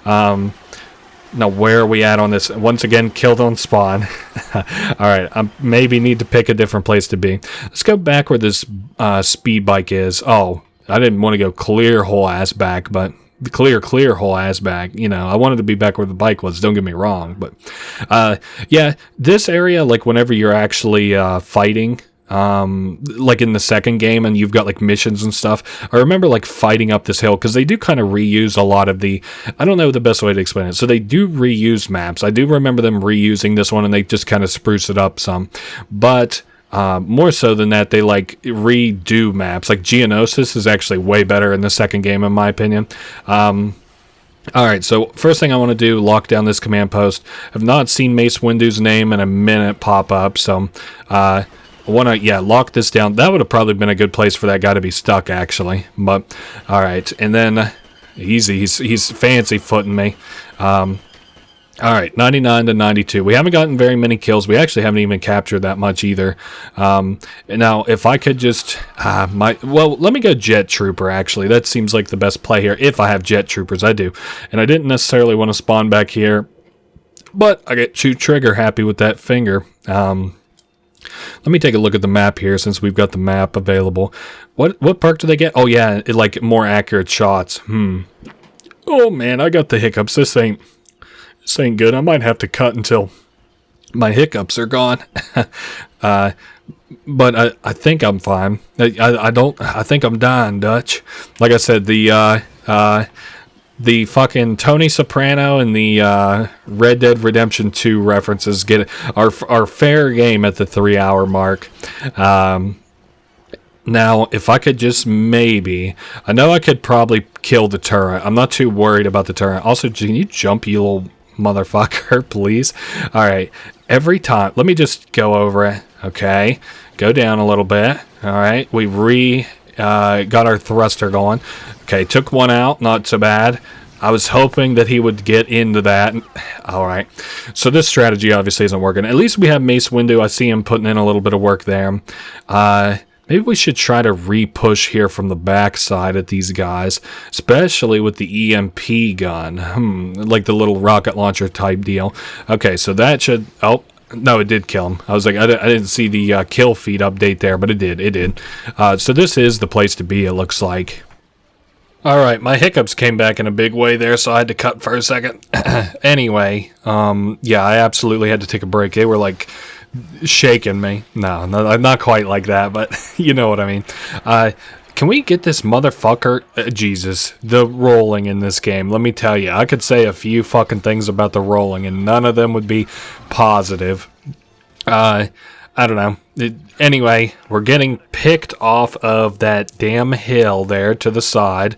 Now, where are we at on this? Once again, killed on spawn. Alright, I maybe need to pick a different place to be. Let's go back where this speed bike is. Oh, I didn't want to go clear whole ass back, but... clear whole ass back. You know, I wanted to be back where the bike was, don't get me wrong, but yeah, this area, like whenever you're actually fighting, like in the second game and you've got like missions and stuff, I remember like fighting up this hill because they do kind of reuse a lot of the, I don't know the best way to explain it, so they do reuse maps. I do remember them reusing this one and they just kind of spruce it up some, but more so than that, they like redo maps. Like Geonosis is actually way better in the second game, in my opinion. Alright, so first thing I want to do, lock down this command post. I've not seen Mace Windu's name in a minute pop up, so I want to, lock this down. That would have probably been a good place for that guy to be stuck, actually. But, alright, and then, easy, he's fancy footing me. Alright, 99 to 92. We haven't gotten very many kills. We actually haven't even captured that much either. Now, if I could just... well, let me go Jet Trooper, actually. That seems like the best play here. If I have Jet Troopers, I do. And I didn't necessarily want to spawn back here. But I get too trigger happy with that finger. Let me take a look at the map here, since we've got the map available. What perk do they get? Oh, yeah, like more accurate shots. Oh, man, I got the hiccups. This ain't good. I might have to cut until my hiccups are gone. But I think I'm fine. I think I'm dying, Dutch. Like I said, the fucking Tony Soprano and the Red Dead Redemption 2 references are fair game at the 3-hour mark. Now, if I could just maybe... I know I could probably kill the turret. I'm not too worried about the turret. Also, can you jump, you little motherfucker, please? Alright, every time... Let me just go over it. Okay, go down a little bit. Alright, we got our thruster going. Okay, took one out, not so bad. I was hoping that he would get into that. Alright, so this strategy obviously isn't working. At least we have Mace Windu. I see him putting in a little bit of work there. Maybe we should try to re-push here from the backside at these guys, especially with the EMP gun. Like the little rocket launcher type deal. Okay, so that should... Oh, no, it did kill him. I was like, I didn't see the kill feed update there, but it did. So this is the place to be, it looks like. Alright, my hiccups came back in a big way there, so I had to cut for a second. Anyway, yeah, I absolutely had to take a break. They were like... shaking me. No, not quite like that, but you know what I mean. Can we get this motherfucker... Jesus, the rolling in this game. Let me tell you, I could say a few fucking things about the rolling, and none of them would be positive. I don't know. Anyway, we're getting picked off of that damn hill there to the side.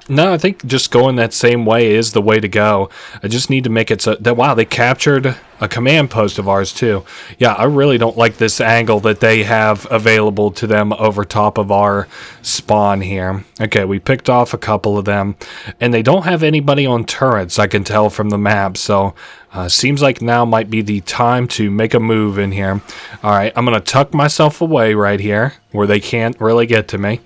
No, I think just going that same way is the way to go. I just need to make it so that, wow, they captured a command post of ours too. Yeah, I really don't like this angle that they have available to them over top of our spawn here. Okay, we picked off a couple of them, and they don't have anybody on turrets, I can tell from the map, so seems like now might be the time to make a move in here. Alright, I'm going to tuck myself away right here, where they can't really get to me.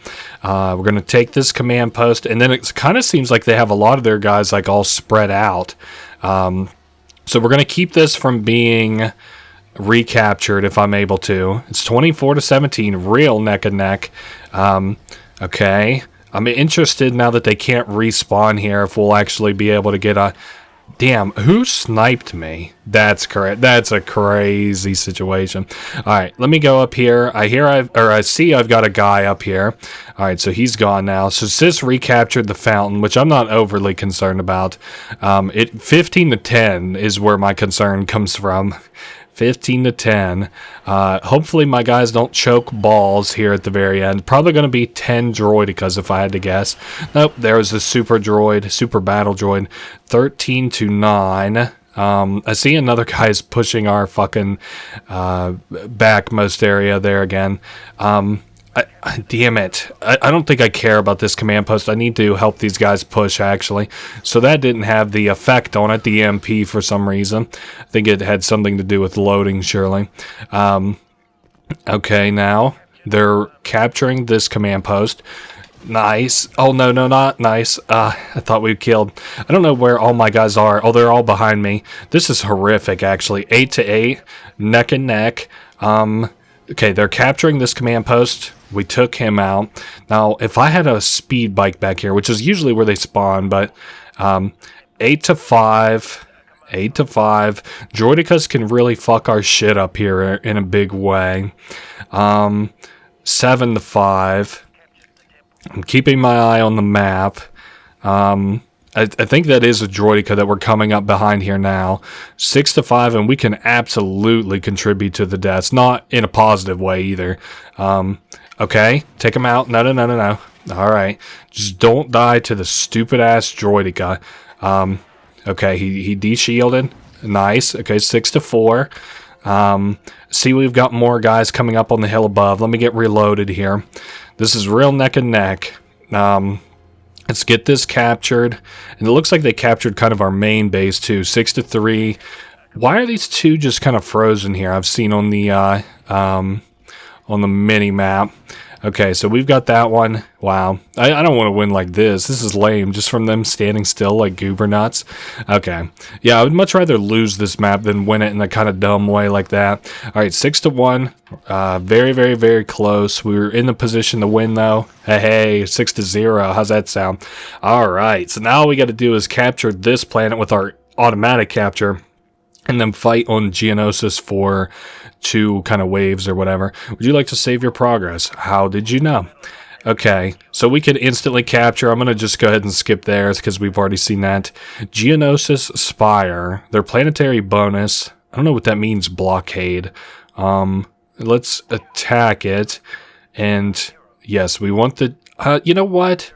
We're going to take this command post, and then it kind of seems like they have a lot of their guys like all spread out. So we're going to keep this from being recaptured if I'm able to. It's 24-17, real neck and neck. Okay, I'm interested now that they can't respawn here if we'll actually be able to get a... Damn, who sniped me? That's correct. That's a crazy situation. Alright, let me go up here. I see I've got a guy up here. Alright, so he's gone now. So Sis recaptured the fountain, which I'm not overly concerned about. 15-10 is where my concern comes from. 15-10. Hopefully my guys don't choke balls here at the very end. Probably going to be 10 droidicas if I had to guess. Nope, there was a super battle droid. 13-9. I see another guy's pushing our fucking backmost area there again. Damn it. I don't think I care about this command post. I need to help these guys push, actually. So that didn't have the effect on it, the MP, for some reason. I think it had something to do with loading, surely. Okay, now they're capturing this command post. Nice. Oh, no, not nice. I thought we killed. I don't know where all my guys are. Oh, they're all behind me. This is horrific, actually. 8-8, neck and neck. Okay, they're capturing this command post. We took him out. Now, if I had a speed bike back here, which is usually where they spawn, but 8-5. 8-5. Droidicas can really fuck our shit up here in a big way. 7-5. I'm keeping my eye on the map. I think that is a droidica that we're coming up behind here now. 6-5, and we can absolutely contribute to the deaths. Not in a positive way either. Okay, take him out. No. Alright, just don't die to the stupid-ass droidica. Okay, he de-shielded. Nice. Okay, 6-4. See, we've got more guys coming up on the hill above. Let me get reloaded here. This is real neck and neck. Let's get this captured. And it looks like they captured kind of our main base too. 6-3. Why are these two just kind of frozen here? I've seen on the mini map. Okay, so we've got that one. Wow. I don't want to win like this. This is lame, just from them standing still like goober nuts. Okay. Yeah, I would much rather lose this map than win it in a kind of dumb way like that. Alright, 6-1. Very, very, very close. We were in the position to win, though. Hey, 6-0. How's that sound? Alright, so now all we got to do is capture this planet with our automatic capture, and then fight on Geonosis for 2 kind of waves or whatever. Would you like to save your progress? How did you know? Okay, so we could instantly capture. I'm going to just go ahead and skip theirs because we've already seen that. Geonosis Spire, their planetary bonus. I don't know what that means, blockade. Let's attack it. And yes, we want the... you know what?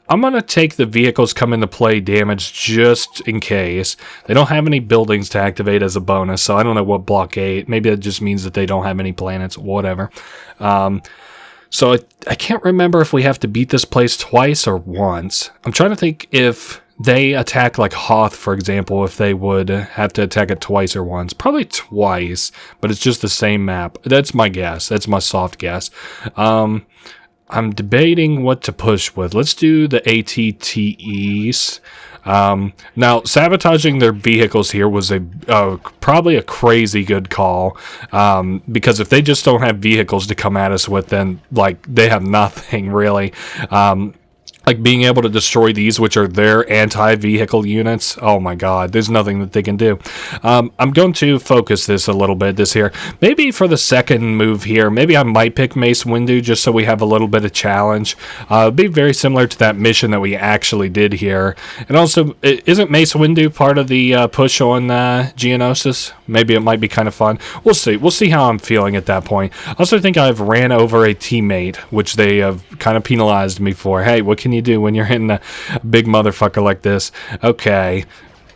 I'm going to take the vehicles come into play damage just in case. They don't have any buildings to activate as a bonus, so I don't know what blockade. Maybe that just means that they don't have any planets, whatever. So I can't remember if we have to beat this place twice or once. I'm trying to think if they attack like Hoth, for example, if they would have to attack it twice or once. Probably twice, but it's just the same map. That's my guess. That's my soft guess. I'm debating what to push with. Let's do the ATTEs. Now, sabotaging their vehicles here was probably a crazy good call, because if they just don't have vehicles to come at us with, then, like, they have nothing, really. Like, being able to destroy these, which are their anti-vehicle units, oh my god, there's nothing that they can do. I'm going to focus this a little bit, this here. Maybe for the second move here, maybe I might pick Mace Windu just so we have a little bit of challenge. It'd be very similar to that mission that we actually did here. And also, isn't Mace Windu part of the push on Geonosis? Maybe it might be kind of fun. We'll see. We'll see how I'm feeling at that point. I also think I've ran over a teammate, which they have kind of penalized me for. Hey, what can you do when you're hitting a big motherfucker like this? Okay,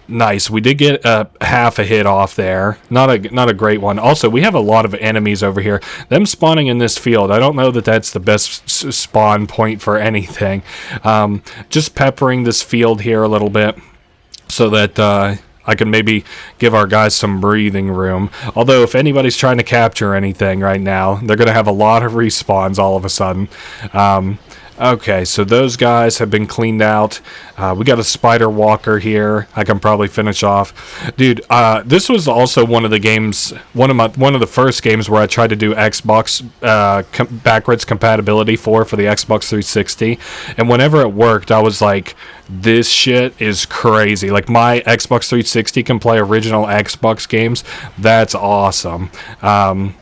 nice. We did get half a hit off there. Not a great one. Also, we have a lot of enemies over here. Them spawning in this field, I don't know that that's the best spawn point for anything. Just peppering this field here a little bit so that I can maybe give our guys some breathing room. Although, if anybody's trying to capture anything right now, they're going to have a lot of respawns all of a sudden. Okay, so those guys have been cleaned out. We got a spider walker here. I can probably finish off. Dude, this was also one of the games, one of the first games where I tried to do Xbox backwards compatibility for the Xbox 360. And whenever it worked, I was like, this shit is crazy. Like, my Xbox 360 can play original Xbox games. That's awesome. And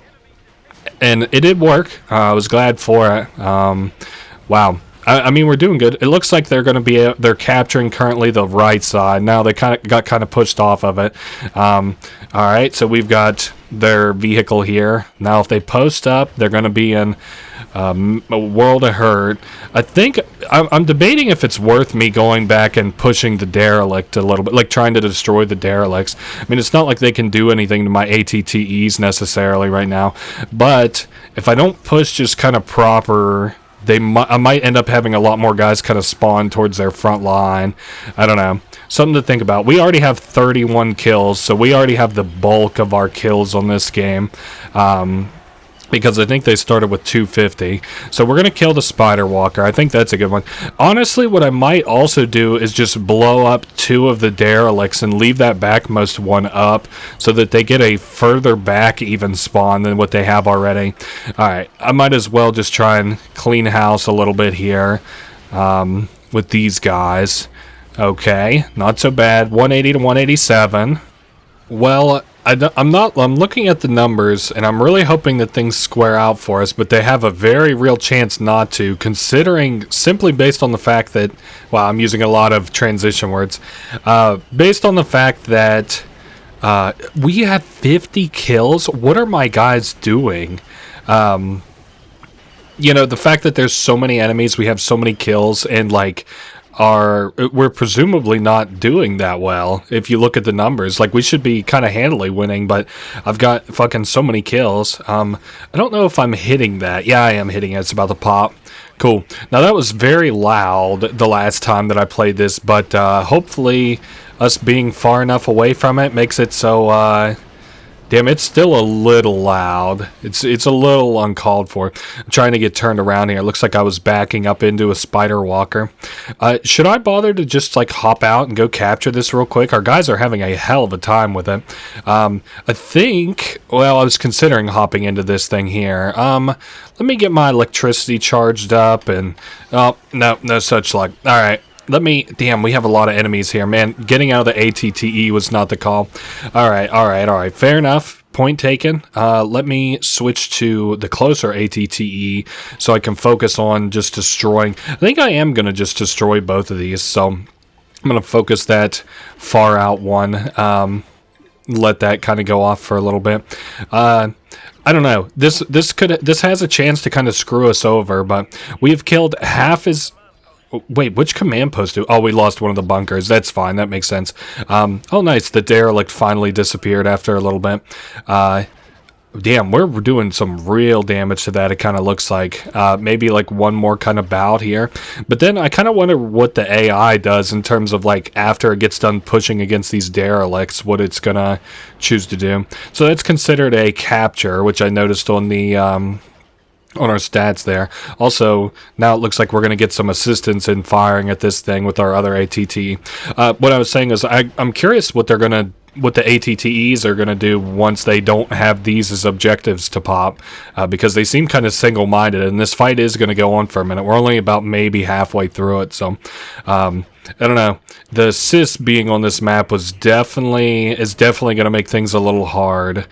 it did work. I was glad for it. Wow. I mean, we're doing good. It looks like they're going to be they're capturing currently the right side. Now they got pushed off of it. All right, so we've got their vehicle here. Now if they post up, they're going to be in a world of hurt. I think I'm debating if it's worth me going back and pushing the derelict a little bit, like trying to destroy the derelicts. I mean, it's not like they can do anything to my ATTEs necessarily right now, but if I don't push just kind of proper, I might end up having a lot more guys kind of spawn towards their front line. I don't know. Something to think about. We already have 31 kills, so we already have the bulk of our kills on this game. Because I think they started with 250. So we're going to kill the Spider Walker. I think that's a good one. Honestly, what I might also do is just blow up 2 of the derelicts and leave that backmost one up so that they get a further back even spawn than what they have already. Alright, I might as well just try and clean house a little bit here with these guys. Okay, not so bad. 180 to 187. Well, I'm looking at the numbers, and I'm really hoping that things square out for us, but they have a very real chance not to, considering simply based on the fact that, well, I'm using a lot of transition words, based on the fact that we have 50 kills. What are my guys doing? You know, the fact that there's so many enemies, we have so many kills, and like, we're presumably not doing that well if you look at the numbers. Like, we should be kind of handily winning, but I've got fucking so many kills. I don't know if I'm hitting that. Yeah, I am hitting it. It's about to pop. Cool. Now, that was very loud the last time that I played this, but hopefully us being far enough away from it makes it so damn, it's still a little loud. It's a little uncalled for. I'm trying to get turned around here. It looks like I was backing up into a spider walker. Should I bother to just like hop out and go capture this real quick? Our guys are having a hell of a time with it. I think, well, I was considering hopping into this thing here. Let me get my electricity charged up and, oh, no such luck. All right. Damn, we have a lot of enemies here, man. Getting out of the ATTE was not the call. All right. Fair enough. Point taken. Let me switch to the closer ATTE so I can focus on just destroying. I think I am going to just destroy both of these, so I'm going to focus that far out one. Let that kind of go off for a little bit. I don't know. This has a chance to kind of screw us over, but we've killed half as... Wait, which command post do... Oh, we lost one of the bunkers. That's fine. That makes sense. Oh, nice. The derelict finally disappeared after a little bit. Damn, we're doing some real damage to that, it kind of looks like. Maybe like one more kind of bout here. But then I kind of wonder what the AI does in terms of like after it gets done pushing against these derelicts, what it's going to choose to do. So that's considered a capture, which I noticed on the... on our stats there. Also, now it looks like we're going to get some assistance in firing at this thing with our other ATT. What I was saying is I'm curious what the ATTEs are going to do once they don't have these as objectives to pop, because they seem kind of single-minded, and this fight is going to go on for a minute. We're only about maybe halfway through it, so... I don't know. The assist being on this map is definitely going to make things a little hard.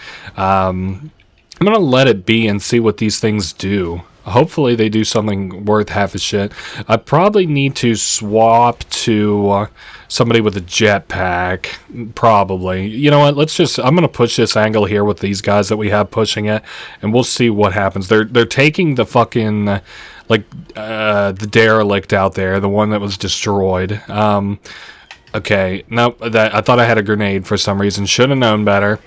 I'm going to let it be and see what these things do. Hopefully they do something worth half a shit. I probably need to swap to somebody with a jetpack. Probably. You know what? I'm going to push this angle here with these guys that we have pushing it, and we'll see what happens. They're taking the fucking... the derelict out there, the one that was destroyed. Okay. Nope. I thought I had a grenade for some reason. Should have known better.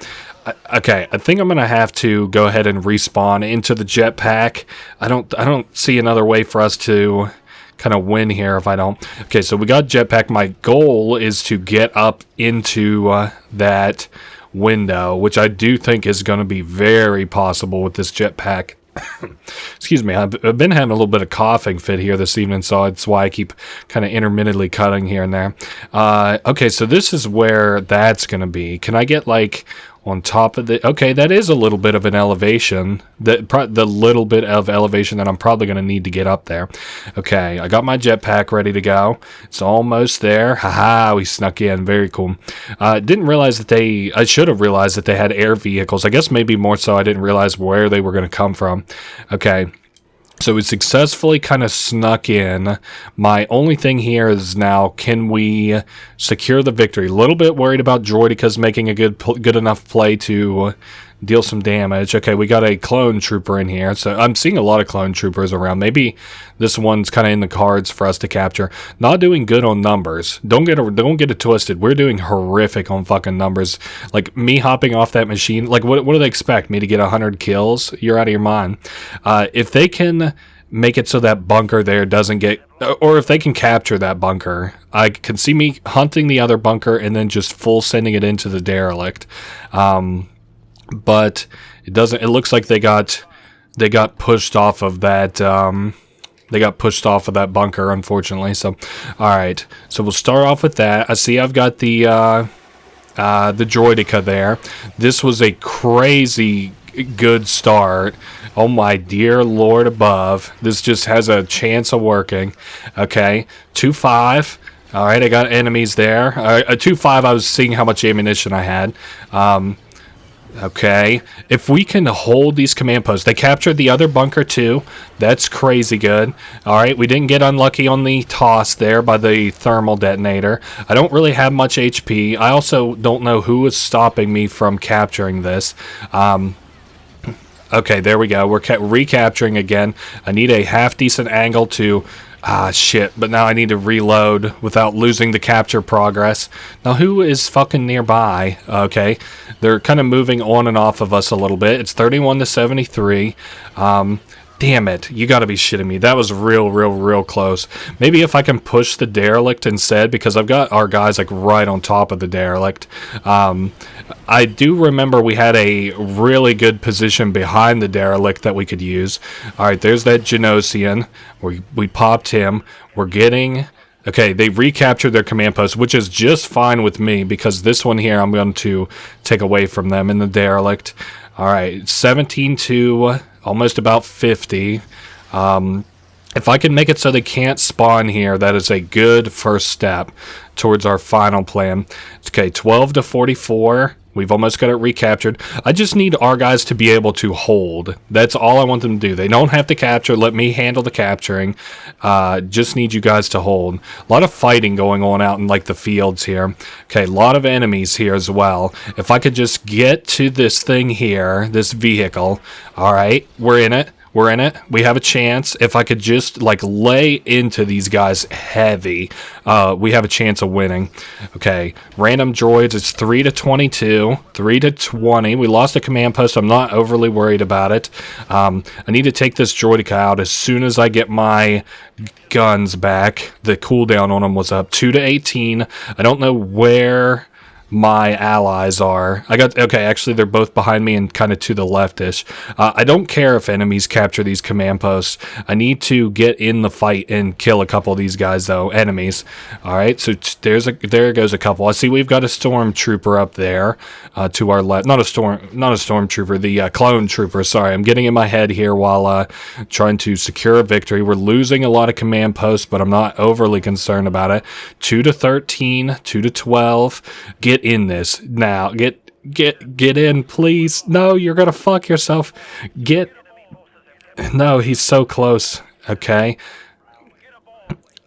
Okay, I think I'm gonna have to go ahead and respawn into the jetpack. I don't see another way for us to kind of win here if I don't. Okay, so we got jetpack. My goal is to get up into that window, which I do think is going to be very possible with this jetpack. Excuse me, I've been having a little bit of coughing fit here this evening, so that's why I keep kind of intermittently cutting here and there. Okay, so this is where that's going to be. Can I get like... on top of the... Okay, that is a little bit of an elevation. The little bit of elevation that I'm probably going to need to get up there. Okay, I got my jetpack ready to go. It's almost there. Haha, we snuck in. Very cool. Didn't realize that they... I should have realized that they had air vehicles. I guess maybe more so I didn't realize where they were going to come from. Okay. So we successfully kind of snuck in. My only thing here is now, can we secure the victory? A little bit worried about Droidekas making a good enough play to deal some damage. Okay, we got a clone trooper in here. So I'm seeing a lot of clone troopers around. Maybe this one's kind of in the cards for us to capture. Not doing good on numbers. Don't get it twisted. We're doing horrific on fucking numbers. Like me hopping off that machine. Like what do they expect? Me to get 100 kills? You're out of your mind. If they can make it so that bunker there doesn't get... Or if they can capture that bunker, I can see me hunting the other bunker and then just full sending it into the derelict. But it doesn't... It looks like they got pushed off of that... They got pushed off of that bunker, unfortunately. So, all right. So we'll start off with that. I see I've got the Droideka there. This was a crazy good start. Oh my dear Lord above. This just has a chance of working. Okay. 2-5. All right. I got enemies there. 2-5. I was seeing how much ammunition I had. Okay, if we can hold these command posts. They captured the other bunker too. That's crazy good. Alright, we didn't get unlucky on the toss there by the thermal detonator. I don't really have much HP. I also don't know who is stopping me from capturing this. Okay, there we go. We're recapturing again. I need a half-decent angle to... shit, but now I need to reload without losing the capture progress. Now, who is fucking nearby? Okay, they're kind of moving on and off of us a little bit. It's 31-73. Damn it, you gotta be shitting me. That was real close. Maybe if I can push the derelict instead, because I've got our guys like right on top of the derelict. I do remember we had a really good position behind the derelict that we could use. Alright, there's that Geonosian. We popped him. We're getting... Okay, they recaptured their command post, which is just fine with me, because this one here I'm going to take away from them in the derelict. Alright, 17 to... almost about 50. If I can make it so they can't spawn here, that is a good first step towards our final plan. Okay, 12 to 44. We've almost got it recaptured. I just need our guys to be able to hold. That's all I want them to do. They don't have to capture. Let me handle the capturing. Just need you guys to hold. A lot of fighting going on out in like the fields here. Okay, a lot of enemies here as well. If I could just get to this thing here, this vehicle. All right, we're in it. We're in it. We have a chance. If I could just like lay into these guys heavy, we have a chance of winning. Okay, random droids. It's 3 to 22, 3 to 20. We lost a command post. I'm not overly worried about it. I need to take this droidica out as soon as I get my guns back. The cooldown on them was up 2 to 18. I don't know where my allies are. Okay, actually they're both behind me and kind of to the leftish. I don't care if enemies capture these command posts. I need to get in the fight and kill a couple of these guys though, enemies. Alright, so there goes a couple. I see we've got a stormtrooper up there to our left. Not a stormtrooper, the clone trooper, sorry. I'm getting in my head here while trying to secure a victory. We're losing a lot of command posts, but I'm not overly concerned about it. 2 to 13, 2 to 12. Get in this now. Get in, please. No, you're gonna fuck yourself. No, he's so close. Okay,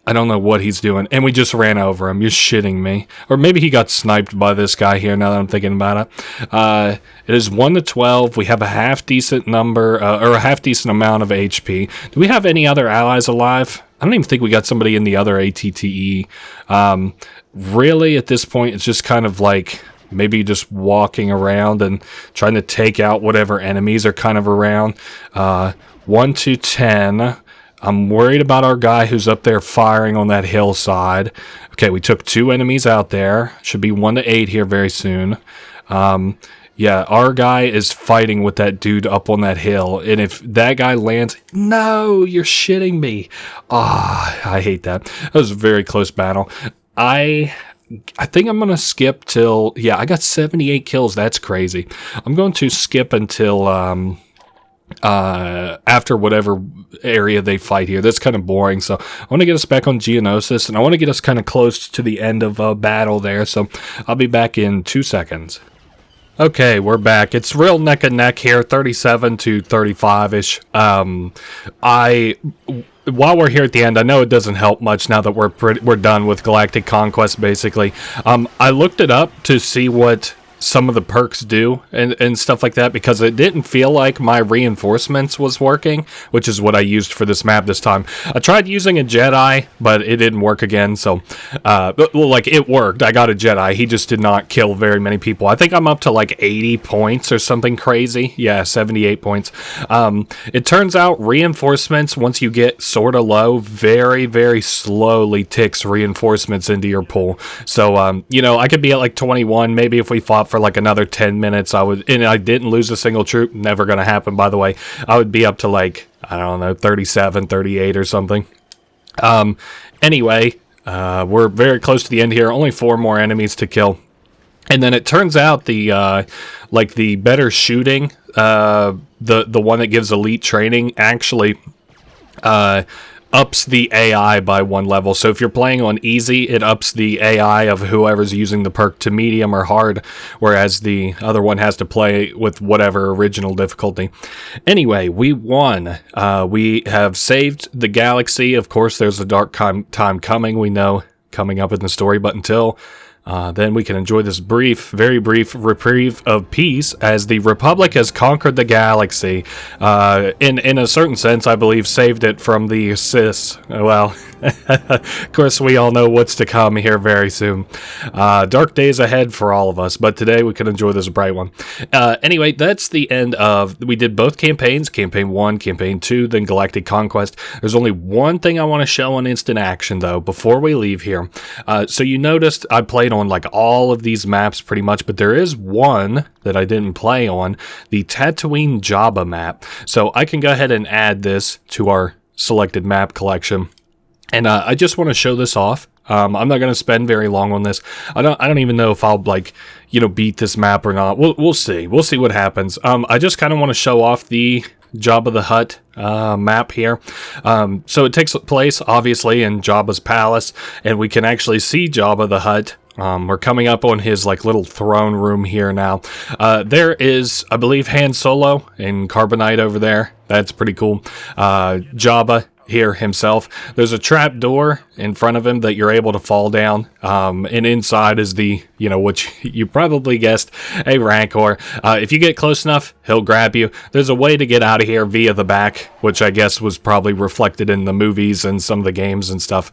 I don't know what he's doing, and we just ran over him. You're shitting me. Or maybe he got sniped by this guy here. Now that I'm thinking about it, it is 1 to 12. We have a half decent number, or a half decent amount of HP. Do we have any other allies alive? I don't even think we got somebody in the other ATTE. Really, at this point, it's just kind of like maybe just walking around and trying to take out whatever enemies are kind of around. 1 to 10. I'm worried about our guy who's up there firing on that hillside. Okay, we took 2 enemies out there. Should be 1 to 8 here very soon. Yeah, our guy is fighting with that dude up on that hill. And if that guy lands... No, you're shitting me. I hate that. That was a very close battle. I think I'm going to skip till... Yeah, I got 78 kills. That's crazy. I'm going to skip until... after whatever area they fight here. That's kind of boring, so I want to get us back on Geonosis, and I want to get us kind of close to the end of a battle there, so I'll be back in 2 seconds. Okay, we're back. It's real neck and neck here, 37 to 35-ish. While we're here at the end, I know it doesn't help much now that we're done with Galactic Conquest, basically. I looked it up to see what some of the perks do and stuff like that, because it didn't feel like my reinforcements was working, which is what I used for this map this time. I tried using a Jedi, but it didn't work again, so like it worked. I got a Jedi. He just did not kill very many people. I think I'm up to like 80 points or something crazy. Yeah, 78 points. It turns out reinforcements, once you get sort of low, very, very slowly ticks reinforcements into your pool. So, you know, I could be at like 21, maybe if we fought for like another 10 minutes, and I didn't lose a single troop. Never gonna happen, by the way. I would be up to like, I don't know, 37, 38 or something. Anyway, we're very close to the end here. Only 4 more enemies to kill. And then it turns out the like the better shooting, the one that gives elite training, actually ups the AI by 1 level. So if you're playing on easy, it ups the AI of whoever's using the perk to medium or hard, whereas the other one has to play with whatever original difficulty. Anyway, we won. We have saved the galaxy. Of course, there's a dark time coming, we know, coming up in the story, but until then we can enjoy this very brief reprieve of peace as the Republic has conquered the galaxy. In a certain sense, I believe, saved it from the Sith. Well, of course, we all know what's to come here very soon. Dark days ahead for all of us, but today we can enjoy this bright one. Anyway, that's the end of... We did both campaigns, Campaign 1, Campaign 2, then Galactic Conquest. There's only one thing I want to show on instant action, though, before we leave here. So you noticed I played on like all of these maps pretty much, but there is one that I didn't play on, the Tatooine Jabba map. So I can go ahead and add this to our selected map collection. And I just want to show this off. I'm not going to spend very long on this. I don't even know if I'll like, you know, beat this map or not. We'll see. We'll see what happens. I just kind of want to show off the Jabba the Hutt map here. So it takes place, obviously, in Jabba's palace, and we can actually see Jabba the Hutt. We're coming up on his like little throne room here now. There is, I believe, Han Solo in Carbonite over there. That's pretty cool. Jabba here himself. There's a trap door in front of him that you're able to fall down. And inside is the, which you probably guessed, a Rancor. If you get close enough, he'll grab you. There's a way to get out of here via the back, which I guess was probably reflected in the movies and some of the games and stuff.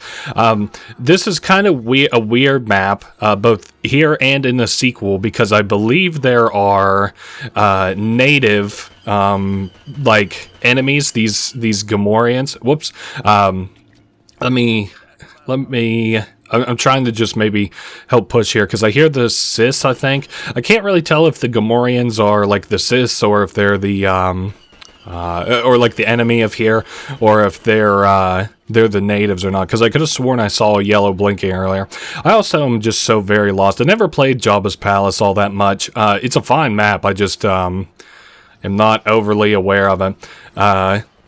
This is kind of a weird map, both here and in the sequel, because I believe there are native like enemies, these Gamorreans. Whoops. Let me I'm trying to just maybe help push here, because I hear the Sis, I think. I can't really tell if the Gamorreans are like the Sis, or if they're the or like the enemy of here, or if they're the natives or not, because I could have sworn I saw a yellow blinking earlier. I also am just so very lost. I never played Jabba's Palace all that much. It's a fine map, I just am not overly aware of it.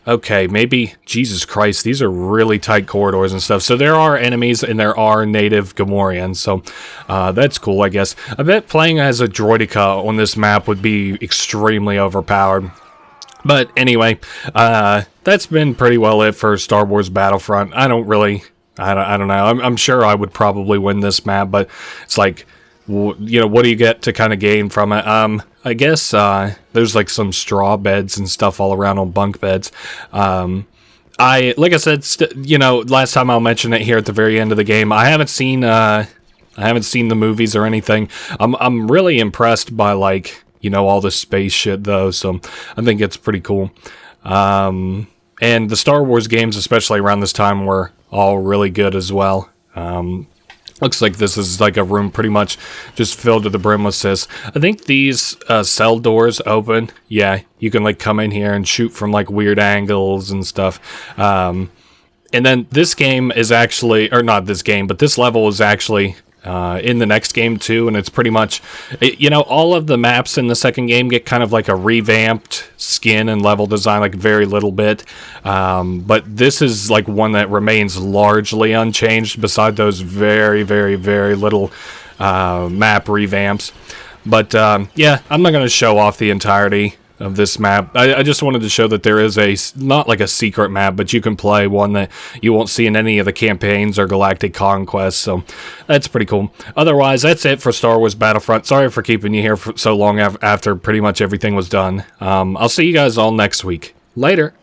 Okay, maybe, Jesus Christ, these are really tight corridors and stuff. So there are enemies and there are native Gamorreans, so that's cool, I guess. I bet playing as a droideka on this map would be extremely overpowered. But anyway, that's been pretty well it for Star Wars Battlefront. I don't know. I'm sure I would probably win this map, but it's like, what do you get to kind of gain from it? I guess there's like some straw beds and stuff all around on bunk beds. Like I said, last time I'll mention it here at the very end of the game. I haven't seen the movies or anything. I'm really impressed by like all the space shit though. So I think it's pretty cool. And the Star Wars games, especially around this time, were all really good as well. Looks like this is like a room pretty much just filled to the brim with Sis. I think these cell doors open. Yeah, you can like come in here and shoot from like weird angles and stuff. And then this game is actually, or not this game, but this level is actually in the next game too, and it's pretty much, all of the maps in the second game get kind of like a revamped skin and level design, like very little bit, but this is like one that remains largely unchanged beside those very, very, very little map revamps. But yeah, I'm not going to show off the entirety of this map. I just wanted to show that there is not like a secret map, but you can play one that you won't see in any of the campaigns or Galactic Conquest, so that's pretty cool. Otherwise, that's it for Star Wars Battlefront. Sorry for keeping you here for so long after pretty much everything was done. I'll see you guys all next week. Later.